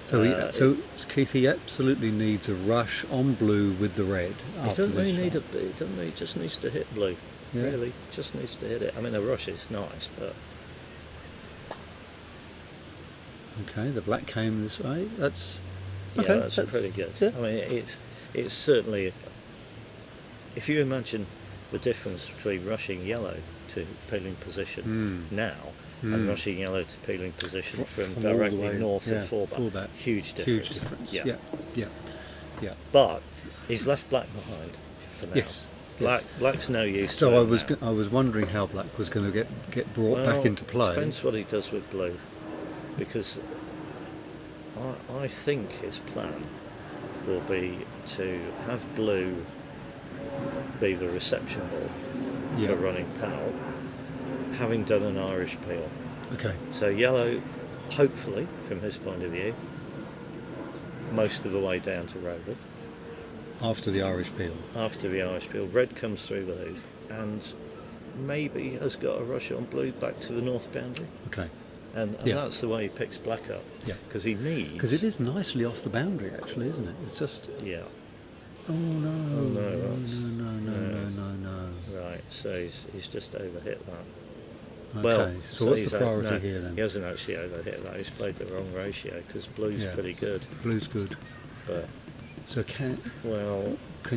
So, Keith, he absolutely needs a rush on blue with the red. He doesn't really need a. He doesn't. He just needs to hit blue. Yeah. Really, just needs to hit it. I mean, a rush is nice, but. Okay, the black came this way. That's. Yeah, that's pretty good. Yeah. I mean, it's certainly. If you imagine the difference between rushing yellow to peeling position now and rushing yellow to peeling position from directly north of four-back. Huge difference. Yeah. But he's left black behind for now. Yes. Black's no use. So I was wondering how black was going to get brought back into play. Depends what he does with blue, because I think his plan will be to have blue be the reception ball for running Penalt, having done an Irish peel. Okay. So yellow, hopefully, from his point of view, most of the way down to Rover. After the Irish peel. After the Irish peel, red comes through the hoop and maybe has got a rush on blue back to the north boundary. Okay. And that's the way he picks black up. Yeah. Because he needs. Because it is nicely off the boundary, actually, isn't it? It's just. Yeah. Oh no! No. Right, so he's just overhit that. Okay. Well, so what's the priority here then? He hasn't actually overhit that. He's played the wrong ratio because blue's pretty good. Blue's good. But so can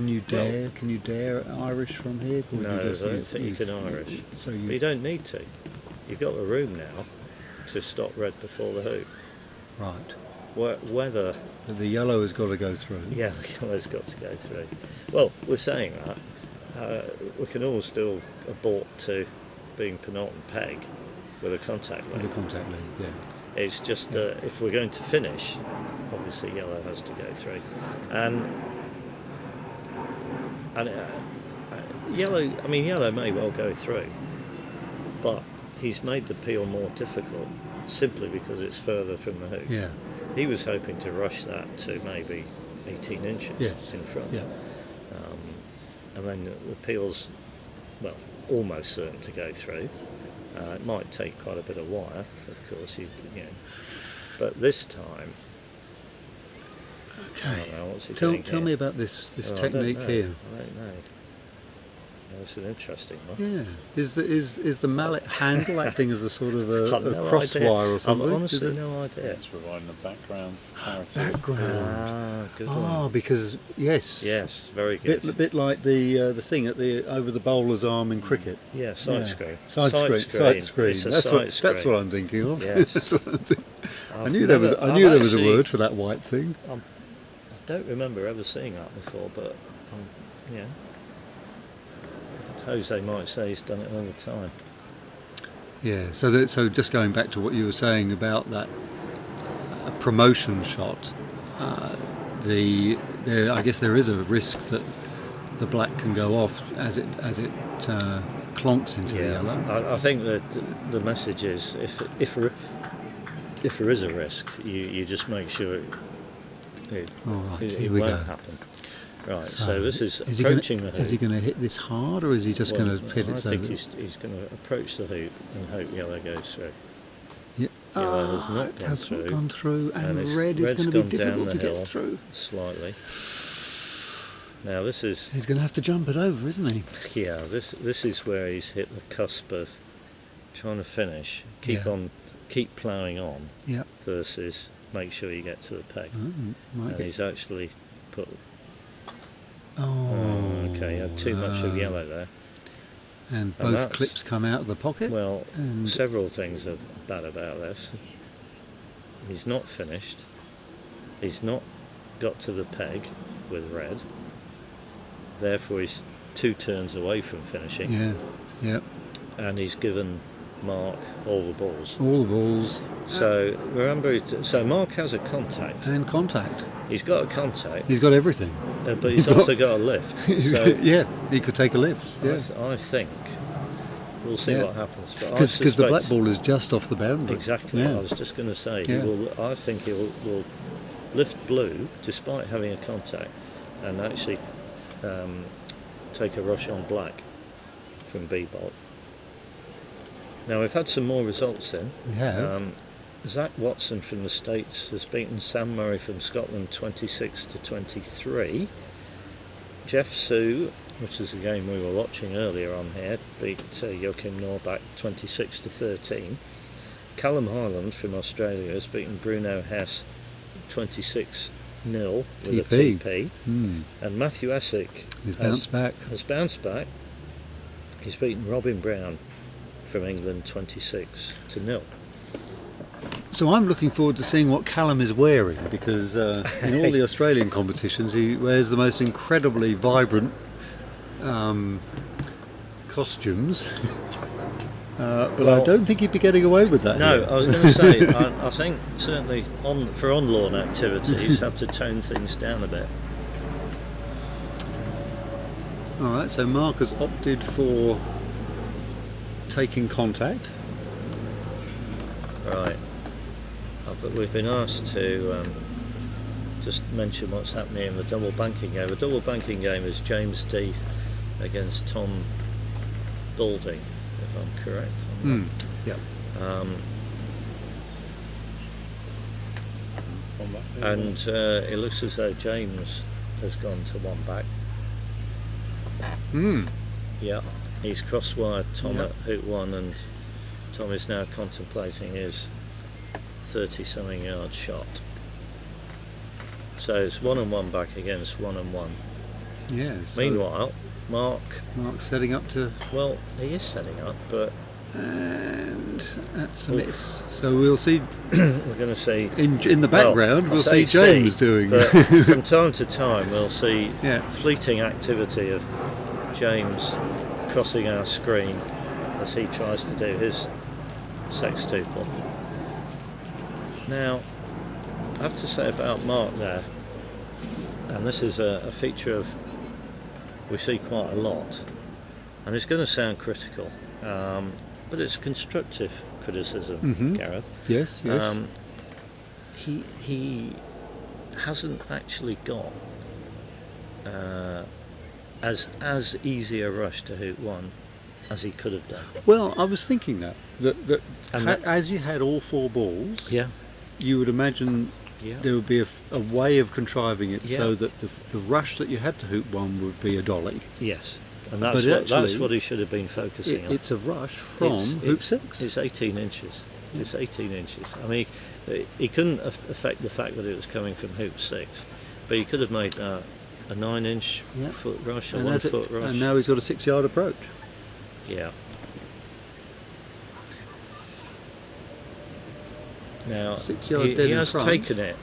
you dare Irish from here? No, I don't think you can Irish. But you don't need to. You've got the room now to stop red before the hoop. Right. Whether but the yellow has got to go through. Yeah, the yellow's got to go through. Well, we're saying that we can all still abort to being Penalt and peg with a contact lane. With a contact lane, yeah. It's just if we're going to finish, obviously yellow has to go through, and yellow. I mean, yellow may well go through, but he's made the peel more difficult simply because it's further from the hoop. Yeah. He was hoping to rush that to maybe 18 inches in front. Yeah. And then the peel's, well, almost certain to go through. It might take quite a bit of wire, of course, you know. But this time, okay. I don't know, what's he doing tell me about this technique here. I don't know. That's an interesting one. Yeah. Is the mallet handle acting as a sort of a cross idea. wire or something? I've honestly no idea. It's providing the background for clarity. Background. Good one. Because yes, very good. A bit like the thing at over the bowler's arm in cricket. Yeah, side screen. Side screen. It's a that's what I'm thinking of. Yes. That's what I'm thinking. I knew there was a word for that white thing. I don't remember ever seeing that before, but yeah. Jose might say he's done it all the time. Yeah, so just going back to what you were saying about that promotion shot, I guess there is a risk that the black can go off as it clonks into the yellow. I think that the message is if there is a risk, you just make sure it won't happen. Right, so this is approaching the hoop. Is he going to hit this hard, or is he just going to hit it? I think he's going to approach the hoop and hope yellow goes through. Yeah. Yellow has not it hasn't gone through, and red's red is going to be gone difficult down to the get hill through. Slightly. Now this is... He's going to have to jump it over, isn't he? Yeah, this is where he's hit the cusp of trying to finish, keep ploughing on, versus make sure you get to the peg. And he's actually put... okay, had too much of yellow there. And both clips come out of the pocket? Well, several things are bad about this. He's not finished. He's not got to the peg with red. Therefore, he's 2 turns away from finishing. Yeah. And he's given Mark all the balls. All the balls. So remember, so Mark has a contact. And contact. He's got a contact. He's got everything. But he's also got a lift. So yeah, he could take a lift. Yeah. I think we'll see what happens. Because the black ball is just off the boundary. Exactly. Yeah. I was just going to say. I think he will lift blue despite having a contact, and actually take a rush on black from B-Bolt. Now we've had some more results in. We have. Zach Watson from the States has beaten Sam Murray from Scotland 26-23. Jeff Sue, which is a game we were watching earlier on here, beat Joachim Norbach 26-13. Callum Highland from Australia has beaten Bruno Hess 26-0 with a TP. And Matthew Essick has bounced back. He's beaten Robin Brown from England 26-0. So I'm looking forward to seeing what Callum is wearing, because in all the Australian competitions he wears the most incredibly vibrant costumes, but I don't think he'd be getting away with that. No, here. I was going to say, I think certainly for on-lawn activities have to tone things down a bit. Alright, so Mark has opted for taking contact. Right. But we've been asked to just mention what's happening in the double banking game. The double banking game is James Death against Tom Balding, if I'm correct. Yeah. And it looks as though James has gone to one back. Yeah. He's crosswired Tom at hoop 1, and Tom is now contemplating his 30-something yard shot. So it's 1 and 1 back against 1 and 1. Yeah. So meanwhile, Mark's setting up to. Well, he is setting up, but. And that's a miss. So we'll see. We're going to see in the background. We'll see James doing. But from time to time, we'll see fleeting activity of James crossing our screen as he tries to do his sextuple. Now, I have to say about Mark there, and this is a feature of we see quite a lot, and it's going to sound critical, but it's constructive criticism, Gareth. Yes. He hasn't actually got as easy a rush to hoop 1 as he could have done. Well, I was thinking that as you had all 4 balls, you would imagine there would be a way of contriving it so that the rush that you had to hoop 1 would be a dolly. Yes, and that's what he should have been focusing on. It's a rush from hoop 6. It's 18 inches. It's 18 inches. I mean, he couldn't affect the fact that it was coming from hoop 6, but he could have made that a 9-inch foot rush, a 1 foot rush. And now he's got a 6-yard approach. Yeah. Now, he has taken it.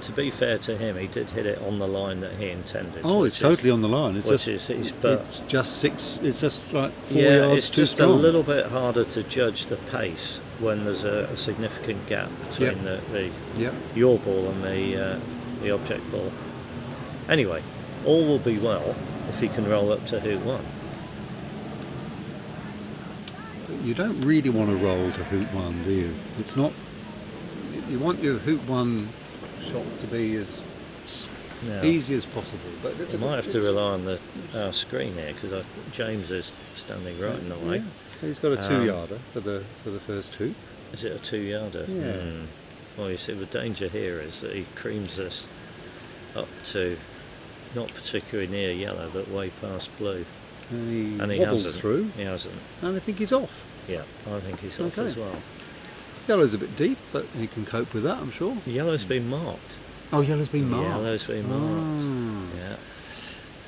To be fair to him, he did hit it on the line that he intended. Oh, it's totally on the line. It's just 6. It's just like 4 yards it's just too strong. A little bit harder to judge the pace when there's a significant gap between your ball and the object ball. Anyway, all will be well if he can roll up to hoop 1. you don't really want to roll to hoop 1, do you? It's not. You want your hoop 1 shot to be as easy as possible. But I might have to rely on our screen here because James is standing right in the way. Yeah. He's got a 2-yarder for the first hoop. Is it a 2-yarder? Yeah. Well, you see, the danger here is that he creams us up to not particularly near yellow, but way past blue. And he wobbles hasn't. through. He hasn't. And I think he's off. Yeah, I think he's off as well. Yellow's a bit deep, but he can cope with that, I'm sure. Yellow's been marked. Oh, yellow's been marked. Yellow's been marked. Yeah.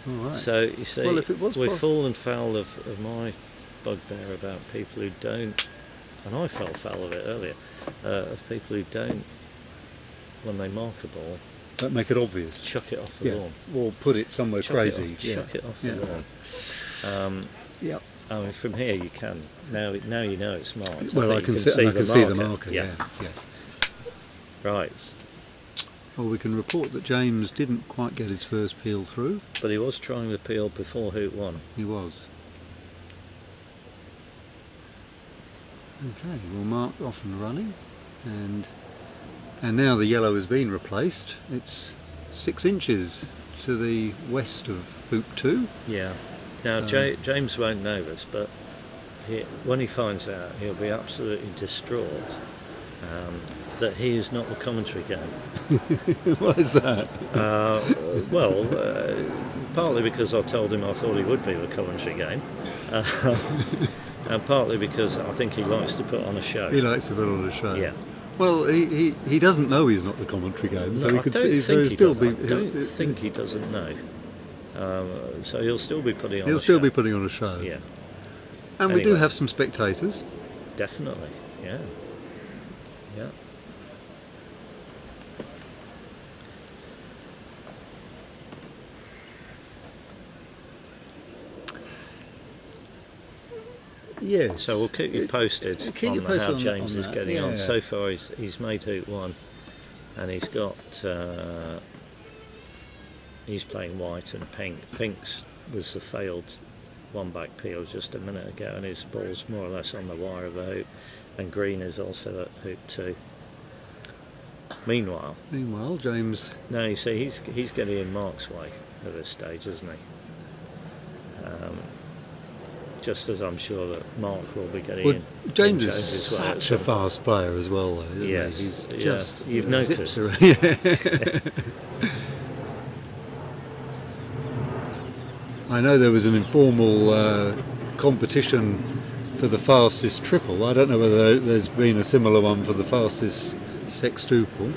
All right. So you see, well, if it was we've fallen foul of my bugbear about people who don't, and I fell foul of it earlier, of people who don't, when they mark a ball, don't make it obvious. Chuck it off the lawn. Or put it somewhere crazy. Chuck it off the lawn. Yeah. I mean, from here you can. Now you know it's marked. Well, I can see the marker. Yeah. Right. Well, we can report that James didn't quite get his first peel through. But he was trying the peel before hoop 1. He was. Okay, well, Mark off and running, and now the yellow has been replaced. It's 6 inches to the west of hoop 2. Yeah. Now James won't know this, but when he finds out, he'll be absolutely distraught that he is not the commentary game. Why is that? Partly because I told him I thought he would be the commentary game, and partly because I think he likes to put on a show. He likes to put on a show. Yeah. Well, he doesn't know he's not the commentary game, so no, he could still be. I don't think he doesn't know. So he'll still be putting on. He'll still be putting on a show. Yeah. And we do have some spectators. Definitely. Yeah. Yeah. Yes. So we'll keep you posted on how James is getting on. So far, he's made hoop 1, and he's got. He's playing white and pink. Pink's was the failed 1-back peel just a minute ago, and his ball's more or less on the wire of the hoop. And green is also at hoop 2. Meanwhile, James. Now you see he's getting in Mark's way at this stage, isn't he? Just as I'm sure that Mark will be getting in. James is such a fast player as well, though, isn't he? He's just you've noticed. I know there was an informal competition for the fastest triple. I don't know whether there's been a similar one for the fastest sextuple.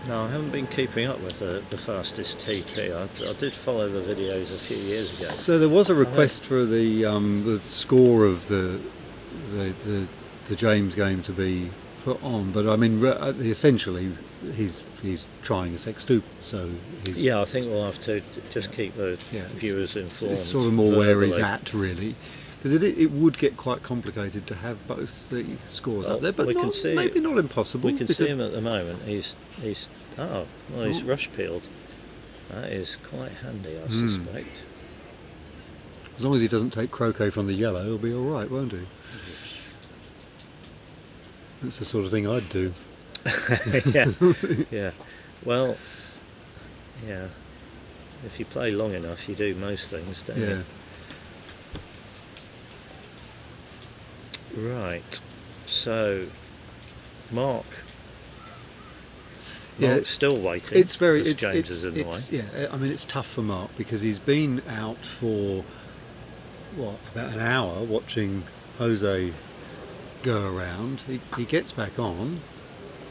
No, I haven't been keeping up with the fastest TP. I did follow the videos a few years ago. So there was a request for the score of the James game to be put on, but I mean essentially he's trying a sextuple. So I think we'll have to just keep the viewers informed. It's sort of more verbally. Where he's at, really. Because it would get quite complicated to have both the scores up there, but maybe not impossible. We can see him at the moment. He's rush peeled. That is quite handy, I suspect. As long as he doesn't take croquet from the yellow, he'll be all right, won't he? That's the sort of thing I'd do. Yeah. Well, yeah. If you play long enough, you do most things, don't you? Right, so Mark's still waiting. It's very. James is in the way. Yeah, I mean it's tough for Mark because he's been out for about an hour watching Jose go around. He gets back on,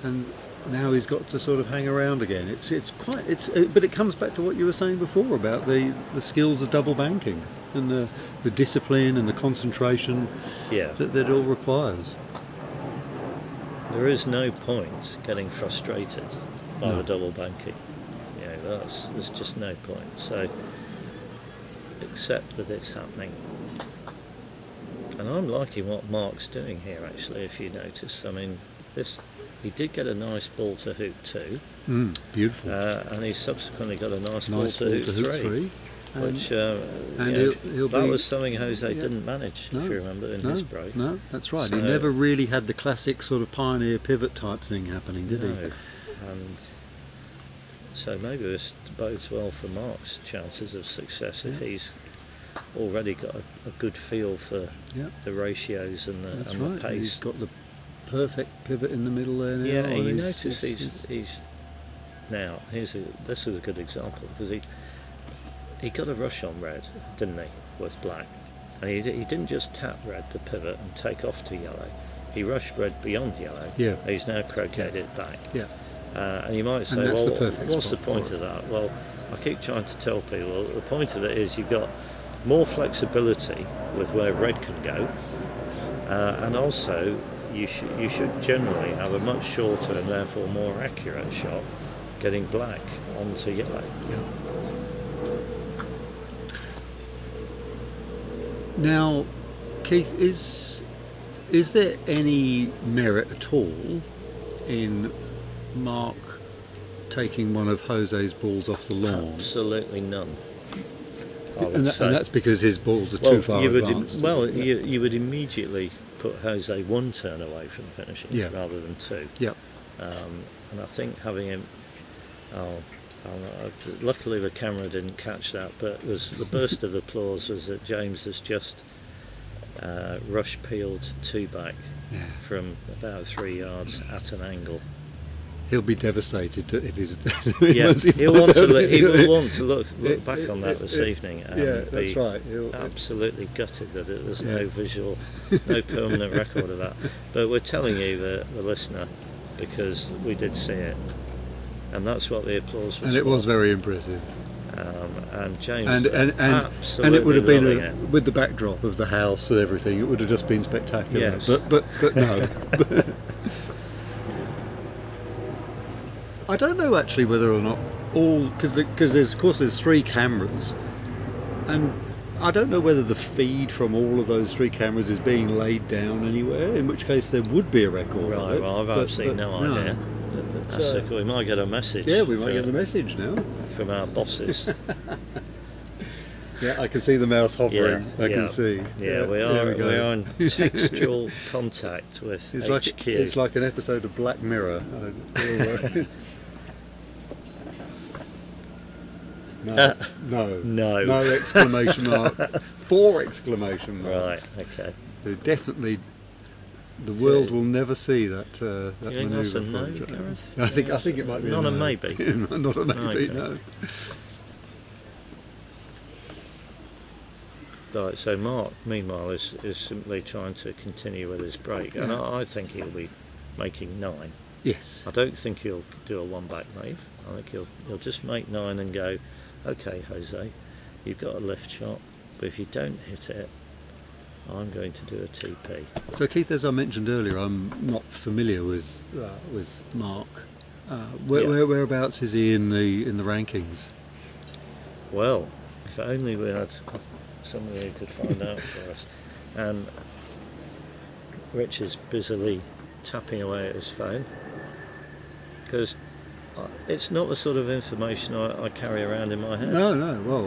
and now he's got to sort of hang around again. But it comes back to what you were saying before about the skills of double banking. And the discipline and the concentration that it all requires. There is no point getting frustrated by the double banking. There's just no point. So accept that it's happening. And I'm liking what Mark's doing here, actually, if you notice. I mean, he did get a nice ball to hoop 2. Beautiful. And he subsequently got a nice ball to hoop 3. Which he'll that be, was something Jose didn't manage, if you remember, in his break. No, that's right. So, he never really had the classic sort of pioneer pivot type thing happening, did he? And so maybe this bodes well for Mark's chances of success if he's already got a good feel for the ratios and the pace. He's got the perfect pivot in the middle there now. Yeah, you notice he's now. This is a good example because he got a rush on red, didn't he, with black, and he didn't just tap red to pivot and take off to yellow. He rushed red beyond yellow. Yeah. He's now croqueted it back. Yeah. And you might say, well, what's the point of that? Well, I keep trying to tell people the point of it is you've got more flexibility with where red can go, and also you should generally have a much shorter and therefore more accurate shot getting black onto yellow. Yeah. Now, Keith, is there any merit at all in Mark taking one of Jose's balls off the lawn? Absolutely none. And that's because his balls are too far advanced. You would immediately put Jose one turn away from finishing rather than two. Yeah. And I think having him... luckily the camera didn't catch that, but the burst of applause was that James has just rush peeled two back from about 3 yards at an angle. He'll be devastated if he's. He will want to look back on that this evening and that's right. Absolutely gutted that there's no visual, no permanent record of that. But we're telling you, the listener, because we did see it, and that's what the applause was. And it was very impressive. And James and it would have been with the backdrop of the house and everything. It would have just been spectacular. Yes. But no. I don't know actually whether or not all because there's 3 cameras, and I don't know whether the feed from all of those 3 cameras is being laid down anywhere. In which case there would be a record. Right. Well, I've absolutely no idea. We might get a message. Yeah, we might get a message now from our bosses. Yeah, I can see the mouse hovering. I can see. Yeah, we are in textual contact with HQ. It's like an episode of Black Mirror. No exclamation mark. 4 exclamation marks. Right. Okay. Definitely. The world will never see that manoeuvre. No, Gareth? I think it might be not a maybe. Not a maybe. Okay. No. Right, so Mark, meanwhile, is simply trying to continue with his break, and I think he'll be making 9. Yes. I don't think he'll do a one-back lave. I think he'll just make 9 and go, okay, Jose, you've got a lift shot, but if you don't hit it, I'm going to do a TP. So Keith, as I mentioned earlier, I'm not familiar with Mark. Whereabouts is he in the rankings? Well, if only we had somebody who could find out for us. And Rich is busily tapping away at his phone because it's not the sort of information I carry around in my head. No. Well,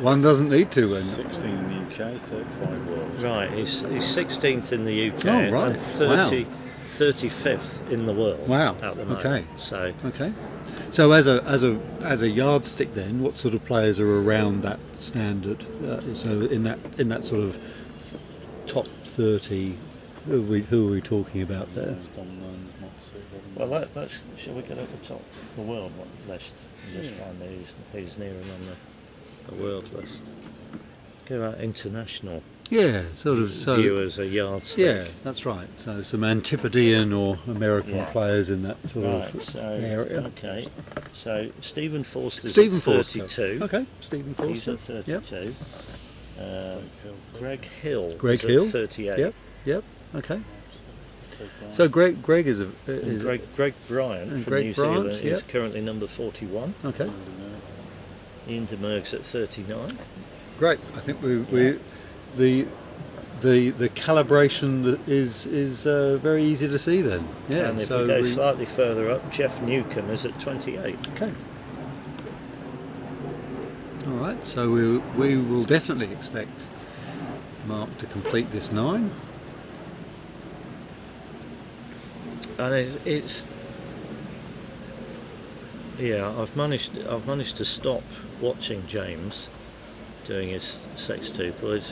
one doesn't need to. 16 in the UK, 35 world. Right, he's 16th in the UK and 35th in the world. Wow. At the moment. Okay. So as a yardstick, then, what sort of players are around that standard? So in that sort of top 30, who are we talking about there? Well, shall we get at the top of the world list and just find who's near him on the world list? Go about international. Yeah, sort of. So view as a yardstick. Yeah, that's right. So some Antipodean or American players in that sort of area. Okay. So Stephen Forster's at 32. Okay, Stephen Forster. He's at 32. Yep. Greg Hill. Greg is Hill. At 38. Yep. Okay. So Greg is Greg Bryant from New Zealand is currently number 41. Okay. Ian de Merg's at 39. Great. I think the calibration is very easy to see then. Yeah. And if we go slightly further up, Jeff Newcomb is at 28. Okay. All right, so we will definitely expect Mark to complete this 9. And it's yeah. I've managed to stop watching James doing his sextuple.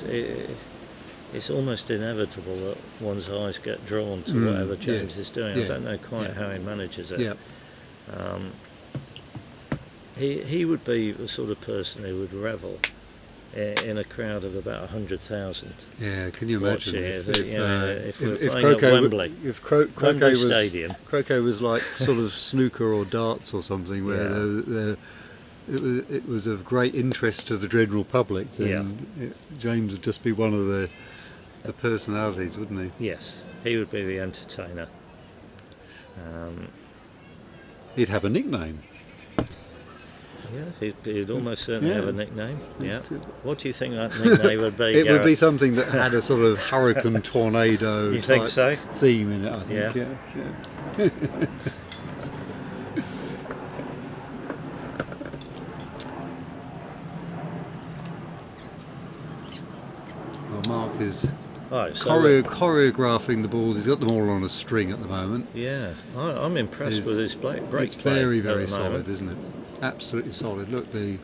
It's almost inevitable that one's eyes get drawn to whatever James is doing. I don't know quite how he manages it. Yeah. He would be the sort of person who would revel in a crowd of about 100,000. Yeah, can you imagine if we were playing at Wembley, Croquet Stadium. Croquet was like sort of snooker or darts or something, where it was of great interest to the general public. Then James would just be one of the personalities, wouldn't he? Yes, he would be the entertainer. He'd have a nickname. Yes, he'd almost certainly have a nickname. Yeah. What do you think that nickname would be? It would be something that had a sort of hurricane tornado You think so? theme in it, I think. Yeah. Well, Mark is choreographing the balls. He's got them all on a string at the moment. Yeah, I'm impressed with his break play. It's very, very solid, isn't it? Absolutely solid. Look, the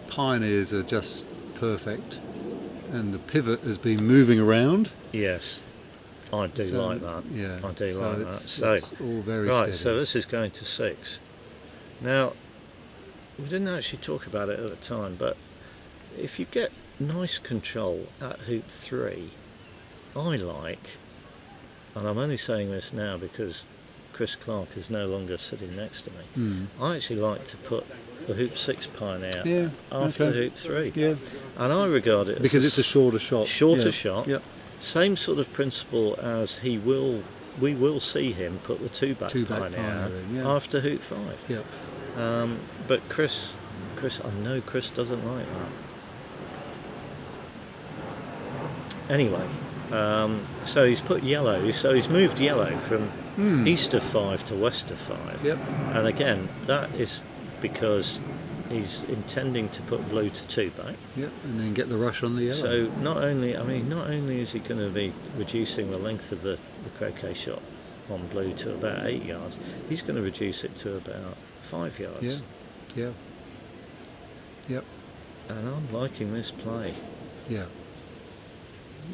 pioneers are just perfect, and the pivot has been moving around. Yes, I do like that. Yeah, I do like that. So it's all very right. steady. So this is going to 6. Now, we didn't actually talk about it at the time, but if you get nice control at hoop 3, I like, and I'm only saying this now because Chris Clark is no longer sitting next to me. I actually like to put the hoop 6 pioneer after hoop 3. Yeah. And I regard it because it's a shorter shot. Shot. Yep. Same sort of principle as we will see him put the two-back pioneer after hoop 5. Yep. But Chris, I know Chris doesn't like that. Anyway, so he's put yellow. So he's moved yellow from east of 5 to west of 5. Yep. And again, that is because he's intending to put blue to 2-back. Yep. And then get the rush on the yellow. So not only is he going to be reducing the length of the croquet shot on blue to about 8 yards, he's going to reduce it to about 5 yards. Yeah. Yep. And I'm liking this play. Yeah.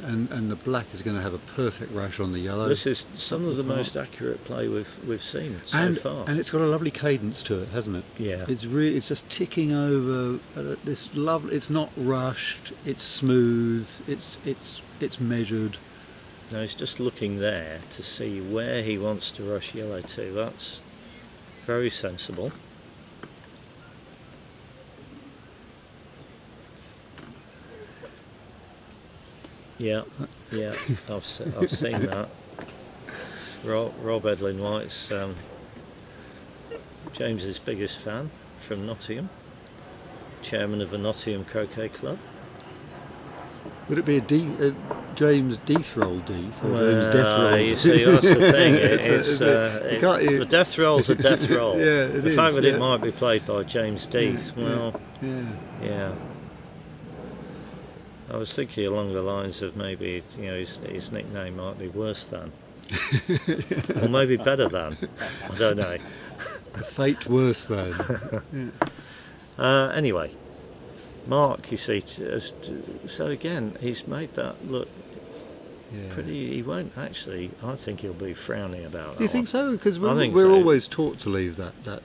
And the black is going to have a perfect rush on the yellow. This is some of the most accurate play we've seen so far. And it's got a lovely cadence to it, hasn't it? Yeah. It's just ticking over. This lovely. It's not rushed. It's smooth. It's measured. Now he's just looking there to see where he wants to rush yellow to. That's very sensible. Yeah, I've seen that. Rob Edlin White's James's biggest fan from Nottingham, chairman of the Nottingham Croquet Club. Would it be a James Death roll, Death, or James Death roll? You see, that's the thing. The death roll's a death roll. The fact that it might be played by James Death, yeah. I was thinking along the lines of maybe his nickname might be Worse Than, or maybe Better Than. I don't know. A fate worse than. Anyway, Mark, you see, so again, he's made that look pretty. He won't actually. I think he'll be frowning about that. Do you think so? Because we're always taught to leave the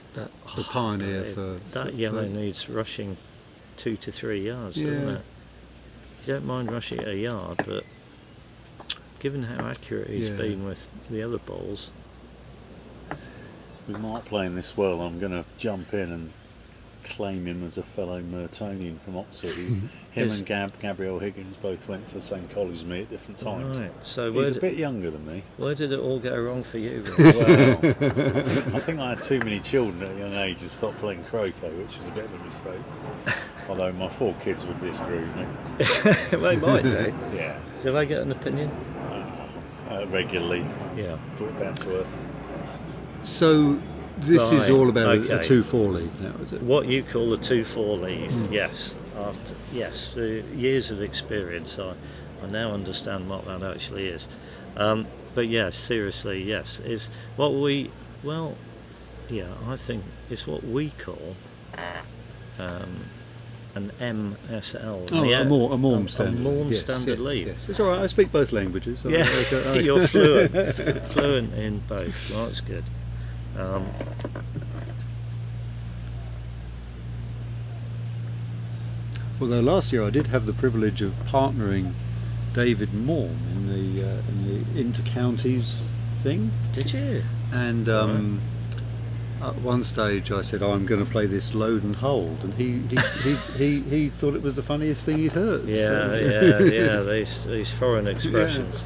pioneer for that yellow needs rushing 2 to 3 yards, doesn't it? You don't mind rushing it a yard, but given how accurate he's been with the other balls. With Mark playing this well, I'm going to jump in and claim him as a fellow Mertonian from Oxford. Him and Gabriel Higgins both went to the same college as me at different times. Right. So he's a bit younger than me. Where did it all go wrong for you? Well, I think I had too many children at a young age and stopped playing croquet, which was a bit of a mistake. Although my 4 kids would disagree with me. They might do. Yeah. Do they get an opinion? Regularly. Yeah. Put it down to earth. So This is all about a okay. 2-4 leave now, is it? What you call a 2-4 leave, yes. Through years of experience, I now understand what that actually is. But yes, seriously, yes. It's what we, I think it's what we call an MSL. A MORM standard. A MORM standard leave. Yes. It's all right, I speak both languages. So Yeah, you're fluent in both. Well, that's good. Although last year I did have the privilege of partnering David Morm in the inter-counties thing. Did you? And at one stage I said, I'm going to play this load and hold, and he thought it was the funniest thing he'd heard. Yeah. These foreign expressions.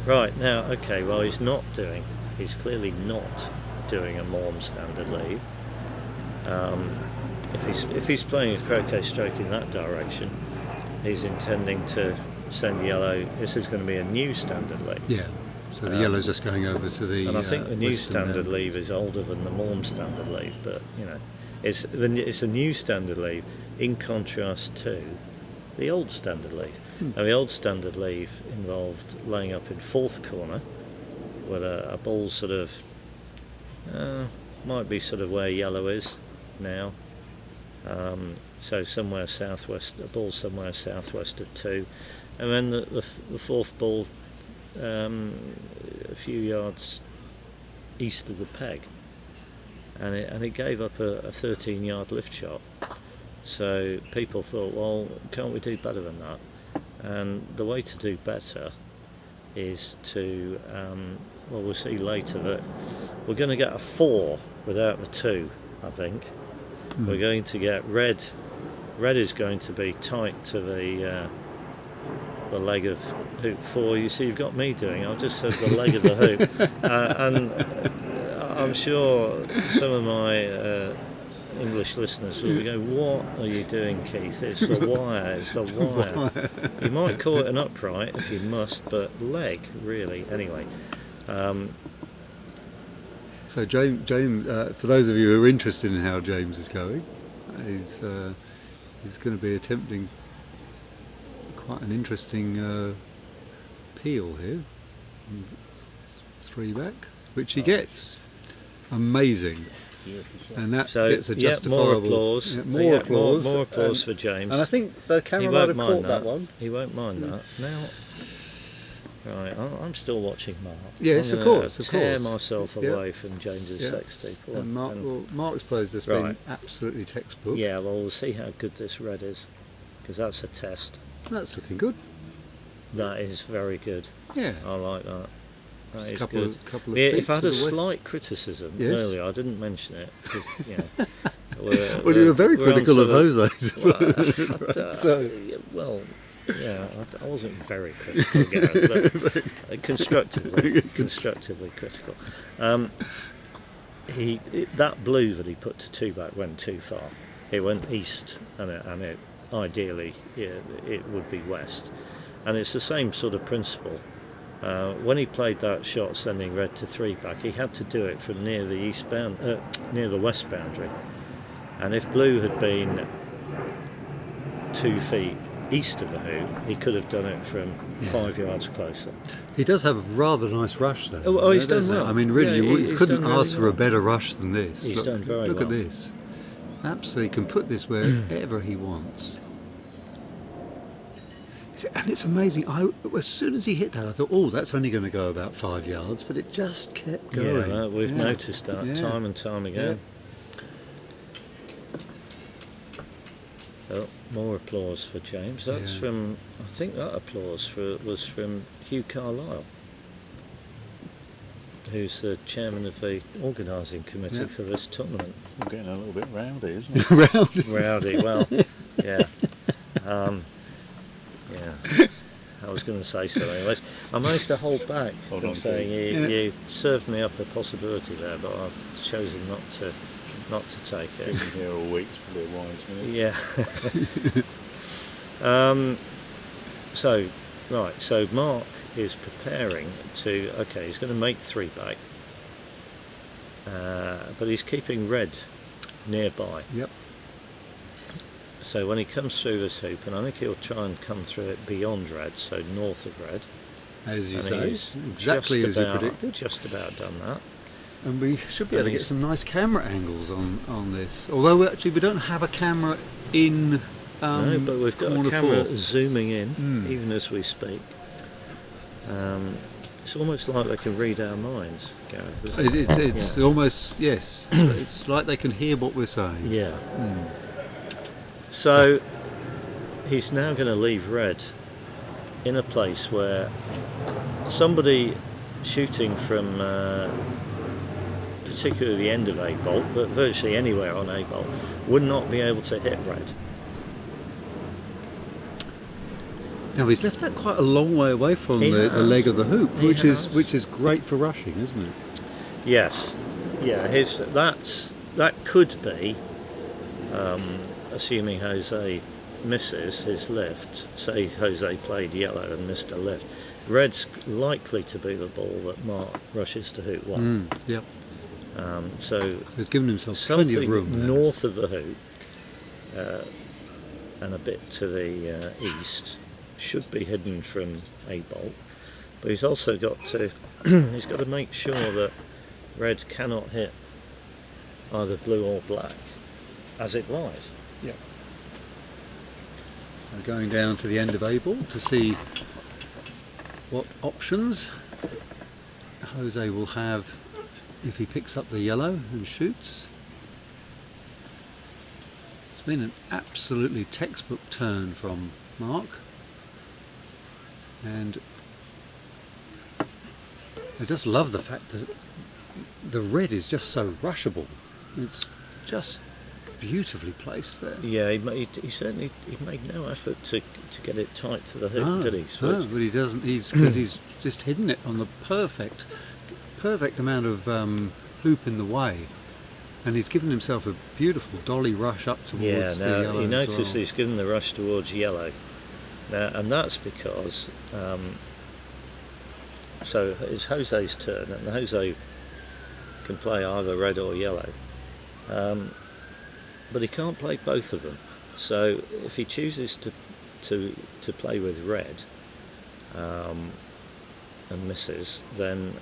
Yeah. Right now, okay. Well, he's clearly not doing a MORM standard leave. If he's playing a croquet stroke in that direction, he's intending to send yellow. This is going to be a new standard leave. Yeah. So the yellow's just going over to the. And I think the new Western standard leave is older than the MORM standard leave, but it's a new standard leave in contrast to the old standard leave. Now the old standard leave involved laying up in fourth corner, with a ball sort of might be sort of where yellow is now. So somewhere southwest, a ball somewhere southwest of 2, and then the fourth ball a few yards east of the peg, and it gave up a 13-yard lift shot. So people thought, well, can't we do better than that? And the way to do better is to, we'll see later that we're going to get a 4 without the 2, I think. We're going to get red. Red is going to be tight to the leg of hoop 4. You see, you've got me doing. I've just said the leg of the hoop, and I'm sure some of my English listeners will be going, "What are you doing, Keith? It's the wire. It's the wire." You might call it an upright if you must, but leg, really. Anyway. So James, for those of you who are interested in how James is going, he's going to be attempting quite an interesting peel here. 3 back, which he gets. Amazing. And that gets a justifiable. More applause. More applause. More applause for James. And I think the camera might have caught that one. He won't mind that. Now, right, I'm still watching Mark. Yes, I'm of course. tear myself away from James's sex tape. And Mark's plays has been absolutely textbook. Yeah, well, we'll see how good this red is, because that's a test. That's looking good. That is very good. Yeah, I like that. That is couple good. of If I had feet a to the west. slight criticism earlier, I didn't mention it. Well, you were very critical of Jose's. I wasn't very critical, Gareth, but constructively critical. That blue that he put to 2 back went too far. It went east, and it ideally it would be west, and it's the same sort of principle. When he played that shot sending red to 3 back, he had to do it from near the west boundary, and if blue had been 2 feet east of the hoop, he could have done it from 5 yards closer. He does have a rather nice rush though. Oh, he's done well. I mean, really, you couldn't ask for a better rush than this. He's done very well. Look at this. Absolutely, can put this wherever he wants. And it's amazing. As soon as he hit that, I thought, oh, that's only going to go about 5 yards, but it just kept going. Yeah, we've noticed that time and time again. Oh, more applause for James. That's from, I think that applause was from Hugh Carlisle, who's the chairman of the organising committee for this tournament. It's all getting a little bit rowdy, isn't it? Rowdy, well, yeah. I was going to say something. Anyways, I managed to hold back from saying you served me up a possibility there, but I've chosen not to take it. Been here all week, it's probably a wise move. Yeah. So Mark is preparing to. Okay, he's going to make 3 back. but he's keeping red nearby. Yep. So when he comes through this hoop, and I think he'll try and come through it beyond red, so north of red. As you And say, he's exactly as you predicted. Just about done that. And we should be able to get some nice camera angles on this. Although actually we don't have a camera in no, but we've got a corner camera 4. zooming in, even as we speak. It's almost like they can read our minds, Gareth. Isn't it? It's almost, yes. It's like they can hear what we're saying. Yeah. So he's now going to leave red in a place where somebody shooting from particularly the end of A bolt, but virtually anywhere on A bolt, would not be able to hit red. Now he's left that quite a long way away from the leg of the hoop, which is great for rushing, isn't it? Yes, yeah. That could be, assuming Jose misses his lift. Say Jose played yellow and missed a lift. Red's likely to be the ball that Mark rushes to hoop 1. Yep. So he's given himself plenty of room there. North of the hoop and a bit to the east should be hidden from A bolt, but he's also got to he's got to make sure that red cannot hit either blue or black as it lies. Yep. So going down to the end of A bolt to see what options Jose will have if he picks up the yellow and shoots. It's been an absolutely textbook turn from Mark, and I just love the fact that the red is just so rushable. It's just beautifully placed there. Yeah, he certainly made no effort to get it tight to the hoop, did he? No, but he doesn't. Because he's just hidden it on the perfect amount of hoop in the way, and he's given himself a beautiful dolly rush up towards the yellow. You notice as well. he's given the rush towards yellow. Now, and that's because so it's Jose's turn, and Jose can play either red or yellow, but he can't play both of them. So if he chooses to play with red and misses, then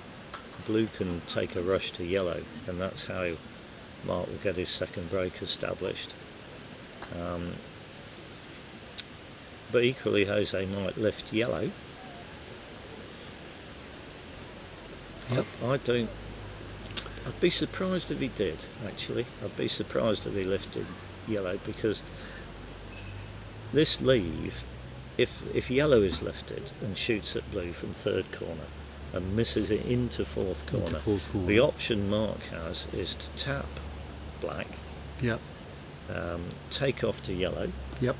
blue can take a rush to yellow, and that's how Mark will get his second break established. But equally, Jose might lift yellow. Yep. I'd be surprised if he did, actually. I'd be surprised if he lifted yellow, because this leave, if yellow is lifted and shoots at blue from third corner and misses it into fourth corner, the option Mark has is to tap black, yep, take off to yellow, yep,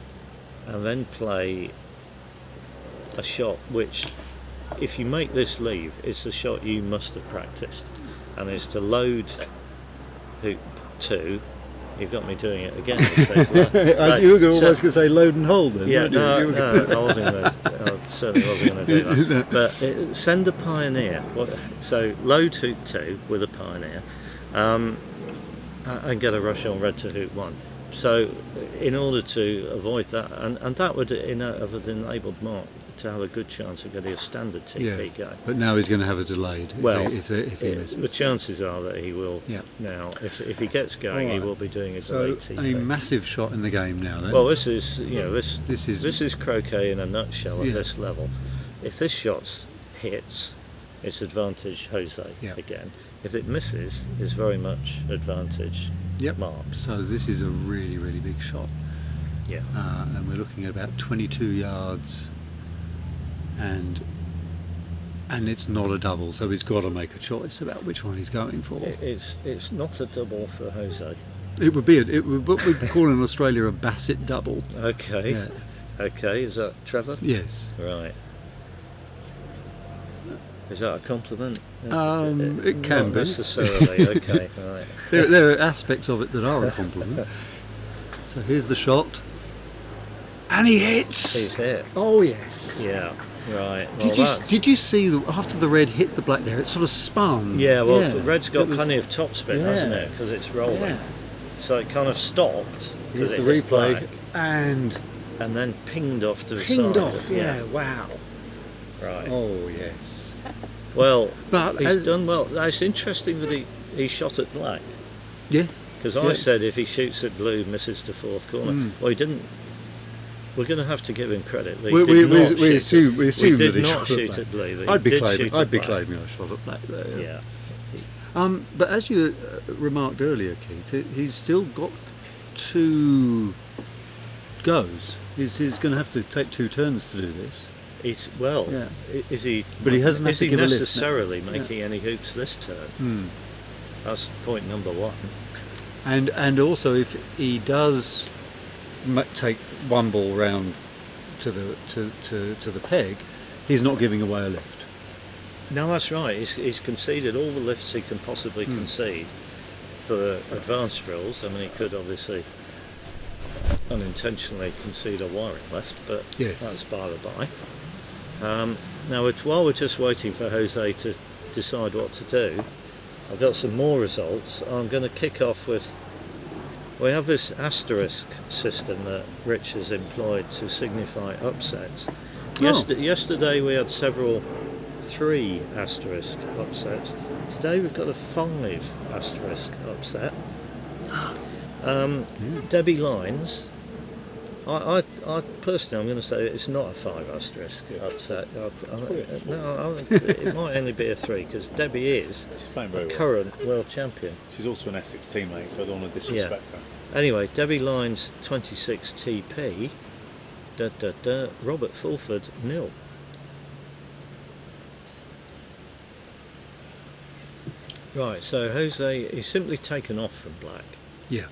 and then play a shot which, if you make this leave, it's a shot you must have practiced, and is to load hoop 2. You've got me doing it again. You were almost going to say load and hold then. Yeah, no, I wasn't going to. I certainly wasn't going to do that. But send a pioneer. So load hoop 2 with a pioneer, and get a rush on red to hoop 1. So in order to avoid that, and that would have enabled Mark to have a good chance of getting a standard TP going. But now he's going to have a delayed if he misses. The chances are that he will now. If he gets going, he will be doing a delayed TP. A massive shot in the game now then. Well, this is croquet in a nutshell at this level. If this shot hits, it's advantage Jose again. If it misses, it's very much advantage Mark. So this is a really, really big shot. Yeah. And we're looking at about 22 yards, and it's not a double, so he's got to make a choice about which one he's going for. It's not a double for Jose. It would be what we'd call in Australia a Bassett double. Okay. Yeah. Okay. Is that Trevor? Yes. Right. Is that a compliment? It can not be. Necessarily. Okay. Right. There are aspects of it that are a compliment. So here's the shot, And he hits. He's hit. Oh yes. Yeah. Right. Did you see after the red hit the black there? It sort of spun. Yeah. Well, the red's got plenty of topspin, hasn't it? Yeah. Because it's rolling. Yeah. So it kind of stopped. Here's Because the it hit replay. black, And and then pinged off to the pinged side. off. Yeah. Wow. Right. Oh yes. Well, But he's done well. It's interesting that he shot at black. Yeah. Because I said if he shoots at blue, misses the fourth corner. Well, he didn't. We're going to have to give him credit. That We assume he that did he not shot shoot at at blue. But I'd be he did claiming. shoot at I'd be black. claiming I shot at black there. Yeah. But as you remarked earlier, Keith, he's still got 2 goes. He's going to have to take 2 turns to do this. Is he? But he hasn't had is to he give a lift, no. necessarily making any hoops this turn? That's point number 1. And also, if he does take one ball round to the peg, he's not giving away a lift. No, that's right. He's conceded all the lifts he can possibly concede for advanced drills. I mean, he could obviously unintentionally concede a wiring lift, but that's by the by. Now, while we're just waiting for Jose to decide what to do, I've got some more results. I'm going to kick off with. We have this asterisk system that Rich has employed to signify upsets. Yesterday we had 3 asterisk upsets. Today we've got a 5 asterisk upset. Debbie Lines. I personally, I'm going to say it's not a 5 asterisk upset. It might only be a 3 because Debbie is a current world champion. She's also an Essex teammate, so I don't want to disrespect her. Anyway, Debbie Lines 26 TP. Robert Fulford 0. Right, so Jose is simply taken off from black. Yeah.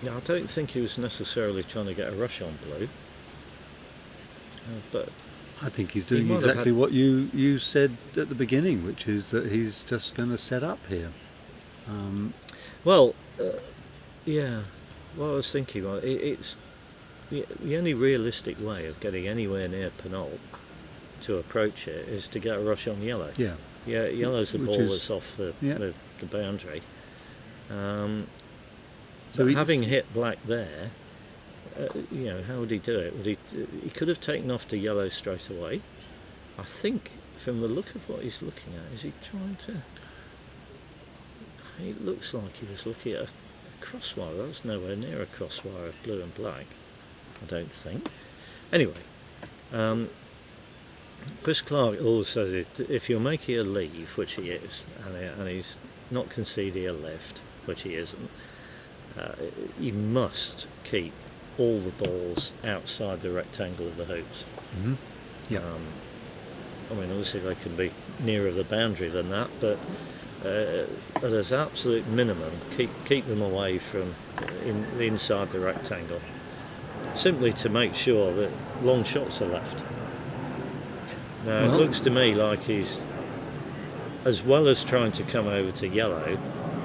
Now, I don't think he was necessarily trying to get a rush on blue, but I think he's doing exactly what you said at the beginning, which is that he's just going to set up here. What I was thinking, it's the only realistic way of getting anywhere near Penol to approach it is to get a rush on yellow. Yeah, yellow's the ball that's off the boundary. So having hit black there, how would he do it? He could have taken off to yellow straight away. I think from the look of what he's looking at, is he trying to? It looks like he was looking at a crosswire. That's nowhere near a crosswire of blue and black, I don't think. Anyway, Chris Clark also says if you're making a leave, which he is, and he's not conceding a lift, which he isn't, you must keep all the balls outside the rectangle of the hoops. Mm-hmm. Yeah. I mean, obviously they can be nearer the boundary than that, but as absolute minimum, keep them away from inside the rectangle, simply to make sure that long shots are left. Now, it looks to me like he's, as well as trying to come over to yellow,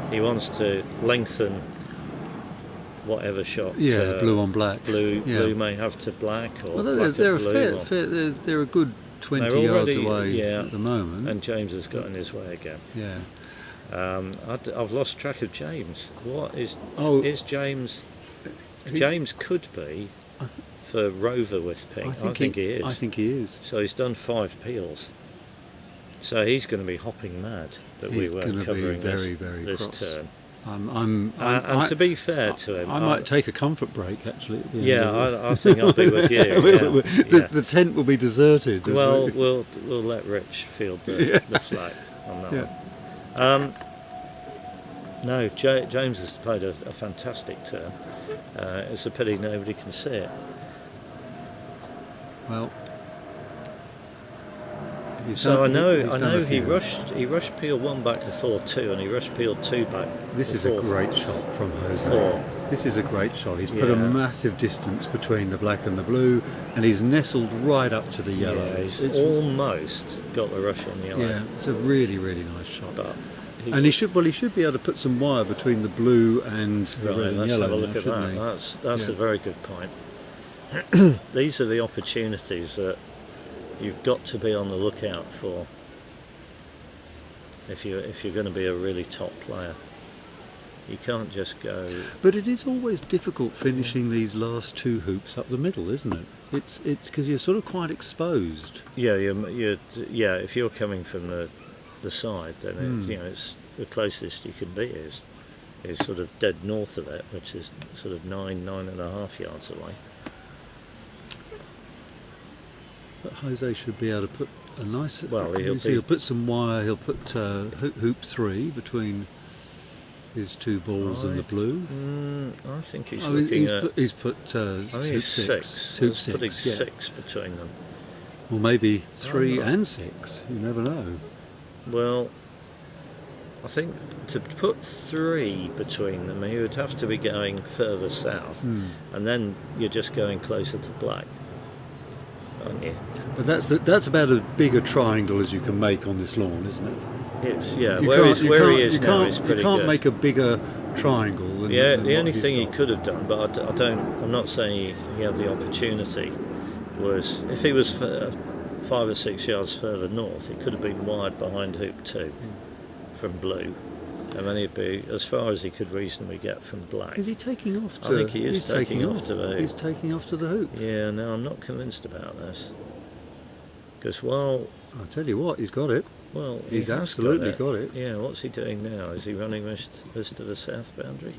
he wants to lengthen whatever shot. Blue on black. Blue may have to black, or they're a good 20 yards away at the moment. And James has got in his way again. Yeah. I've lost track of James. What is James? James could be for Rover with pink. I think he is. I think he is. So he's done 5 peels. So he's going to be hopping mad that we weren't covering this turn. And to be fair to him, I might take a comfort break actually. I think I'll be with you. The tent will be deserted. Well, we'll let Rich field the flag on that one. No, James has played a fantastic turn. It's a pity nobody can see it. Well, I know he rushed peel 1 back to 4-2, and he rushed peel 2 back. This is a great shot from Jose. This is a great shot. He's put a massive distance between the black and the blue, and he's nestled right up to the yellow. Yeah, he's almost got the rush on the yellow. Yeah, it's a really, really nice shot. But And he should be able to put some wire between the blue and the Right, red and let's yellow. have a look now, at shouldn't that. he? That's Yeah. a very good point. These are the opportunities that you've got to be on the lookout for if you're going to be a really top player. You can't just go. But it is always difficult finishing these last two hoops up the middle, isn't it? It's because you're sort of quite exposed. Yeah, yeah. If you're coming from the side, then it's the closest you can be is sort of dead north of it, which is sort of 9.5 yards away. But Jose should be able to put a nice. Well, he'll put some wire. He'll put hoop 3 between his two balls and the blue. I think he's looking at. He's put I think hoop it's 6. Hoop Hoop 6. putting Yeah. 6 between them. Or maybe 3 Oh. and 6. You never know. Well, I think to put 3 between them, he would have to be going further south, and then you're just going closer to black, aren't you? But that's about as big a triangle as you can make on this lawn, isn't it? It's where You he is now can't- is pretty You can't good. make a bigger triangle than Yeah, than the what only he's thing he got. could have done, but I'm not saying he had the opportunity, was if he was 5 or 6 yards further north, he could have been wide behind hoop 2 from blue, and then he'd be as far as he could reasonably get from black. Is he taking off I to? think he is he's taking off to the hoop. He's taking off to the hoop. Yeah, no, I'm not convinced about this, because while I'll tell you what, he's got it. he He's has absolutely got it. Yeah, what's he doing now? Is he running this to the south boundary?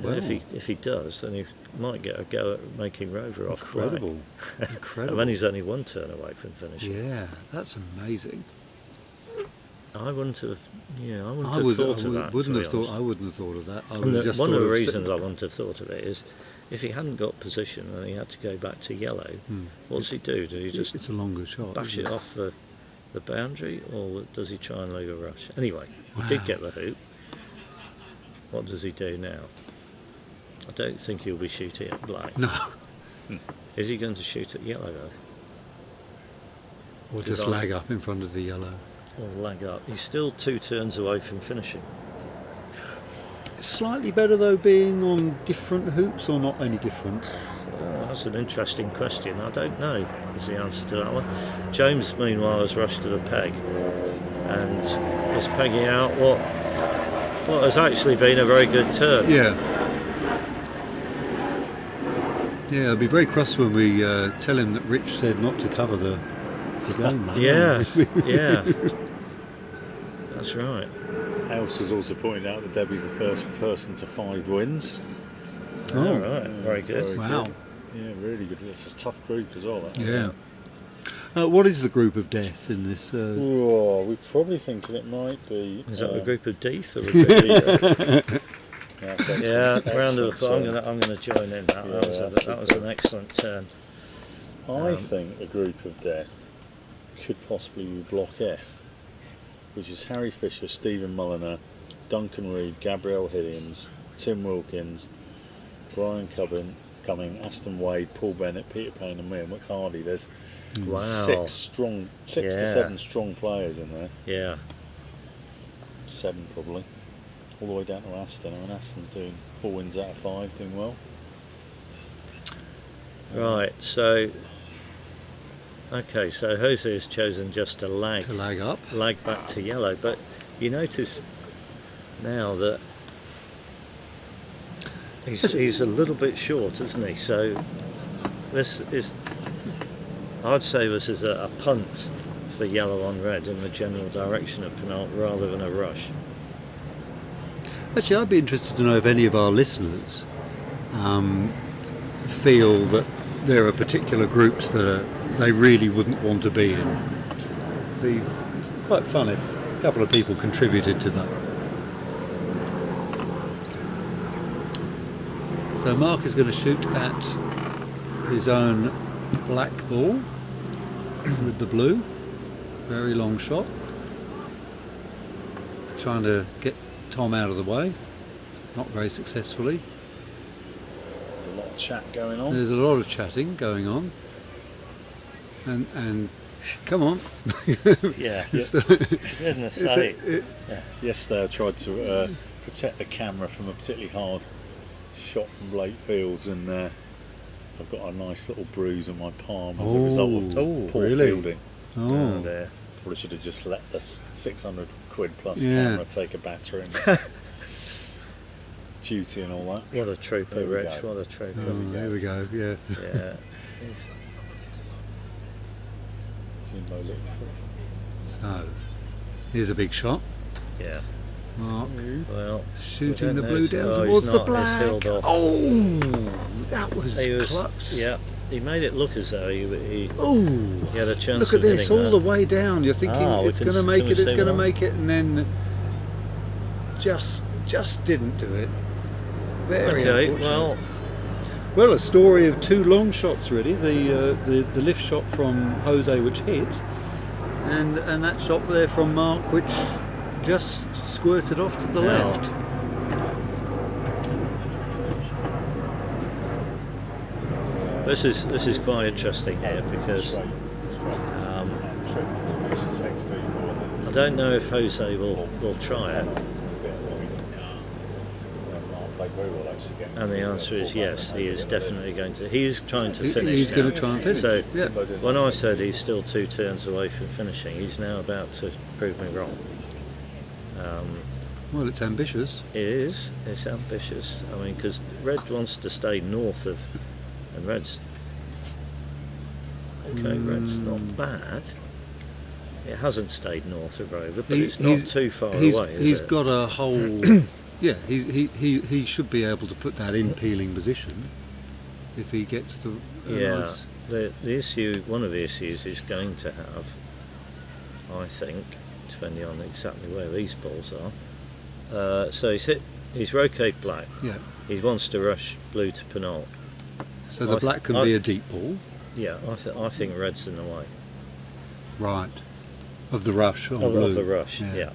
Well, If he does, then he might get a go at making Rover off black. incredible, And incredible. then he's only one turn away from finishing. Yeah, that's amazing. I wouldn't have. Yeah, I wouldn't I have would, thought I of would, that. wouldn't to have be thought. honest. I wouldn't have thought of that. I And would have just one thought of the of reasons I wouldn't have thought of it is if he hadn't got position and he had to go back to yellow, what's he do? Do he just it's a longer shot. bash isn't it off the boundary, or does he try and leave a rush? Anyway, he did get the hoop. What does he do now? I don't think he'll be shooting at black. No, Is he going to shoot at yellow though? or just lag up in front of the yellow. Or lag up? He's still 2 turns away from finishing. It's slightly better though being on different hoops, or not any different. Oh, that's an interesting question. I don't know is the answer to that one. James, meanwhile, has rushed to the peg and is pegging out what has actually been a very good turn. Yeah. Yeah, I'll be very cross when we tell him that Rich said not to cover the game. Yeah, yeah. That's right. House has also pointed out that Debbie's the first person to 5 wins. Oh. All right, very good. Very Wow. good. Yeah, really good. It's a tough group as well. That. Yeah. What is the group of death in this? Oh, we're probably thinking it might be. Is that a group of Deeth or a group of Yeah, round of excellent. applause. I'm going to join in. That was an excellent turn. I think the group of death could possibly be Block F, which is Harry Fisher, Stephen Mulliner, Duncan Reed, Gabrielle Hillians, Tim Wilkins, Brian Cumming, Aston Wade, Paul Bennett, Peter Payne and me and Wick Hardy. There's Wow. 6 to 7 strong players in there. Yeah. 7 probably. All the way down to Aston. I mean, Aston's doing 4 wins out of 5, doing well. Right, so Jose has chosen just to lag up. lag back to yellow, but you notice now that he's a little bit short, isn't he? So this is, I'd say this is a punt for yellow on red in the general direction of penalt rather than a rush. Actually, I'd be interested to know if any of our listeners feel that there are particular groups that they really wouldn't want to be in. It'd be quite fun if a couple of people contributed to that. So Mark is going to shoot at his own black ball with the blue. Very long shot. Trying to get Tom out of the way. Not very successfully. There's a lot of chat going on. There's a lot of chatting going on. And Come on. Yeah. So- Goodness sake. Yesterday I tried to protect the camera from a particularly hard shot from Blake Fields, and I've got a nice little bruise on my palm as a result of poor really? fielding. Oh, Probably should have just let this 600 quid plus Yeah. camera take a battering. Duty and all that. What a trooper, There we Rich. go. What a trooper. there we go. Yeah. Yeah. Jimbo looked So, here's a big shot. Yeah. Mark Well, shooting I the don't blue know. down Oh, towards he's the not. He's black. held off. Oh, that was He was, close. yeah. He made it look as though he Oh, had a chance. look at of this, hitting all that. the way down. You're thinking We it's can- going to make can it, we it's see going to one? make it, and then just didn't do it. Very Okay, unfortunate. Well, a story of two long shots really. The lift shot from Jose, which hit, and that shot there from Mark, which just squirted off to the Now- left. This is quite interesting here because I don't know if Jose will try it, and the answer is yes. He is definitely going to. He's trying to finish. He's now. going to try and finish. So yeah. when I said he's still 2 turns away from finishing, he's now about to prove me wrong. Well, it's ambitious. It is. It's ambitious. I mean, because Red wants to stay north of, and Red's okay. Red's not bad. It hasn't stayed north of Rover, but it's not too far away. He's is it? got a whole. Yeah, he should be able to put that in peeling position if he gets the. Nice. The issue, one of the issues, is going to have, I think, depending on exactly where these balls are. So he's roquette black. Yeah. He wants to rush blue to Penal. So the black can be a deep ball. Yeah, I think red's in the way. Right. Of the rush on Of blue. the rush, yeah.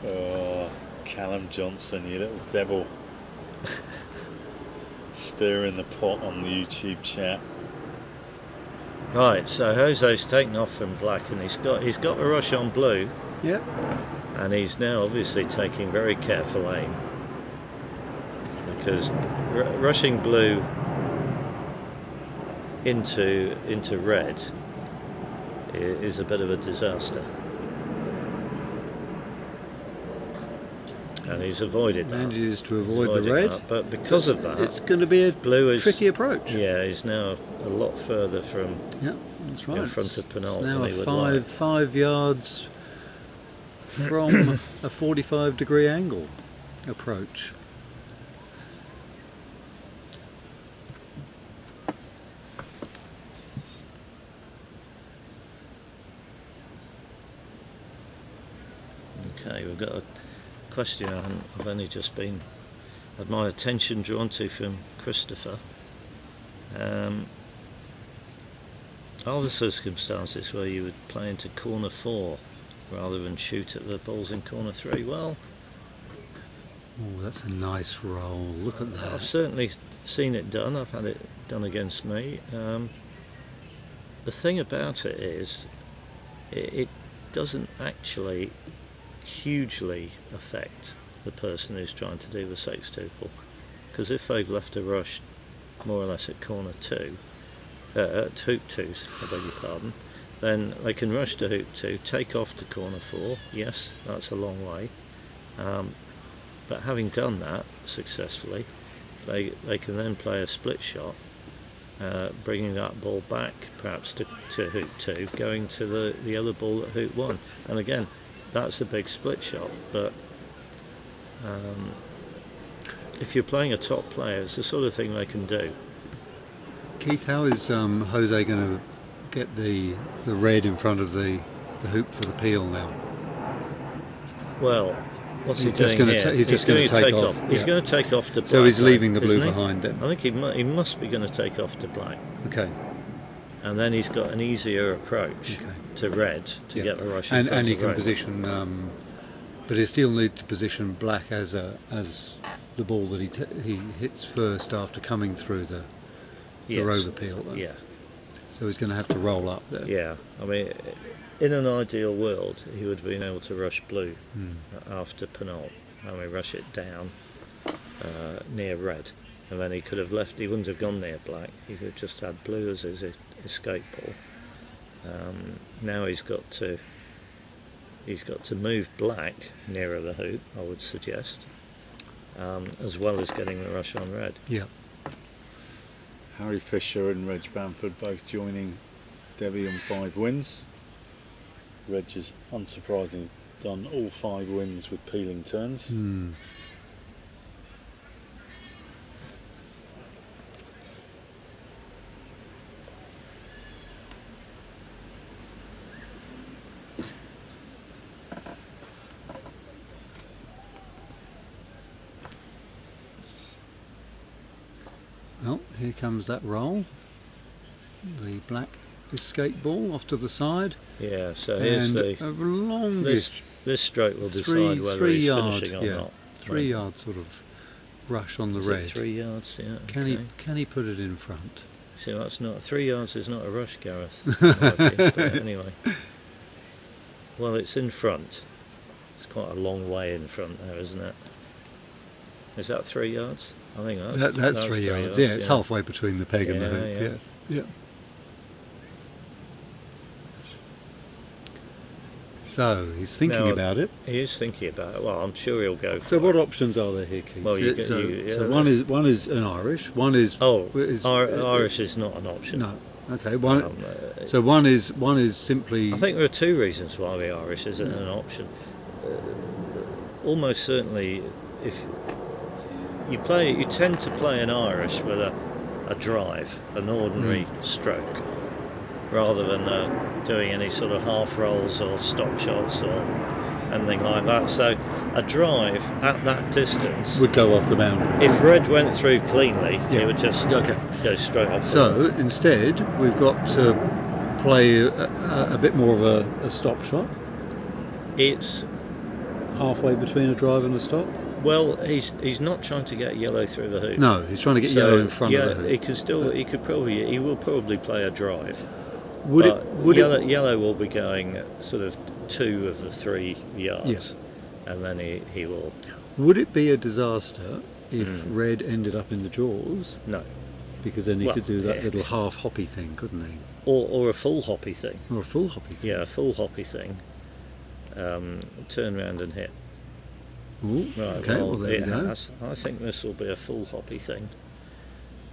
Oh, Callum Johnson, you little devil. Stirring the pot on the YouTube chat. Right, so Jose's taken off from black and he's got a rush on blue. Yeah. And he's now obviously taking very careful aim, because rushing blue into red is a bit of a disaster. And he's avoided that. Manages to avoid the red. But because of that, it's going to be a tricky approach. Yeah, he's now a lot further from that's right. in front of Penal It's now than he would a like. 5 yards from a 45-degree angle approach. Okay, we've got a question I've only just had my attention drawn to from Christopher. Are there circumstances where you would play into corner 4 rather than shoot at the balls in corner 3? Well, Oh, that's a nice roll. Look at that. I've certainly seen it done. I've had it done against me. The thing about it is, it doesn't actually hugely affect the person who's trying to do the sextuple, because if they've left a rush more or less at corner 2, at hoop 2, I beg your pardon, then they can rush to hoop 2, take off to corner 4. Yes, that's a long way, but having done that successfully, they can then play a split shot, bringing that ball back perhaps to hoop 2, going to the other ball at hoop 1, and again that's a big split shot. But if you're playing a top player, it's the sort of thing they can do. Keith, how is Jose going to get the red in front of the hoop for the peel now? Well, what's he's he just doing going to here? he's just going to take off. He's going to take off to black. So he's leaving the blue isn't he? behind then. I think he must be going to take off to black. Okay. and then he's got an easier approach to red to get the rush in front and he of can red. position, but he still need to position black as the ball that he hits first after coming through the rover peel. Then. Yeah. So he's going to have to roll up there. Yeah, I mean, in an ideal world, he would have been able to rush blue after Penalt. I mean, rush it down near red, and then he could have left. He wouldn't have gone near black. He could have just had blue as his escape ball. Now he's got to move black nearer the hoop, I would suggest, as well as getting the rush on red. Yeah. Harry Fisher and Reg Bamford both joining Debbie on 5 wins. Reg has unsurprisingly done all 5 wins with peeling turns. Well, here comes that roll. The black escape ball off to the side. Yeah, so here's and a longish this stroke will decide whether he's finishing or not. 3 yard sort of rush on the Is red. it 3 yards? Yeah. Can he put it in front? See, that's not 3 yards. Is not a rush, Gareth. But anyway, well, it's in front. It's quite a long way in front there, isn't it? Is that 3 yards? I think that's 3 yards. Yeah, it's halfway between the peg and the hoop. Yeah. So he's thinking about it. He is thinking about it. Well, I'm sure he'll go for So it. what options are there here, Keith? Well, so one is an Irish. One is Irish is not an option. No. Okay. So one is simply. I think there are 2 reasons why the Irish isn't an option. Almost certainly, if you tend to play an Irish with a drive, an ordinary stroke, rather than doing any sort of half rolls or stop shots or anything like that. So a drive at that distance would go off the boundary. If red went through cleanly, it would just go straight off. So instead, we've got to play a bit more of a stop shot. It's halfway between a drive and a stop. Well, he's not trying to get yellow through the hoop. No, he's trying to get yellow in front of the hoop. He will probably play a drive. Would yellow will be going sort of 2 of the 3 yards, and then he will. Would it be a disaster if red ended up in the jaws? No, because then he could do that little half hoppy thing, couldn't he? Or a full hoppy thing. Or a full hoppy thing. Yeah, a full hoppy thing. Turn round and hit. Ooh, right, okay, well there we go. I think this will be a full hoppy thing.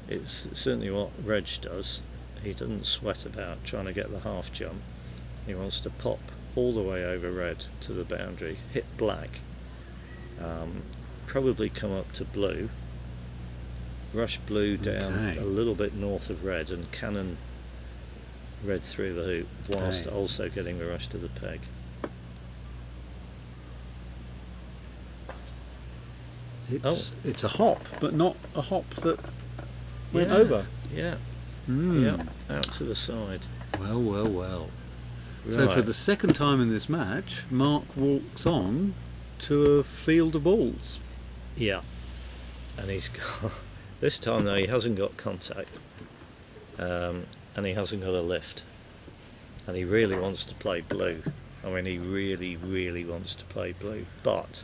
It's certainly what Reg does. He doesn't sweat about trying to get the half jump. He wants to pop all the way over red to the boundary, hit black, probably come up to blue, rush blue down a little bit north of red and cannon red through the hoop whilst also getting the rush to the peg. It's a hop, but not a hop that went over. Yeah. Yeah, out to the side. Well. Right. So for the second time in this match, Mark walks on to a field of balls. Yeah, and he's got this time though he hasn't got contact, and he hasn't got a lift, and he really wants to play blue. I mean, he really wants to play blue, but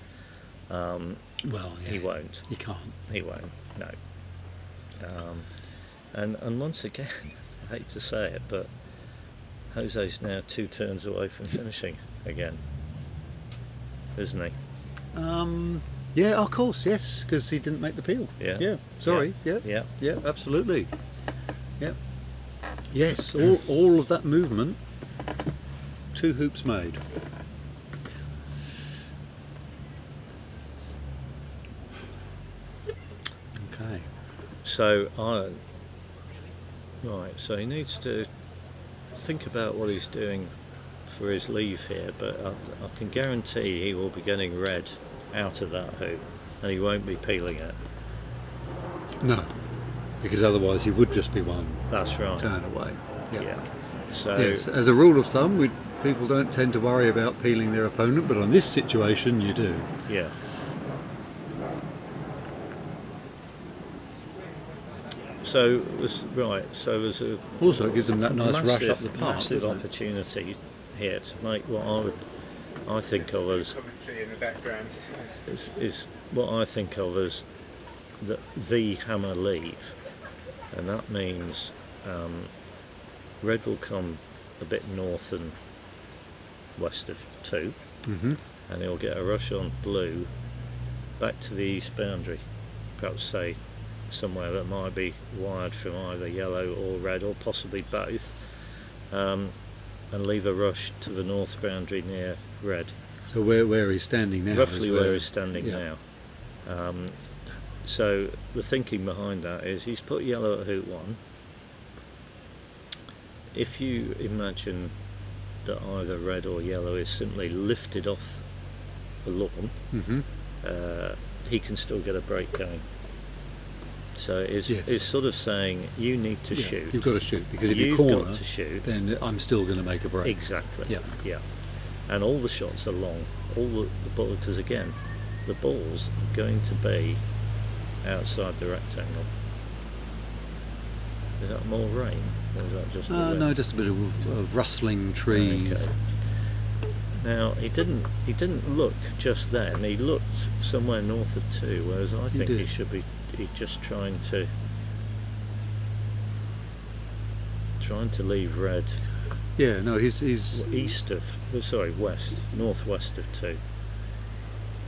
he won't. He can't. He won't. No. And once again, I hate to say it, but Jose's now 2 turns away from finishing again, isn't he? Yeah, of course, yes, because he didn't make the peel. Yeah. Sorry. Yeah. Yeah, absolutely. Yeah. Yes, all of that movement, 2 hoops made. Okay. So so he needs to think about what he's doing for his leave here, but I can guarantee he will be getting red out of that hoop and he won't be peeling it. No, because otherwise he would just be one turn away. Yeah. So yes, as a rule of thumb, people don't tend to worry about peeling their opponent, but on this situation, you do. yeah. So there's a Also, it gives them that nice rush up the path. massive doesn't it? opportunity here to make what I think of as Commentary in the background. is what I think of as the hammer leave, and that means red will come a bit north and west of 2, Mhm. and he'll get a rush on blue back to the east boundary, perhaps say somewhere that might be wired from either yellow or red or possibly both, and leave a rush to the north boundary near red. So where he's standing now? Roughly is where he's standing yeah. now. So the thinking behind that is he's put yellow at hoop 1. If you imagine that either red or yellow is simply lifted off the lawn, Mhm. he can still get a break going. So it's Yes. sort of saying you need to Yeah, shoot. You've got to shoot, because if you You've corner, got to shoot. then I'm still going to make a break. Exactly. Yeah. Yeah. And all the shots are long. All the ball, because again, the balls are going to be outside the rectangle. Is that more rain, or is that just the wind? No, just a bit of rustling trees. Okay. Now he didn't look just then. He looked somewhere north of 2, whereas I think he did. should be just trying to leave red Yeah, no, he's northwest of 2,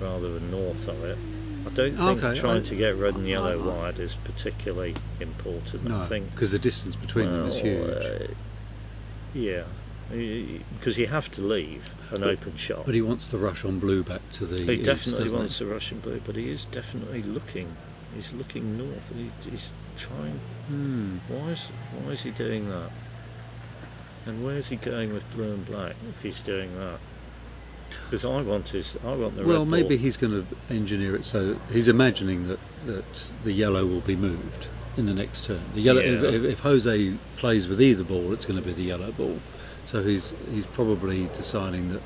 rather than north of it. I don't think Okay, trying to get red and yellow wide is particularly important. no, I think because the distance between them is huge. Yeah, because you have to leave an open shot. But he wants the rush on blue back to the He east, definitely doesn't wants a Russian blue, but he is definitely looking. He's looking north, and he's trying. Why is he doing that? And where's he going with blue and black if he's doing that? Because I want the red Well, ball. maybe he's going to engineer it so he's imagining that the yellow will be moved in the next turn. The yellow, Yeah. if Jose plays with either ball, it's going to be the yellow ball. So he's probably deciding that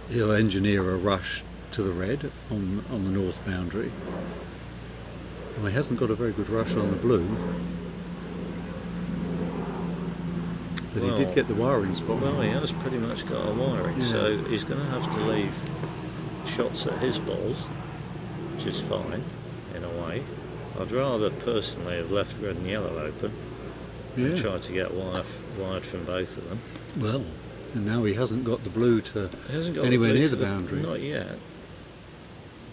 he'll engineer a rush to the red on the north boundary. Well, he hasn't got a very good rush on the blue, but he did Well- get the wiring spot. Well, he has pretty much got a wiring, Yeah. so he's going to have to leave shots at his balls, which is fine in a way. I'd rather personally have left red and yellow open and Yeah. tried to get wired from both of them. Well, and now he hasn't got the blue to He hasn't got anywhere blue near to the boundary. Not yet.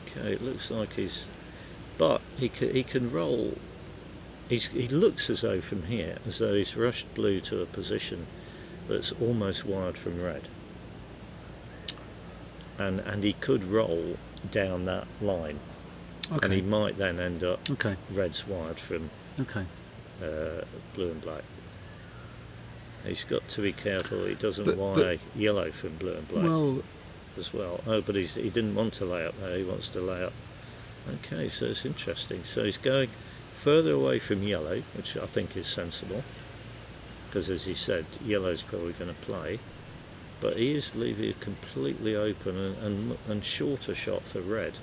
Okay, it looks like he's, but he can roll. He looks as though from here, as though he's rushed blue to a position that's almost wired from red, and he could roll down that line, Okay. and he might then end up Okay. red's wired from Okay. blue and black. He's got to be careful he doesn't But- wire yellow from blue and black Well, as well. Oh, but he didn't want to lay up there, he wants to lay up. Okay, so it's interesting. So he's going further away from yellow, which I think is sensible, because as he said, yellow's probably going to play, but he is leaving it completely open and shorter shot for red.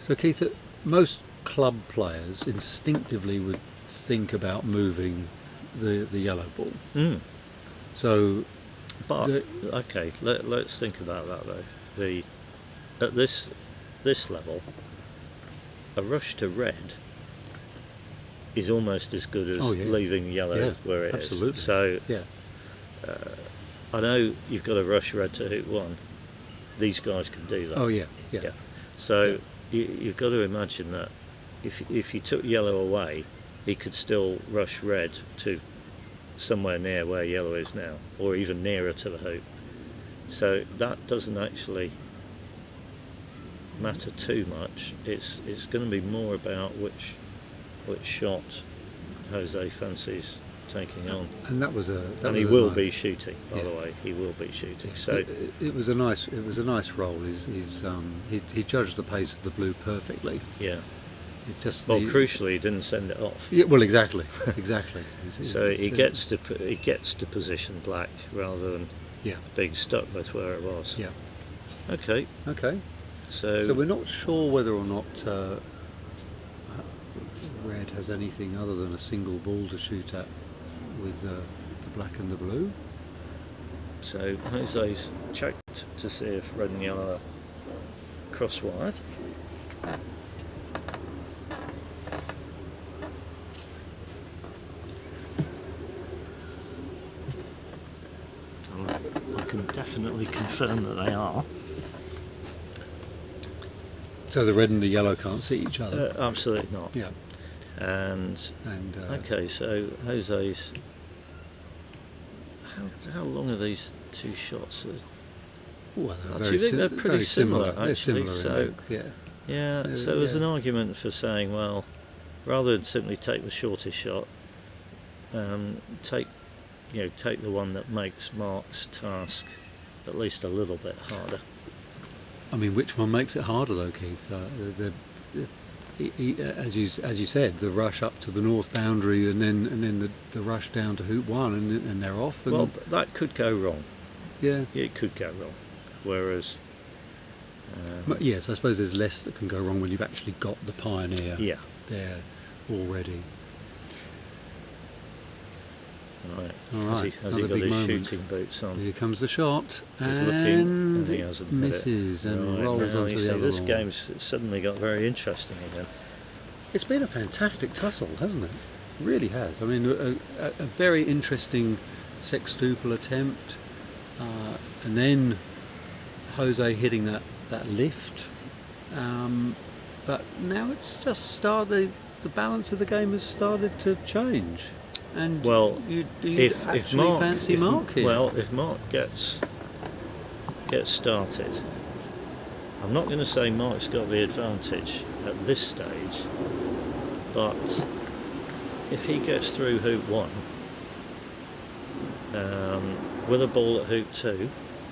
so Keith, most club players instinctively would think about moving the yellow ball. So, But okay, let's think about that though. At this level, a rush to red is almost as good as Oh, yeah. leaving yellow Yeah, where it is. absolutely. So yeah, I know you've got to rush red to hoop 1. These guys can do that. oh yeah. Yeah. So you've got to imagine that if you took yellow away, he could still rush red to somewhere near where yellow is now, or even nearer to the hoop. So that doesn't actually matter too much. It's going to be more about which shot Jose fancies taking on. And that was And he will be shooting, by the way. He will be shooting. So it was a nice roll. He judged the pace of the blue perfectly. yeah. Well, crucially, he didn't send it off. Yeah, well, exactly. So he gets to position black rather than being stuck with where it was. Yeah. Okay. So we're not sure whether or not red has anything other than a single ball to shoot at with the black and the blue. So Jose's checked to see if red and yellow are cross-wired. I can definitely confirm that they are. So the red and the yellow can't see each other? Absolutely not. Yeah. And okay, so Jose's. How long are these two shots? Well, they're pretty similar. Actually. They're similar so, in length, yeah. Yeah. So there's an argument for saying, well, rather than simply take the shortest shot, take the one that makes Mark's task at least a little bit harder. I mean, which one makes it harder though, Keith? As you said, the rush up to the north boundary, and then the rush down to hoop one, and they're off. And well, that could go wrong. Yeah, it could go wrong. Whereas, yes, I suppose there's less that can go wrong when you've actually got the Pioneer there already. Right. All right. Has he got his shooting boots on? Here comes the shot, and he hasn't misses and rolls onto the other This wall. game's suddenly got very interesting again. It's been a fantastic tussle, hasn't it? It really has. I mean, a very interesting sextuple attempt, and then Jose hitting that lift. But now it's just started. The balance of the game has started to change. And well, if Mark fancy Mark here. Well, if Mark gets started, I'm not going to say Mark's got the advantage at this stage, but if he gets through hoop one with a ball at hoop two,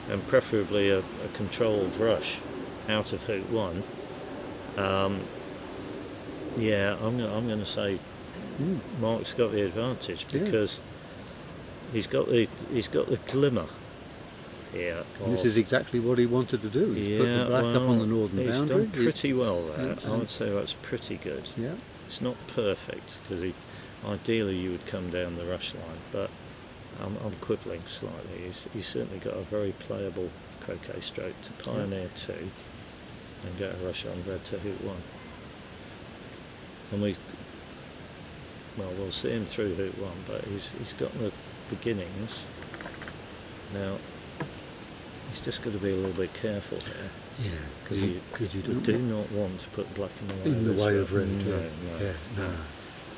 and preferably a controlled rush out of hoop one, I'm going to say Mark's got the advantage because he's got the glimmer here. This is exactly what he wanted to do. He's put the black up on the northern boundary. He's done pretty well there. I would say that's pretty good. Yeah. It's not perfect because ideally you would come down the rush line, but I'm quibbling slightly. He's certainly got a very playable croquet stroke to pioneer two and get a rush on red to hoop one. And we'll see him through hoop one, but he's got the beginnings. Now, he's just got to be a little bit careful here. Yeah, because you do not want to put black in the way of red. No.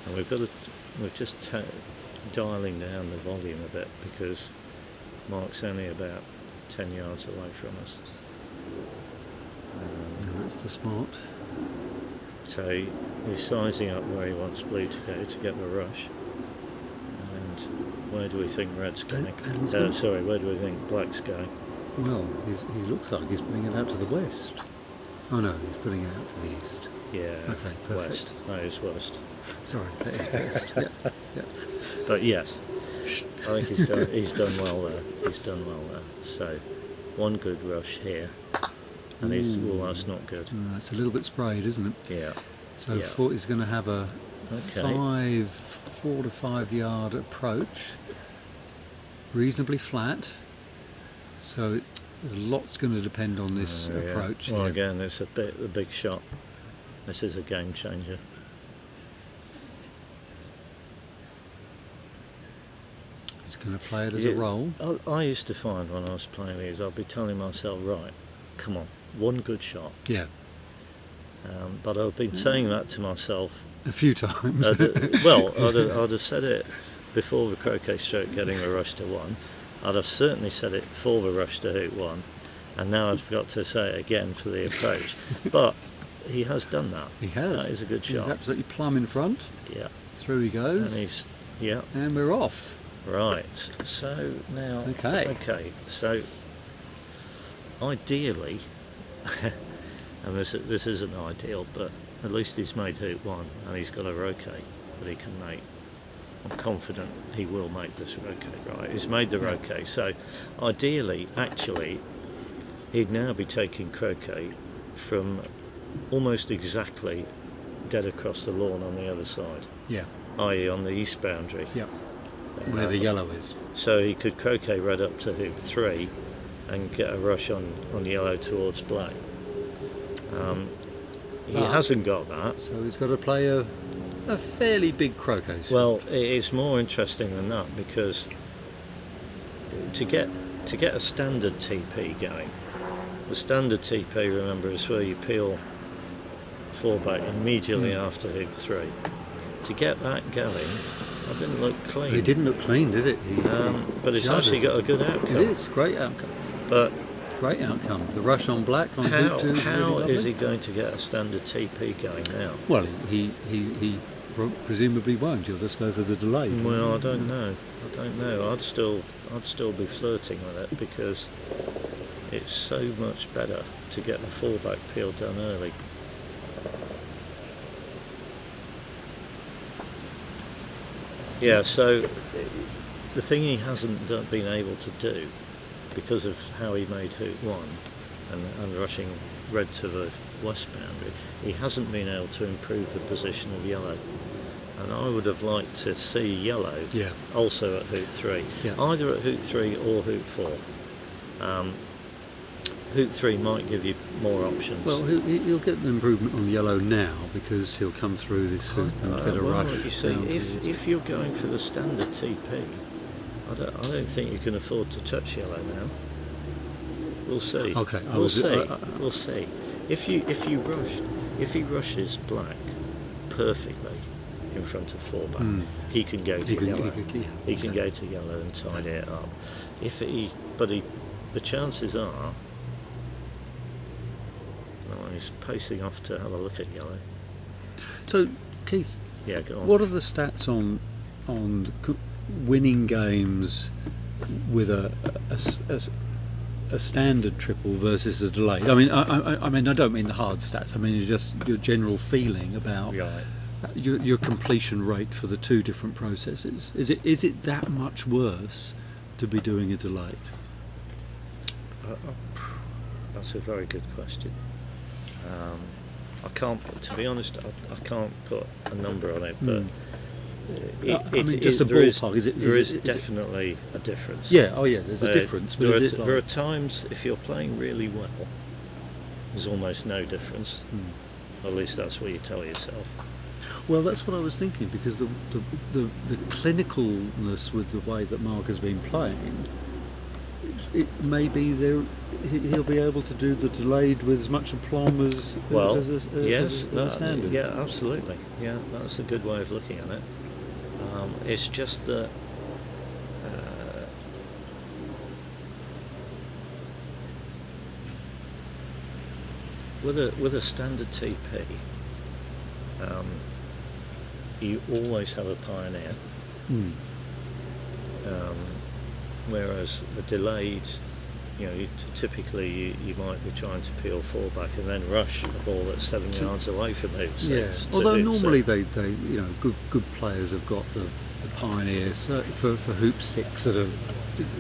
And we're just dialing down the volume a bit because Mark's only about 10 yards away from us. That's the smart. So he's sizing up where he wants blue to go to get the rush. And where do we think red's going? Where do we think black's going? Well, he looks like he's putting it out to the west. Oh no, he's putting it out to the east. Yeah. Okay, perfect. West. That is west. Sorry, that is west. Yeah. But yes, I think he's done well there. He's done well there. So one good rush here. And that's not good. It's a little bit sprayed, isn't it? Yeah. So he's going to have a 4 to 5 yard approach, reasonably flat. So a lot's going to depend on this approach. Well, again, it's a big shot. This is a game changer. He's going to play it as a roll. I used to find when I was playing these, I'd be telling myself, right, come on, one good shot. Yeah. But I've been saying that to myself a few times. I'd have said it before the croquet stroke getting the rush to one. I'd have certainly said it for the rush to hoop one, and now I've forgot to say it again for the approach. But he has done that. He has. That is a good shot. He's absolutely plumb in front. Yeah. Through he goes. And and we're off. Right. So now. Okay. So ideally, and this isn't ideal, but at least he's made hoop 1 and he's got a roquet that he can make. I'm confident he will make this roquet right. He's made the roquet, so ideally, actually, he'd now be taking croquet from almost exactly dead across the lawn on the other side, i.e. on the east boundary. Where the yellow is. So he could croquet red up to hoop 3 and get a rush on yellow towards black. He hasn't got that. So he's got to play a fairly big croquet shot. Well, it's more interesting than that, because to get a standard TP going, the standard TP, remember, is where you peel 4 back immediately after hoop 3. To get that going, that didn't look clean. It didn't look clean, did it? But it's actually got a good outcome. It is, great outcome. But great outcome. The rush on black on how, hoop 2 is how really lovely. is he going to get a standard TP going now? Well, he presumably won't. He'll just go for the delay. Well, I don't know. I'd still be flirting with it, because it's so much better to get the 4 back peel done early. Yeah, so the thing he hasn't been able to do, because of how he made hoop 1 and rushing red to the west boundary, he hasn't been able to improve the position of yellow. And I would have liked to see yellow also at hoop 3, either at hoop 3 or hoop 4. Hoop 3 might give you more options. Well, he'll get an improvement on yellow now, because he'll come through this hoop and get a rush. You see, if you're going for the standard TP, I don't think you can afford to touch yellow now. We'll see. Okay, we'll see. If he rushes black perfectly in front of 4 back, he can go to yellow. He can go to yellow and tidy it up. The chances are, he's pacing off to have a look at yellow. So, Keith, go on. What are the stats on winning games with a standard triple versus a delay? I mean, I don't mean the hard stats. I mean just your general feeling about your completion rate for the 2 different processes. Is it that much worse to be doing a delayed? That's a very good question. I can't, to be honest, I can't put a number on it, but just a ballpark. There is definitely a difference. There's a difference. But there are times, if you're playing really well, there's almost no difference. At least that's what you tell yourself. Well, that's what I was thinking, because the clinicalness with the way that Mark has been playing, it may be he'll be able to do the delayed with as much aplomb as a standard. Yeah, absolutely. Yeah, that's a good way of looking at it. It's just that with a standard TP, you always have a pioneer. Whereas the delayed, typically you might be trying to peel 4 back and then rush a ball that's 7 yards away from hoop 6. Although normally they good players have got the pioneers for hoop 6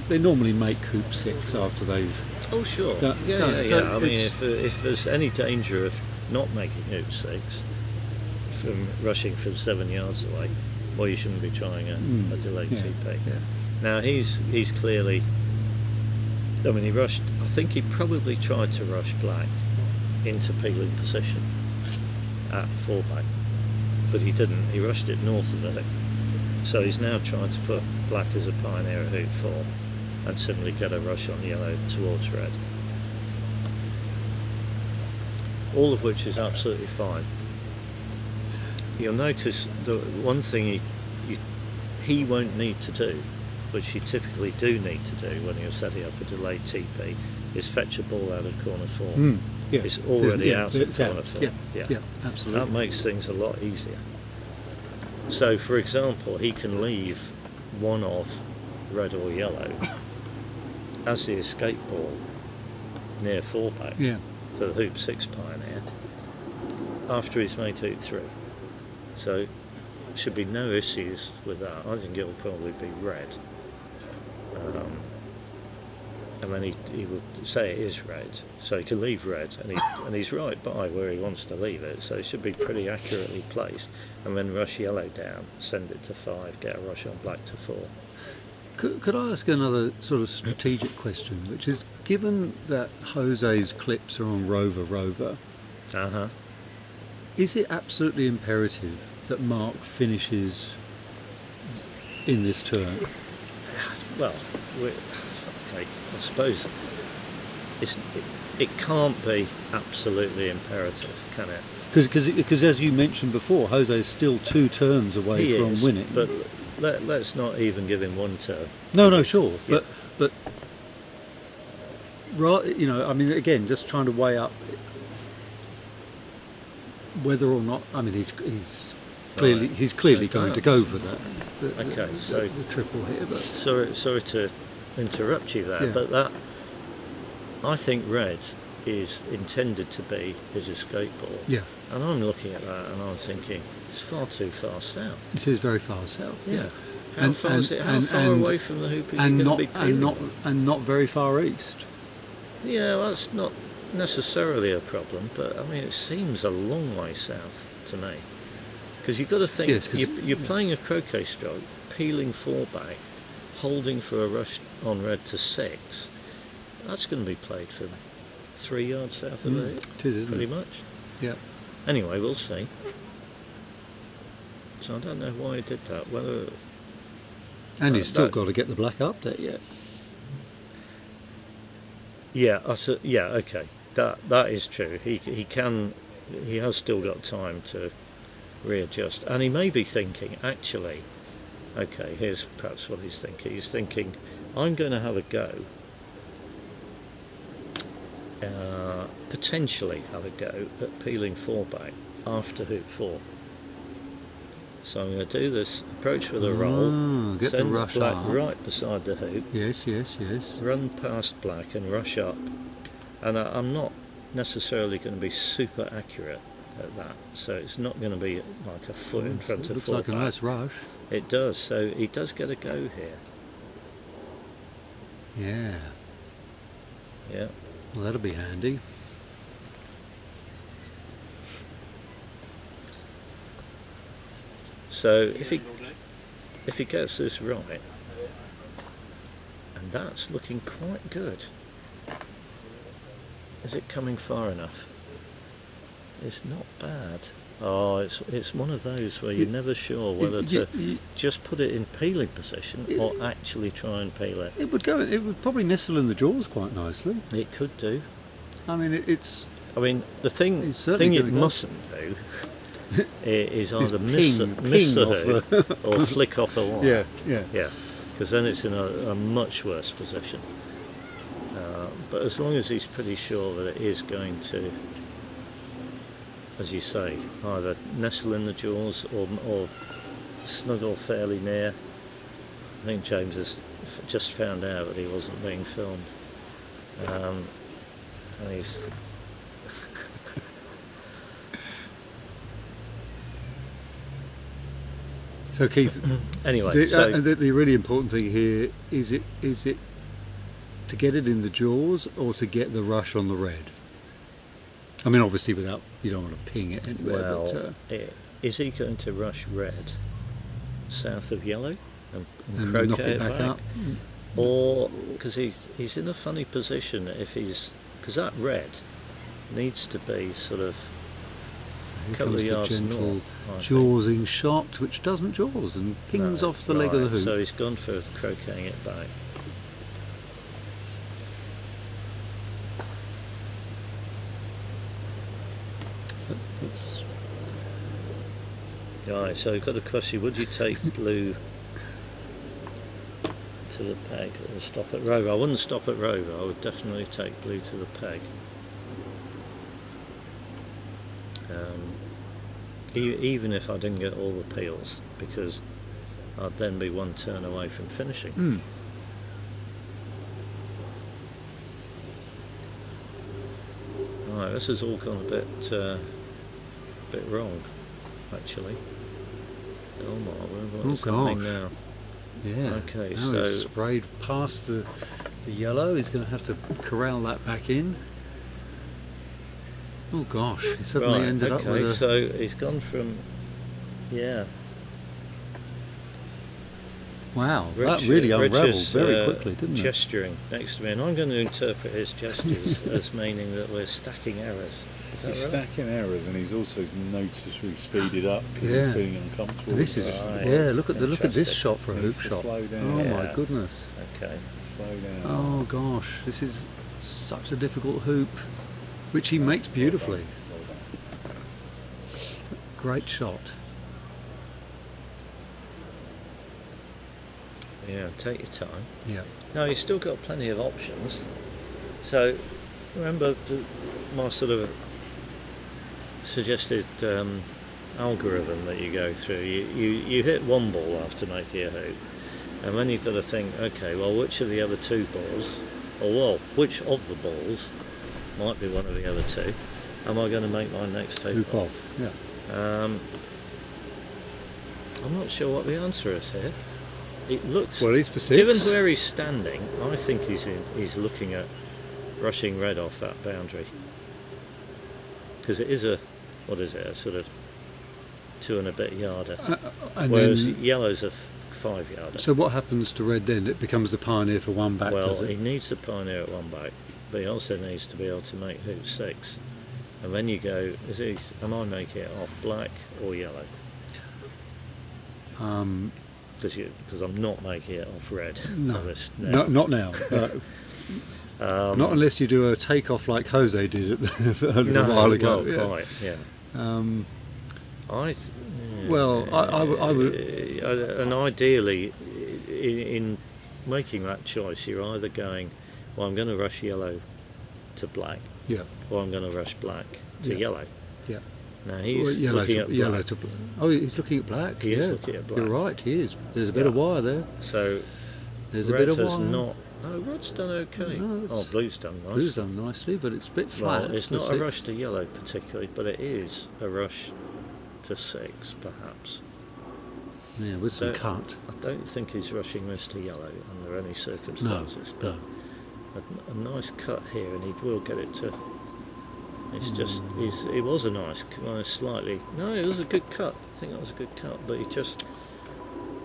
they normally make hoop 6 after they've. Oh sure. So I mean, if there's any danger of not making hoop 6 from rushing from 7 yards away, well, you shouldn't be trying a delayed TP. Now he's clearly. I mean, he rushed. I think he probably tried to rush black into peeling position at 4 back, but he didn't. He rushed it north of it. So he's now trying to put black as a pioneer at hoop 4 and simply get a rush on yellow towards red. All of which is absolutely fine. You'll notice the one thing he won't need to do, which you typically do need to do when you're setting up a delayed TP, is fetch a ball out of corner 4. It's already out of corner 4. Yeah, absolutely. That makes things a lot easier. So, for example, he can leave one of red or yellow as the escape ball near 4 back for the hoop 6 pioneer, after he's made hoop 3. So should be no issues with that. I think it'll probably be red. And then he would say it is red, so he can leave red, and he's right by where he wants to leave it, so it should be pretty accurately placed, and then rush yellow down, send it to 5, get a rush on black to 4. Could I ask another sort of strategic question, which is, given that Jose's clips are on Rover, is it absolutely imperative that Mark finishes in this turn? Well, okay, I suppose it can't be absolutely imperative, can it? Because as you mentioned before, Jose is still 2 turns away from winning. But let's not even give him 1 turn. No, sure. Yeah. But right, you know, I mean, again, just trying to weigh up whether or not. I mean, he's clearly going to go for that. The triple here. But sorry to interrupt you there, but that, I think red is intended to be his escape ball. Yeah. And I'm looking at that and I'm thinking, it's far too far south. It is very far south. Yeah. How far away from the hoop is he going to be peeling? And not very far east. Yeah, well, that's not necessarily a problem, but I mean, it seems a long way south to me. Because you've got to think, you're playing a croquet stroke, peeling 4 back, holding for a rush on red to 6. That's going to be played from 3 yards south of the hoop. It is, isn't it? Pretty much. Yeah. Anyway, we'll see. So I don't know why he did that. Whether and he's still got to get the black up there yet. Yeah, okay. That is true. He has still got time to readjust, and he may be thinking, actually, okay, here's perhaps what he's thinking. He's thinking, I'm going to have a go, potentially have a go at peeling 4 back after hoop 4. So I'm going to do this approach with a roll, get send the rush black up. right beside the hoop, Yes. run past black and rush up, and I'm not necessarily going to be super accurate at that, so it's not going to be like a foot in front of 4 looks like back. a nice rush. It does, so he does get a go here. Yeah. Well, that'll be handy. So if he gets this right, and that's looking quite good. Is it coming far enough? It's not bad. Oh, it's one of those where you're never sure whether to just put it in peeling position or actually try and peel it. It would probably nestle in the jaws quite nicely. It could do. I mean, it's. I mean, the thing it mustn't do is either miss a hoop or flick off a line. Yeah. Because then it's in a much worse position. But as long as he's pretty sure that it is going to, as you say, either nestle in the jaws or snuggle fairly near. I think James has just found out that he wasn't being filmed. And he's... So Keith, anyway, the really important thing here is it to get it in the jaws or to get the rush on the red. I mean, obviously, you don't want to ping it anywhere. Well, is he going to rush red south of yellow and croquet knock it back up? Or because he's in a funny position because that red needs to be sort of a couple of yards north. Jawsing shot, which doesn't jaws and pings off the leg of the hoop. So he's gone for croqueting it back. Right, so I've got a question. Would you take blue to the peg or stop at rover? I wouldn't stop at rover. I would definitely take blue to the peg. Even if I didn't get all the peels, because I'd then be 1 turn away from finishing. Right, this has all gone a bit bit wrong, actually. Oh my word, Oh, what's happening gosh. now? Yeah. Okay, now so he's sprayed past the yellow. He's going to have to corral that back in. Oh gosh, he suddenly right, ended up okay, with a... so he's gone from Wow, that really unravelled very quickly, didn't it? gesturing next to me, and I'm going to interpret his gestures as meaning that we're stacking errors. Is that He's right? stacking errors, and he's also noticeably speeded up because Yeah. he's feeling uncomfortable. This is Right. look at this Interesting. shot for a hoop Needs to shot. slow down. Oh my Yeah. goodness. Okay. Slow down. Oh gosh, this is such a difficult hoop, which he makes beautifully. Well done. Great shot. Yeah, take your time. Yeah. No, you've still got plenty of options. So, remember my sort of suggested algorithm that you go through. You hit one ball after making a hoop, and then you've got to think, okay, well, which of the other two balls, or well, which of the balls might be one of the other two, am I going to make my next hoop Hoop off. Yeah. I'm not sure what the answer is here. It looks, Well, he's for given 6. where he's standing, I think he's looking at rushing red off that boundary, because it is a sort of 2 and a bit yarder, And whereas then, yellow's a 5 yarder. so what happens to red then? It becomes the pioneer for one back, Well, does he it? needs the pioneer at one back, but he also needs to be able to make hoop 6. And then you go, am I making it off black or yellow? Because I'm not making it off red. No, on this now. not now. Not unless you do a takeoff like Jose did a little while ago. Well, yeah. quite, yeah. I would. And ideally, in making that choice, you're either going, well, I'm going to rush yellow to black, Yeah. or I'm going to rush black to Yeah. yellow. Yeah. Now he's yellow looking to at yellow black. to black. Oh, he's looking at black. He yeah. is looking at black. You're right. He is. There's a bit of Yeah. wire there. So There's a red bit of has wire. not. No, red's done okay. No, Oh, it's- blue's done nice. Blue's done nicely, but it's a bit flat. Well, it's for not a 6. rush to yellow particularly, but it is a rush to 6 perhaps. Yeah, with some So- cut. I don't think he's rushing this to yellow under any circumstances, No. but a nice cut here, and he will get it to. It's just, it was a nice, slightly. No, it was a good cut. I think that was a good cut, but he just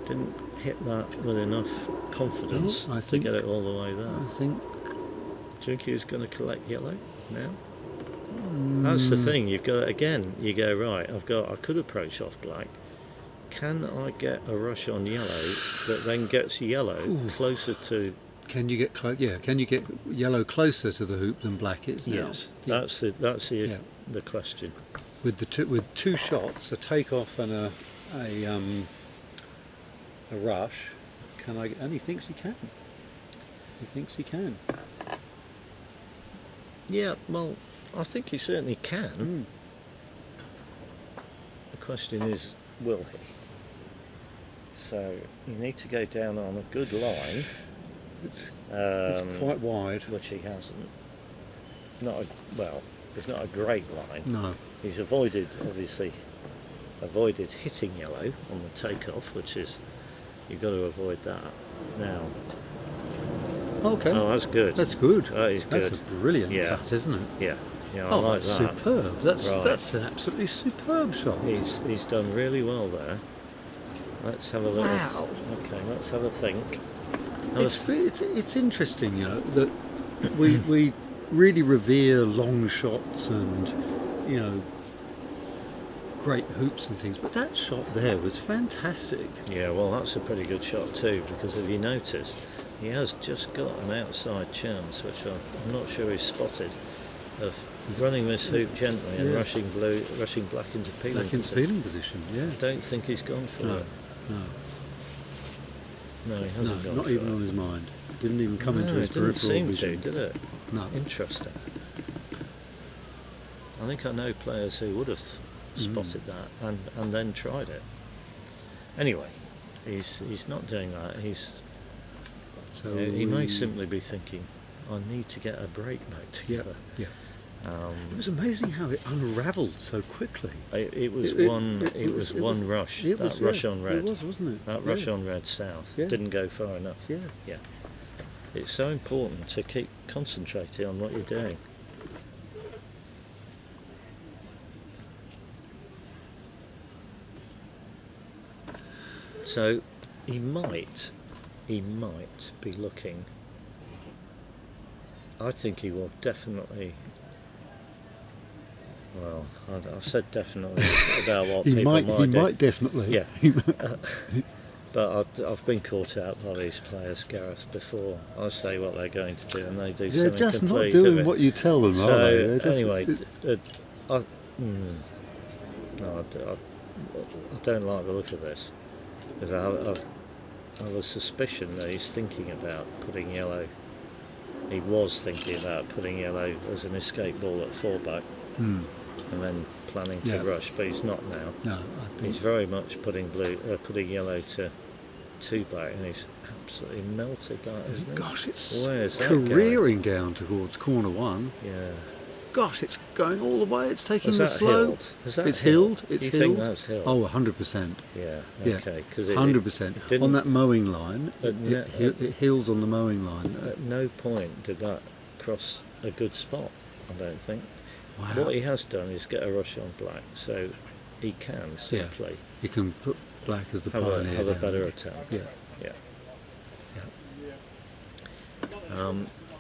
didn't hit that with enough confidence No, I to think- get it all the way there. I think. Do you think he was going to collect yellow now? That's the thing. You've got again. You go right. I could approach off black. Can I get a rush on yellow that then gets yellow closer to? Can you get Yeah. Can you get yellow closer to the hoop than black is now? Yes, Yeah. that's Yeah. the question. With two shots, a takeoff and a rush. Can I? And he thinks he can. He thinks he can. Yeah, well, I think he certainly can. Mm. The question is, will he? So you need to go down on a good line, It's quite wide. which he hasn't. It's not a great line. No. He's obviously avoided hitting yellow on the takeoff, which is, you've got to avoid that. Now, Okay. oh, that's good. That's good. That is That's good. a brilliant Yeah. cut, isn't it? Yeah, I Oh, like that's that. superb. That's Right. an absolutely superb shot. He's done really well there. Let's have a little. Wow. Okay, let's have a think. Have a It's interesting, you know, that we really revere long shots and, you know, great hoops and things, but that shot there was fantastic. Yeah, well, that's a pretty good shot too, because if you notice, he has just got an outside chance, which I'm not sure he's spotted, of running this hoop gently and Yeah. rushing black into peeling Back into position. peeling position, yeah. I don't think he's gone for No, it. no, No, he no, hasn't gone not for even it. on his mind. It didn't even come into No, his it didn't peripheral seem vision. to, did it? No. Interesting. I think I know players who would have spotted that and then tried it. Anyway, he's not doing that. So He may simply be thinking, I need to get a break back together. Yeah. It was amazing how it unravelled so quickly. It was one rush. Rush on red. It was, wasn't it? That rush on red south didn't go far enough. Yeah. Yeah. It's so important to keep concentrating on what you're doing. So he might be looking. I think he will definitely. Well, I've said definitely about what he people might do. might definitely. Yeah. But I've been caught out by these players, Gareth, before. I say what they're going to do and they do They're something just not completely doing different. what you tell them, So are they? They're just- anyway, I don't like the look of this, because I have a suspicion that he's thinking about putting yellow. He was thinking about putting yellow as an escape ball at fullback, and then planning to rush, but he's not now. No, I think He's very much putting yellow to two back, and he's absolutely melted that, isn't he? Gosh, it's Where's that going? careering down towards corner one. Yeah. Gosh, it's going all the way. It's taking Is the that slope. hilled? Is that It's hilled. Do It's you hilled. think that's hilled? Oh, 100%. Yeah. Yeah. Okay. Because 100%. didn't- On that mowing line, At it hills on the mowing line. At no point did that cross a good spot, I don't think. Wow. What he has done is get a rush on black, so he can simply You can put black as the have pioneer. a down. better attempt. Yeah. Yeah.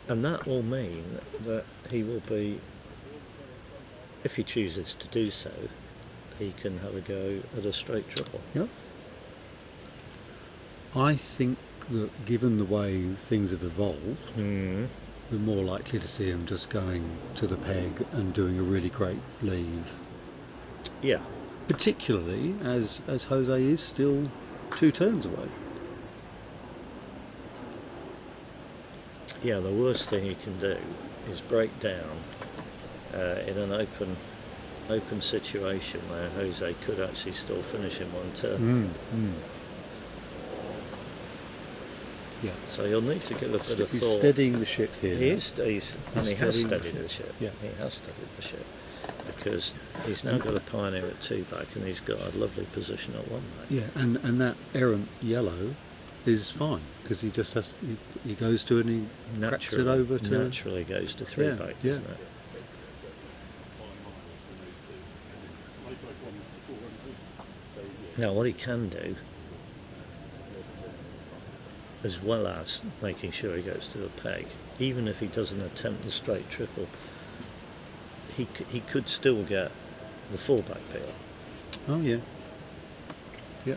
And that will mean that he will be, if he chooses to do so, he can have a go at a straight triple. Yep. I think that given the way things have evolved, we're more likely to see him just going to the peg and doing a really great leave. Yeah. Particularly as Jose is still 2 turns away. Yeah, the worst thing you can do is break down in an open situation where Jose could actually still finish in one turn. Yeah. So you'll need to give a bit of He's thought. steadying the ship here. He has steadied the ship. Yeah. He has steadied the ship, because he's now got a pioneer at 2 back, and he's got a lovely position at 1 back. Yeah, and that errant yellow is fine because he just has he goes to it and he cracks it over to naturally goes to 3 back, yeah. isn't it? Now what he can do, as well as making sure he goes to the peg, even if he doesn't attempt the straight triple, he could still get the 4 back peel. Oh yeah. Yeah.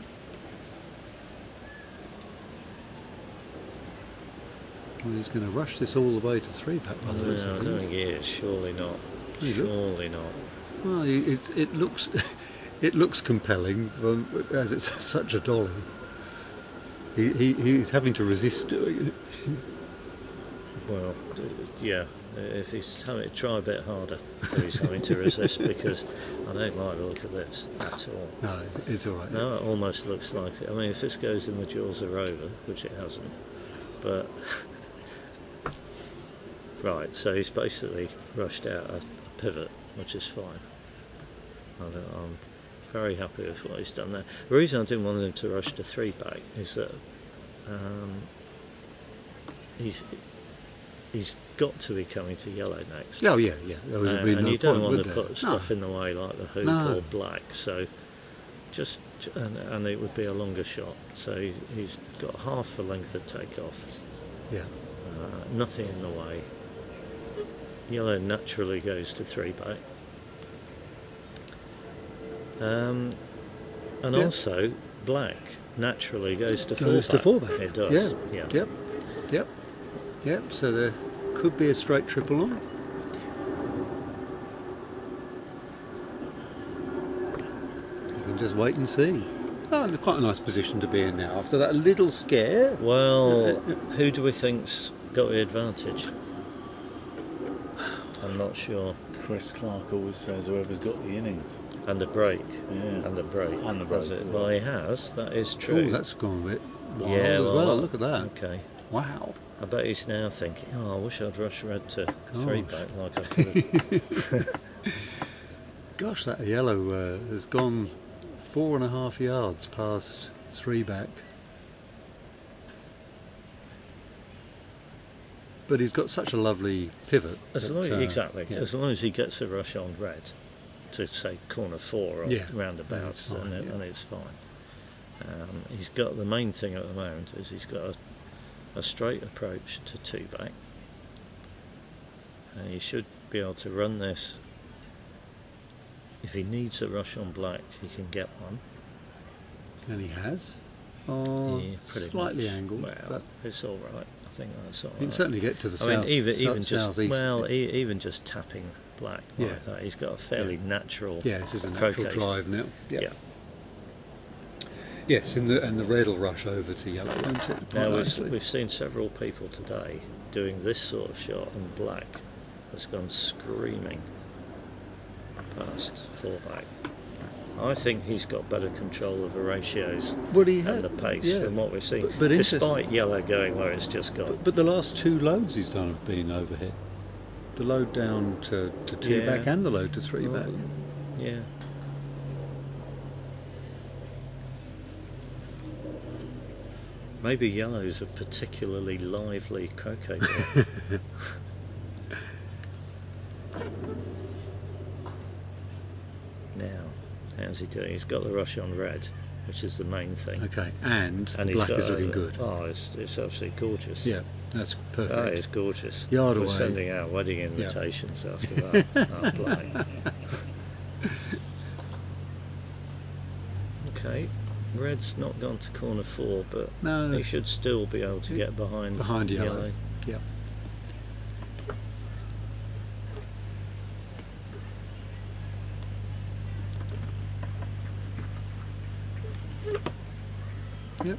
Well, he's going to rush this all the way to 3 back by the looks No, of I things. don't think he is. Surely not. You look- Surely not. Well, it looks it looks compelling as it's such a dolly. He's having to resist doing it. Well, yeah. If he's having to try a bit harder, he's having to resist, because I don't like the look of this at all. No, it's all right. No, it almost looks like it. I mean, if this goes in the jaws of Rover, which it hasn't, but right. So he's basically rushed out a pivot, which is fine. I'm very happy with what he's done there. The reason I didn't want him to rush to 3 back is that he's got to be coming to yellow next. Oh yeah, yeah. There would be And no you don't point, want would to there? put stuff in the way like the hoop No. or black. So and it would be a longer shot. So he's got half the length of takeoff. Yeah. Nothing in the way. Yellow naturally goes to 3 back. And Yeah. also black naturally goes to 4 Goes back. to 4 back. It does. Yeah. Yep. Yep. Yep. So there could be a straight triple on. You can just wait and see. Oh, quite a nice position to be in now after that little scare. Well, who do we think's got the advantage? I'm not sure. Chris Clark always says whoever's got the innings. And the break. Yeah. And the break. And the break, Has it? yeah. Well, he has. That is true. Oh, that's gone a bit wild yeah, as well. Look at that. Okay. Wow. I bet he's now thinking, oh, I wish I'd rushed red to three Gosh. back like I thought. Gosh, that yellow has gone 4.5 yards past 3 back. But he's got such a lovely pivot. Exactly. Yeah. As long as he gets a rush on red to, say, corner 4 or roundabouts, and it's fine. He's got the main thing at the moment is he's got a straight approach to 2 back, and he should be able to run this. If he needs a rush on black, he can get one. And he has. Pretty Slightly much. angled. Well, but it's all right. I think that's all right. you can certainly get to the south. Even just southeast. even just tapping black like that, he's got a fairly natural. Yeah, this is a natural croquet. drive now. Yeah. Yes, and the red will rush over to yellow, won't it? Quite Now nicely. we've seen several people today doing this sort of shot, and black has gone screaming past 4 back. I think he's got better control of the ratios and the pace from what we've seen, but despite yellow going where it's just gone. But the last 2 loads he's done have been overhit. The load down to 2 back and the load to 3 back. Yeah. Maybe yellow's a particularly lively croquet ball. Now, how's he doing? He's got the rush on red, which is the main thing. Okay, and the he's black got is looking good. Oh, it's absolutely gorgeous. Yeah, that's perfect. That is gorgeous. Yard We're away. sending out wedding invitations after that. I'll play. Okay, red's not gone to corner 4, but No. he should still be able to get behind yellow. Yeah. Yep.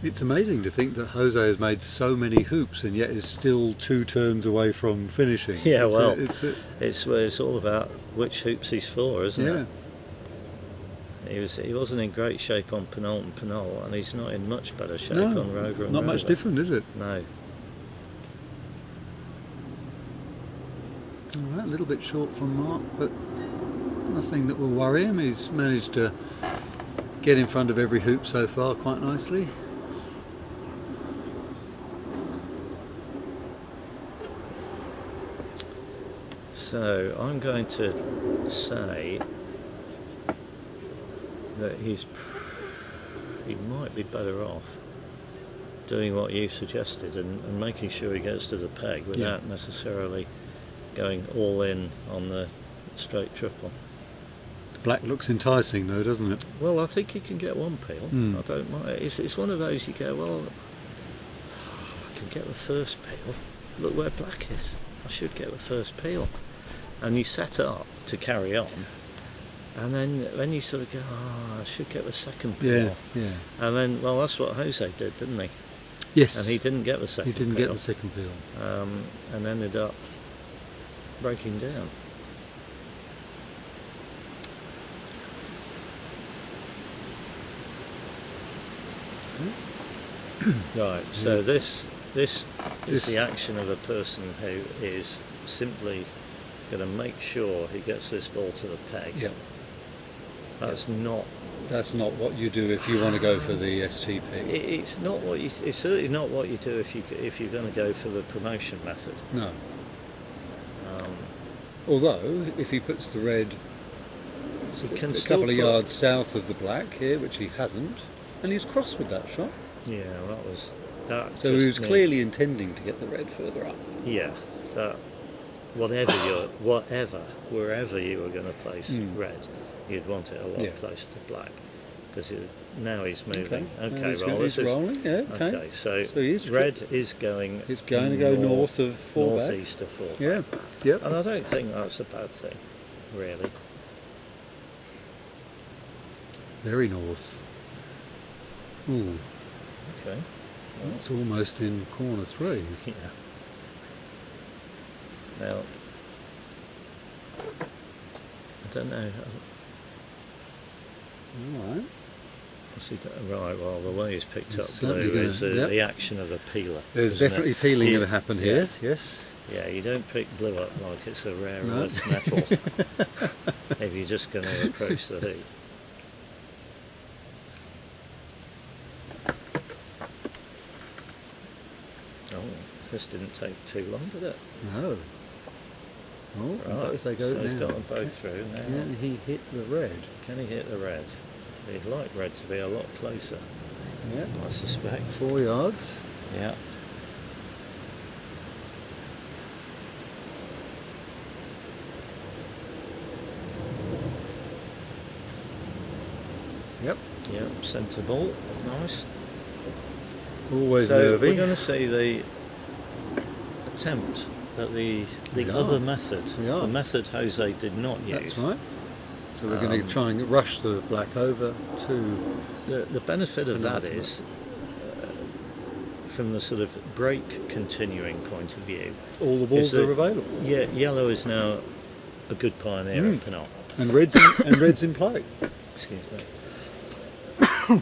It's amazing to think that Jose has made so many hoops and yet is still 2 turns away from finishing. Yeah, it's all about which hoops he's for, isn't yeah. it? He wasn't in great shape on Penult and Penult, and he's not in much better shape No, on Rover and not much Rover. different, is it? No. All right, a little bit short from Mark, but nothing that will worry him. He's managed to get in front of every hoop so far quite nicely. So I'm going to say that he might be better off doing what you suggested and making sure he gets to the peg without necessarily going all in on the straight triple. The black looks enticing though, doesn't it? Well, I think he can get one peel. I don't mind. It's one of those you go, well, I can get the first peel. Look where black is. I should get the first peel. And you set up to carry on, and then you sort of go, I should get the second peel. Yeah. And then, well, that's what Jose did, didn't he? Yes. And he didn't get the second He didn't peel. get the second peel. And ended up breaking down. Right, so this is the action of a person who is simply going to make sure he gets this ball to the peg. Yeah. That's not what you do if you want to go for the STP. It's not what you. It's certainly not what you do if you're going to go for the promotion method. No. Although, if he puts the red a couple of yards south of the black here, which he hasn't, and he's crossed with that shot. Yeah, that was that. So he was clearly intending to get the red further up. Yeah, that. Wherever wherever you were going to place red, you'd want it a lot closer to black, because now he's moving. Okay, he's rolling. Yeah, okay, so red is going. It's going to go north of 4 back. Northeast of 4 back. Yeah, yep. And I don't think that's a bad thing, really. Very north. Ooh. Okay. It's almost in corner 3. Yeah. Now, I don't know. All right. Right, well, the way he's picked up certainly blue gonna- is yep. the action of a peeler. There's isn't definitely it? peeling You- going to happen yeah. here. Yes. Yeah, you don't pick blue up like it's a rare No. earth metal if you're just going to approach the hoop. Oh, this didn't take too long, did it? No. Oh, Right, as they go so he's now. got them both through now. Can he hit the red? Can he hit the red? He'd like red to be a lot closer, Yeah. I suspect. 4 yards. Yeah. Yep. Yeah, centre ball, nice. Always So nervy. we're going to see the attempt at the We other are. method, We are. the method Jose did not use. That's right. So we're going to try and rush the black over to. The benefit of that Penultimate. is, from the sort of break continuing point of view, All the balls is that- are available. yeah, yellow is now a good pioneer at penalt. And red's in play. Excuse me.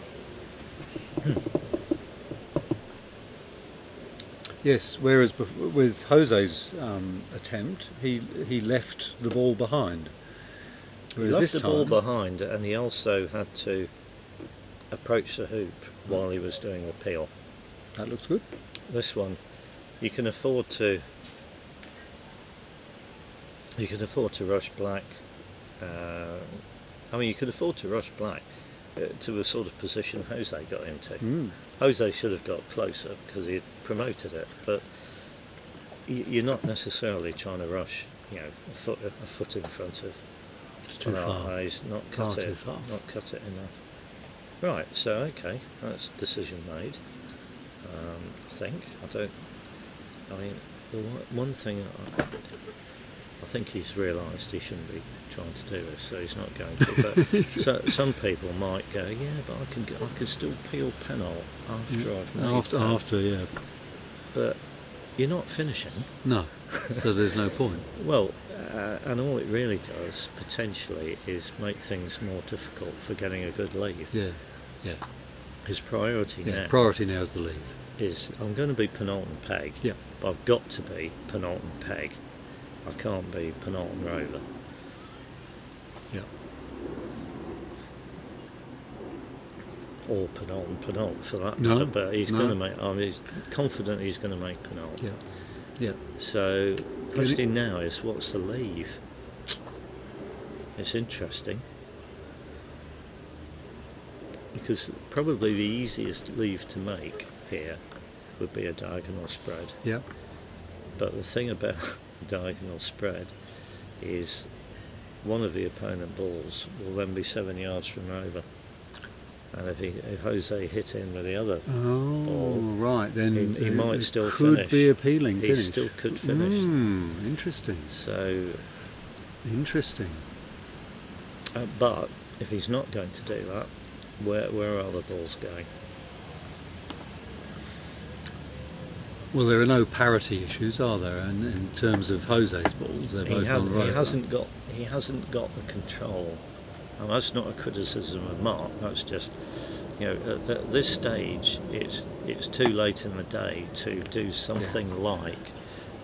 Yes. Whereas with Jose's attempt, he left the ball behind. He Whereas left this the time, ball behind, and he also had to approach the hoop while he was doing the peel. that looks good. This one, you can afford to rush black. I mean, you could afford to rush black to the sort of position Jose got into. Jose should have got closer because he had promoted it, but you're not necessarily trying to rush, a foot in front of. It's too Well, far. He's not Far cut too it. far. Not cut it enough. Right. So okay, that's decision made. I think. I mean, the one thing I think he's realised he shouldn't be trying to do this, so he's not going to. But some people might go, yeah, but I can still peel penalt after I've made that." After, yeah. But you're not finishing. No. So there's no point. Well, and all it really does potentially is make things more difficult for getting a good leave. Yeah. Yeah. His priority Yeah. now Priority now is the leave. is I'm going to be penalt and peg, Yeah. but I've got to be penalt and peg. I can't be penalt and rover. Yeah. Or penalt and penalt for that No, matter, but he's no. going to make. He's confident he's going to make penalt. Yeah. Yeah. So the question now is, what's the leave? It's interesting because probably the easiest leave to make here would be a diagonal spread. Yeah. But the thing about the diagonal spread is one of the opponent balls will then be 7 yards from rover, and if Jose hit in with the other Oh, ball, right. Then he might it still could finish. be appealing he finish. still could finish. Interesting. So, Interesting. but if he's not going to do that, where are the balls going? Well, there are no parity issues, are there? And in terms of Jose's balls, they're both on rover. He hasn't got the control. And that's not a criticism of Mark. That's just, at this stage, it's too late in the day to do something like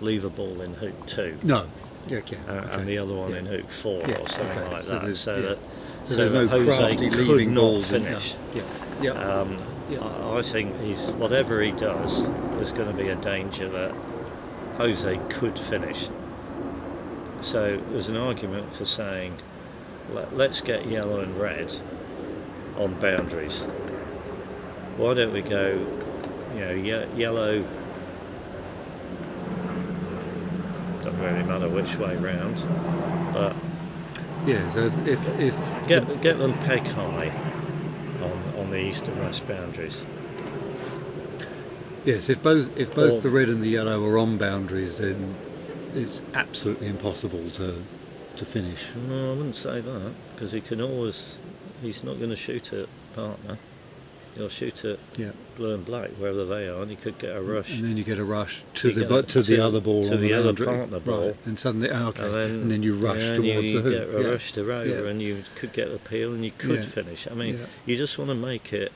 leave a ball in hoop 2. No. Yeah, okay. And the other one in hoop 4 Yes, or something okay. like So that. there's- So yeah. that So there's no Jose crafty could leaving not balls in- finish. Yeah. I think whatever he does, there's going to be a danger that Jose could finish. So there's an argument for saying, let's get yellow and red on boundaries. Why don't we go, yellow? Doesn't really matter which way round, but Yeah. So if get them peg high on the east and west boundaries. yes, if both Or- the red and the yellow are on boundaries, then it's absolutely impossible to finish. No, I wouldn't say that, because he's not going to shoot at partner. you'll shoot at Yeah. blue and black wherever they are, and you could get a rush. And then you get a rush to You the get but to the to- other ball to on the other boundary. partner ball. Right. And suddenly, okay. And then you rush and towards you the hoop. get a yeah. rush to Rover, Yeah. and you could get the peel, and you could Yeah. finish. I mean, Yeah. you just want to make it.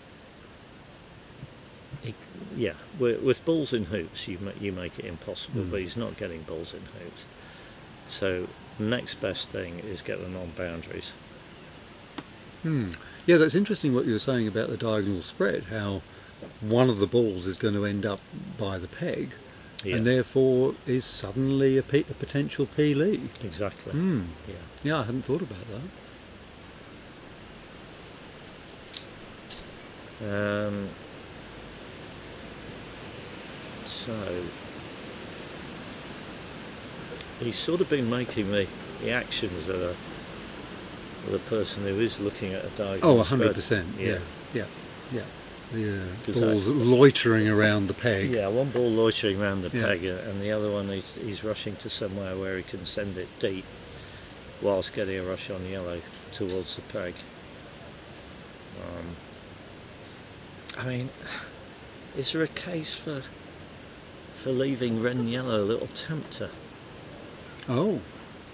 Yeah, with balls in hoops, you make it impossible. But he's not getting balls in hoops. So next best thing is get them on boundaries. Yeah, that's interesting what you were saying about the diagonal spread, how one of the balls is going to end up by the peg, Yeah. and therefore is suddenly a potential PLE. Exactly. Yeah. Yeah, I hadn't thought about that. So he's sort of been making the actions of the person who is looking at a diagonal Oh, spread. 100%. Yeah. The 'Cause balls loitering around the peg. Yeah, one ball loitering around the Yeah. peg, and the other one he's rushing to somewhere where he can send it deep, whilst getting a rush on yellow towards the peg. I mean, is there a case for leaving red and yellow a little tempter? Oh,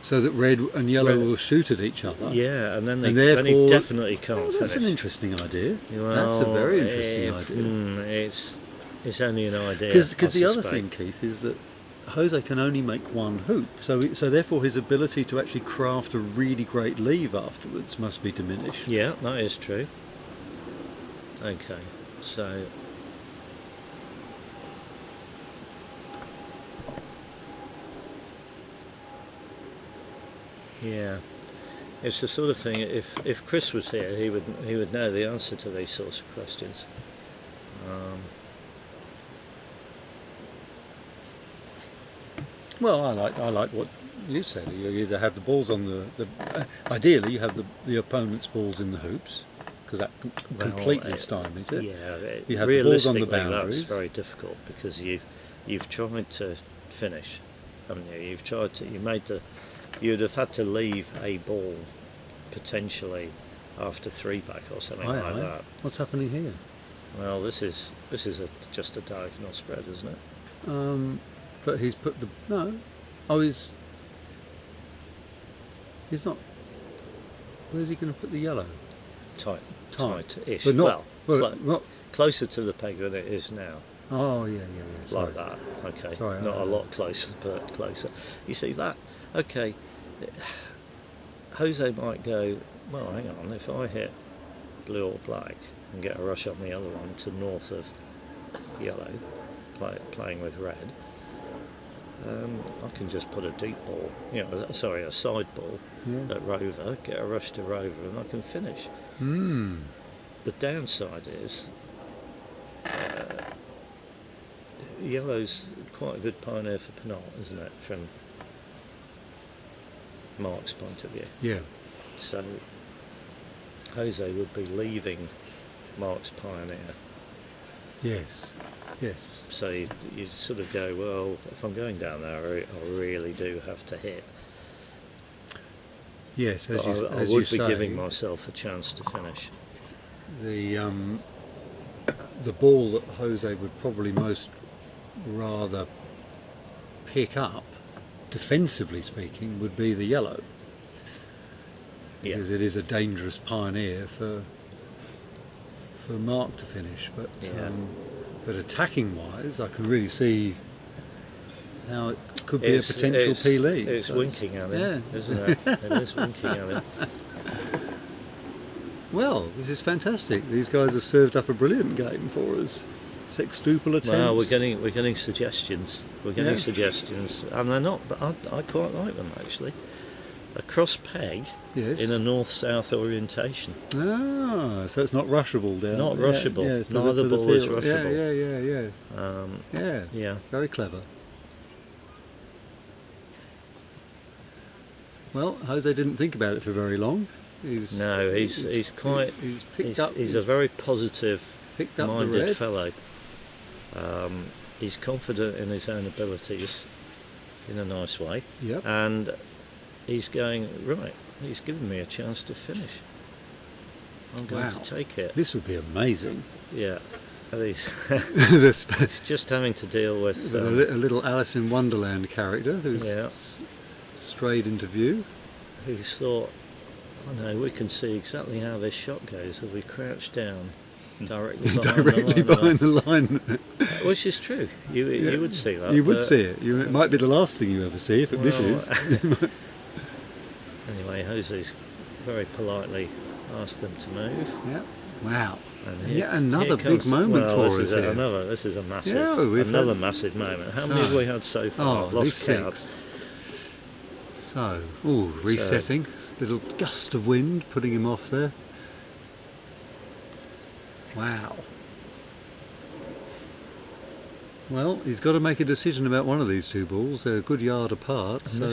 so that red and yellow Red- will shoot at each other. Yeah, and then And then he therefore- definitely can't Oh, that's an finish. interesting idea. Well, That's a very interesting idea. It's only an idea. Because I the other suspect. thing, Keith, is that Jose can only make one hoop, so therefore his ability to actually craft a really great leave afterwards must be diminished. Yeah, that is true. Okay, so yeah, it's the sort of thing. If Chris was here, he would know the answer to these sorts of questions. Well, I like what you said. You either have the balls on the ideally you have the opponent's balls in the hoops, because that completely stymies it. Yeah, You have the balls on the realistically, boundaries. that's very difficult because you've tried to finish, haven't you? You've tried to. You'd have had to leave a ball potentially after 3-back or something Aye, like aye. that. What's happening here? Well, this is just a diagonal spread, isn't it? But he's put the no. Oh, he's not. Where's he going to put the yellow? Tight-ish. But not. well, not. closer to the peg than it is now. Oh yeah. Sorry. Like that. Okay. Sorry, Not a lot closer, but closer. You see that? Okay. Jose might go, well, hang on, if I hit blue or black and get a rush on the other one to north of yellow, playing with red, I can just put a deep ball, a side ball at Rover, get a rush to Rover, and I can finish. The downside is yellow's quite a good pioneer for Penal, isn't it, from Mark's point of view? Yeah. So Jose would be leaving Mark's pioneer. Yes. So you sort of go, well, if I'm going down there, I really do have to hit. Yes, But I would be giving myself a chance to finish. The ball that Jose would probably most rather pick up, defensively speaking, would be the yellow, Yeah. because it is a dangerous pioneer for Mark to finish. But attacking wise, I can really see how it could be a potential PLE. It's winking at him, yeah. isn't it? It is winking at him. Well, this is fantastic. These guys have served up a brilliant game for us. Sextuple attempts. Well, we're getting suggestions. We're getting Yeah. suggestions, and they're not. But I quite like them actually. A cross peg Yes. in a north-south orientation. Ah, so it's not rushable down. Not Yeah, rushable. yeah, for Neither for the ball is field. rushable. Yeah. Yeah. Very clever. Well, Jose didn't think about it for very long. He's quite. He's picked up. He's a very positive picked up the minded red. fellow. He's confident in his own abilities in a nice way. Yep. And he's going, right, he's given me a chance to finish. I'm going Wow. to take it. This would be amazing. Yeah. He's This- just having to deal with. a little Alice in Wonderland character who's Yeah. strayed into view. Who's thought, I know, we can see exactly how this shot goes if we crouch down directly behind the line. Which is true. You would see that. You would see it. It might be the last thing you ever see if it misses. Anyway, Jose's very politely asked them to move. Yeah. Wow. And Yet another here comes, big moment well, for this us is here. This is a massive, Yeah, we've another had- massive moment. How many have we had so far? Oh, I've at least lost count. 6. So, resetting. Little gust of wind putting him off there. Wow. Well, he's got to make a decision about one of these two balls. They're a good yard apart. And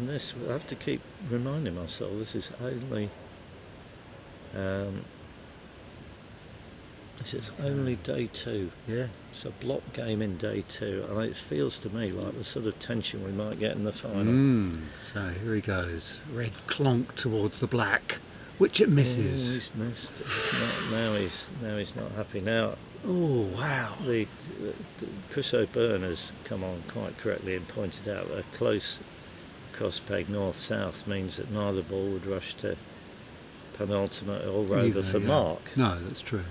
this, I have to keep reminding myself, this is only day 2. Yeah. It's a block game in day 2, and it feels to me like the sort of tension we might get in the final. So here he goes. Red clonk towards the black, which it misses. He's missed. Now he's not happy. Now, Wow. the Chris O'Byrne has come on quite correctly and pointed out that a close cross peg north-south means that neither ball would rush to penultimate or rover Either, for yeah. mark. No, that's true.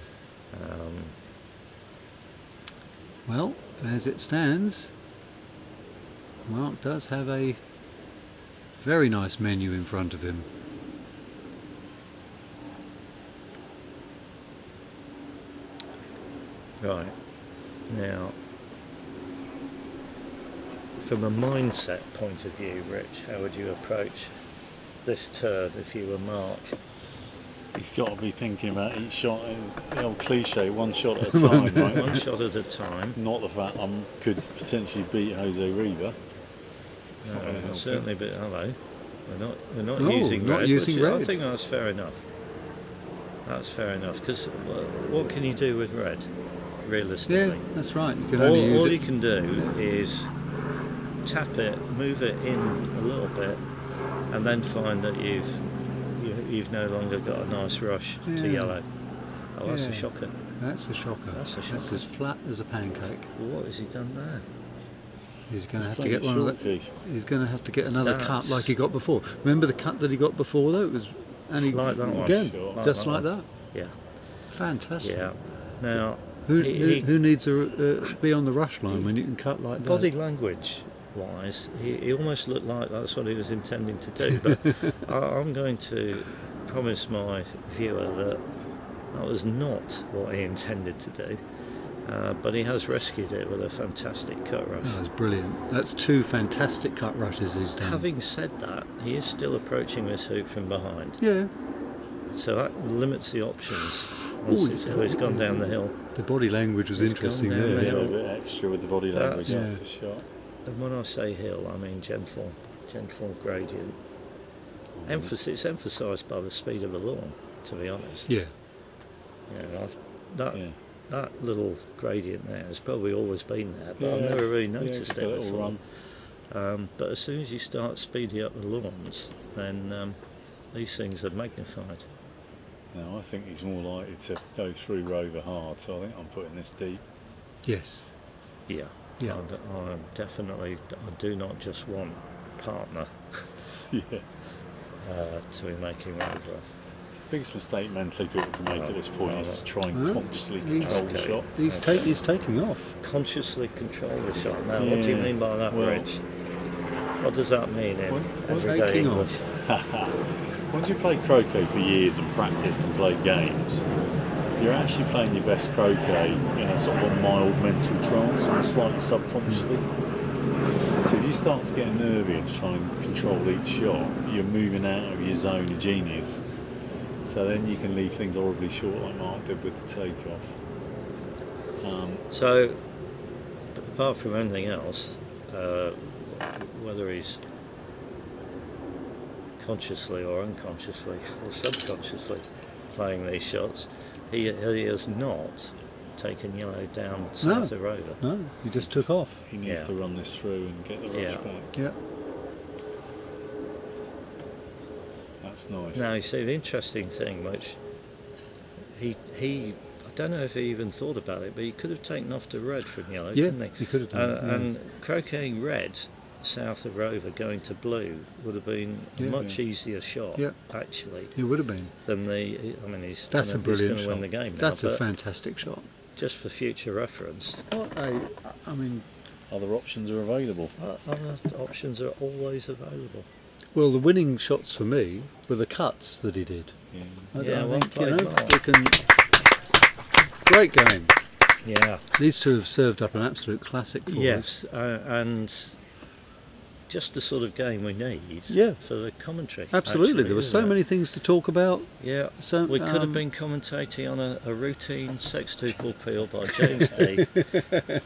Well, as it stands, Mark does have a very nice menu in front of him. Right. Now, from a mindset point of view, Rich, how would you approach this turn if you were Mark? He's got to be thinking about each shot. It's the old cliche, one shot at a time, right? One shot at a time. Not the fact I could potentially beat Jose Riva. It's not gonna help Certainly, him. but hello. We're not No, using not red. using I red. think that's fair enough. That's fair enough, because what can you do with red, realistically? Yeah, that's right. You can only use All it. you can do is tap it, move it in a little bit, and then find that you've no longer got a nice rush to Yeah. yellow. Oh, that's Yeah. a shocker. That's a shocker. That's a That's shocker. as flat as a pancake. Well, what has he done there? He's going to have to playing get one of short that. piece. He's going to have to get another cut That's- like he got before. Remember the cut that he got before though? It was Like that one. again, Sure. just Like like that that. Yeah, Fantastic. yeah. Now, Who he- needs to be on the rush line when you can cut like that? body language wise, he almost looked like that's what he was intending to do. But I'm going to promise my viewer that was not what he intended to do. But he has rescued it with a fantastic cut rush. That was brilliant. That's 2 fantastic cut rushes he's done. Having said that, he is still approaching this hoop from behind, Yeah, so that limits the options. Ooh, He's gone down the hill. the body language was It's interesting gone down there. the Yeah, hill. a bit extra with the body language Yeah. after the shot. And when I say hill, I mean gentle gradient. It's emphasised by the speed of the lawn, to be honest. Yeah, Yeah, that little gradient there has probably always been there, but I've Yeah, never really yeah, noticed just a it little before. run. But as soon as you start speeding up the lawns, then these things are magnified. No, I think he's more likely to go through Rover hard, so I think I'm putting this deep. yes, Yeah. Yeah. I definitely. I do not just want partner Yeah. to be making road rough. Biggest mistake mentally people can make at this point is to try and Huh? consciously He's- control the Okay. shot. he's taking off. Consciously control the shot. Now, what do you Yeah, mean by that, well- Rich? What does that mean in everyday taking English? Once you play croquet for years and practiced and played games, you're actually playing your best croquet in a sort of a mild mental trance and slightly subconsciously. So if you start to get nervy and try and control each shot, you're moving out of your zone of genius. So then you can leave things horribly short like Mark did with the takeoff. So, apart from anything else, whether he's consciously or unconsciously or subconsciously playing these shots, he has not taken yellow down south of Rover. No, he just took off. He needs Yeah. to run this through and get the rush Yeah. back. Yeah. That's nice. Now, you see, the interesting thing, which he I don't know if he even thought about it, but he could have taken off to red from yellow, Yeah, couldn't he? he could have done. And croqueting red south of Rover going to blue would have been a much easier shot, actually. It would have been. Than the. I mean, That's a brilliant he's shot. Win the game now, That's a fantastic shot. Just for future reference. I mean, Other options are available. Other options are always available. well, the winning shots for me were the cuts that he did. Yeah, well think, played, Mark. they can. Great game. Yeah. These two have served up an absolute classic for us. Yes, and just the sort of game we need for the commentary. Absolutely, actually, there were isn't so it? many things to talk about. Yeah, So we could have been commentating on a routine sextuple peel by James D,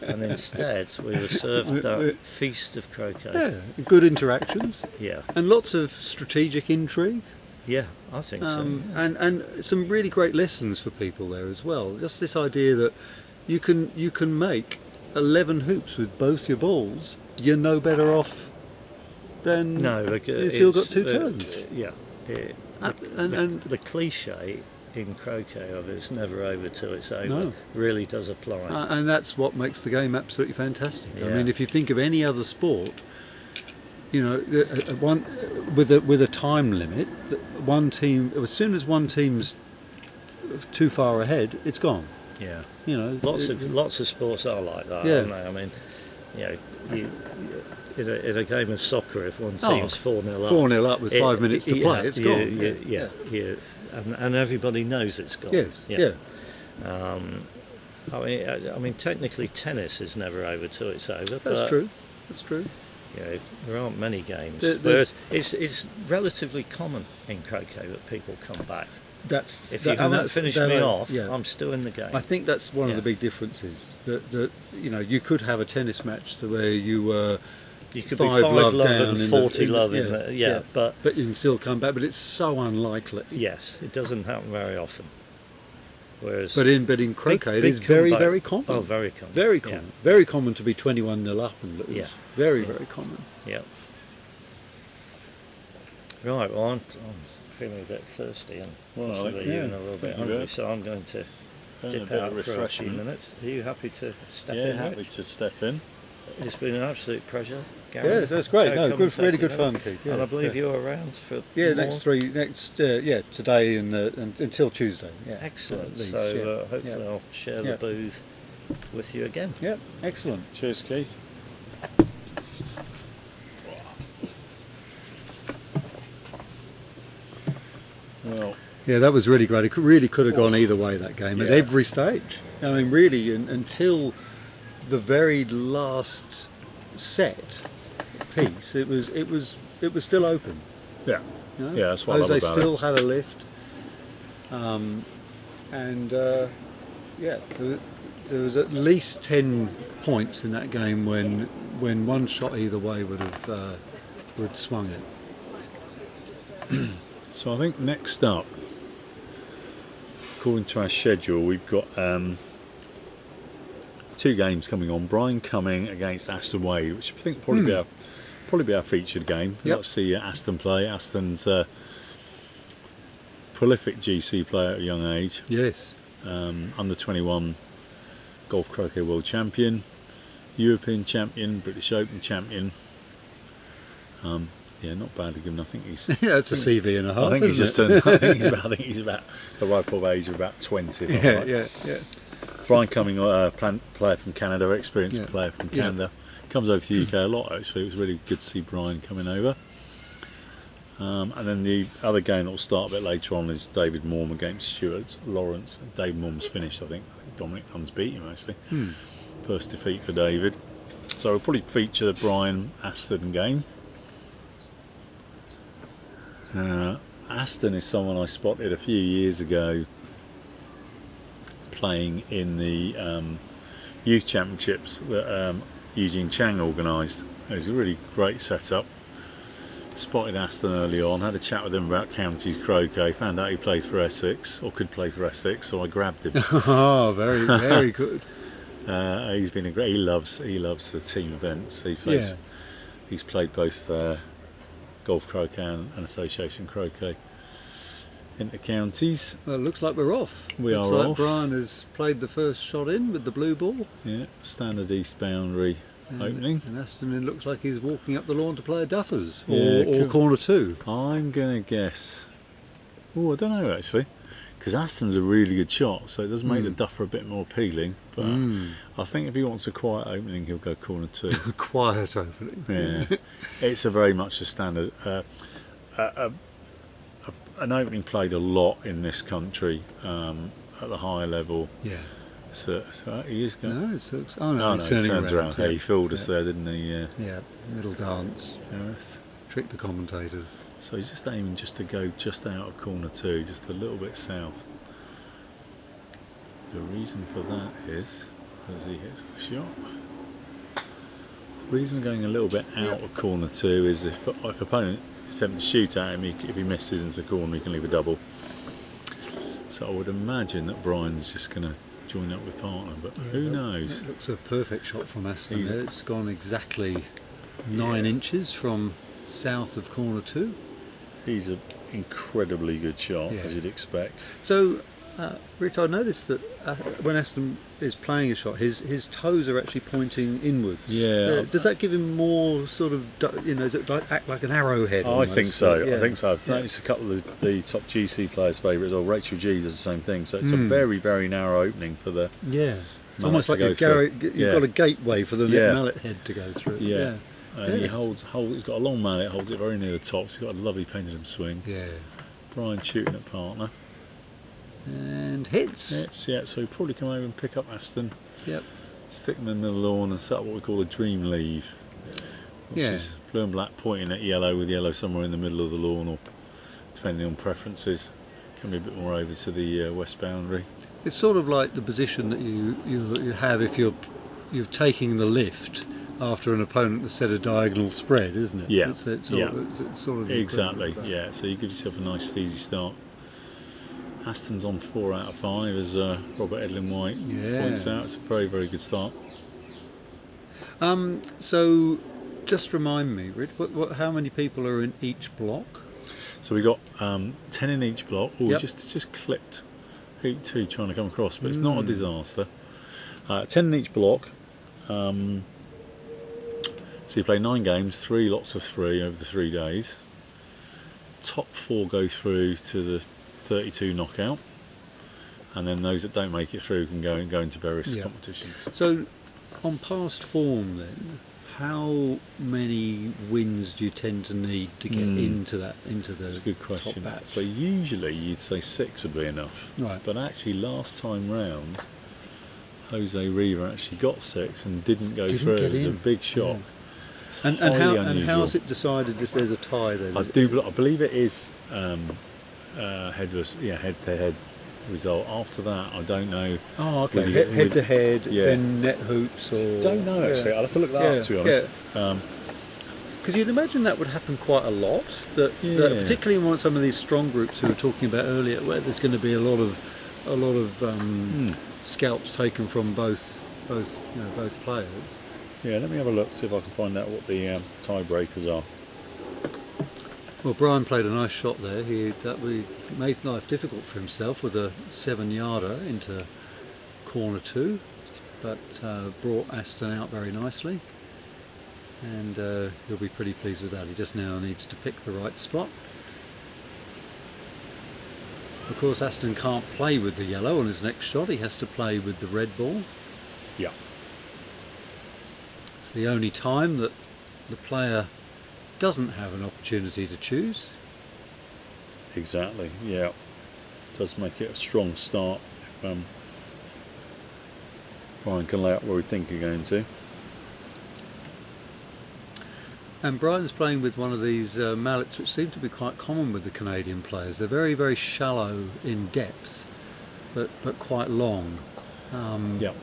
and instead we were served that feast of croquet. Yeah, good interactions Yeah, and lots of strategic intrigue. yeah, I think so. And some really great lessons for people there as well. Just this idea that you can make 11 hoops with both your balls. You're no better off than you've still got two turns. The cliche in croquet of it's never over till it's over really does apply. And that's what makes the game absolutely fantastic. I Yeah. mean, if you think of any other sport, you know, one with a time limit, one team, as soon as one team's too far ahead, it's gone. Yeah, You know, lots of sports are like that, aren't they? I mean, you know, in a game of soccer, if one team's 4-0 up, 4-0 up with 5 minutes to play, it's gone. And everybody knows it's gone. Yes, yeah. I mean, technically, tennis is never over till it's over. That's true. That's true. You know, there aren't many games. There's- It's relatively common in croquet that people come back. If You haven't finished me off, I'm still in the game. I think that's one of the big differences. That you know, you could have a tennis match where you were You could 5 be 5 love love down and 40 love in there, but you can still come back. But it's so unlikely. yes, it doesn't happen very often. Whereas, But in croquet, it big is very comeback- very common. Oh, very common. Very common. Very common to be 21-0 up and lose. Yeah. Very common. Yeah. Right. Well, I'm feeling a bit thirsty and possibly even a little bit hungry, so I'm going to dip out for a few minutes. Are you happy to step in? Yeah, happy Rich? to step in. It's been an absolute pleasure. Yeah, Gareth, that's great. No, good, really good co-commentating fun, it. Keith. Yeah, And I believe yeah. you're around for Yeah, more? today and until Tuesday. Yeah, Excellent. at least, So hopefully I'll share Yeah. the booth with you again. yeah, excellent. Cheers, Keith. Well, Yeah, that was really great. It really could have gone either way, that game, at Yeah. every stage. I mean, really, until the very last set piece, it was still open. yeah, You know? yeah, that's what I love Jose about still it. had a lift, there was at least 10 points in that game when one shot either way would swung it. So I think next up, according to our schedule, we've got 2 games coming on. Brian Cumming against Aston Way, which I think will probably be our featured game. Yep. Let's see Aston play. Aston's prolific GC player at a young age. Yes. Under 21 golf croquet world champion, European champion, British Open champion. Yeah, not bad to give him. I think he's. Yeah, it's a CV and a half. I think he's isn't just it? turned. I think he's about the ripe old age of about 20. if I'm right. Yeah. Brian Cumming, player from Canada, experienced Yeah. player from Canada, comes over to the UK a lot. Actually, it was really good to see Brian coming over. And then the other game that will start a bit later on is David Morm against Stuart Lawrence. David Morm's finished, I think. Dominic Nunn's beat him actually. First defeat for David. So we'll probably feature the Brian Aston game. Aston is someone I spotted a few years ago playing in the youth championships that Eugene Chang organised. It was a really great setup. Spotted Aston early on, had a chat with him about counties croquet, found out he played for Essex, or could play for Essex, so I grabbed him. Oh, very good. He's been a great. He loves the team events. He's played both golf croquet and association croquet into counties. Well, it looks like we're off. We looks are like off. Brian has played the first shot in with the blue ball. Yeah, standard east boundary opening. And Aston, it looks like he's walking up the lawn to play a duffers Yeah, or corner 2. I'm going to guess. Oh, I don't know actually, because Aston's a really good shot, so it does make the duffer a bit more appealing. But I think if he wants a quiet opening, he'll go corner 2. Quiet opening. Yeah, it's a very much a standard. An opening played a lot in this country at the higher level. Yeah. So he is going. No, it looks. Oh no, Oh no, he's he turning turns around. Yeah. He fooled us there, didn't he? Yeah, middle dance. Gareth. Trick the commentators. So he's just aiming just to go just out of corner 2, just a little bit south. The reason for that is as he hits the shot. The reason going a little bit out of corner 2 is if opponent is attempting to shoot at him, if he misses into the corner, he can leave a double. So I would imagine that Brian's just going to join up with partner, but who knows? It looks a perfect shot from Aston He's- there. It's gone exactly 9 inches from south of corner 2. He's an incredibly good shot, Yeah. as you'd expect. So, Rich, I noticed that when Aston is playing a shot, his toes are actually pointing inwards. Yeah. Does that give him more sort of, does it act like an arrowhead? I almost? think so. Yeah. I think so. I've noticed a couple of the top GC players' favourites, or Rachel G does the same thing. So it's a very, very narrow opening for the Yeah. It's mallet almost to like go you've got a gateway for the Yeah. mallet head to go through. Yeah. And he Yes. he's got a long mallet, holds it very near the top. So he's got a lovely pendulum swing. Yeah. Brian shooting at partner. And hits. Yeah, so he'll probably come over and pick up Aston, Yep. stick them in the middle of the lawn and set up what we call a dream leave. Which Yeah. is blue and black pointing at yellow, with yellow somewhere in the middle of the lawn, or depending on preferences, can be a bit more over to the west boundary. It's sort of like the position that you have if you're taking the lift after an opponent has set a diagonal spread, isn't it? Yeah. It's Yeah. sort of Exactly, equivalent of that. yeah. So you give yourself a nice easy start. Aston's on 4 out of 5, as Robert Edlin White points out. It's a very, very good start. So, just remind me, Rid, how many people are in each block? So we got 10 in each block. Oh, Yep. just clipped Heat 2 trying to come across, but it's not a disaster. 10 in each block. So you play 9 games, 3 lots of 3 over the 3 days. Top 4 go through to the 32 knockout, and then those that don't make it through can go into various competitions. So, on past form, then, how many wins do you tend to need to get into the That's a good question. top batch? So usually you'd say 6 would be enough, Right. but actually last time round, Jose Riva actually got 6 and didn't go Didn't through. get It was a in. big shock. And Highly how unusual. is it decided if there's a tie then? I believe it is head-to-head result. After that, I don't know. Oh, okay. Whether you- Head to head, yeah. then net hoops, or Don't know actually. I'll have to look that up, to be honest. Because you'd imagine that would happen quite a lot. That particularly in some of these strong groups we were talking about earlier, where there's going to be a lot of scalps taken from both players. Yeah, let me have a look, see if I can find out what the tiebreakers are. Well, Brian played a nice shot there. He made life difficult for himself with a 7-yarder into corner 2, but brought Aston out very nicely, and he'll be pretty pleased with that. He just now needs to pick the right spot. Of course, Aston can't play with the yellow on his next shot. He has to play with the red ball. Yeah. It's the only time that the player doesn't have an opportunity to choose. Exactly, yeah. It does make it a strong start if Brian can lay out where we think he's going to. And Brian's playing with one of these mallets which seem to be quite common with the Canadian players. They're very, very shallow in depth, but quite long. Yeah.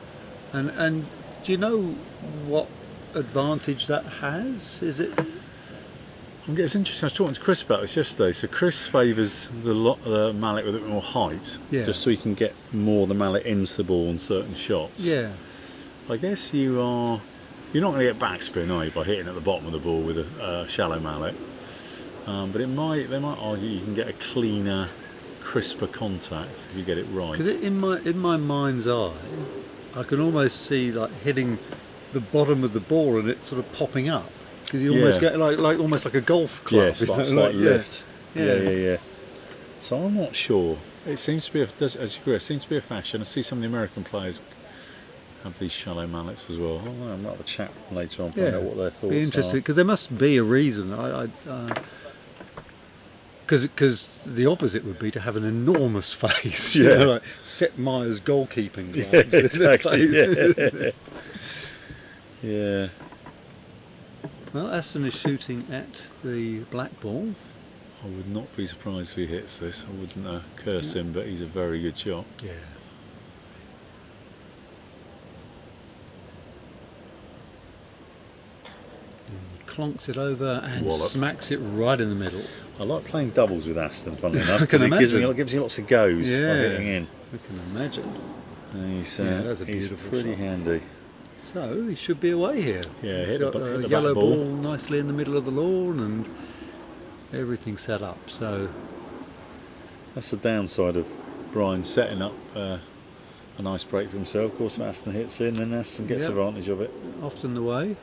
And do you know what advantage that has? Is it? It's interesting. I was talking to Chris about this yesterday. So Chris favours the mallet with a bit more height, just so he can get more of the mallet into the ball on certain shots. Yeah. I guess you're not going to get backspin, are you, by hitting at the bottom of the ball with a shallow mallet. But they might argue you can get a cleaner crisper contact if you get it right. Because in my mind's eye, I can almost see like hitting the bottom of the ball and it sort of popping up. Because you almost get like almost like a golf club. Yes, like slight lift. Yeah. Yeah. So I'm not sure. It seems to be, as you agree, it seems to be a fashion. I see some of the American players have these shallow mallets as well. I might have a chat later on, find out what their thoughts be interesting are. because there must be a reason. Because the opposite would be to have an enormous face. Yeah. You know, like Sepp Meyer's goalkeeping gloves. Yeah, exactly. Yeah. Well, Aston is shooting at the black ball. I would not be surprised if he hits this. I wouldn't curse him, but he's a very good shot. Yeah. Clonks it over and Wallop. smacks it right in the middle. I like playing doubles with Aston, funnily enough. I can imagine. It gives me lots of goes by hitting in. I can imagine. And he's, that's a he's beautiful pretty shot. handy. So he should be away here. Yeah, He's hit got the a back yellow ball. ball nicely in the middle of the lawn and everything set up. So That's the downside of Brian setting up a nice break for himself. Of course, if Aston hits in, then Aston gets advantage of it. often the way.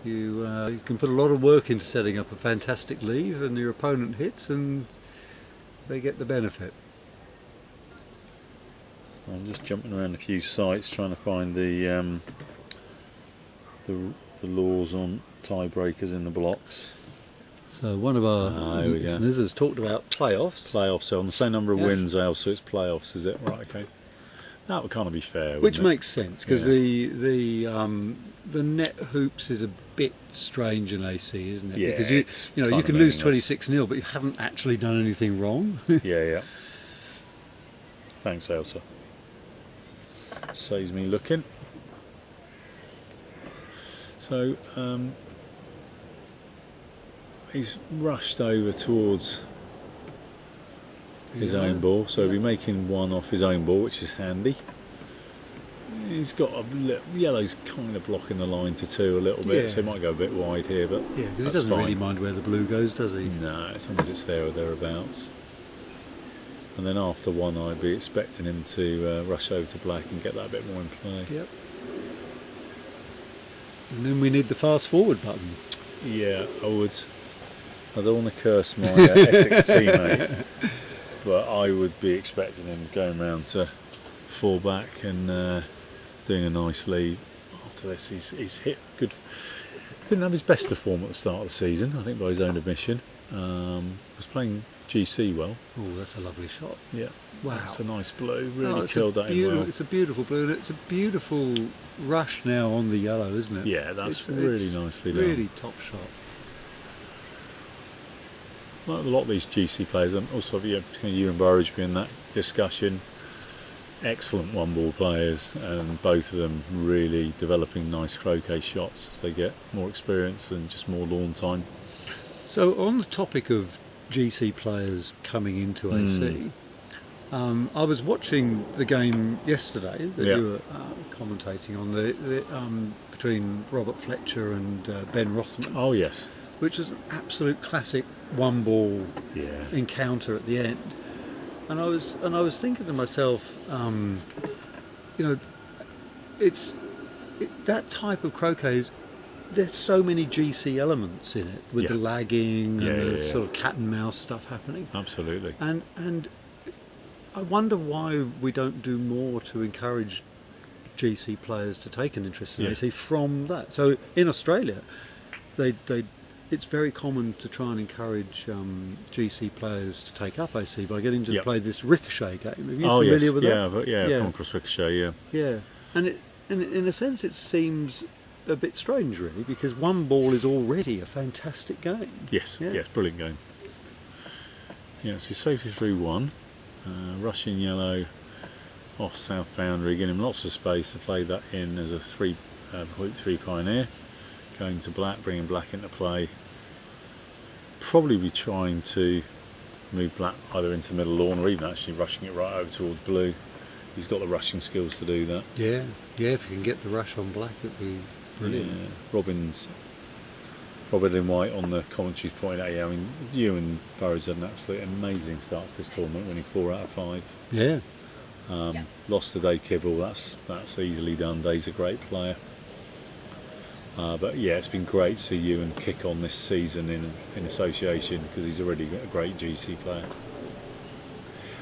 You can put a lot of work into setting up a fantastic leave, and your opponent hits, and they get the benefit. I'm just jumping around a few sites trying to find the laws on tiebreakers in the blocks. So one of our listeners has talked about playoffs. Playoffs, so on the same number of wins, Al, so it's playoffs, is it? Right, okay. That would kind of be fair, Which wouldn't it? makes sense, because the net hoops is a bit strange in AC, isn't it? Yeah, because it's you kind can of lose meaningless. 26-0, but you haven't actually done anything wrong. Yeah. Thanks, Elsa. Saves me looking. So he's rushed over towards his own ball, so he'll be making one off his own ball, which is handy. He's got yellow's kind of blocking the line to two a little bit, so he might go a bit wide here, but Yeah, because he that's doesn't fine. really mind where the blue goes, does he? No, as long as it's there or thereabouts. And then after one, I'd be expecting him to rush over to black and get that a bit more in play. Yep. And then we need the fast forward button. Yeah, I would. I don't want to curse my Essex teammate, but I would be expecting him going round to fall back and doing a nice lead. After this, he's hit good. Didn't have his best of form at the start of the season, I think, by his own admission. Was playing GC well. Oh, that's a lovely shot. Yeah. Wow. That's a nice blue. Really it's killed that in well. It's a beautiful blue, and it's a beautiful rush now on the yellow, isn't it? Yeah, that's really nicely done. Really top shot. Like a lot of these GC players, and also you and Burridge be in that discussion. Excellent one-ball players, and both of them really developing nice croquet shots as they get more experience and just more lawn time. So on the topic of GC players coming into AC, I was watching the game yesterday that you were commentating on, the between Robert Fletcher and Ben Rothman. Oh yes, which was an absolute classic one-ball encounter at the end. And I was thinking to myself, that type of croquet is. There's so many GC elements in it, with the lagging and the sort of cat and mouse stuff happening. Absolutely. And I wonder why we don't do more to encourage GC players to take an interest in AC from that. So in Australia, it's very common to try and encourage GC players to take up AC by getting them to play this ricochet game. Are you familiar with that? Yeah, come across ricochet, Yeah, and in a sense it seems a bit strange, really, because one ball is already a fantastic game. Yes, brilliant game. Yeah, so he's safely through one. Rushing yellow off south boundary, giving him lots of space to play that in as a three pioneer. Going to black, bringing black into play. Probably be trying to move black either into the middle lawn or even actually rushing it right over towards blue. He's got the rushing skills to do that. Yeah, if you can get the rush on black, it'd be brilliant. Yeah. Robin's Robert Lynn White on the commentaries pointing out, I mean, Ewan Burrows had an absolutely amazing start to this tournament, winning 4 out of 5. Yeah. Lost to Dave Kibble, that's easily done. Dave's a great player. But yeah, it's been great to see Ewan kick on this season in association, because he's already a great GC player.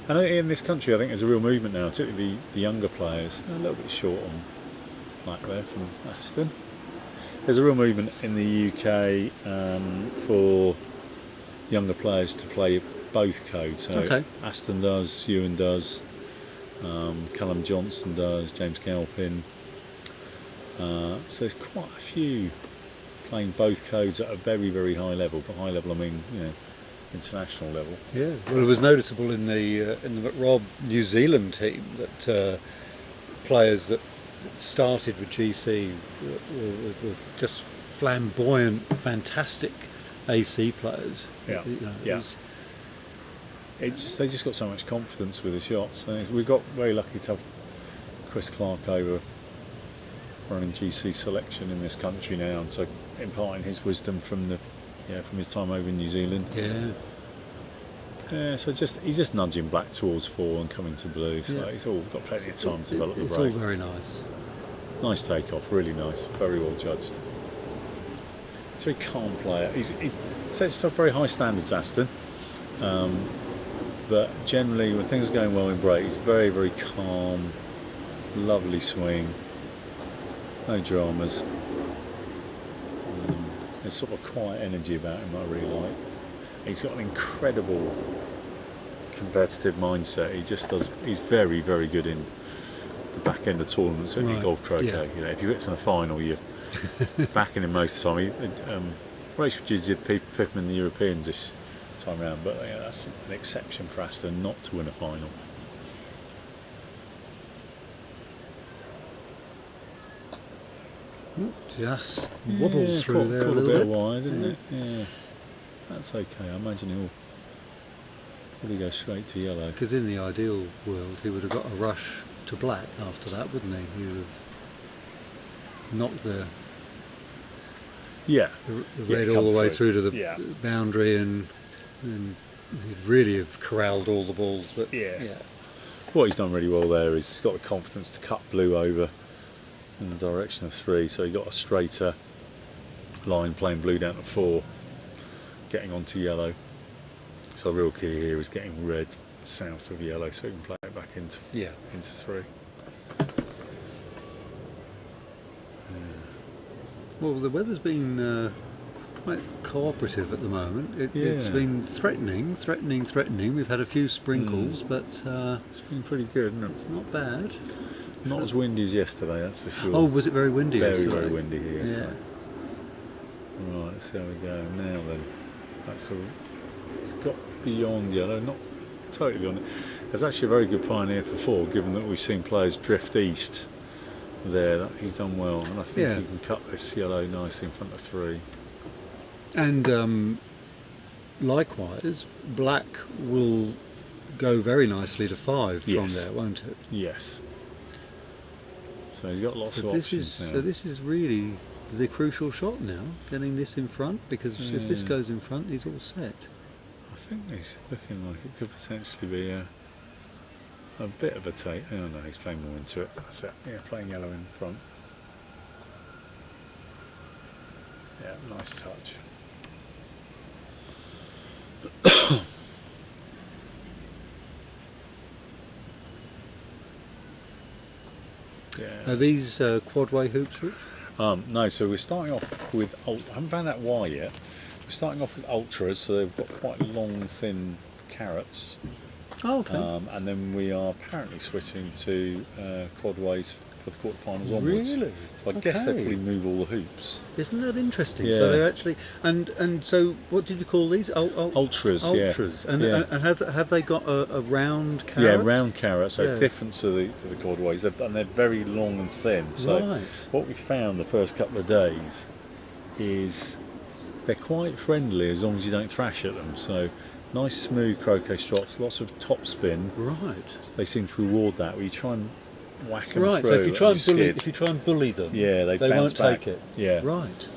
And in this country, I think there's a real movement now, particularly the younger players. A little bit short on black there from Aston. There's a real movement in the UK for younger players to play both codes. So Okay. Aston does, Ewan does, Callum Johnson does, James Galpin. So there's quite a few playing both codes at a very, very high level. By high level, I mean, international level. Yeah. Well, it was noticeable in the McRob New Zealand team that players that started with GC were just flamboyant, fantastic AC players. Yeah. It was, they just got so much confidence with the shots. And we got very lucky to have Chris Clark over running GC selection in this country now, and so imparting his wisdom from his time over in New Zealand. Yeah, so he's just nudging black towards 4 and coming to blue. So he's all got plenty of time to develop the break. It's all very nice. Nice take-off, really nice, very well judged. He's a very calm player. He sets up very high standards, Aston. But generally, when things are going well in break, he's very, very calm, lovely swing, no dramas. There's sort of a quiet energy about him I really like. He's got an incredible competitive mindset. He's very, very good in the back end of tournaments, certainly golf croquet. Yeah. If you get to the final, you're backing him most of the time. Rachel did pip him in the Europeans this time round, but that's an exception for Aston not to win a final. Just wobbles through there a caught little bit bit. wide, didn't it? Yeah, that's okay. I imagine he'll probably go straight to yellow. Because in the ideal world, he would have got a rush to black after that, wouldn't he? He would have knocked the red all the way through to the boundary, and he'd really have corralled all the balls. But what he's done really well there is he's got the confidence to cut blue over in the direction of 3, so he got a straighter line playing blue down to 4, getting onto yellow. So the real key here is getting red south of yellow so he can play it back into 3. Well, the weather's been quite cooperative at the moment. It's been threatening. We've had a few sprinkles, but it's been pretty good, isn't it? It's not bad. Not as windy as yesterday, that's for sure. Oh, was it very windy yesterday? Very windy here yesterday. Yeah. Right, let's see how we go now then. It's got beyond yellow, not totally beyond it. There's actually a very good pioneer for 4, given that we've seen players drift east there. He's done well, and I think he can cut this yellow nicely in front of 3. And likewise, black will go very nicely to 5 from there, won't it? Yes. So he's got lots of options now. So this is really the crucial shot now, getting this in front, because if this goes in front, he's all set. I think he's looking like it could potentially be a bit of a take. Oh no, he's playing more into it. That's it. Yeah, playing yellow in front. Yeah, nice touch. Are these quadway hoops, Rich? No, so we're starting off with, I haven't found out why yet. We're starting off with ultras, so they've got quite long, thin carrots. Oh, okay. And then we are apparently switching to quadways for the quarterfinals onwards. Really? So I guess they'll probably move all the hoops. Isn't that interesting? Yeah. So they're actually, and so what did you call these? Ultras, Ultras. And have they got a round carrot? Yeah, round carrots. So different to the quadways, and they're very long and thin. So what we found the first couple of days is they're quite friendly as long as you don't thrash at them. So nice smooth croquet strokes, lots of top spin. Right. They seem to reward that. We try and whack them right. through. So if you try and bully them, they won't back. take it. Yeah. Right.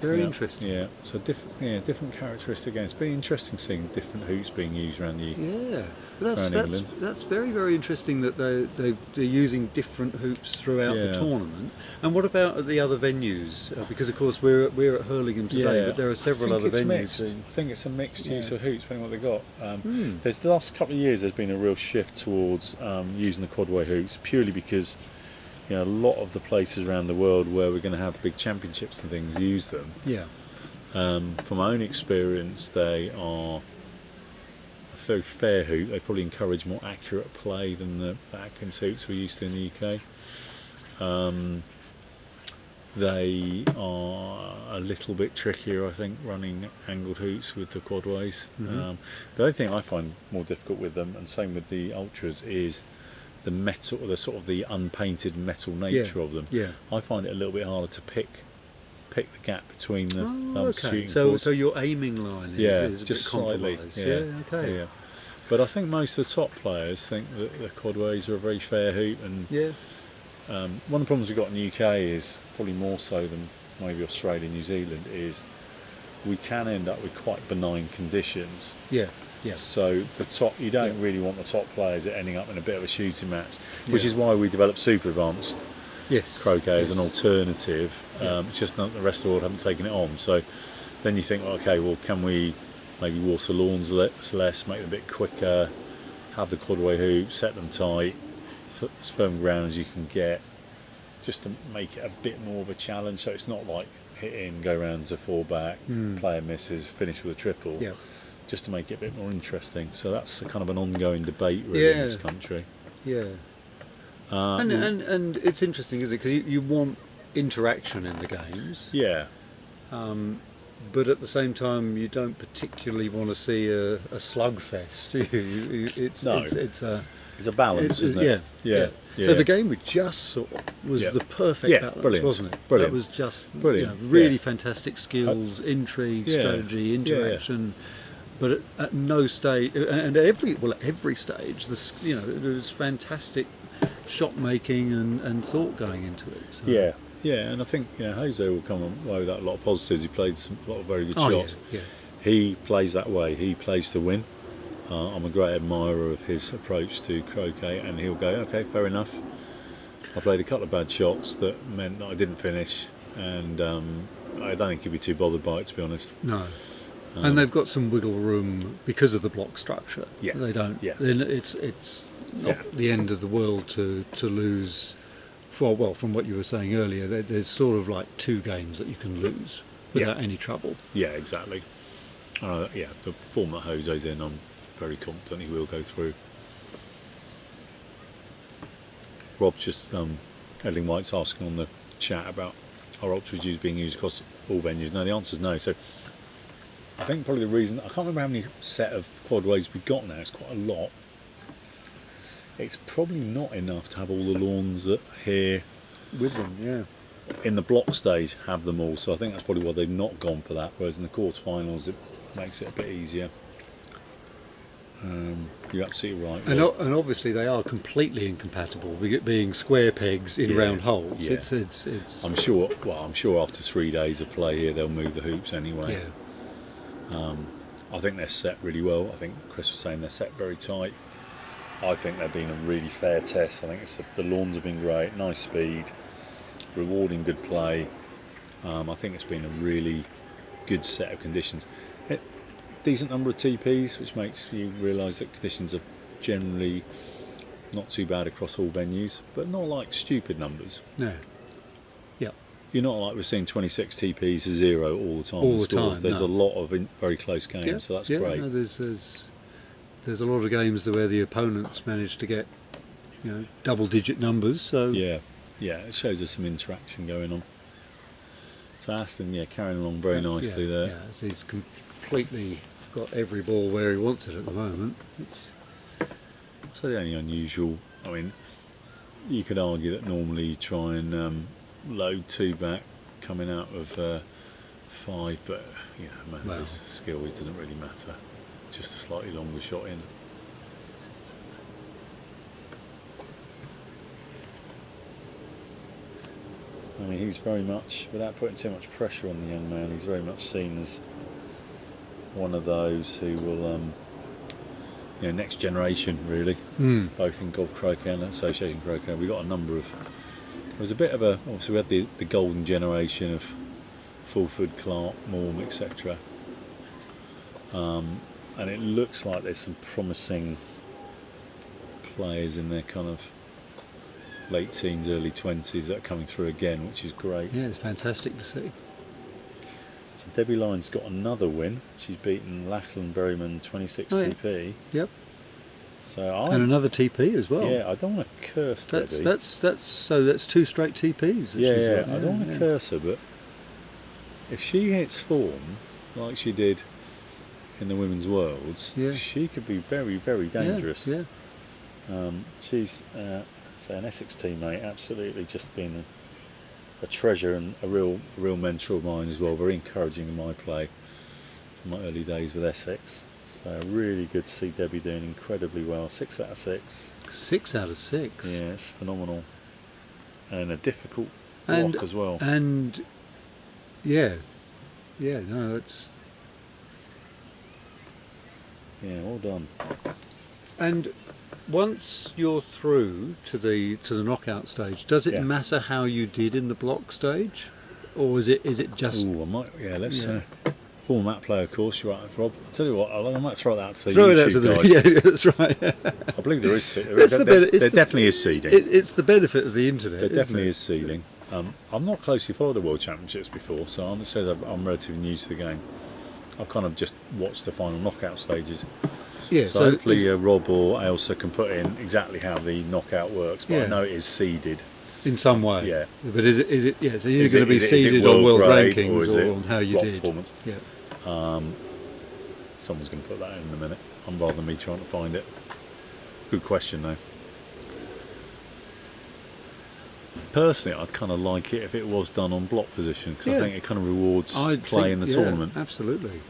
Very interesting. Yeah, so different characteristic games. It's been interesting seeing different hoops being used around the Yeah, around England. that's very, very interesting that they're using different hoops throughout the tournament. And what about at the other venues? Because of course we're at Hurlingham today, but there are several other venues. Mixed. I think it's a mixed use of hoops, depending on what they've got. There's the last couple of years there's been a real shift towards using the quadway hoops, purely because a lot of the places around the world where we're going to have big championships and things use them. Yeah. From my own experience, they are a very fair hoop. They probably encourage more accurate play than the Atkins hoops we're used to in the UK. They are a little bit trickier, I think, running angled hoops with the quadways. The only thing I find more difficult with them, and same with the ultras, is the metal, the sort of the unpainted metal nature of them. Yeah. I find it a little bit harder to pick the gap between the shooting so cords. so your aiming line is a just bit slightly. compromised. Yeah. Okay. Yeah. But I think most of the top players think that the quadways are a very fair hoop, and one of the problems we've got in the UK is, probably more so than maybe Australia and New Zealand, is we can end up with quite benign conditions. Yeah. Yeah. So you don't really want the top players ending up in a bit of a shooting match, which is why we developed super advanced croquet as an alternative. It's just that the rest of the world haven't taken it on. So then you think, okay, well, can we maybe water lawns less, make them a bit quicker, have the quadway hoop, set them tight, as firm ground as you can get, just to make it a bit more of a challenge. So it's not like hit in, go round to fall back, player misses, finish with a triple. Yeah. Just to make it a bit more interesting. So that's a kind of an ongoing debate really in this country. Yeah. And it's interesting, isn't it? Because you want interaction in the games. Yeah. But at the same time, you don't particularly want to see a slugfest, do you? It's a balance, isn't it? Yeah. So the game we just saw was the perfect balance, wasn't it? Brilliant. That was just brilliant. Really fantastic skills, intrigue, strategy, interaction. But at no stage, and at every stage, there was fantastic shot making and thought going into it. So. Yeah, and I think Jose will come away with that, a lot of positives. He played a lot of very good shots. Yeah. He plays that way. He plays to win. I'm a great admirer of his approach to croquet, and he'll go, okay, fair enough. I played a couple of bad shots that meant that I didn't finish, and I don't think he'd be too bothered by it, to be honest. No. And they've got some wiggle room because of the block structure. Yeah. They don't. Yeah. Then it's not the end of the world to lose. Well, from what you were saying earlier, there's sort of like 2 games that you can lose without any trouble. Yeah, exactly. The form that Jose's in, I'm very confident he will go through. Rob's just Edling White's asking on the chat about are ultras being used across all venues. No, the answer is no. So I think probably the reason, I can't remember how many set of quadways we've got now, it's quite a lot. It's probably not enough to have all the lawns that here with them, in the block stage have them all, so I think that's probably why they've not gone for that, whereas in the quarterfinals it makes it a bit easier. You're absolutely right. And obviously they are completely incompatible, being square pegs in round holes. Yeah. It's I'm sure after 3 days of play here they'll move the hoops anyway. I think they're set really well. I think Chris was saying they're set very tight. I think they've been a really fair test. I think the lawns have been great, nice speed, rewarding good play. I think it's been a really good set of conditions. Decent number of TPs, which makes you realise that conditions are generally not too bad across all venues, but not like stupid numbers. No. Yeah. You're not like we're seeing 26 TPs to 0 all the time. All the time. There's a lot of very close games, so that's great. No, there's a lot of games where the opponents manage to get, double-digit numbers. So it shows us some interaction going on. So Aston, carrying along very nicely there. Yeah, he's completely got every ball where he wants it at the moment. So the only unusual, I mean, you could argue that normally you try and load 2 back coming out of 5, but his skill doesn't really matter. Just a slightly longer shot in. I mean, he's very much, without putting too much pressure on the young man, he's very much seen as one of those who will, next generation really, both in golf croquet and association croquet. We got a number of. There was a bit of obviously we had the golden generation of Fulford, Clark, Morm, etc. And it looks like there's some promising players in their kind of late teens, early 20s that are coming through again, which is great. Yeah, it's fantastic to see. So Debbie Lyon's got another win. She's beaten Lachlan Berryman 26 TP. Yep. So and another TP as well. Yeah, I don't want to curse Debbie. That's 2 straight TPs. Yeah, I don't want to curse her, but if she hits form like she did in the women's worlds, she could be very, very dangerous. Yeah. She's an Essex teammate, absolutely just been a treasure and a real mentor of mine as well. Very encouraging in my play from my early days with Essex. So really good to see Debbie doing incredibly well. 6 out of 6. 6 out of 6. Yeah, it's phenomenal. And a difficult block as well. And yeah, no, it's well done. And once you're through to the knockout stage, does it matter how you did in the block stage, or is it just? Oh, I might. Yeah, let's. Former map player, of course. You're right, Rob. I'll tell you what. I might throw that out to the YouTube guys. Yeah, that's right. I believe there is. There definitely is seeding. It's the benefit of the internet. There definitely is seeding. I'm not closely followed the World Championships before, so I'm relatively new to the game. I've kind of just watched the final knockout stages. Yeah, so hopefully Rob or Ailsa can put in exactly how the knockout works, but I know it is seeded. In some way. Yeah. But is it yes, so you're going to be seeded on world rankings or on how you did. Performance? Yeah. Someone's going to put that in a minute. I'm rather than me trying to find it. Good question though. Personally, I'd kind of like it if it was done on block position, because I think it kind of rewards play in the tournament. Absolutely.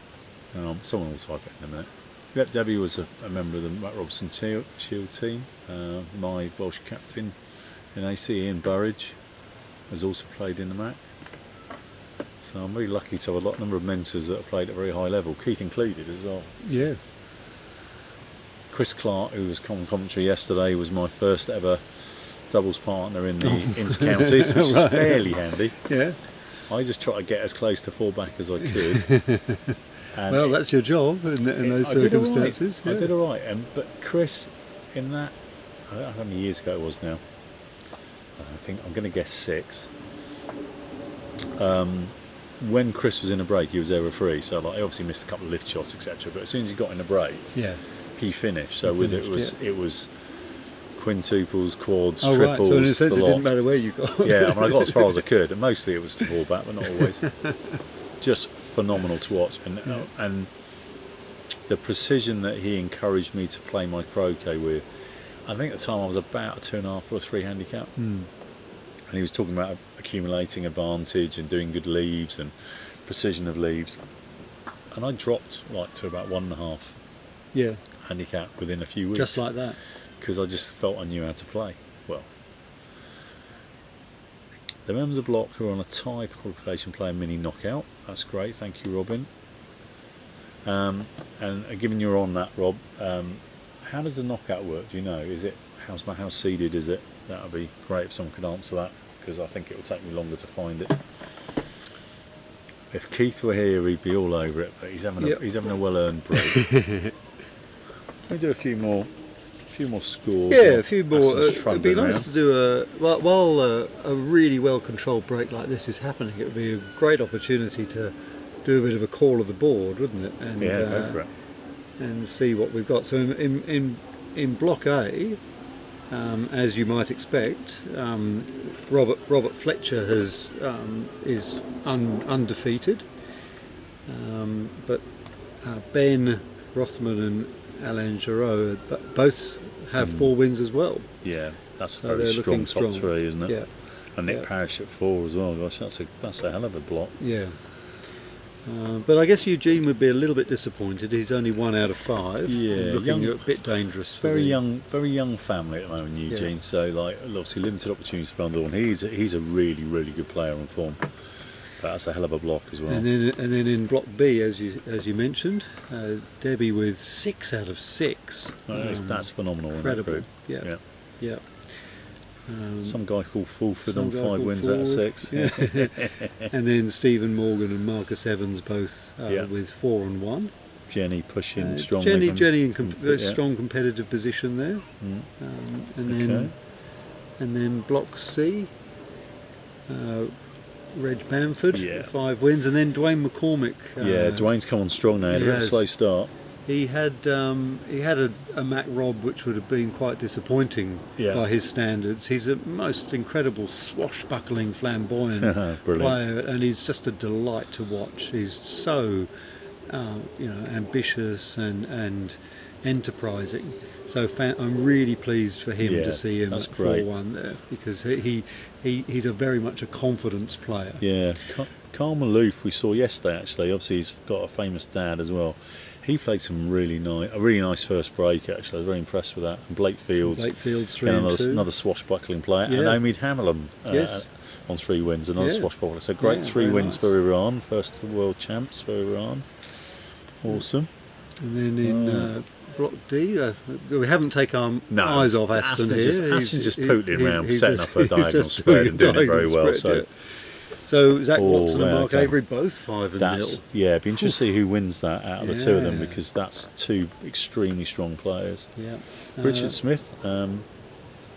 Someone will type it in a minute. Yep, Debbie was a member of the Matt Robson Shield team. My Welsh captain in AC, Ian Burridge, has also played in the MAC. So I'm very lucky to have a number of mentors that have played at a very high level, Keith included as well. Yeah. Chris Clark, who was commentary yesterday, was my first ever doubles partner in the inter-counties, which is fairly handy. Yeah. I just try to get as close to full-back as I could. And well, that's your job in those circumstances. I did all right. But Chris, in that, I don't know how many years ago it was now. I think I'm going to guess 6. When Chris was in a break, he was there for free. So he obviously missed a couple of lift shots, etc. But as soon as he got in a break, he finished. So it was quintuples, quads, triples. Right. So in a sense, it didn't matter where you got. Yeah, I got as far as I could, and mostly it was to full-back, but not always. Just phenomenal to watch, and the precision that he encouraged me to play my croquet with. I think at the time I was about a 2.5 or 3 handicap, and he was talking about accumulating advantage and doing good leaves and precision of leaves, and I dropped to about 1.5 handicap within a few weeks, just like that, because I just felt I knew how to play well. The members of block who are on a tie for qualification play a mini knockout. That's great, thank you, Robin. And given you're on that, Rob, how does the knockout work? Do you know? Is it how seeded is it? That would be great if someone could answer that, because I think it will take me longer to find it. If Keith were here, he'd be all over it, but he's having a well-earned break. Let me do a few more scores. Yeah, a few more. It'd be nice to do while a really well-controlled break like this is happening. It would be a great opportunity to do a bit of a call of the board, wouldn't it? And, go for it. And see what we've got. So in block A, as you might expect, Robert Fletcher is undefeated, but Ben Rothman and Alain Giraud both have 4 wins as well. Yeah, that's a very strong top 3, isn't it? Yeah. And Nick Parrish at 4 as well. Gosh, that's a hell of a block. Yeah. But I guess Eugene would be a little bit disappointed. He's only 1 out of 5. Yeah, looking a bit dangerous. Very young family at the moment, Eugene. Yeah. So like obviously limited opportunities to play on the lawn. He's a really good player on form. But that's a hell of a block as well. And then in Block B, as you mentioned, Debbie with 6 out of 6. That's phenomenal. Incredible. In that group. Yeah. Some guy called Fulford some on guy 5 called wins out of Ford. 6. Yeah. And then Stephen Morgan and Marcus Evans both with 4 and 1. Jenny pushing strongly. Jenny in very strong competitive position there. And then Block C, Reg Bamford, 5 wins, and then Dwayne McCormick. Dwayne's come on strong now. He had a bit of a slow start. He had a Mac Rob which would have been quite disappointing by his standards. He's a most incredible swashbuckling, flamboyant player, and he's just a delight to watch. He's so ambitious and enterprising. So I'm really pleased for him to see him at 4-1 there, because he's a very much a confidence player. Yeah, Carl Maloof we saw yesterday actually. Obviously he's got a famous dad as well. He played a really nice first break actually. I was very impressed with that. And Blake Fields 3 and 2. Another swashbuckling player. And Omid Hamilton on 3 wins, another swashbuckler. So great 3 wins for Iran, first world champs for Iran. Awesome. And then in Block D, we haven't taken our eyes off Aston here. Aston's just pootling around, setting up a diagonal spread and doing it very well. So Zach Watson and Mark Avery both 5 and 0. Yeah, it'd be interesting to see who wins that out of the 2 of them, because that's 2 extremely strong players. Yeah. Richard Smith, I'm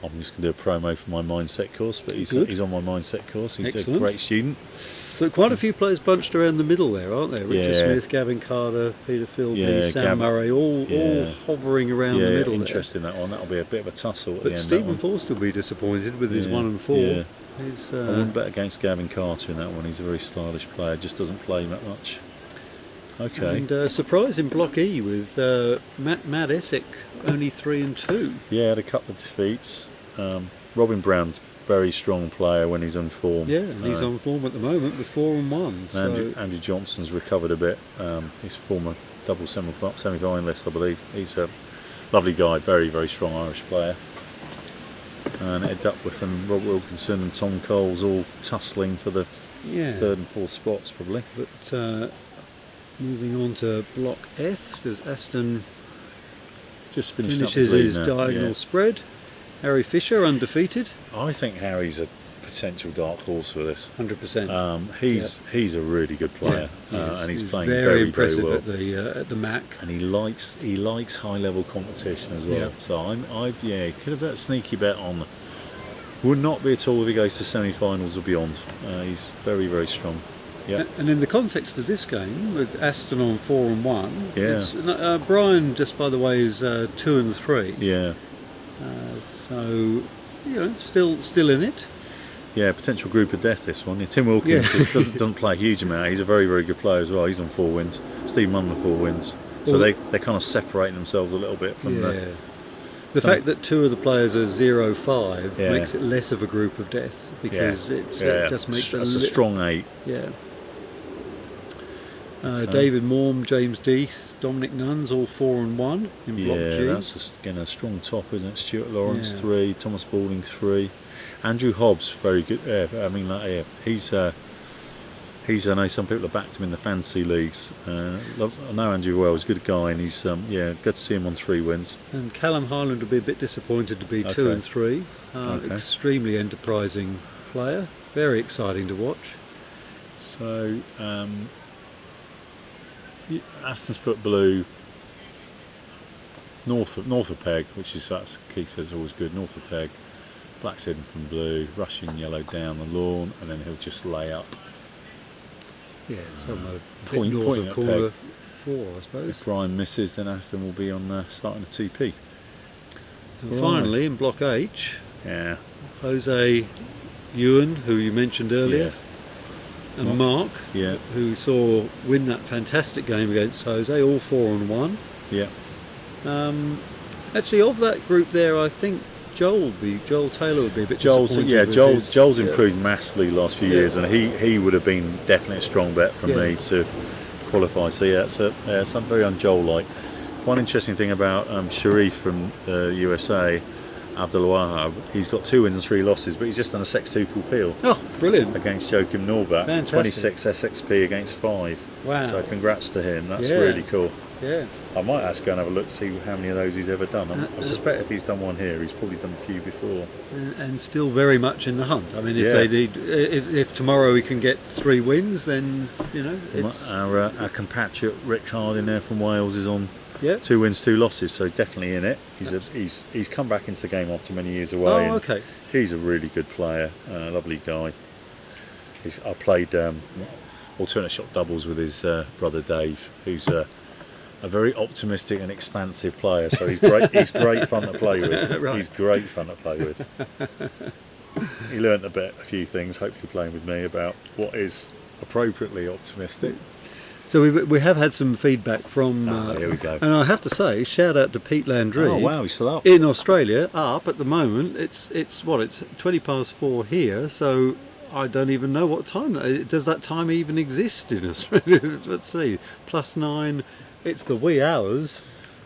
just going to do a promo for my mindset course, but he's on my mindset course. He's a great student. So quite a few players bunched around the middle there, aren't there? Richard Smith, Gavin Carter, Peter Philby, Sam Murray, all hovering around the middle. Interesting that one. That'll be a bit of a tussle at the end. But Stephen Forster will be disappointed with his 1 and 4. Yeah. I wouldn't bet against Gavin Carter in that one. He's a very stylish player, just doesn't play that much. Okay. And surprise in Block E with Matt Essick, only 3 and 2. Yeah, had a couple of defeats. Robin Brown's very strong player when he's on form. Yeah, and he's on form at the moment with 4 and 1. Andrew Johnson's recovered a bit. He's former double semi-finalist, I believe. He's a lovely guy, very, very strong Irish player. And Ed Duckworth and Rob Wilkinson and Tom Cole's all tussling for the 3rd and 4th spots probably. But moving on to Block F, does Aston just finishes his diagonal spread. Harry Fisher undefeated. I think Harry's a potential dark horse for this. 100%. He's a really good player, and he's playing very impressive well at the MAC. And he likes high level competition as well. Yeah. So could have bet a sneaky bet on. Would not be at all if he goes to semi-finals or beyond. He's very, very strong. Yeah. And in the context of this game, with Aston on 4 and 1, Brian, just by the way, is 2 and 3. Yeah. So still in it. Yeah, potential group of death this one. Tim Wilkins doesn't play a huge amount. He's a very, very good player as well. He's on 4 wins. Steve Munn 4 wins. So they're kind of separating themselves a little bit from the fact that 2 of the players are 0-5 makes it less of a group of death, because it just makes it a strong 8. Yeah. David Morm, James Death, Dominic Nuns, all 4 and 1 in Block G. Yeah, that's again a strong top, isn't it? Stuart Lawrence 3, Thomas Balding 3, Andrew Hobbs very good. He's I know some people have backed him in the fantasy leagues. I know Andrew well. He's a good guy, and he's good to see him on 3 wins. And Callum Highland would be a bit disappointed to be 2 and 3. Extremely enterprising player, very exciting to watch. So. Aston's put blue north of Peg, which is, that's Keith says, always good. North of Peg, black's hidden from blue, Russian yellow down the lawn, and then he'll just lay up. Yeah, somewhere point north of corner Peg. 4, I suppose. If Brian misses, then Aston will be on starting a TP. And finally, in Block H, Jose Ewan, who you mentioned earlier. And Mark, who saw win that fantastic game against Jose, all 4 and 1. Yeah. Actually, of that group there, I think Joel Taylor would be a bit disappointed. Joel's improved massively the last few years, and he would have been definitely a strong bet for me to qualify. So yeah, it's some very un-Joel-like. One interesting thing about Sharif from the USA, Abdul Wahab, he's got 2 wins and 3 losses, but he's just done a sextuple peel. Oh, brilliant. Against Joachim Norbach. Fantastic. 26 SXP against 5. Wow. So congrats to him. That's really cool. Yeah. I might ask go and have a look to see how many of those he's ever done. I suspect if he's done one here, he's probably done a few before. And still very much in the hunt. I mean, if they need, if tomorrow he can get 3 wins, then it's our compatriot Rick Harding there from Wales is on 2 wins, 2 losses, so definitely in it. He's come back into the game after many years away. Oh, okay. He's a really good player, lovely guy. I played alternate shot doubles with his brother Dave, who's a very optimistic and expansive player. So he's great. He's great fun to play with. Right. He's great fun to play with. He learnt a few things, hopefully playing with me, about what is appropriately optimistic. So we have had some feedback from. Here we go. And I have to say, shout out to Pete Landry. Oh wow, he's still up in Australia. Up at the moment. It's 4:20 here. So I don't even know what time. Does that time even exist in Australia? Let's see. +9. It's the wee hours.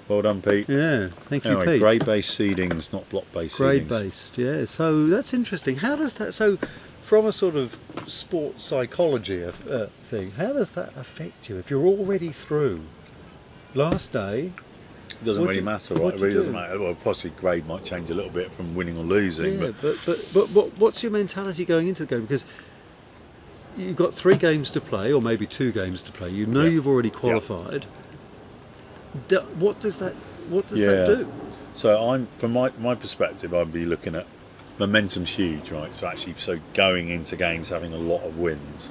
Well done, Pete. Yeah, thank you, Anyway, Pete. grade-based seedings, not block-based seedings. Grade-based, yeah. So that's interesting. How does that? So, from a sort of sports psychology thing, how does that affect you if you're already through? Last day. It doesn't really matter, right? It really doesn't matter. Well, possibly grade might change a little bit from winning or losing. Yeah, but what's your mentality going into the game? Because you've got 3 games to play, or maybe 2 games to play. You know you've already qualified. What does that do? So from my perspective, I'd be looking at momentum's huge, right? So actually, going into games having a lot of wins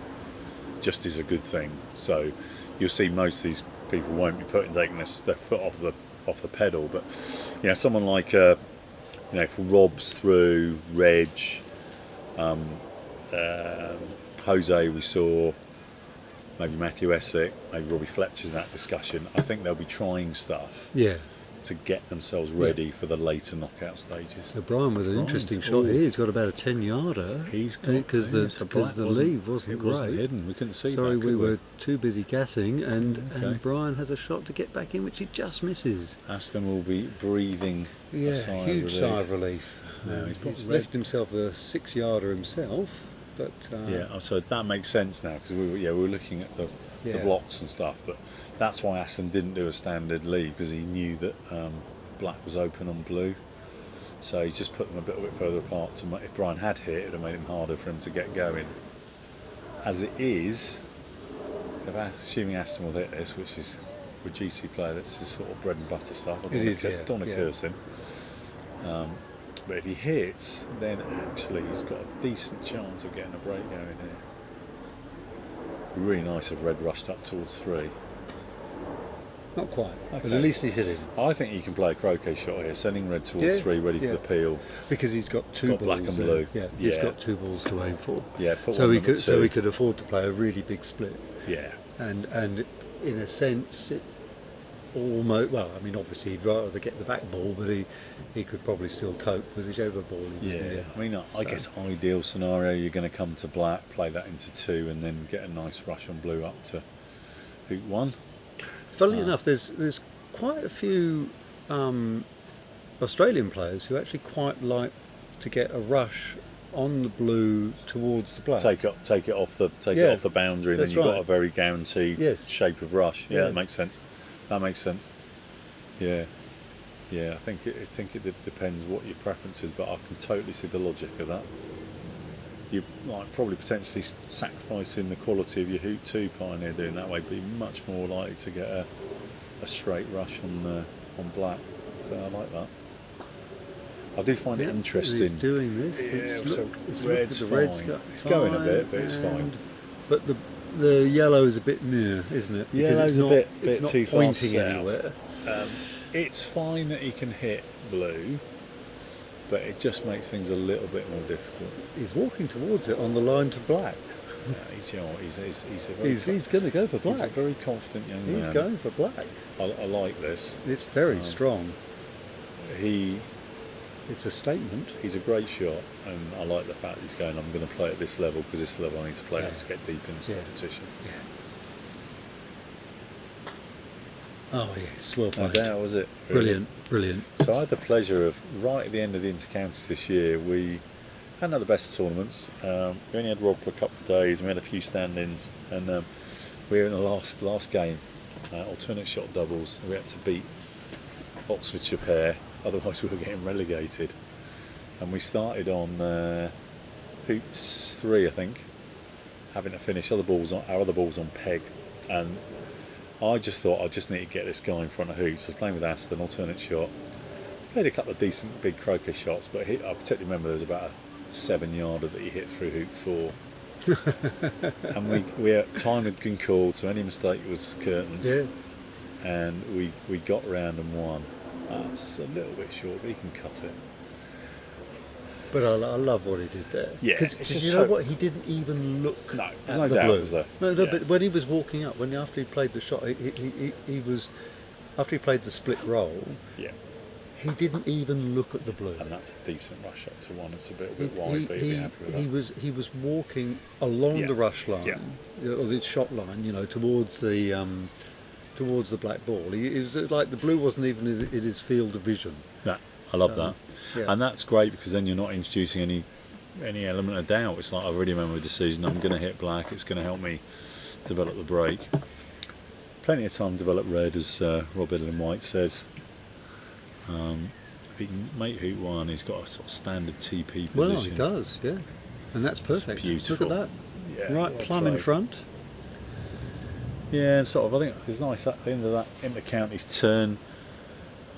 just is a good thing. So you'll see most of these people won't be taking their foot off the pedal, but someone like if Rob's through, Reg, Jose we saw, maybe Matthew Essick, maybe Robbie Fletcher's in that discussion. I think they'll be trying stuff to get themselves ready for the later knockout stages. So Brian was an interesting shot here. He's got about a 10-yarder. Because the lead wasn't great. Wasn't hidden. We couldn't see. Sorry, we were too busy gassing, and Brian has a shot to get back in, which he just misses. Aston will be breathing. Yeah, huge sigh of relief. He's left himself a 6-yarder himself. But, so that makes sense now, because we were looking at the blocks and stuff, but that's why Aston didn't do a standard lead, because he knew that black was open on blue, so he just put them a little bit further apart. If Brian had hit, it would have made him harder for him to get going. As it is, assuming Aston will hit this, which is for a GC player, that's his sort of bread and butter stuff. I don't want to curse him. But if he hits, then actually he's got a decent chance of getting a break going here. Really nice if Red rushed up towards 3. Not quite, but at least he's hitting. I think he can play a croquet shot here, sending Red towards 3, ready for the peel. Because he's got 2 balls. Black and blue. He's got 2 balls to aim for. Yeah, so he could afford to play a really big split. Yeah. And in a sense, almost, well, I mean, obviously he'd rather get the back ball, but he could probably still cope with whichever ball he was near. I mean, I guess ideal scenario, you're going to come to black, play that into 2, and then get a nice rush on blue up to hoop 1. Funnily enough, there's quite a few Australian players who actually quite like to get a rush on the blue towards the black. Take it off the boundary, and then you've got a very guaranteed shape of rush. Yeah, that makes sense. Yeah, I think it depends what your preference is, but I can totally see the logic of that. You like probably potentially sacrificing the quality of your hoop 2 Pioneer doing that way, but you're much more likely to get a straight rush on black. So I like that. I do find it interesting. He's doing this. It's going a bit, but it's fine. But the yellow is a bit near, isn't it? Yellow's a bit not too far pointing south. anywhere. It's fine that he can hit blue, but it just makes things a little bit more difficult. He's walking towards it on the line to black. He's going to go for black. He's a very confident young man. He's going for black. I like this. It's very strong. It's a statement. He's a great shot, and I like the fact he's going, I'm going to play at this level, because this level I need to play at to get deep in this competition. Oh yes, well No played. doubt, was it? Really? Brilliant. So I had the pleasure of, right at the end of the intercounties this year, we hadn't had the best tournaments. We only had Rob for a couple of days, and we had a few stand-ins, and we were in the last game, alternate shot doubles. We had to beat Oxfordshire pair, otherwise we were getting relegated. And we started on hoops 3, I think, having to finish our other balls on peg, and I just thought I just need to get this guy in front of hoops. I was playing with Aston, alternate shot. Played a couple of decent big croquet shots, but I particularly remember there was about a 7-yarder that he hit through hoop 4. And time had been called, so any mistake was curtains. Yeah. And we got round and won. That's a little bit short, but he can cut it. But I love what he did there. Yeah, it's Because just you know what? He didn't even look No, at there's no the doubt, blue. was there? No, Yeah. but when he was walking up, after he played the shot, he was after he played the split roll. Yeah. He didn't even look at the blue. And that's a decent rush up to 1. It's a bit wide, but he'd be happy with that. He was walking along Yeah. the rush line, Yeah. or the shot line, towards the black ball. It was like the blue wasn't even in his field of vision. No, I love So, that. yeah. And that's great because then you're not introducing any element of doubt. It's like, I really remember the decision, I'm going to hit black, it's going to help me develop the break. Plenty of time to develop red, as Rob Edlin White says. If he can make hoop 1, he's got a sort of standard TP position. Well, he does, yeah, and that's perfect. beautiful. Look at that, Yeah, right well plumb in played. front. Yeah, and sort of, I think it was nice at the end of that inter-counties turn.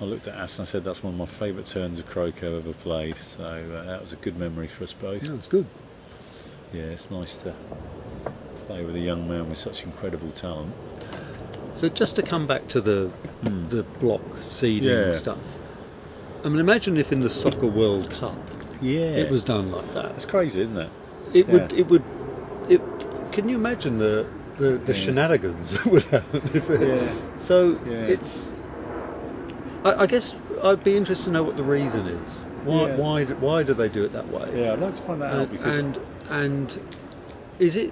I looked at Aston and I said that's one of my favourite turns of croquet I've ever played, so that was a good memory for us both. Yeah, it's good. Yeah, it's nice to play with a young man with such incredible talent. So just to come back to the block seeding Yeah. stuff. I mean, imagine if in the Soccer World Cup Yeah, it was done like that. It's crazy, isn't it? Can you imagine the shenanigans that would happen if it, Yeah. So Yeah. it's. I guess I'd be interested to know what the reason is. Yeah. Why do they do it that way? Yeah, I'd like to find that out because and is it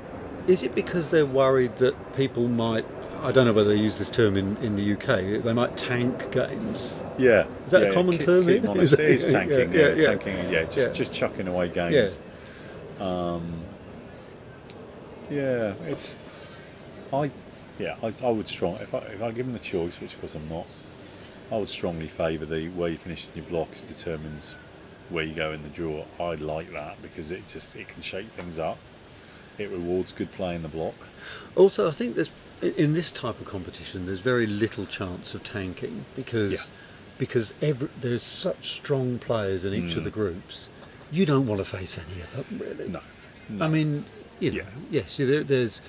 because they're worried that people might, I don't know whether they use this term in the UK, they might tank games? yeah, Is that a yeah, common keep, term? Keep them honest. It is tanking. Yeah. Tanking. Yeah, just chucking away games. Yeah, it's. I would if I give them the choice, which of course I'm not, I would strongly favour the where you finish in your blocks determines where you go in the draw. I like that because it can shake things up. It rewards good play in the block. Also, I think in this type of competition, there's very little chance of tanking because there's such strong players in each of the groups. You don't want to face any of them, really. No. I mean, yes, there's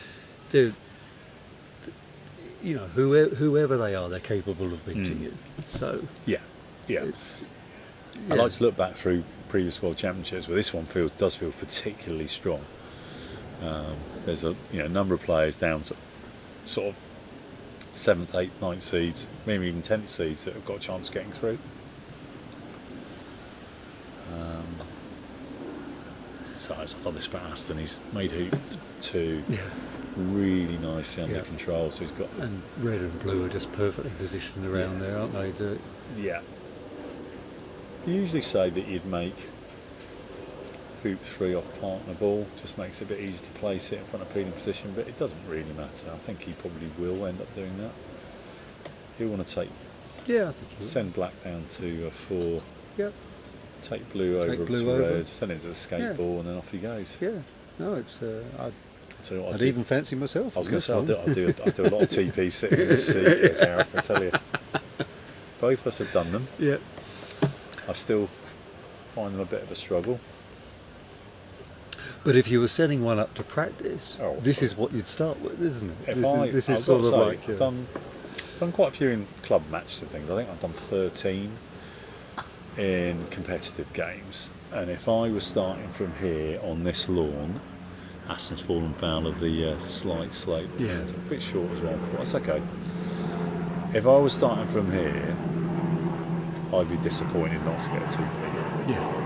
whoever they are, they're capable of beating you. So Yeah. I like to look back through previous World Championships, where this one does feel particularly strong. There's a number of players down to sort of 7th, 8th, 9th seeds, maybe even 10th seeds that have got a chance of getting through. So I love this about Aston. He's made hoop 2 really nicely under control. So he's got and red and blue are just perfectly positioned around there, aren't they? Yeah. You usually say that you'd make hoop 3 off partner ball, just makes it a bit easier to place it in front of peeling position, but it doesn't really matter. I think he probably will end up doing that. He'll want to I think he will. send black down to a 4, take blue Take over blue to over. red, send it to the skate ball, and then off he goes. Yeah. No, it's. I'll tell you what, I'd even fancy myself. I was on going to this say, one. I do a lot of TP sitting in this seat here, Gareth, I tell you. Both of us have done them. Yeah. I still find them a bit of a struggle. But if you were setting one up to practice, this is what you'd start with, isn't it? This is sort of like. I've done quite a few in club matches and things. I think I've done 13 in competitive games. And if I was starting from here on this lawn, Aston's fallen foul of the slight slope. Yeah. It's a bit short as well, but that's okay. If I was starting from here, I'd be disappointed not to get a 2p. Yeah.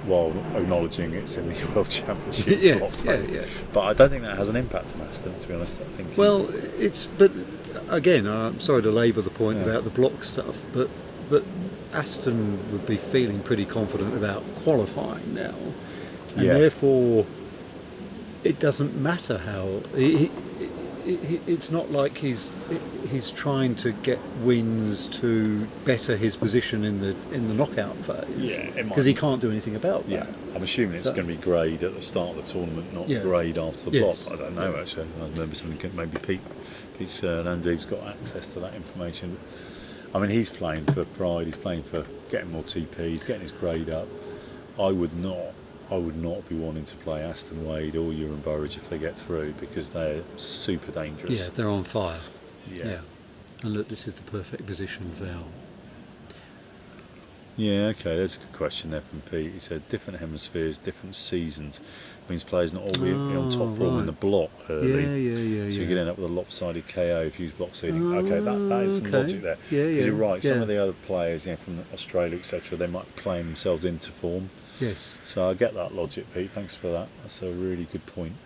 while acknowledging it's in the World Championship. Yes, block. yeah. But I don't think that has an impact on Aston, to be honest. I think. Well, but again, I'm sorry to labour the point about the block stuff, but Aston would be feeling pretty confident about qualifying now, and therefore it doesn't matter how it's not like he's trying to get wins to better his position in the knockout phase, because he can't do anything about that. I'm assuming it's going to be grade at the start of the tournament, not grade after the block. I don't know actually. I remember something. Maybe Pete's Landry's got access to that information. I mean, he's playing for pride. He's playing for getting more TP. He's getting his grade up. I would not be wanting to play Aston Wade or Ewan Burridge if they get through, because they're super dangerous. Yeah, they're on fire. Yeah. And look, this is the perfect position for Val. Yeah, okay, that's a good question there from Pete. He said different hemispheres, different seasons. Means players not all be on top form in the block early. Yeah. So you could end up with a lopsided KO if you use block seeding. Okay, that is some logic there. Yeah. You're right, some of the other players, from Australia, etc., they might play themselves into form. Yes. So I get that logic, Pete. Thanks for that. That's a really good point.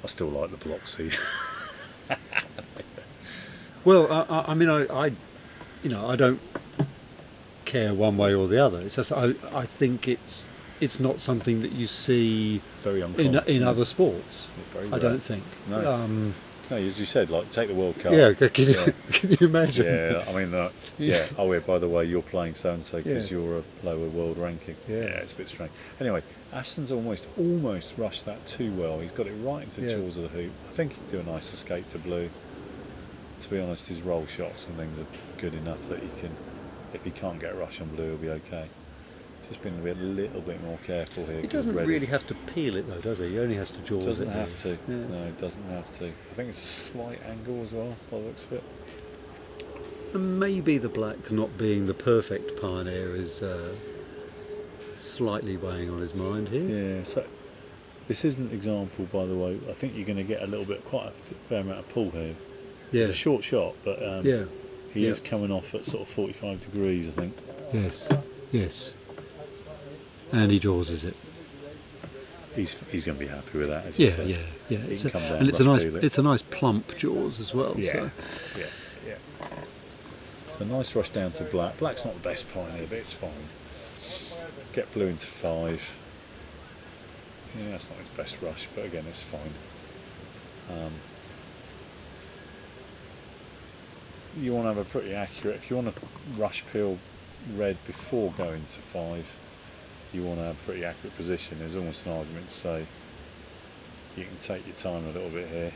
I still like the block seed. Well, I mean, I don't care one way or the other. It's just I think it's not something that you see very in other sports. I don't think. No. No, as you said, like take the World Cup. Yeah, can you imagine? Yeah, I mean, Oh, yeah. By the way, you're playing so and so because you're a lower world ranking. Yeah, it's a bit strange. Anyway, Aston's almost rushed that too well. He's got it right into the jaws of the hoop. I think he'd do a nice escape to blue. To be honest, his roll shots and things are good enough that he can. If he can't get a rush on blue, he'll be okay. Just been a little bit more careful here. He doesn't really have to peel it though, does he? He only has to jaws it. Doesn't have to. No, he doesn't have to. I think it's a slight angle as well, by the looks of it. And maybe the black not being the perfect pioneer is slightly weighing on his mind here. Yeah. So this isn't an example, by the way. I think you're going to get a little bit, quite a fair amount of pull here. Yeah. It's a short shot, but he is coming off at sort of 45 degrees, I think. Yes. And he jaws it. He's going to be happy with that. As you said. Yeah. It's a nice plump jaws as well. Yeah. So a nice rush down to black. Black's not the best pioneer, but it's fine. Get blue into 5. Yeah, that's not his best rush, but again, it's fine. You want to have a pretty accurate. If you want to rush peel red before going to 5. You want to have a pretty accurate position. There's almost an argument to say you can take your time a little bit here.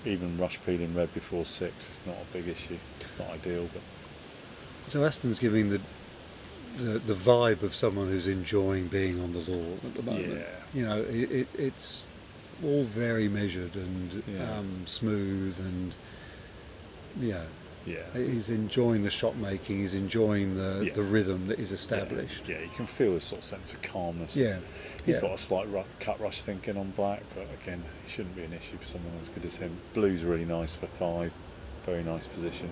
Even rush peeling red before 6 is not a big issue. It's not ideal, but so Aston's giving the vibe of someone who's enjoying being on the lawn at the moment. Yeah. It's all very measured and smooth and he's enjoying the shot making. He's enjoying the rhythm that is established. Yeah, you can feel a sort of sense of calmness. He's got a slight cut rush thinking on black, but again, it shouldn't be an issue for someone as good as him. Blue's really nice for 5, very nice position.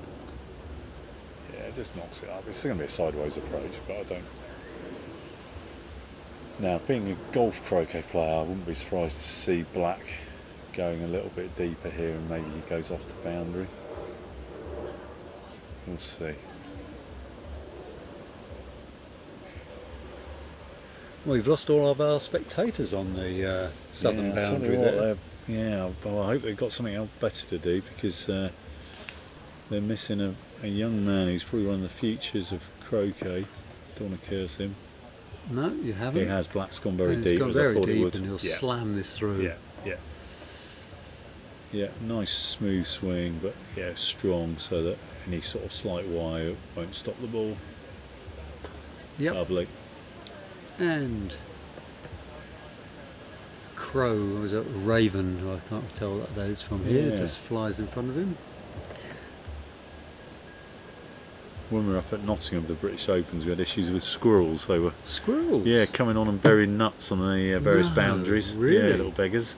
Yeah, it just knocks it up. It's going to be a sideways approach, but I don't. Now, being a golf croquet player, I wouldn't be surprised to see black going a little bit deeper here, and maybe he goes off the boundary. We'll see. Well, we've lost all of our spectators on the southern boundary there. Well, I hope they've got something else better to do, because they're missing a young man who's probably one of the futures of croquet. Don't want to curse him. No, you haven't. He has. Black's gone very deep. He's gone very I thought deep, he would. and he'll slam this through. Yeah, nice smooth swing, but strong, so that any sort of slight wire won't stop the ball. Yep. Lovely. And crow, or is it raven? I can't tell what that is from here. Just flies in front of him. When we were up at Nottingham, the British Opens, we had issues with squirrels. They were coming on and burying nuts on the various boundaries. Really? Yeah, little beggars.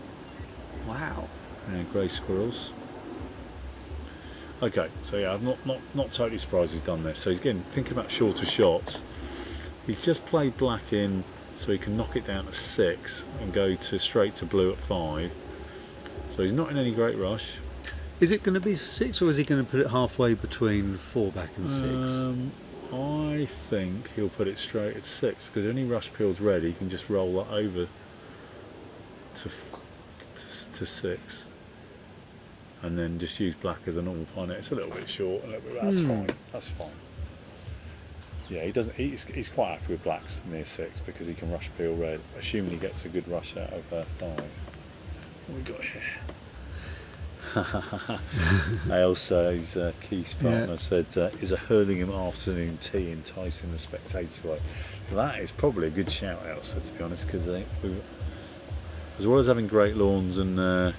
Wow. Grey squirrels. Okay, so yeah, I'm not totally surprised he's done this. So he's again thinking about shorter shots. He's just played black in so he can knock it down to 6 and go straight to blue at 5. So he's not in any great rush. Is it going to be 6, or is he going to put it halfway between 4 back and 6? I think he'll put it straight at 6, because any rush peel's red, he can just roll that over to 6, and then just use black as a normal pioneer. It's a little bit short, that's fine. That's fine. Yeah, he doesn't. He's quite happy with blacks near 6 because he can rush peel red, assuming he gets a good rush out of 5. What we got here? Ailsa's Keith's partner said, "Is a Hurlingham afternoon tea enticing the spectators away?" Well, that is probably a good shout, Ailsa, to be honest, because as well as having great lawns and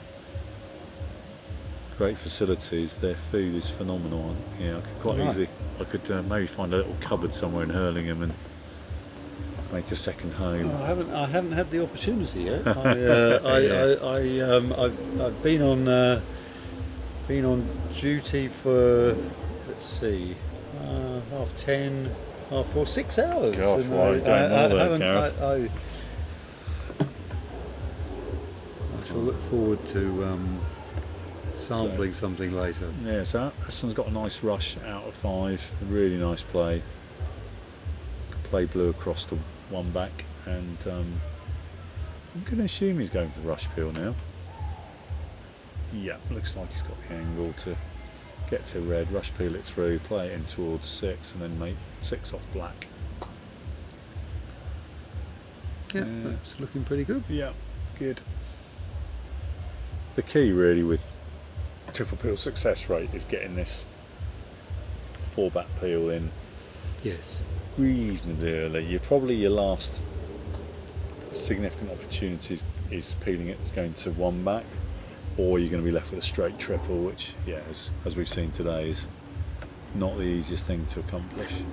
great facilities, their food is phenomenal. Yeah, I could quite easily, maybe find a little cupboard somewhere in Hurlingham and make a second home. Oh, I haven't had the opportunity yet. I've been on duty for, let's see, 10:30, 4, 6 hours. Gosh, why are you doing more there, Gareth? I shall look forward to sampling something later. Yeah, so Aston's got a nice rush out of 5, a really nice play. Play blue across the 1 back, and I'm going to assume he's going for the rush peel now. Yeah, looks like he's got the angle to get to red, rush peel it through, play it in towards 6, and then make 6 off black. Yeah, that's looking pretty good. Yeah, good. The key really with triple peel success rate is getting this 4 back peel in. Yes. Reasonably early. Your last significant opportunity is peeling it, going to 1 back, or you're going to be left with a straight triple, which, yeah, as we've seen today, is not the easiest thing to accomplish.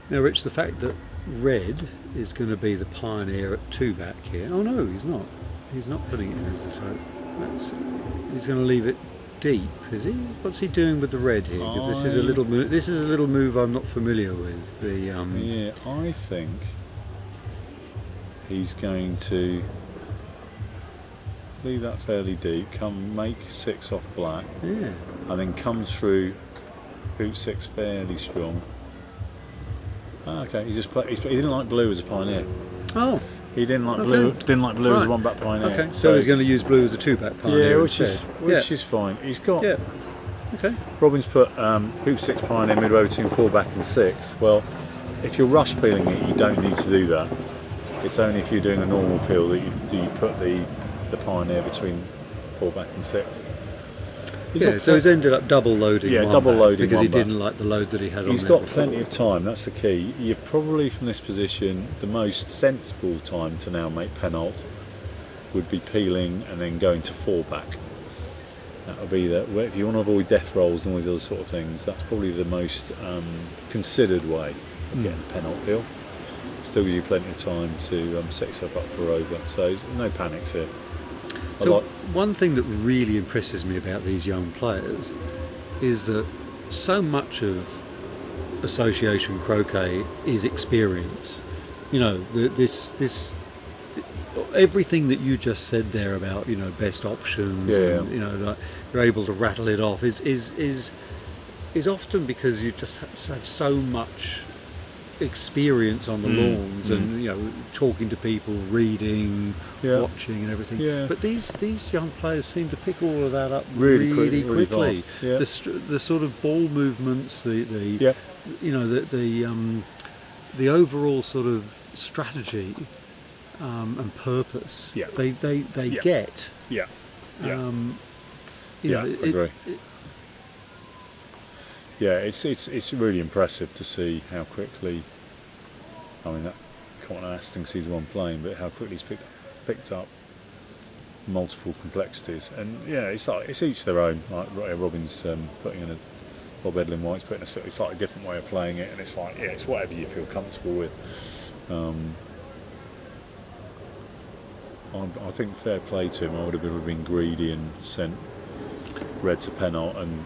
Now, Rich, the fact that red is going to be the pioneer at 2 back here. Oh no, he's not. He's not putting it in as a throat. He's going to leave it deep, is he? What's he doing with the red here? Because this is a little move I'm not familiar with. Yeah, I think he's going to leave that fairly deep, come make 6 off black, and then come through boot 6 fairly strong. Okay, he didn't like blue as a pioneer. Oh. He didn't like blue. Didn't like blue as a 1 back pioneer. Okay, so he's going to use blue as a 2 back pioneer. Yeah, which is fine. He's got. Yeah. Okay. Robin's put hoop 6 pioneer midway between 4 back and 6. Well, if you're rush peeling it, you don't need to do that. It's only if you're doing a normal peel that you put the pioneer between 4 back and 6. So he's ended up double loading. Yeah, double loading because he one back. didn't like the load that he had on there. He's got plenty of time. That's the key. You're probably from this position, the most sensible time to now make penult would be peeling and then going to 4 back. That would be that. If you want to avoid death rolls and all these other sort of things, that's probably the most considered way of getting the penult peel. Still gives you plenty of time to set yourself up for over. So no panics here. So one thing that really impresses me about these young players is that so much of association croquet is experience. You know, everything that you just said there about, you know, best options, and, you know, like, you're able to rattle it off is often because you just have so much experience on the lawns and, you know, talking to people, reading, watching and everything. But these young players seem to pick all of that up really quickly. The sort of ball movements, the overall sort of strategy and purpose. They get. Agree. It's really impressive to see how quickly. I mean, that can't Aston season 1 playing, but how quickly he's picked up multiple complexities, and it's each their own. Like Robin's putting in a Bob Edlin White's putting a slightly different way of playing it, and it's like it's whatever you feel comfortable with. I think fair play to him. I would have been greedy and sent red to penalt and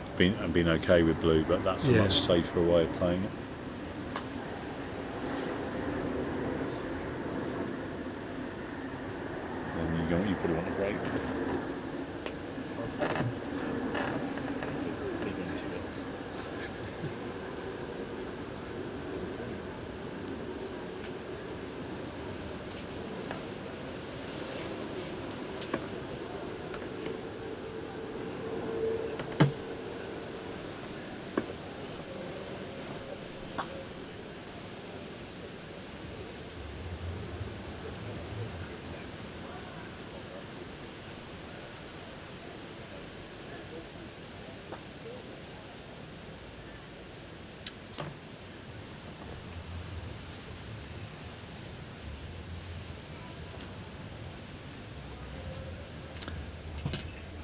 been okay with blue, but that's a much safer way of playing it. Then you put it on a break.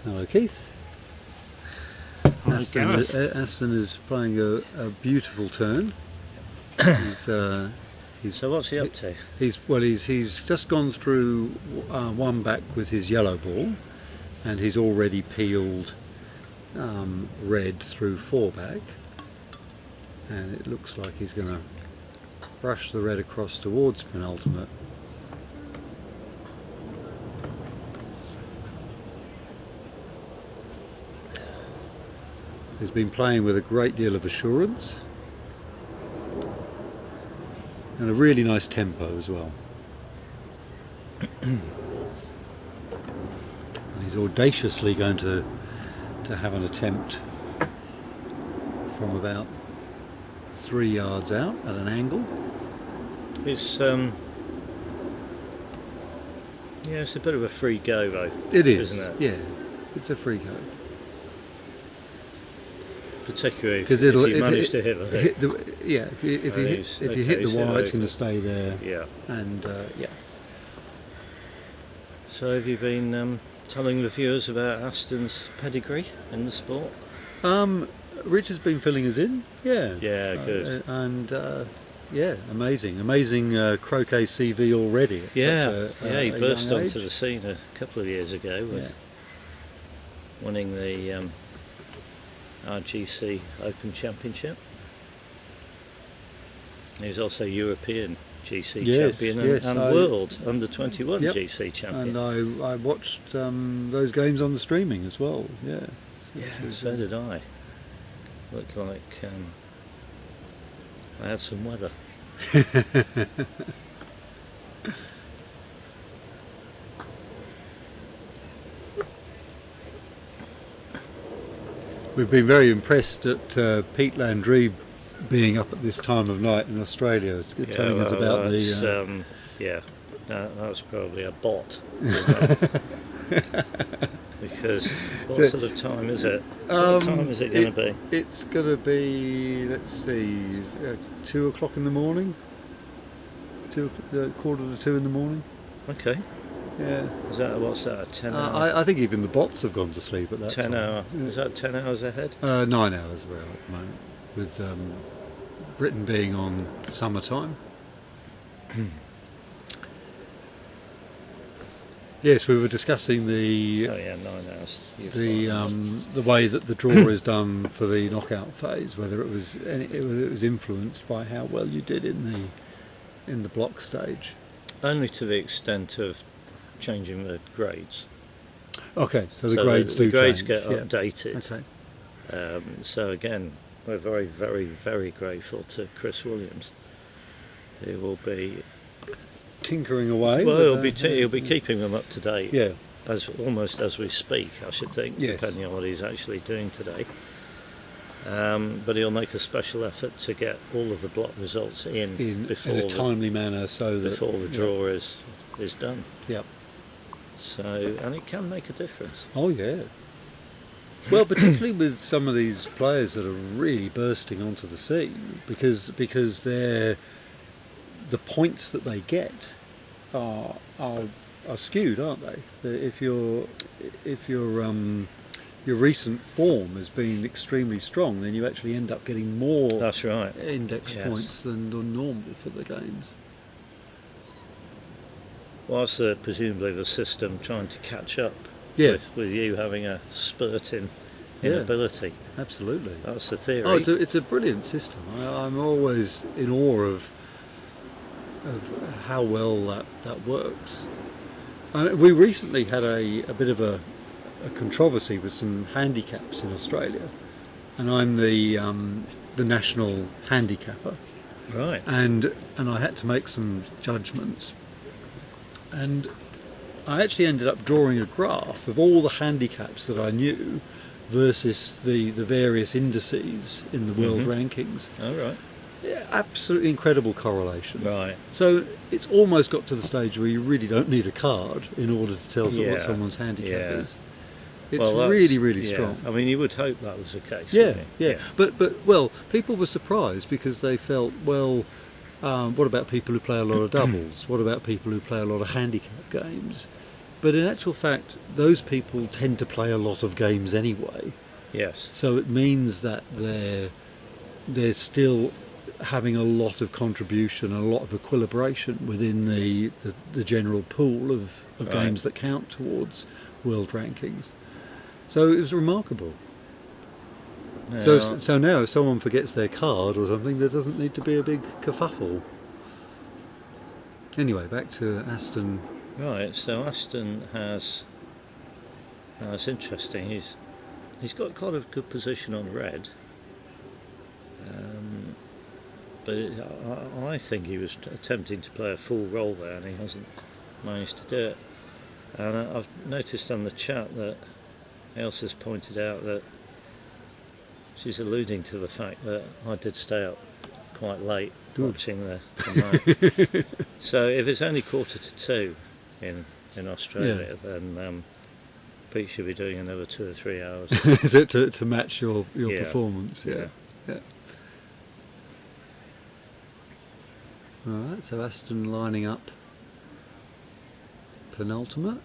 Hello, Keith. Aston is playing a beautiful turn. So what's he up to? He's just gone through one back with his yellow ball, and he's already peeled red through 4 back, and it looks like he's going to brush the red across towards penultimate. He's been playing with a great deal of assurance and a really nice tempo as well. And he's audaciously going to have an attempt from about 3 yards out at an angle. It's it's a bit of a free go though. It is, isn't it? Yeah, it's a free go. Particularly if you manage to hit the hook. If you hit the wire, it's going to stay there. Yeah. And So have you been telling the viewers about Aston's pedigree in the sport? Rich has been filling us in. Yeah. Yeah, good. And amazing croquet CV already. He burst onto the scene a couple of years ago with winning the RGC Open Championship. He's also European GC champion and world under 21 GC champion. And I watched those games on the streaming as well. Yeah. So did I. Looked like I had some weather. We've been very impressed at Pete Landry being up at this time of night in Australia. It's telling us about that's probably a bot, isn't it? Because what sort of time is it? What time is it going to be? It's going to be, let's see, 2 o'clock in the morning. 1:45 in the morning. Okay. Yeah. What's that? A 10 hour? I think even the bots have gone to sleep at that 10 time. hour. Yeah. Is that 10 hours ahead? 9 hours we're at the moment, with Britain being on summertime. Yes, we were discussing the 9 hours. The way that the draw is done for the knockout phase, whether it was influenced by how well you did in the block stage. Only to the extent of changing the grades. Okay, so the grades do change. The grades change. get updated. Okay. So again, we're very, very, very grateful to Chris Williams, who will be tinkering away. Well, he'll be keeping them up to date. Yeah. Almost as we speak, I should think, depending on what he's actually doing today. But he'll make a special effort to get all of the block results in before in a timely manner, so that before the draw is done. Yep. So, and it can make a difference. Oh yeah. Well, particularly with some of these players that are really bursting onto the scene, because the points that they get are skewed, aren't they? If your recent form has been extremely strong, then you actually end up getting more. That's right. Index points than normal for the games. Whilst presumably the system trying to catch up with you having a spurt in in ability. Absolutely. That's the theory. Oh, it's a brilliant system. I'm always in awe of how well that works. We recently had a bit of a controversy with some handicaps in Australia, and I'm the national handicapper. Right. And I had to make some judgments, and I actually ended up drawing a graph of all the handicaps that I knew versus the various indices in the world rankings. Oh, right. Yeah, absolutely incredible correlation. Right. So it's almost got to the stage where you really don't need a card in order to tell what someone's handicap is. It's really strong. I mean, you would hope that was the case. Yeah. Yeah. But people were surprised because they felt, what about people who play a lot of doubles? What about people who play a lot of handicap games? But in actual fact, those people tend to play a lot of games anyway. Yes. So it means that they're still having a lot of contribution, a lot of equilibration within the general pool of games that count towards world rankings. So it was remarkable. Yeah. So now if someone forgets their card or something, there doesn't need to be a big kerfuffle. Anyway, back to Aston. Right, so Aston has... Now it's interesting, he's got quite a good position on red. But I think he was attempting to play a full roll there and he hasn't managed to do it. And I've noticed on the chat that Elsa's pointed out that she's alluding to the fact that I did stay up quite late watching the match. So if it's only 1:45 in Australia, then Pete should be doing another 2 or 3 hours to match your performance. Yeah. All right, so Aston lining up penultimate.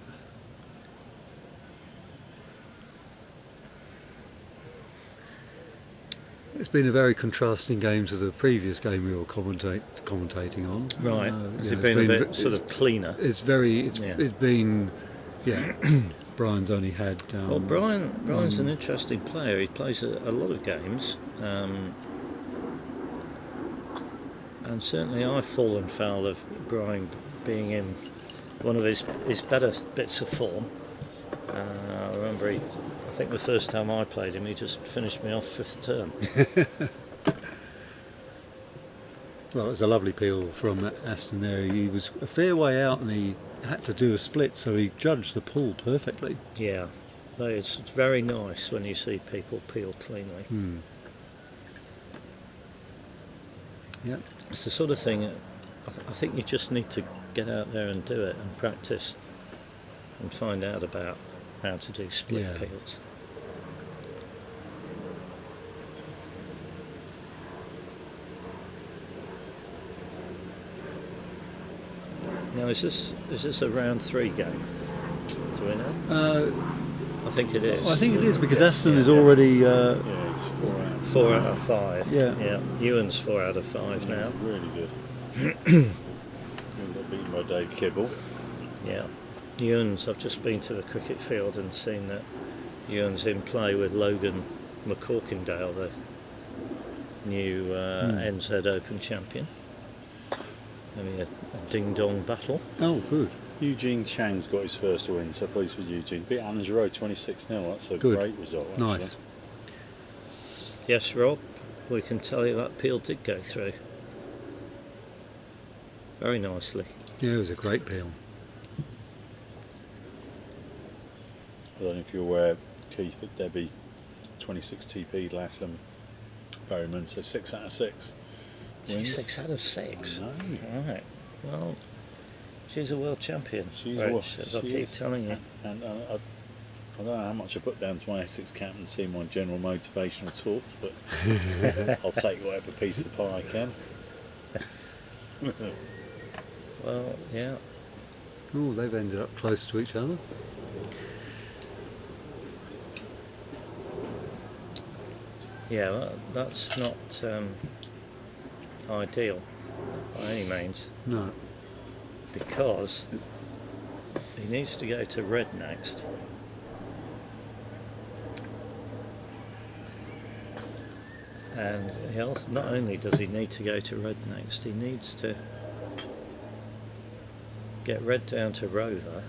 It's been a very contrasting game to the previous game we were commentating on. Right. Has it been a bit sort of cleaner? It's been, Brian's only had... well, Brian's an interesting player. He plays a lot of games. And certainly I've fallen foul of Brian being in one of his better bits of form. I remember I think the first time I played him, he just finished me off 5th turn. Well, it was a lovely peel from Aston there. He was a fair way out and he had to do a split, so he judged the pull perfectly. Yeah, it's very nice when you see people peel cleanly. Yep. It's the sort of thing I think you just need to get out there and do it and practice and find out about how to do split peels. Now is this a round 3 game? Do we know? I think it is. Well, I think it is because Aston is already... it's 4 out of 5. Yeah. Ewan's 4 out of 5 now. Really good. Got beaten by Dave Kibble. Yeah. Ewan's, I've just been to the cricket field and seen that Ewan's in play with Logan McCorkindale, the new NZ Open champion. Having a ding-dong battle. Oh, good. Eugene Chang's got his first win, so pleased with Eugene. Beat Angerow 26-0, that's a good. Great result. Actually. Nice. Yes, Rob, we can tell you that peel did go through. Very nicely. Yeah, it was a great peel. I don't know if you're aware, Keith, that Debbie 26 TP Latham Berryman, so 6 out of 6. She's 6 out of 6. No. Right. Well, she's a world champion. She's Rich, as I keep telling you. And I don't know how much I put down to my Essex captaincy and my general motivational talks, but I'll take whatever piece of the pie I can. Well, yeah. Oh, they've ended up close to each other. Yeah, that's not ideal by any means. No. Because he needs to go to red next. And he also, not only does he need to go to red next, he needs to get red down to rover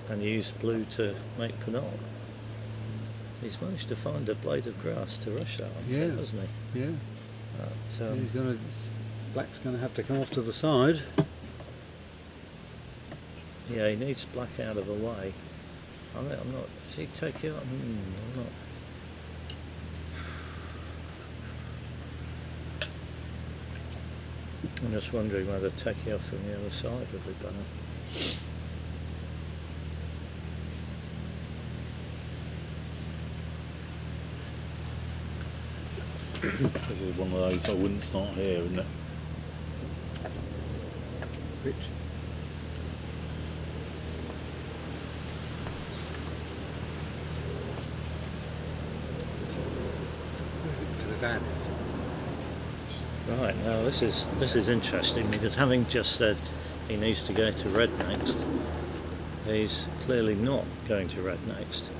and use blue to make penal. He's managed to find a blade of grass to rush that onto, hasn't he? Yeah. But, He's going to. Black's going to have to come off to the side. yeah, he needs black out of the way. I'm not. Does he take it on? I'm not. I'm just wondering whether taking off from the other side would be better. This is one of those I wouldn't start here, isn't it? Which? To the van. Right, now this is interesting, because having just said he needs to go to red next, he's clearly not going to red next.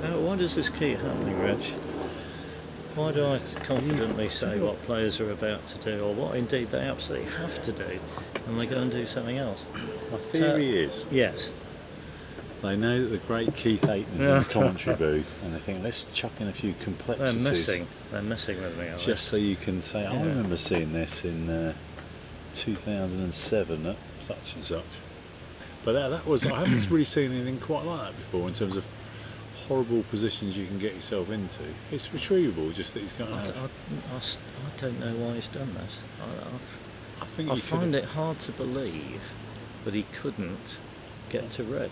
Now, why does this keep happening, Reg? Why do I confidently say what players are about to do, or what indeed they absolutely have to do, and they go and do something else? My theory is, yes, they know that the great Keith Aiton's in the commentary booth, and they think, let's chuck in a few complexities. they're messing with me, aren't they? Just so you can say, I remember seeing this in 2007 at such and such. But that was, I haven't really seen anything quite like that before, in terms of horrible positions you can get yourself into. It's retrievable, just that he's going to have... I don't know why he's done this. I find it hard to believe that he couldn't get to red.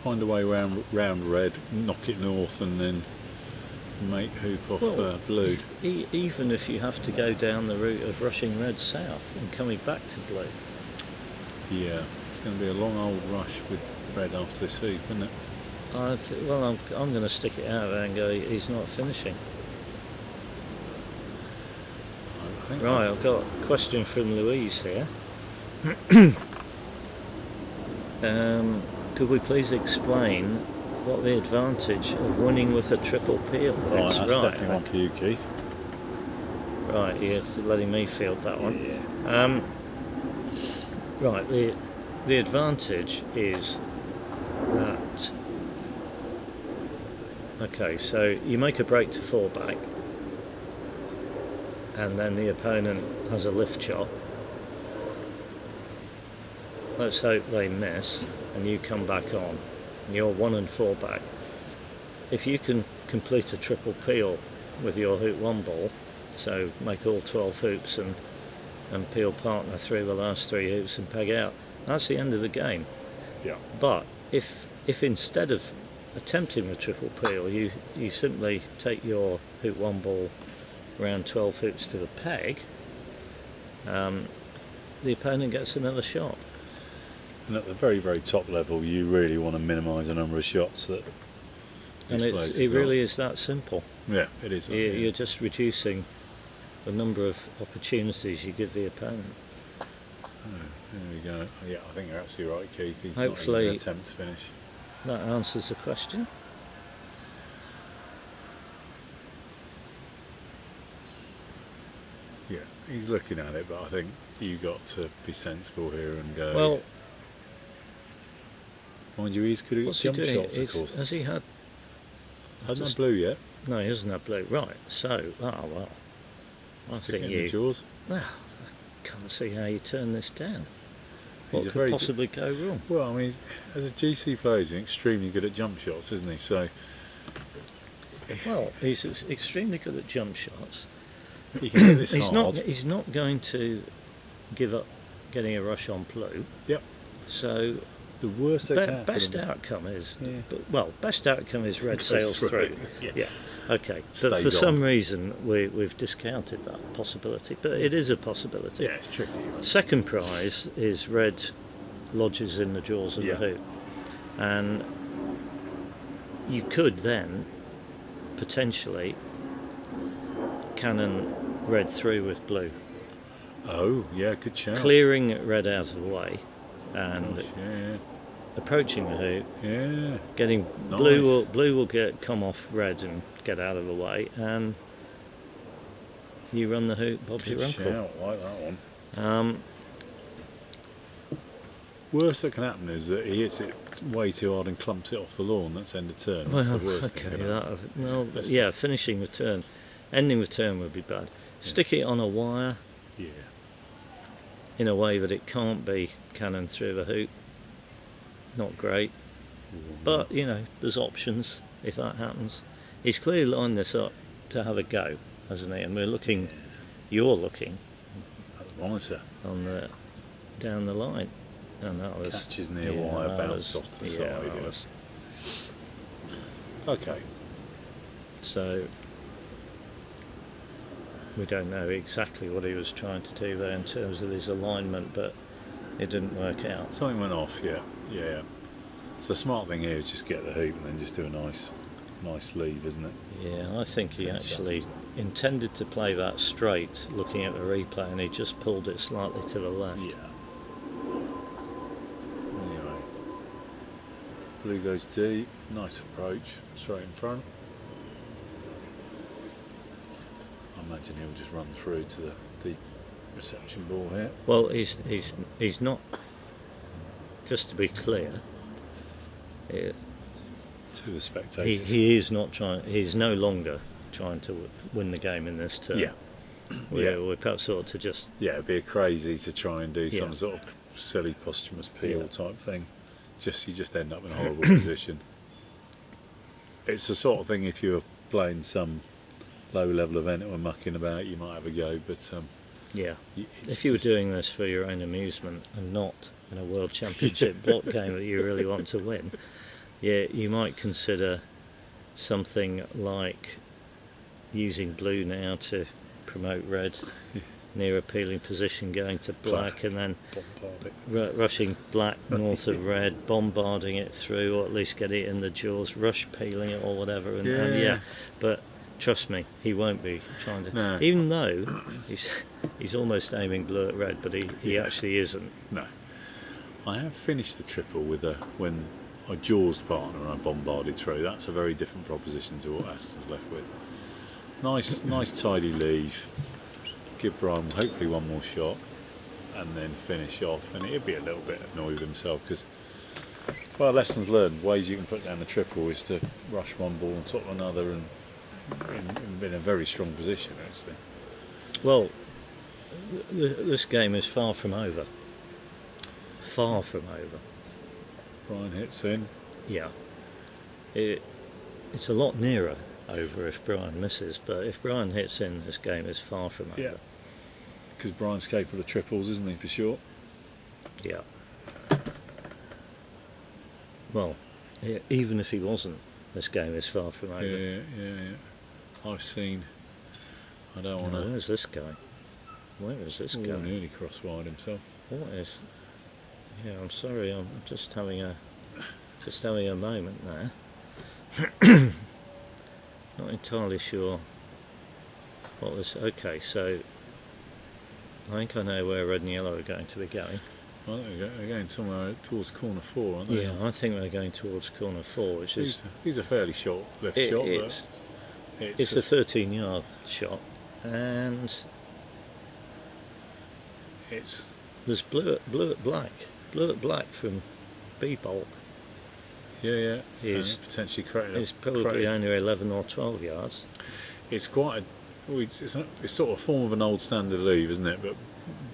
Find a way round red, knock it north, and then make hoop off blue. Even if you have to go down the route of rushing red south and coming back to blue. Yeah, it's going to be a long old rush with red after this hoop, isn't it? Well, I'm going to stick it out there and go, he's not finishing. Right, I've got a question from Louise here. Could we please explain what the advantage of winning with a triple peel is? Right, that's definitely one for you, Keith. Right, you're letting me field that one. Yeah. Right, the advantage is that... Okay, so you make a break to 4 back, and then the opponent has a lift shot. Let's hope they miss, and you come back on, and you're 1 and 4 back. If you can complete a triple peel with your hoop 1 ball, so make all 12 hoops and peel partner through the last 3 hoops and peg out, that's the end of the game. Yeah. But if instead of attempting the triple peel, you simply take your hoop 1 ball around 12 hoops to the peg, the opponent gets another shot. And at the very, very top level, you really want to minimise the number of shots that and it really is that simple. Yeah, it is. You're just reducing the number of opportunities you give the opponent. Oh, there we go. Yeah, I think you're absolutely right, Keith. He's Hopefully not even attempt to finish. That answers the question. Yeah, he's looking at it, but I think you got to be sensible here and go. Well, mind you, he's good at jump shots, of course. Has he had? Hasn't had blue yet. No, he hasn't had blue. Right. So, well, I think you. Jaws. Well, I can't see how you turn this down. What could possibly go wrong? Well, I mean, as a GC player, he's extremely good at jump shots, isn't he? So. Well, he's extremely good at jump shots. He can hit this hard. He's not going to give up getting a rush on blue. Yep. So the worst best outcome is best outcome is red sails through. Yeah. Okay. But for some reason we've discounted that possibility, but it is a possibility. Yeah, it's tricky. Second prize is red lodges in the jaws of the hoop, and you could then potentially cannon red through with blue. Oh, yeah, good shout. Clearing red out of the way, and approaching the hoop, getting Nice. blue will come off red and get out of the way, and you run the hoop, Bob's Good your uncle. shout, I like that one. Worst that can happen is that he hits it way too hard and clumps it off the lawn. That's end of turn. That's the worst thing. Finishing the turn, ending the turn would be bad. Stick it on a wire. Yeah. In a way that it can't be cannon through the hoop. Not great, but you know, there's options if that happens. He's clearly lined this up to have a go, hasn't he? And you're looking At the monitor. on the down the line, and that was Catches near wire, bounce off to the side. Okay. So we don't know exactly what he was trying to do there in terms of his alignment, but it didn't work out. Something went off, yeah. So the smart thing here is just get the hoop and then just do a nice lead, isn't it? Yeah, I think he actually intended to play that straight, looking at the replay, and he just pulled it slightly to the left. Yeah. Anyway, blue goes deep, nice approach, straight in front. I imagine he'll just run through to the deep reception ball here. Well, he's not. Just to be clear, To the spectators. he is not trying. He's no longer trying to win the game in this turn. Yeah. We're perhaps sort of to just. Yeah, it'd be crazy to try and do some sort of silly posthumous peel type thing. You just end up in a horrible position. It's the sort of thing if you're playing some low level event or mucking about, you might have a go, but if you were doing this for your own amusement and not in a world championship block game that you really want to win, you might consider something like using blue now to promote red near appealing position, going to black and then rushing black north of red, bombarding it through, or at least get it in the jaws, rush peeling it or whatever, but trust me, he won't be trying to. No. Even though he's almost aiming blue at red, but he actually isn't. No. I have finished the triple with when I jawsed partner and I bombarded through. That's a very different proposition to what Aston's left with. Nice tidy leave. Give Brian hopefully one more shot and then finish off. And he'd be a little bit annoyed with himself because, well, lessons learned. Ways you can put down the triple is to rush one ball on top of another and in a very strong position actually. Well, this game is far from over. Far from over. Brian hits in. Yeah. It's a lot nearer over if Brian misses, but if Brian hits in, this game is far from over. Yeah. Because Brian's capable of triples, isn't he, for sure? Yeah. Well, even if he wasn't, this game is far from over. Yeah. I've seen. I don't want to. Where's this guy? Where is this guy? Nearly crosswired himself. What is? Yeah, I'm sorry. I'm just having a moment there. Not entirely sure what was. Okay, so I think I know where red and yellow are going to be going. I think they're going somewhere towards corner 4, aren't they? Yeah, I think they're going towards corner 4, which is. He's a fairly short left shot, it's a 13-yard shot, and there's blue at black from B-Bolt. Yeah. He's potentially created. It's probably only 11 or 12 yards. It's quite it's sort of a form of an old standard leave, isn't it? But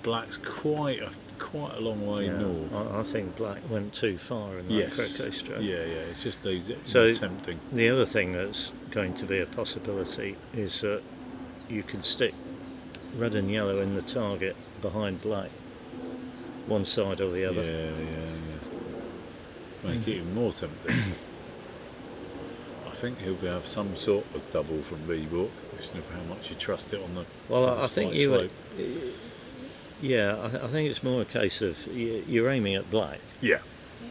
black's quite a long way north. I think black went too far in that croquet stroke. Yeah. It's just leaves it tempting. The other thing that's going to be a possibility is that you can stick red and yellow in the target behind black, one side or the other. Yeah. Make it even more tempting. I think he'll have some sort of double from B-Book, question of how much you trust it on the. Well, I think you slope. I think it's more a case of you're aiming at black. Yeah.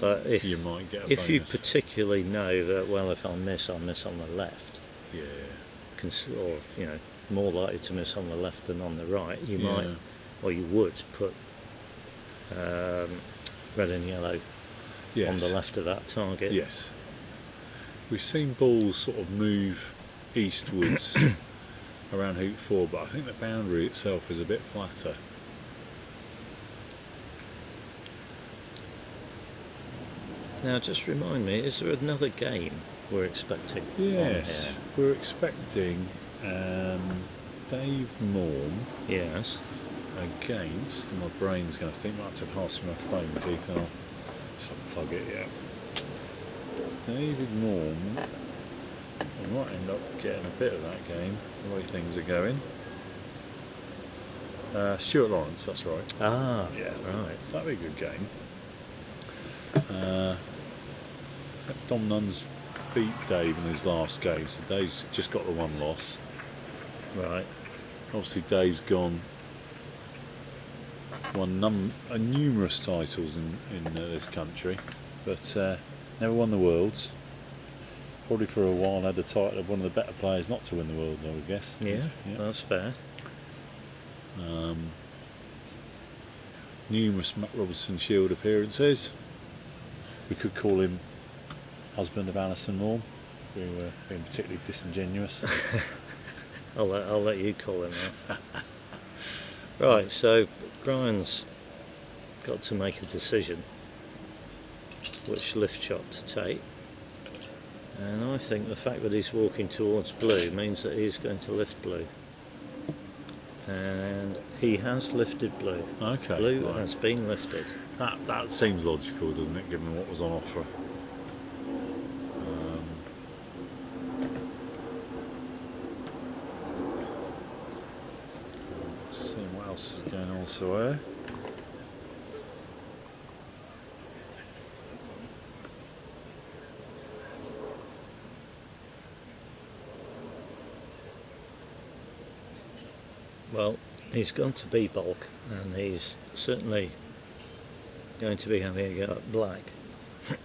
But if you might get if you particularly know that, well, if I miss on the left. Yeah. Or more likely to miss on the left than on the right, you might, or you would put red and yellow Yes. on the left of that target. Yes. We've seen balls sort of move eastwards around hoop 4, but I think the boundary itself is a bit flatter. Now just remind me, is there another game we're expecting? Yes, we're expecting Dave Morm. Yes. Against, my brain's going to think I have to pass me my phone, Keith, and I'll just plug it, yeah. David Morm, we might end up getting a bit of that game, the way things are going. Stuart Lawrence, that's right. Ah, Yeah, right. that'd be a good game. I think Dom Nunn's beat Dave in his last game, so Dave's just got the one loss. Right. Obviously Dave's won numerous titles in this country, but never won the Worlds. Probably for a while had the title of one of the better players not to win the Worlds, I would guess. Yeah, that's fair. Numerous Matt Robertson Shield appearances. We could call him husband of Alison Morm if we were being particularly disingenuous. I'll let you call him that. Right, so Brian's got to make a decision which lift shot to take, and I think the fact that he's walking towards blue means that he's going to lift blue, and he has lifted blue. Okay, blue right. has been lifted. That seems logical, doesn't it, given what was on offer? Seeing what else is going on elsewhere. Well, he's gone to B bulk, and he's certainly going to be having a go at black.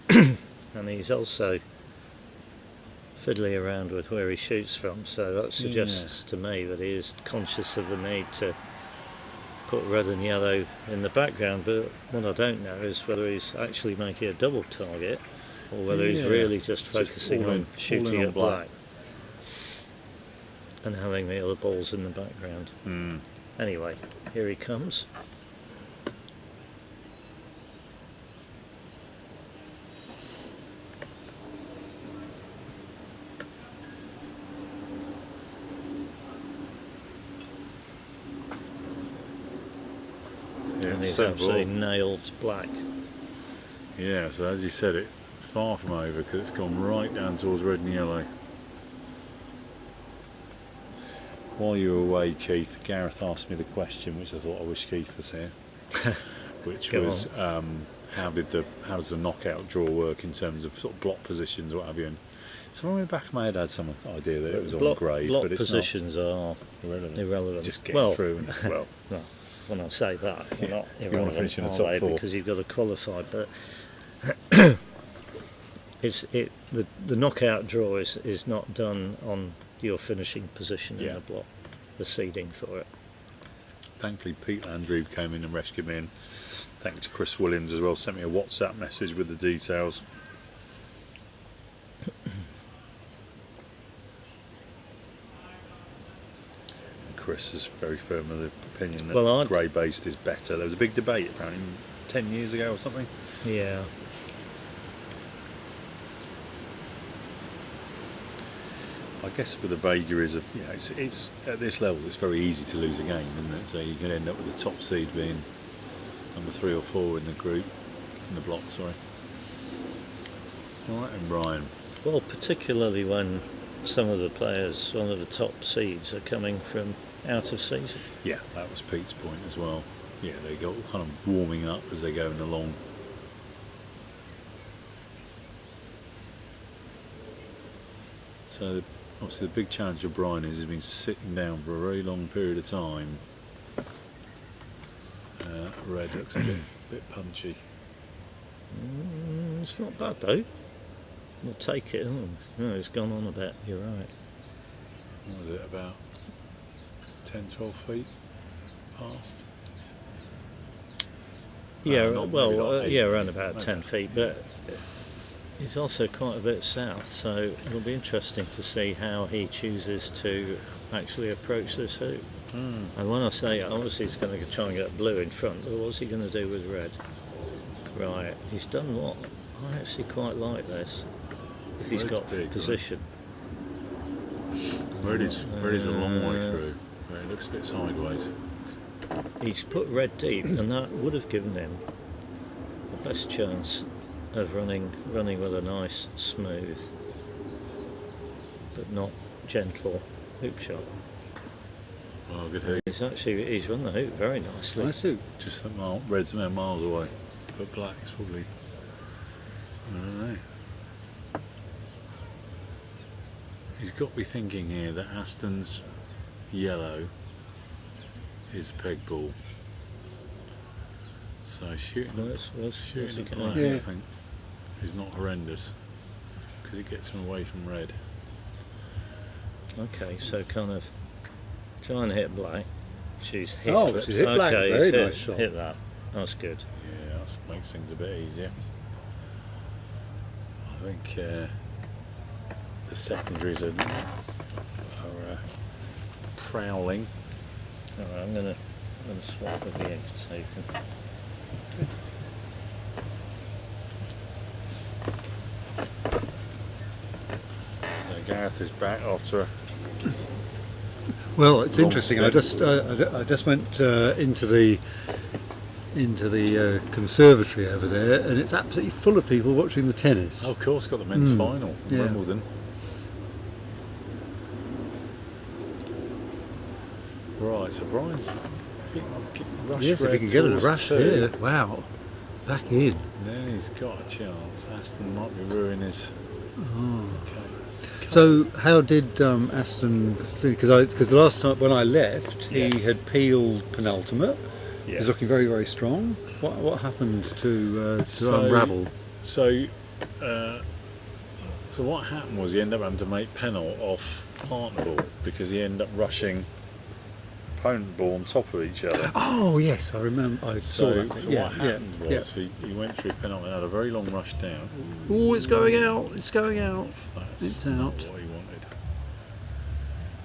And he's also fiddling around with where he shoots from, so that suggests to me that he is conscious of the need to put red and yellow in the background, but what I don't know is whether he's actually making a double target or whether he's really just focusing on shooting at black and having the other balls in the background. Anyway, here he comes. And he's absolutely nailed black. Yeah, so as you said, it's far from over because it's gone right down towards red and yellow. While you were away, Keith, Gareth asked me the question, which I thought I wish Keith was here, which was how does the knockout draw work in terms of sort of block positions or what have you? And so in the back of my head I had some idea that it was on grade, block but it's positions not are irrelevant. Just get through. And, when I say that, you're not you want to finish in the top 4 because you've got to qualify, but the knockout draw is not done on your finishing position in the block, the seeding for it. Thankfully Pete Landry came in and rescued me, and thanks to Chris Williams as well, sent me a WhatsApp message with the details. Chris is very firm of the opinion that grey based is better. There was a big debate apparently 10 years ago or something. Yeah. I guess with the vagaries of, it's at this level it's very easy to lose a game, isn't it? So you can end up with the top seed being number 3 or 4 in the group, in the block, sorry. Right, and Brian. Well, particularly when some of the players, one of the top seeds, are coming from out of season. Yeah, that was Pete's point as well. Yeah, they go kind of warming up as they're going along. So obviously the big challenge for Brian is he's been sitting down for a very long period of time. Red looks a bit punchy. It's not bad though. We'll take it. Oh, no, it's gone on a bit, you're right. What was it, about 10, 12 feet past? Yeah, not well, maybe like 8 yeah, around feet, about maybe 10 feet, but he's also quite a bit south, so it'll be interesting to see how he chooses to actually approach this hoop. And when I say, obviously he's going to try and get blue in front, but what's he going to do with red? Right, he's done what? I actually quite like this, if he's Red's got big, position. Red is a long way through. It looks a bit sideways. He's put red deep, and that would have given him the best chance of running with a nice, smooth, but not gentle hoop shot. Oh, good hoop. He's run the hoop very nicely. Nice hoop. Just that red's miles away, but black's probably, I don't know. He's got to be thinking here that Aston's yellow is peg ball. So shooting at black, I think, is not horrendous because it gets him away from red. Okay, so kind of trying to hit black. She's hit. Oh, she's hit black. Okay, Very he's nice shot. hit that. That's good. Yeah, that makes things a bit easier. I think the secondaries are prowling. Alright, I'm gonna swap with the edge so you can. So Gareth is back after. Well, it's Long interesting. stint. I just went into the conservatory over there, and it's absolutely full of people watching the tennis. Oh, of course, got the men's final in Yeah. Wimbledon. Right, so Brian's. Yes, if he can get a rush here. Wow, back in. Then he's got a chance. Aston might be ruining his. Okay. So how did Aston? Because the last time when I left, he Yes. had peeled penultimate. Yeah. He's looking very, very strong. What happened to So- unravel? So what happened was he ended up having to make penal off partner ball because he ended up rushing opponent ball on top of each other. Oh yes, I remember. I saw So, that. what happened was he went through penalty and had a very long rush down. Oh, it's going out! It's going out! That's It's not out. what he wanted.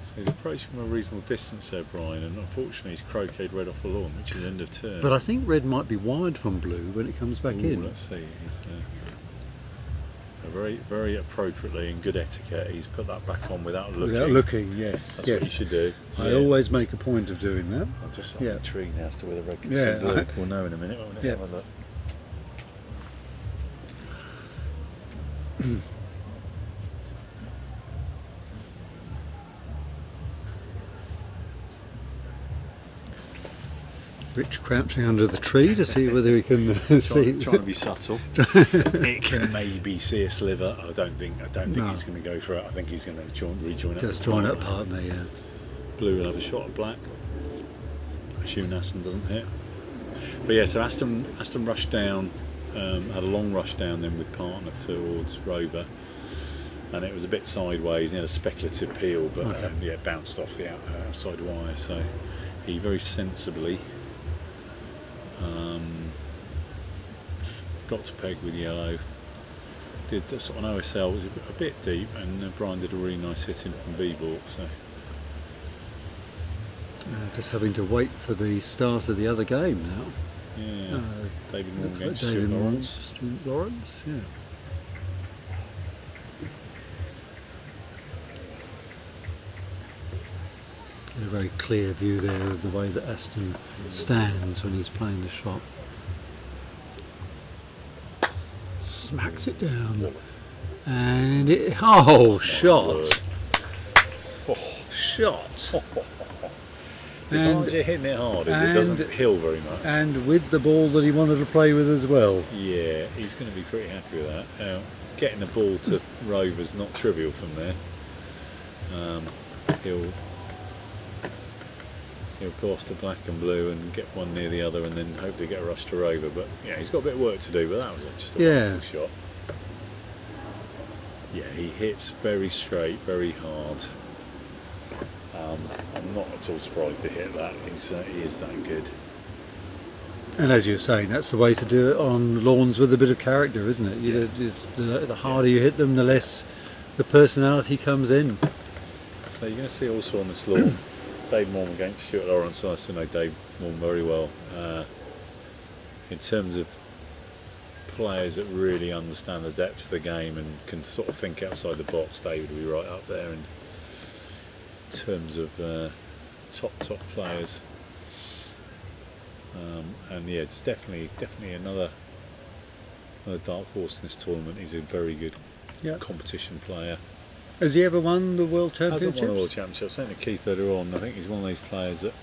So he's approaching from a reasonable distance there, Brian, and unfortunately he's croqueted red off the lawn, which is end of turn. But I think red might be wide from blue when it comes back Ooh, in. let's see. He's, so very, very appropriately and good etiquette, he's put that back on without looking. Without looking, yes. That's what you should do. I always make a point of doing that. I'm just Yeah. intrigued now as to whether red can Yeah. see blue. We'll know in a minute. Let's Yeah. have a look. Rich crouching under the tree to see whether he can see. Trying to be subtle. It can maybe see a sliver. I don't think No. he's going to go for it. I think he's going to rejoin up. Just with join up partner. partner, yeah. Blue will have a shot at black. Assuming Aston doesn't hit. But yeah, so Aston rushed down, had a long rush down then with partner towards Rover, and it was a bit sideways. He had a speculative peel, but Okay. it bounced off the outside wire. So he very sensibly got to peg with yellow. Did sort of an OSL, was a bit deep, and Brian did a really nice hit in from B-ball. So. Just having to wait for the start of the other game now. Yeah, David Moore Looks against like David Stuart Moore, Lawrence. Stuart Lawrence, yeah. Get a very clear view there of the way that Aston stands when he's playing the shot. Smacks it down. And it. Oh, shot! Shot! The advantage of hitting it hard is it doesn't hill very much. And with the ball that he wanted to play with as well. Yeah, he's going to be pretty happy with that. Getting the ball to Rover's not trivial from there. He'll go off to black and blue and get one near the other, and then hopefully get a rush to Rover. But yeah, he's got a bit of work to do. But that was just a wonderful shot. Yeah, he hits very straight, very hard. I'm not at all surprised to hit that. He is that good. And as you're saying, that's the way to do it on lawns with a bit of character, isn't it? The harder you hit them, the less the personality comes in. So you're going to see also on this lawn, Dave Morgan against Stuart Lawrence. I also know Dave Morgan very well. In terms of players that really understand the depths of the game and can sort of think outside the box, David will be right up there in terms of top players. And yeah, it's definitely another dark horse in this tournament. He's a very good competition player. Has he ever won the World Championships? Hasn't won the World Championships. Certainly Keith earlier on. I think he's one of those players that,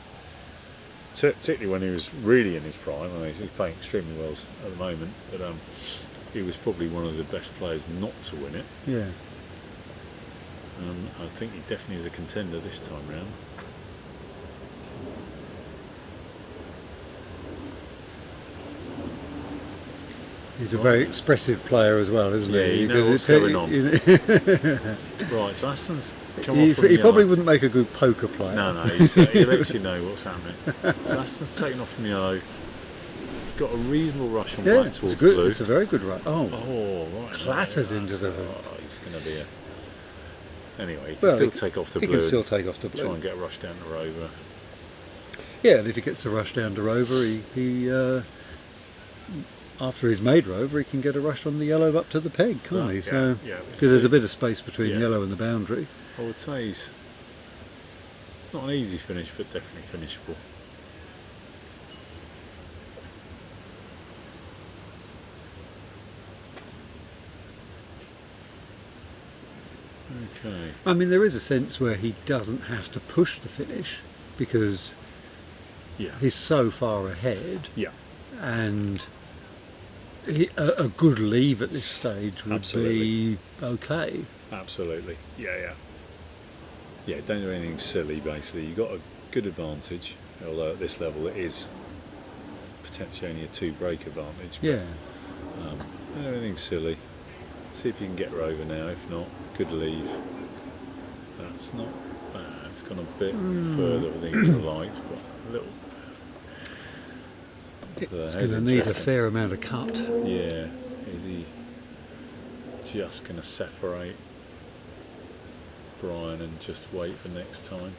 particularly when he was really in his prime, I mean, he's playing extremely well at the moment, but he was probably one of the best players not to win it. Yeah. I think he definitely is a contender this time round. He's a very expressive player as well, isn't he? Yeah, you know what's going on. Right, so Aston's come off from He probably yellow. wouldn't make a good poker player. No, he lets you know what's happening. So Aston's taken off from yellow. He's got a reasonable rush on black towards blue. It's a very good run. Oh, right. clattered into the... Oh, he's going to be a... Anyway, he can still take off to blue. He can still take off to blue. Try and get a rush down to Rover. Yeah, and if he gets a rush down to Rover, he after he's made Rover, he can get a rush on the yellow up to the peg, can't he? So, because there's a bit of space between yellow and the boundary. I would say it's not an easy finish, but definitely finishable. Okay. I mean, there is a sense where he doesn't have to push the finish because he's so far ahead. Yeah. And a good leave at this stage would be okay. Absolutely. Yeah. Don't do anything silly. Basically, you've got a good advantage. Although at this level it is potentially only a 2-break advantage. Yeah. Don't do anything silly. See if you can get her over now. If not, good leave. That's not bad. It's gone a bit further, I think, to the light, but a little. It's going to need a fair amount of cut. Yeah. Is he just going to separate Brian and just wait for next time?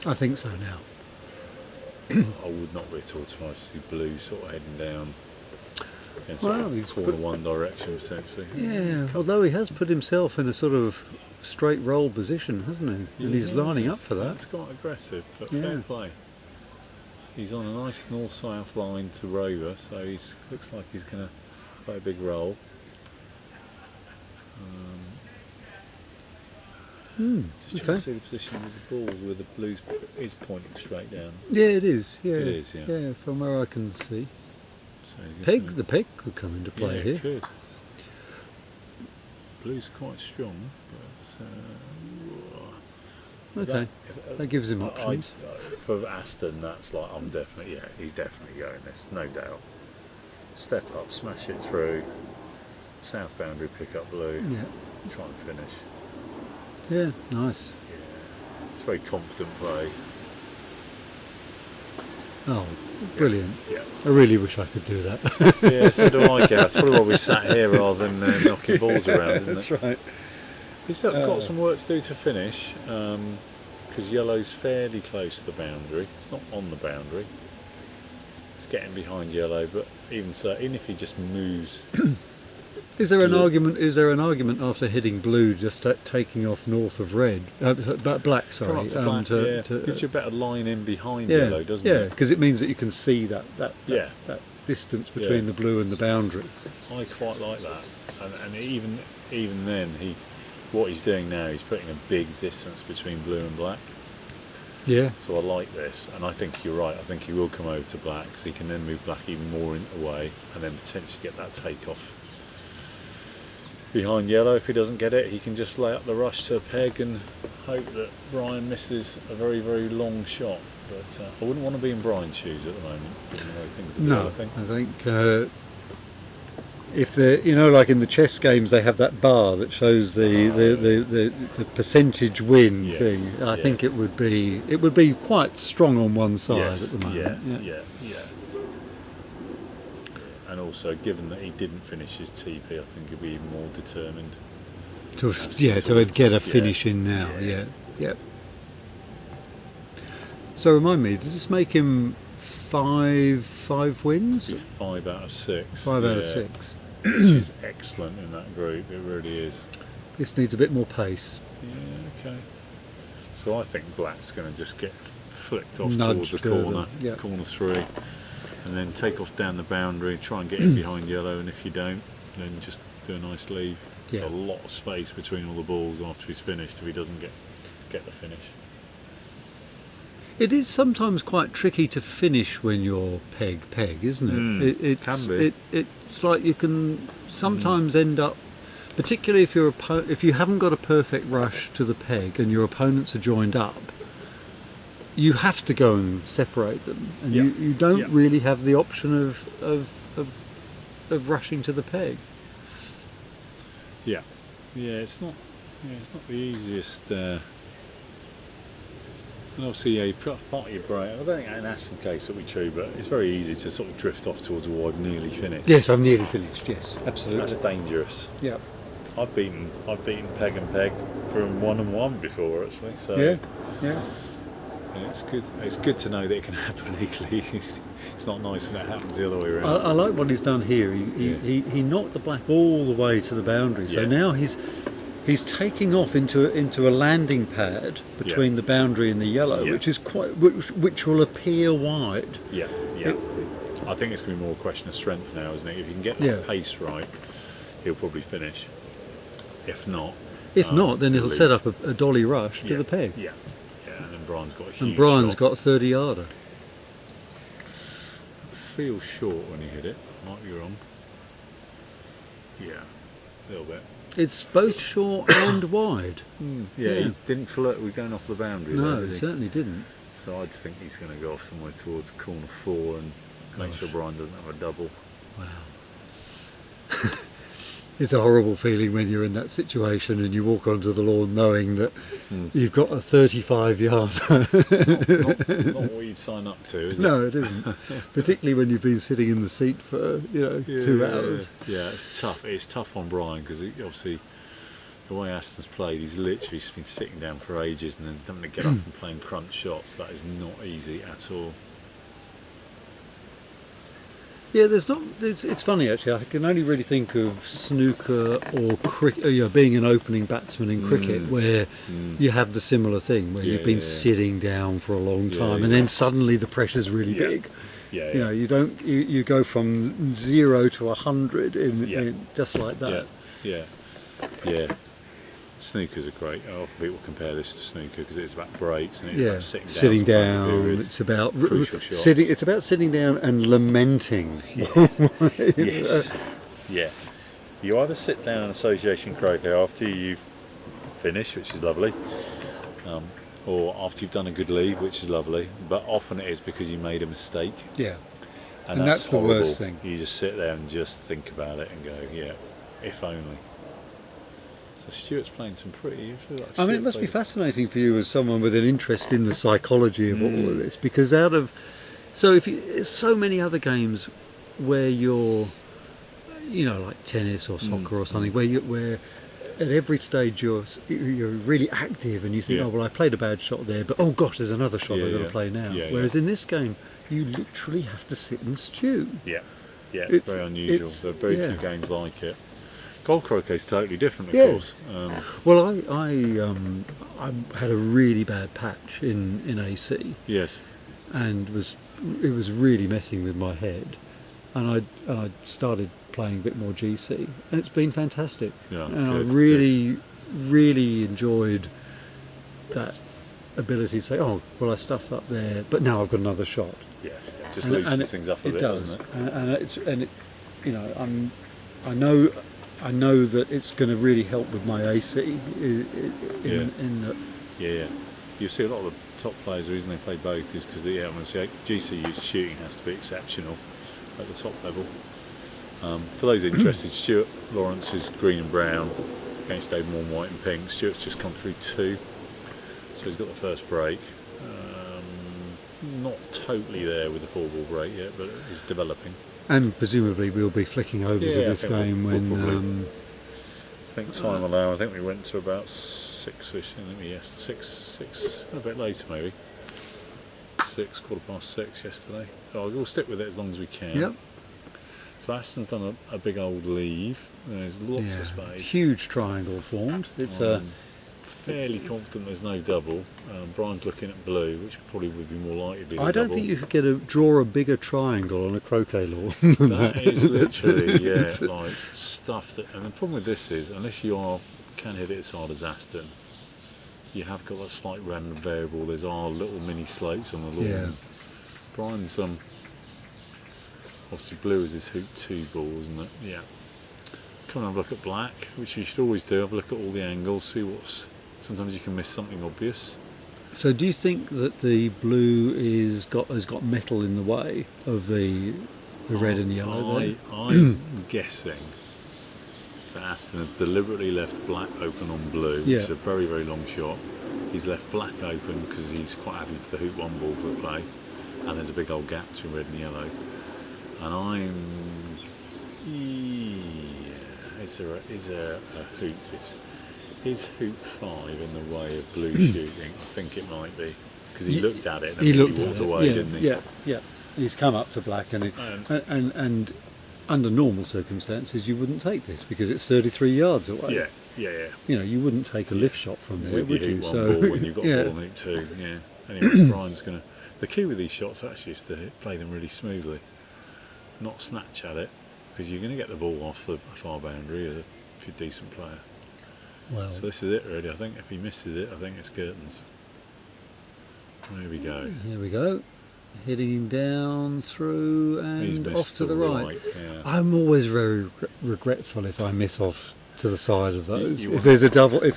I think so now. I would not be at all surprised to see Blue sort of heading down. Well, he's corner one direction potentially. Yeah, although he has put himself in a sort of straight roll position, hasn't he? And he's lining up for that. It's quite aggressive, but fair play. He's on a nice north-south line to Rover, so looks like he's going to play a big role. Just trying to see the position of the ball where the Blues is pointing straight down. Yeah, it is. Yeah, it is. Yeah. Yeah, from where I can see. So the peg could come into play here. It could. Blue's quite strong, but okay, that gives him options. For Aston, that's like he's definitely going this, no doubt. Step up, smash it through, south boundary, pick up Blue, try and finish. Yeah, nice. Yeah, it's a very confident play. Oh, brilliant. Yeah. I really wish I could do that. Yeah, so do I, Gav. That's probably why we sat here rather than knocking balls around, isn't That's it? right. He's got some work to do to finish, because yellow's fairly close to the boundary. It's not on the boundary. It's getting behind yellow, but even so, even if he just moves... Is there an argument after hitting blue just taking off north of red, black? Sorry, to black, gives you a better line in behind yellow, doesn't it? Yeah, because it means that you can see that distance between the blue and the boundary. I quite like that, and even then, what he's doing now, he's putting a big distance between blue and black. Yeah. So I like this, and I think you're right. I think he will come over to black because he can then move black even more away, and then potentially get that takeoff behind yellow. If he doesn't get it, he can just lay up the rush to a peg and hope that Brian misses a very, very long shot. But I wouldn't want to be in Brian's shoes at the moment, given the way things are developing. I think if they're, like in the chess games, they have that bar that shows the percentage win thing. I think it would be quite strong on one side at the moment. Yeah. and also given that he didn't finish his TP, I think he'll be even more determined. To get a finish in now. Yeah. So remind me, does this make him five wins? 5 out of 6. 5 out of 6. Which is excellent in that group. It really is. This needs a bit more pace. Yeah. Okay. So I think Black's going to just get flicked off Nudged towards the corner, yeah. corner 3, and then take off down the boundary, try and get in behind yellow, and if you don't, then just do a nice leave. Yeah. There's a lot of space between all the balls after he's finished if he doesn't get the finish. It is sometimes quite tricky to finish when you're peg, isn't it? It can be. It's like you can sometimes end up, particularly if you haven't got a perfect rush to the peg and your opponents are joined up, you have to go and separate them, and you don't really have the option of rushing to the peg. Yeah, it's not the easiest. And obviously, part of your brain. I don't think in Aston case that'll be true, but it's very easy to sort of drift off towards I've nearly finished. Yes, I've nearly finished. Yes, absolutely. That's dangerous. Yeah. I've beaten peg and peg from 1-1 before actually. So yeah. It's good. It's good to know that it can happen legally. It's not nice when it happens the other way around. I like what he's done here. He knocked the black all the way to the boundary. So now he's taking off into a landing pad between the boundary and the yellow, which is which will appear wide. Yeah. I think it's going to be more a question of strength now, isn't it? If you can get the pace right, he'll probably finish. If not, then he'll set up a dolly rush to the peg. Yeah. And then Brian's got a huge. And Brian's shot. got a 30-yarder. Feels short when he hit it. Might be wrong. Yeah, a little bit. It's both short and wide. He didn't flirt with going off the boundary. No, did he he? certainly didn't. So I'd think he's going to go off somewhere towards corner 4 and make sure Brian doesn't have a double. Wow. It's a horrible feeling when you're in that situation and you walk onto the lawn knowing that you've got a 35-yard. Not what you'd sign up to, is it? No, it isn't. Particularly when you've been sitting in the seat for 2 hours. Yeah, it's tough. It's tough on Brian because obviously the way Aston's played, he's literally been sitting down for ages and then having to get up and playing crunch shots. That is not easy at all. Yeah, it's funny actually. I can only really think of snooker or cricket, being an opening batsman in cricket, where you have the similar thing where you've been sitting down for a long time, and then suddenly the pressure's really big. You go from 0 to 100 in just like that. Yeah. Snookers are great. Often people compare this to snooker because it's about breaks and it's about sitting down. It's about crucial shots. It's about sitting down and lamenting. Yes. Yeah. You either sit down in association croquet after you've finished, which is lovely, or after you've done a good leave, which is lovely. But often it is because you made a mistake. Yeah. And that's the horrible. worst thing. You just sit there and just think about it and go, if only. So Stuart's playing some pretty. It must be fascinating for you as someone with an interest in the psychology of all of this, because so many other games where you're, like tennis or soccer or something, where at every stage you're really active and you think, I played a bad shot there, but oh gosh, there's another shot I've got to play now. Whereas in this game, you literally have to sit and stew. It's very unusual. There are very few games like it. Golf croquet is totally different, of course. Well, I had a really bad patch in AC. Yes. And it was really messing with my head, and I started playing a bit more GC, and it's been fantastic. And I really enjoyed that ability to say, oh well, I stuffed up there, but now I've got another shot. Just loosens things up a bit, doesn't it? I know that it's going to really help with my AC. You see a lot of the top players, the reason they play both is because GC shooting has to be exceptional at the top level. For those interested, Stuart Lawrence is green and brown against Dave Moore, white and pink. Stuart's just come through 2, so he's got the first break. Not totally there with the 4-ball break yet, but he's developing. And presumably we'll be flicking over to this game when. I think time allow. I think we went to about 6ish. Didn't we? Yes, six. A bit later maybe. 6:15 yesterday. So we'll stick with it as long as we can. Yep. So Aston's done a big old leave. There's lots of space. Huge triangle formed. It's fairly confident there's no double. Brian's looking at blue, which probably would be more likely to be the I don't double. think you could draw a bigger triangle on a croquet lawn. That is literally, like stuff that. And the problem with this is, unless you can hit it as hard as Aston, you have got that slight random variable. There's our little mini slopes on the lawn. Yeah. Brian's obviously blue is his hoop 2 ball, isn't it? Yeah. Come and have a look at black, which you should always do. Have a look at all the angles, see what's. Sometimes you can miss something obvious. So do you think that the blue has got metal in the way of the red and yellow? I'm guessing that Aston has deliberately left black open on blue, which is a very, very long shot. He's left black open because he's quite happy for the hoop 1 ball to play, and there's a big old gap between red and yellow. And is there a hoop? Is hoop 5 in the way of blue shooting? I think it might be, because he looked at it and he walked away, didn't he? Yeah. He's come up to black, and under normal circumstances you wouldn't take this because it's 33 yards away. Yeah. You wouldn't take a lift shot from there, With would your you? hoop 1 ball when you've got a ball on hoop 2. Yeah. Anyway, Brian's gonna. The key with these shots actually is to play them really smoothly, not snatch at it, because you're going to get the ball off the far boundary if you're a decent player. Well, so this is it really. I think if he misses it, I think it's curtains. There we go. Here we go. Heading down through and off to the right. Yeah. I'm always very regretful if I miss off to the side of those. If there's a double, I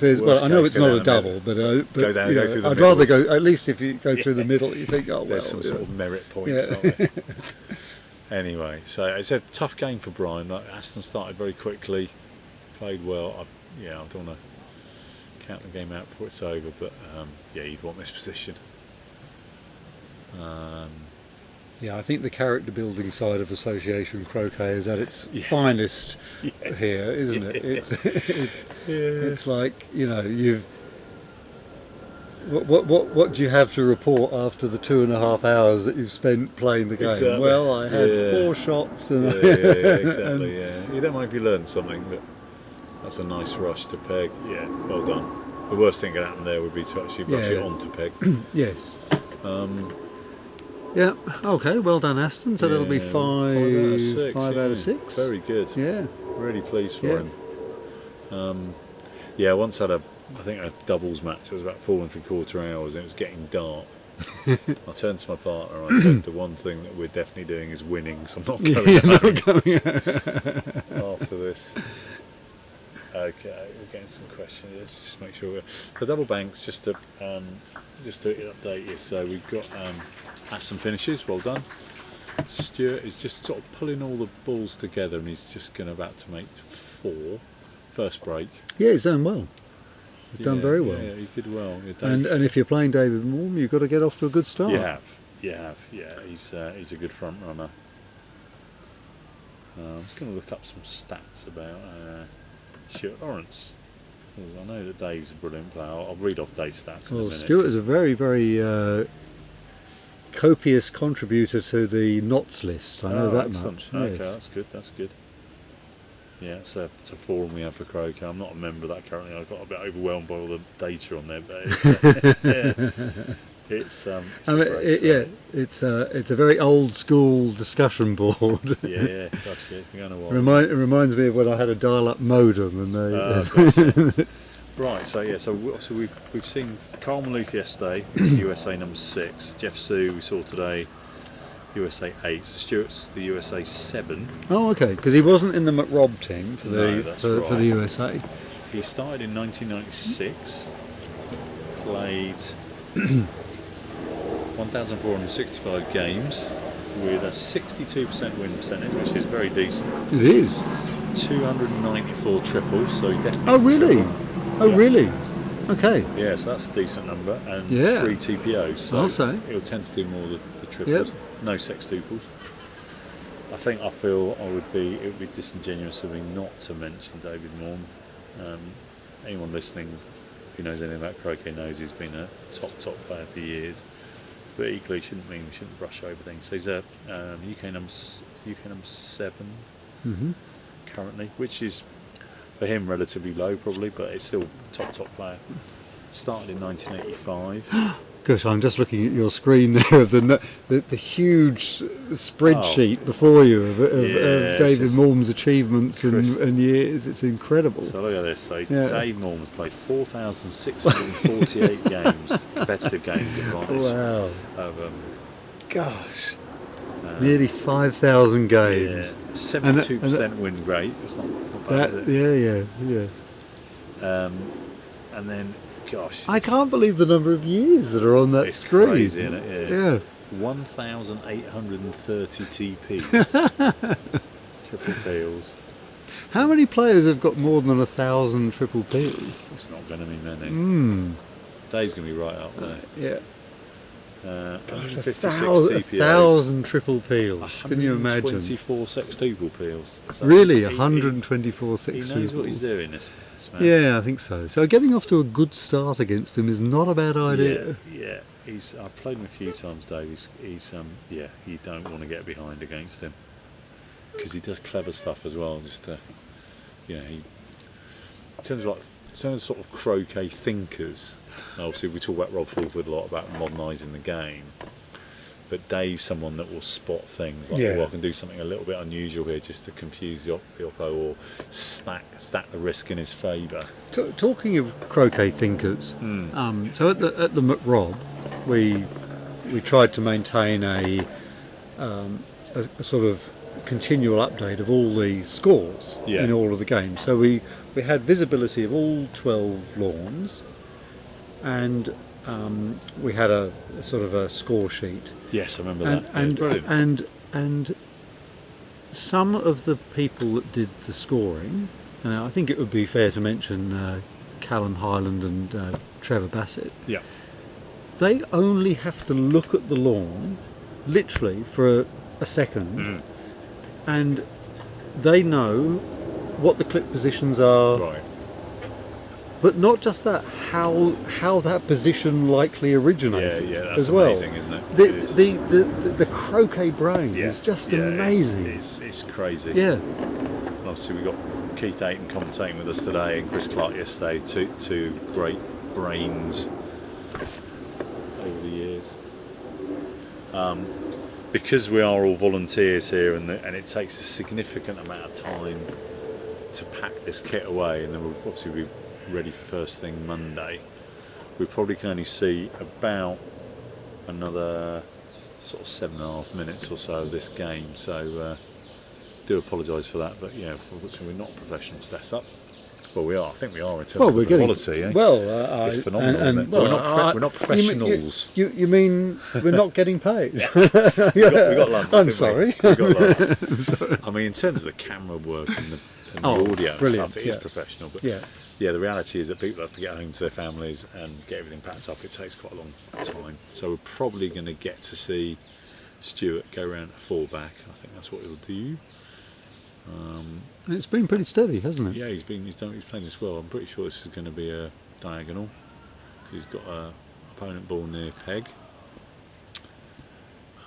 know it's not a double, but go down, go through the I'd middle. rather go. At least if you go through the middle, you think, oh well. There's some sort of merit points. Aren't there? Anyway, so it's a tough game for Brian. Like, Aston started very quickly, played well. I don't want to count the game out before it's over, but you'd want this position. I think the character building side of association croquet is at its finest here, isn't it? It's like you've. What do you have to report after the 2.5 hours that you've spent playing the game? Exactly. Well, I had 4 shots, and exactly. You don't mind if you learn something, but that's a nice rush to peg. Yeah, well done. The worst thing that could happen there would be to actually rush it onto peg. Yes. Yeah. Okay. Well done, Aston. So that'll be 5 out of 6. Very good. Yeah. Really pleased for him. Once had a doubles match. It was about 4 3/4 hours, and it was getting dark. I turned to my partner and I said, the one thing that we're definitely doing is winning, so I'm not going after this. Okay, we're getting some questions. Let's just make sure the double banks. Just to update you. So we've got Aston finishes. Well done. Stuart is just sort of pulling all the balls together, and he's just about to make 4. First break. Yeah, he's done well. He's done very well. Yeah, he's did well. And if you're playing David Morm, you've got to get off to a good start. You have. Yeah, he's a good front runner. I'm just going to look up some stats about Stuart Lawrence, because I know that Dave's a brilliant player. I'll read off Dave's stats in a minute. Stuart is a very, very copious contributor to the knots list. I know that excellent. much. Okay, yes. that's good. Yeah, it's a forum we have for croquet. I'm not a member of that currently. I got a bit overwhelmed by all the data on there, but it's it's a very old school discussion board. Yeah, gosh, it's been going a while. It reminds me of when I had a dial-up modem, and Right, so we've seen Carl Maloof yesterday, USA number 6. Jeff Sue we saw today, USA 8. So Stuart's the USA 7. Oh, okay, because he wasn't in the McRobb team for the USA. He started in 1996, played 1,465 games with a 62% win percentage, which is very decent. It is. 294 triples, so he definitely. Oh, really? Really? Okay. Yeah, so that's a decent number, and 3 TPOs. So I'll say he'll tend to do more of the triples. Yep. No sextuples. I feel it would be disingenuous of me not to mention David Morn. Anyone listening who knows anything about croquet knows he's been a top player for years. But equally, shouldn't brush over things. So he's a UK number 7 currently, which is for him relatively low probably, but it's still top player. Started in 1985. Gosh, I'm just looking at your screen there of the huge spreadsheet before you of David Morm's achievements and years. It's incredible. So look at this. So Dave Morm's played 4,648 games, competitive games. Wow. Gosh. Nearly 5,000 games. 72% win rate. It's not bad, is it? Yeah. And then, gosh, I can't believe the number of years that are on that screen. Crazy, isn't it? Yeah. 1,830 TPs. Triple peels. How many players have got more than 1,000 triple peels? It's not going to be many. Dave's going to be right up there. Yeah. 156 TPOs. 1,000 triple peels. Can you imagine? 124 sextuple peels. So really, 124 sextuples. He knows what he's doing, this man. Yeah, I think so. So getting off to a good start against him is not a bad idea. Yeah. I've played him a few times, Dave. You don't want to get behind against him because he does clever stuff as well. In terms of sort of croquet thinkers. Obviously, we talk about Rob Fulford a lot about modernising the game, but Dave's someone that will spot things like, I can do something a little bit unusual here just to confuse the oppo or stack the risk in his favour. Talking of croquet thinkers, so at the McRob, we tried to maintain a sort of continual update of all the scores in all of the games. So we had visibility of all 12 lawns, and we had a sort of a score sheet. Yes, I remember that. And some of the people that did the scoring, and I think it would be fair to mention Callum Hyland and Trevor Bassett. Yeah. They only have to look at the lawn, literally for a second, and they know what the clip positions are. Right. But not just that, how that position likely originated. Yeah, that's as well. amazing, isn't it? The croquet brain is just amazing. It's crazy. Yeah. Obviously, we got Keith Ayton commentating with us today, and Chris Clark yesterday. Two great brains over the years. Because we are all volunteers here, and it takes a significant amount of time to pack this kit away, and then we'll obviously be ready for first thing Monday. We probably can only see about another sort of 7.5 minutes or so of this game, so do apologise for that, but unfortunately we're not professionals. That's up. Well, we are. I think we are in terms of the quality. It's phenomenal. Isn't it? We're not professionals. You mean we're not getting paid? we got lunch. I'm sorry. We got lunch. I mean, in terms of the camera work and the audio and stuff, it is professional. But the reality is that people have to get home to their families and get everything packed up. It takes quite a long time. So we're probably going to get to see Stuart go around a 4-back. I think that's what he'll do. It's been pretty steady, hasn't it? Yeah, he's playing this well. I'm pretty sure this is going to be a diagonal. He's got a opponent ball near peg.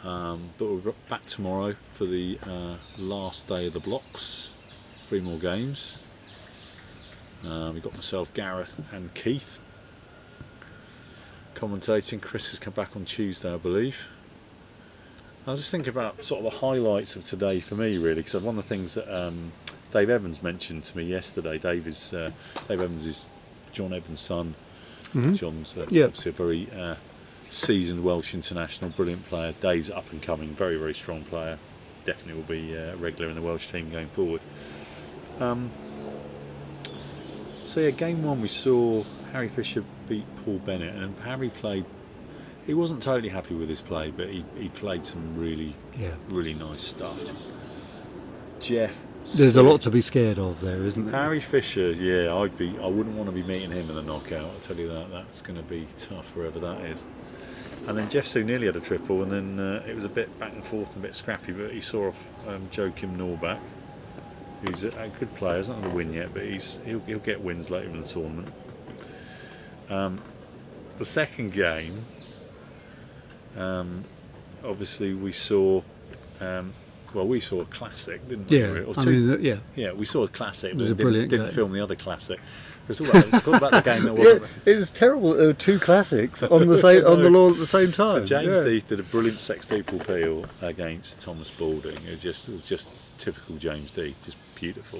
But we're back tomorrow for the last day of the blocks. 3 more games. We've got myself, Gareth and Keith commentating. Chris has come back on Tuesday, I believe. I was just thinking about sort of the highlights of today for me, really, because one of the things that Dave Evans mentioned to me yesterday. Dave Evans is John Evans' son. John's obviously a very seasoned Welsh international, brilliant player. Dave's up and coming, very, very strong player. Definitely will be regular in the Welsh team going forward. Game 1 we saw Harry Fisher beat Paul Bennett, and Harry played. He wasn't totally happy with his play, but he played some really nice stuff. Jeff, there's a lot to be scared of there, isn't there? Harry Fisher, I wouldn't want to be meeting him in a knockout. I tell you that. That's going to be tough, wherever that is. And then Jeff Sue nearly had a triple, and then it was a bit back and forth and a bit scrappy, but he saw off Joachim Norback, who's a good player. He's not going to win yet, but he'll get wins later in the tournament. The second game, obviously we saw we saw a classic, didn't we? Yeah, Yeah, we saw a classic. It was a but brilliant didn't game. film the other classic. Talk about the game that wasn't. It was terrible. There were two classics on the same on the lawn at the same time. So James Death did a brilliant sextuple peel against Thomas Balding. It was just typical James Death, just beautiful.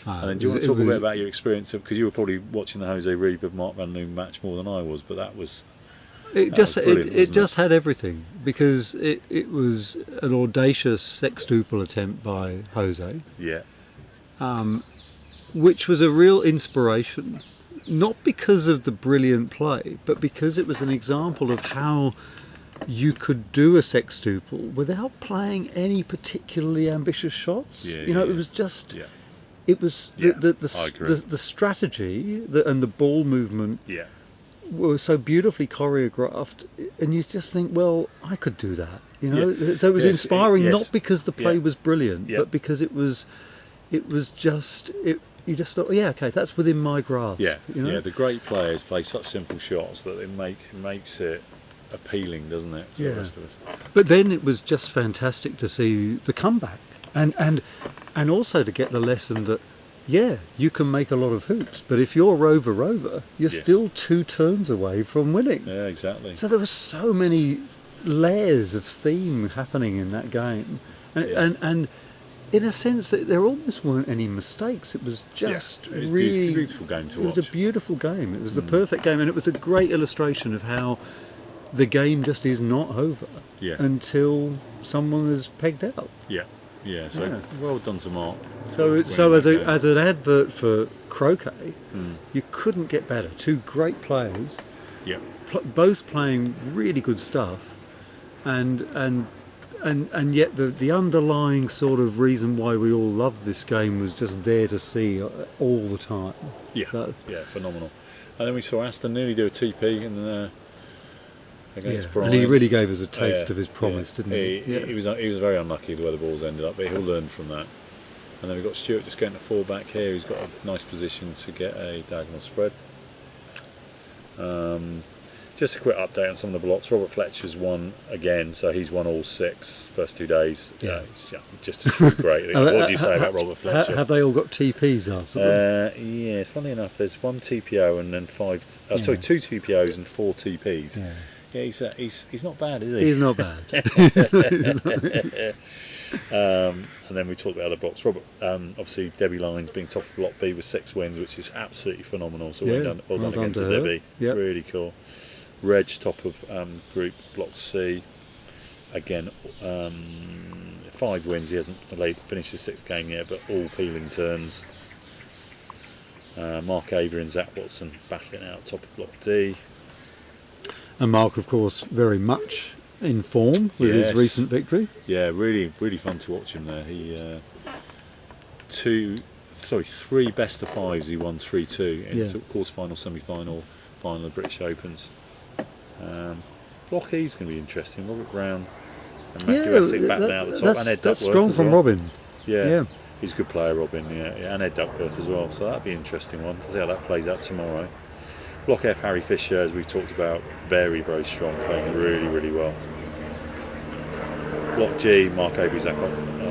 And then do you want to talk a bit about your experience of, because you were probably watching the Jose Riva Mark Van Loon match more than I was, but that was. It just had everything, because it was an audacious sextuple attempt by Jose. Yeah. Which was a real inspiration, not because of the brilliant play, but because it was an example of how you could do a sextuple without playing any particularly ambitious shots. It was just. Yeah. It was the strategy and the ball movement. Yeah. Were so beautifully choreographed, and you just think, well, I could do that, So it was inspiring, not because the play was brilliant, but because it was just you just thought, yeah, okay, that's within my grasp. Yeah, the great players play such simple shots that it makes it appealing, doesn't it, to the rest of us? But then it was just fantastic to see the comeback, and also to get the lesson that. Yeah, you can make a lot of hoops, but if you're Rover, you're still 2 turns away from winning. Yeah, exactly. So there were so many layers of theme happening in that game, and in a sense that there almost weren't any mistakes. It was just it was really a beautiful game to watch. It was a beautiful game. It was the perfect game, and it was a great illustration of how the game just is not over until someone is pegged out. Yeah, so well done to Mark. So as an advert for croquet, you couldn't get better. 2 great players, both playing really good stuff, and yet the underlying sort of reason why we all loved this game was just there to see all the time. Phenomenal. And then we saw Aston nearly do a TP against Brian. And he really gave us a taste of his promise, didn't he? He was very unlucky the way the balls ended up, but he'll learn from that. And then we've got Stuart just getting a 4 back here. He's got a nice position to get a diagonal spread. Just a quick update on some of the blocks. Robert Fletcher's won again, so he's won all 6 first 2 days. He's just a true great. What do you say about Robert Fletcher? Have they all got TPs after them? Yeah, funny enough, there's 1 TPO and then 2 TPOs and 4 TPs. Yeah, he's not bad, is he? He's not bad. And then we talked about other blocks. Robert, obviously Debbie Lyons being top of Block B with 6 wins, which is absolutely phenomenal. So well done again to Debbie. Yep. Really cool. Reg top of Group Block C. Again, 5 wins. He hasn't finished his 6th game yet, but all peeling turns. Mark Avery and Zach Watson battling out top of Block D. And Mark, of course, very much in form with his recent victory. Yeah, really, really fun to watch him there. He 3 best of 5s. He won 3-2 in quarter-final, semi-final, final of British Opens. Block E's going to be interesting. Robert Brown and Matthew Essig back now at the top, and Ed Duckworth. That's strong from Robin. Yeah, he's a good player, Robin. Yeah, and Ed Duckworth as well. So that'll be an interesting one to see how that plays out tomorrow. Block F, Harry Fisher, as we've talked about, very, very strong, playing really, really well. Block G, Mark Avery, Zach.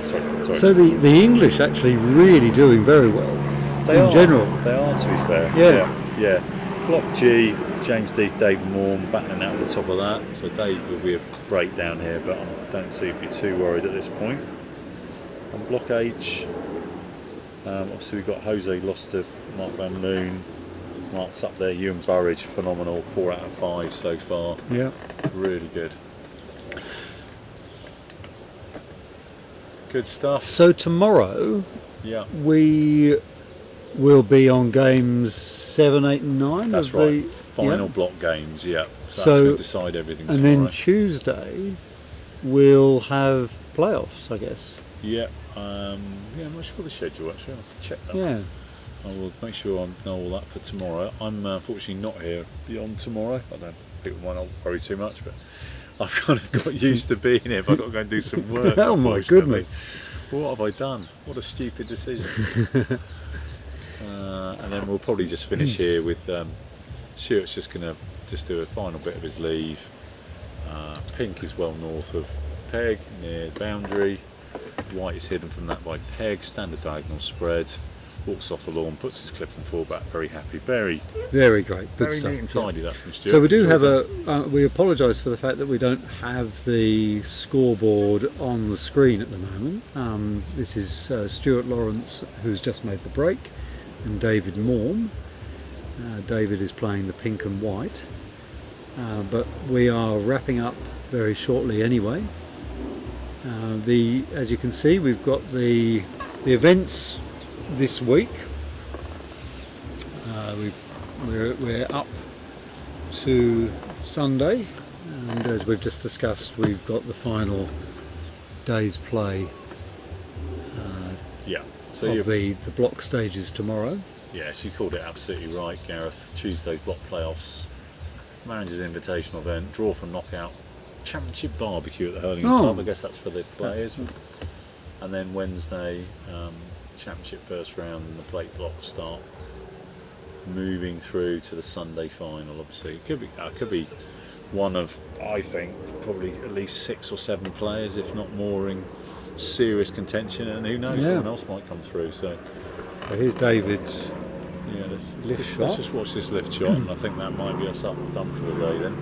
Sorry. So the English actually really doing very well in general. They are, to be fair. Yeah. Block G, James Death, Dave Morn battling out at the top of that. So Dave will be a breakdown here, but I don't see he'd be too worried at this point. And Block H, obviously we've got Jose lost to Mark Van Loon. Mark's up there. Ewan Burridge, phenomenal. 4 out of 5 so far. Yeah, really good. Good stuff. So tomorrow, we will be on games 7, 8, and 9. That's right. Final block games. So that's going to decide everything. And tomorrow. Then Tuesday, we'll have playoffs, I guess. I'm not sure the schedule actually. I'll have to check that. Yeah. I will make sure I know all that for tomorrow. I'm unfortunately not here beyond tomorrow. I don't people might not worry too much, but I've kind of got used to being here. If I've got to go and do some work. Oh my goodness! What have I done? What a stupid decision. And then we'll probably just finish here with Stuart's just going to do a final bit of his leave. Pink is well north of peg, near the boundary. White is hidden from that by peg, standard diagonal spread. Walks off the lawn, puts his clip and fall back, very happy, very great, good very stuff. neat and tidy that from Stuart. So we do have we apologise for the fact that we don't have the scoreboard on the screen at the moment. This is Stuart Lawrence, who's just made the break, and David Morm. David is playing the pink and white, but we are wrapping up very shortly anyway. As you can see, we've got the events this week. We're up to Sunday, and as we've just discussed, we've got the final day's play of the block stages tomorrow. Yes, you called it absolutely right, Gareth. Tuesday's block playoffs, Manager's Invitational event, draw for knockout, Championship barbecue at the Hurlingham Club. I guess that's for the players. And then Wednesday, Championship first round, and the plate blocks start moving through to the Sunday final. Obviously, it could be one of, I think, probably at least 6 or 7 players, if not more, in serious contention. And who knows, someone else might come through. So here's David's let's just watch this lift shot, and I think that might be us up and done for the day then.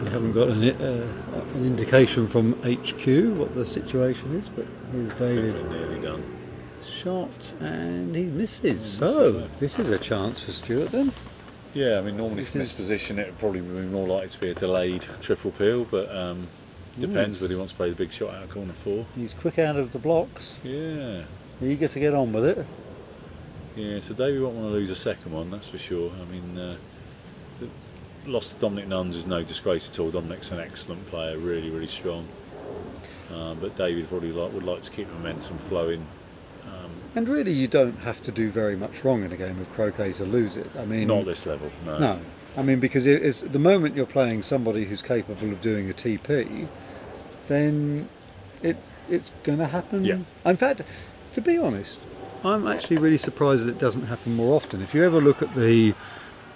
We haven't got an indication from HQ what the situation is, but here's David. Nearly done. Shot, and he misses. So this is a chance for Stuart then. Yeah, I mean normally from this position it would probably be more likely to be a delayed triple peel, but depends whether he wants to play the big shot out of corner 4. He's quick out of the blocks. Yeah. Eager to get on with it. Yeah, so David won't want to lose a second one, that's for sure. I mean, the loss to Dominic Nuns is no disgrace at all. Dominic's an excellent player, really, really strong. But David probably would like to keep the momentum flowing. And really, you don't have to do very much wrong in a game of croquet to lose it. I mean, not this level. No. No, I mean because it's the moment you're playing somebody who's capable of doing a TP, then it's going to happen. Yeah. In fact, to be honest, I'm actually really surprised that it doesn't happen more often. If you ever look at the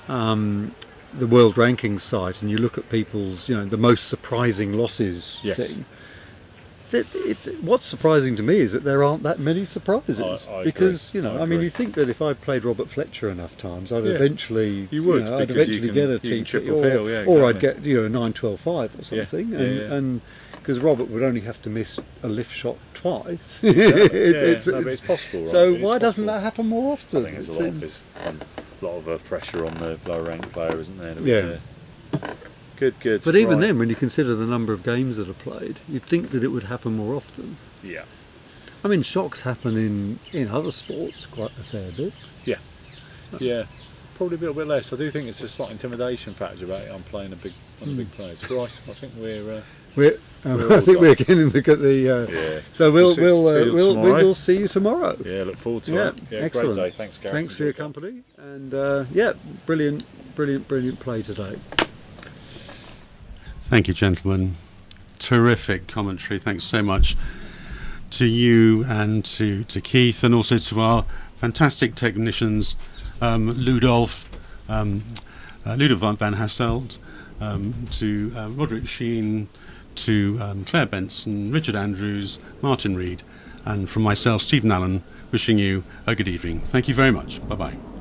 world rankings site and you look at people's, the most surprising losses thing. What's surprising to me is that there aren't that many surprises. I because agree. I mean, you think that if I played Robert Fletcher enough times, I'd eventually I'd eventually get a TP, or I'd get 9-12-5 or something, and because Robert would only have to miss a lift shot twice. It's possible. Right? So why doesn't that happen more often? I think there's a lot of pressure on the lower ranked player, isn't there? Good. But even then, when you consider the number of games that are played, you'd think that it would happen more often. Yeah. I mean, shocks happen in other sports quite a fair bit. Yeah. Yeah. Probably a little bit less. I do think it's a slight intimidation factor about it. I'm playing one of the big players. Bryce, I think we're I think we're getting the So we'll see you tomorrow. Yeah, look forward to it. Yeah, excellent. Great day. Thanks, Gareth. Thanks for your company, and brilliant play today. Thank you, gentlemen. Terrific commentary. Thanks so much to you and to Keith, and also to our fantastic technicians, Ludolf van Hasselt, to Roderick Sheen, to Claire Benson, Richard Andrews, Martin Reed, and from myself, Stephen Allen, wishing you a good evening. Thank you very much. Bye-bye.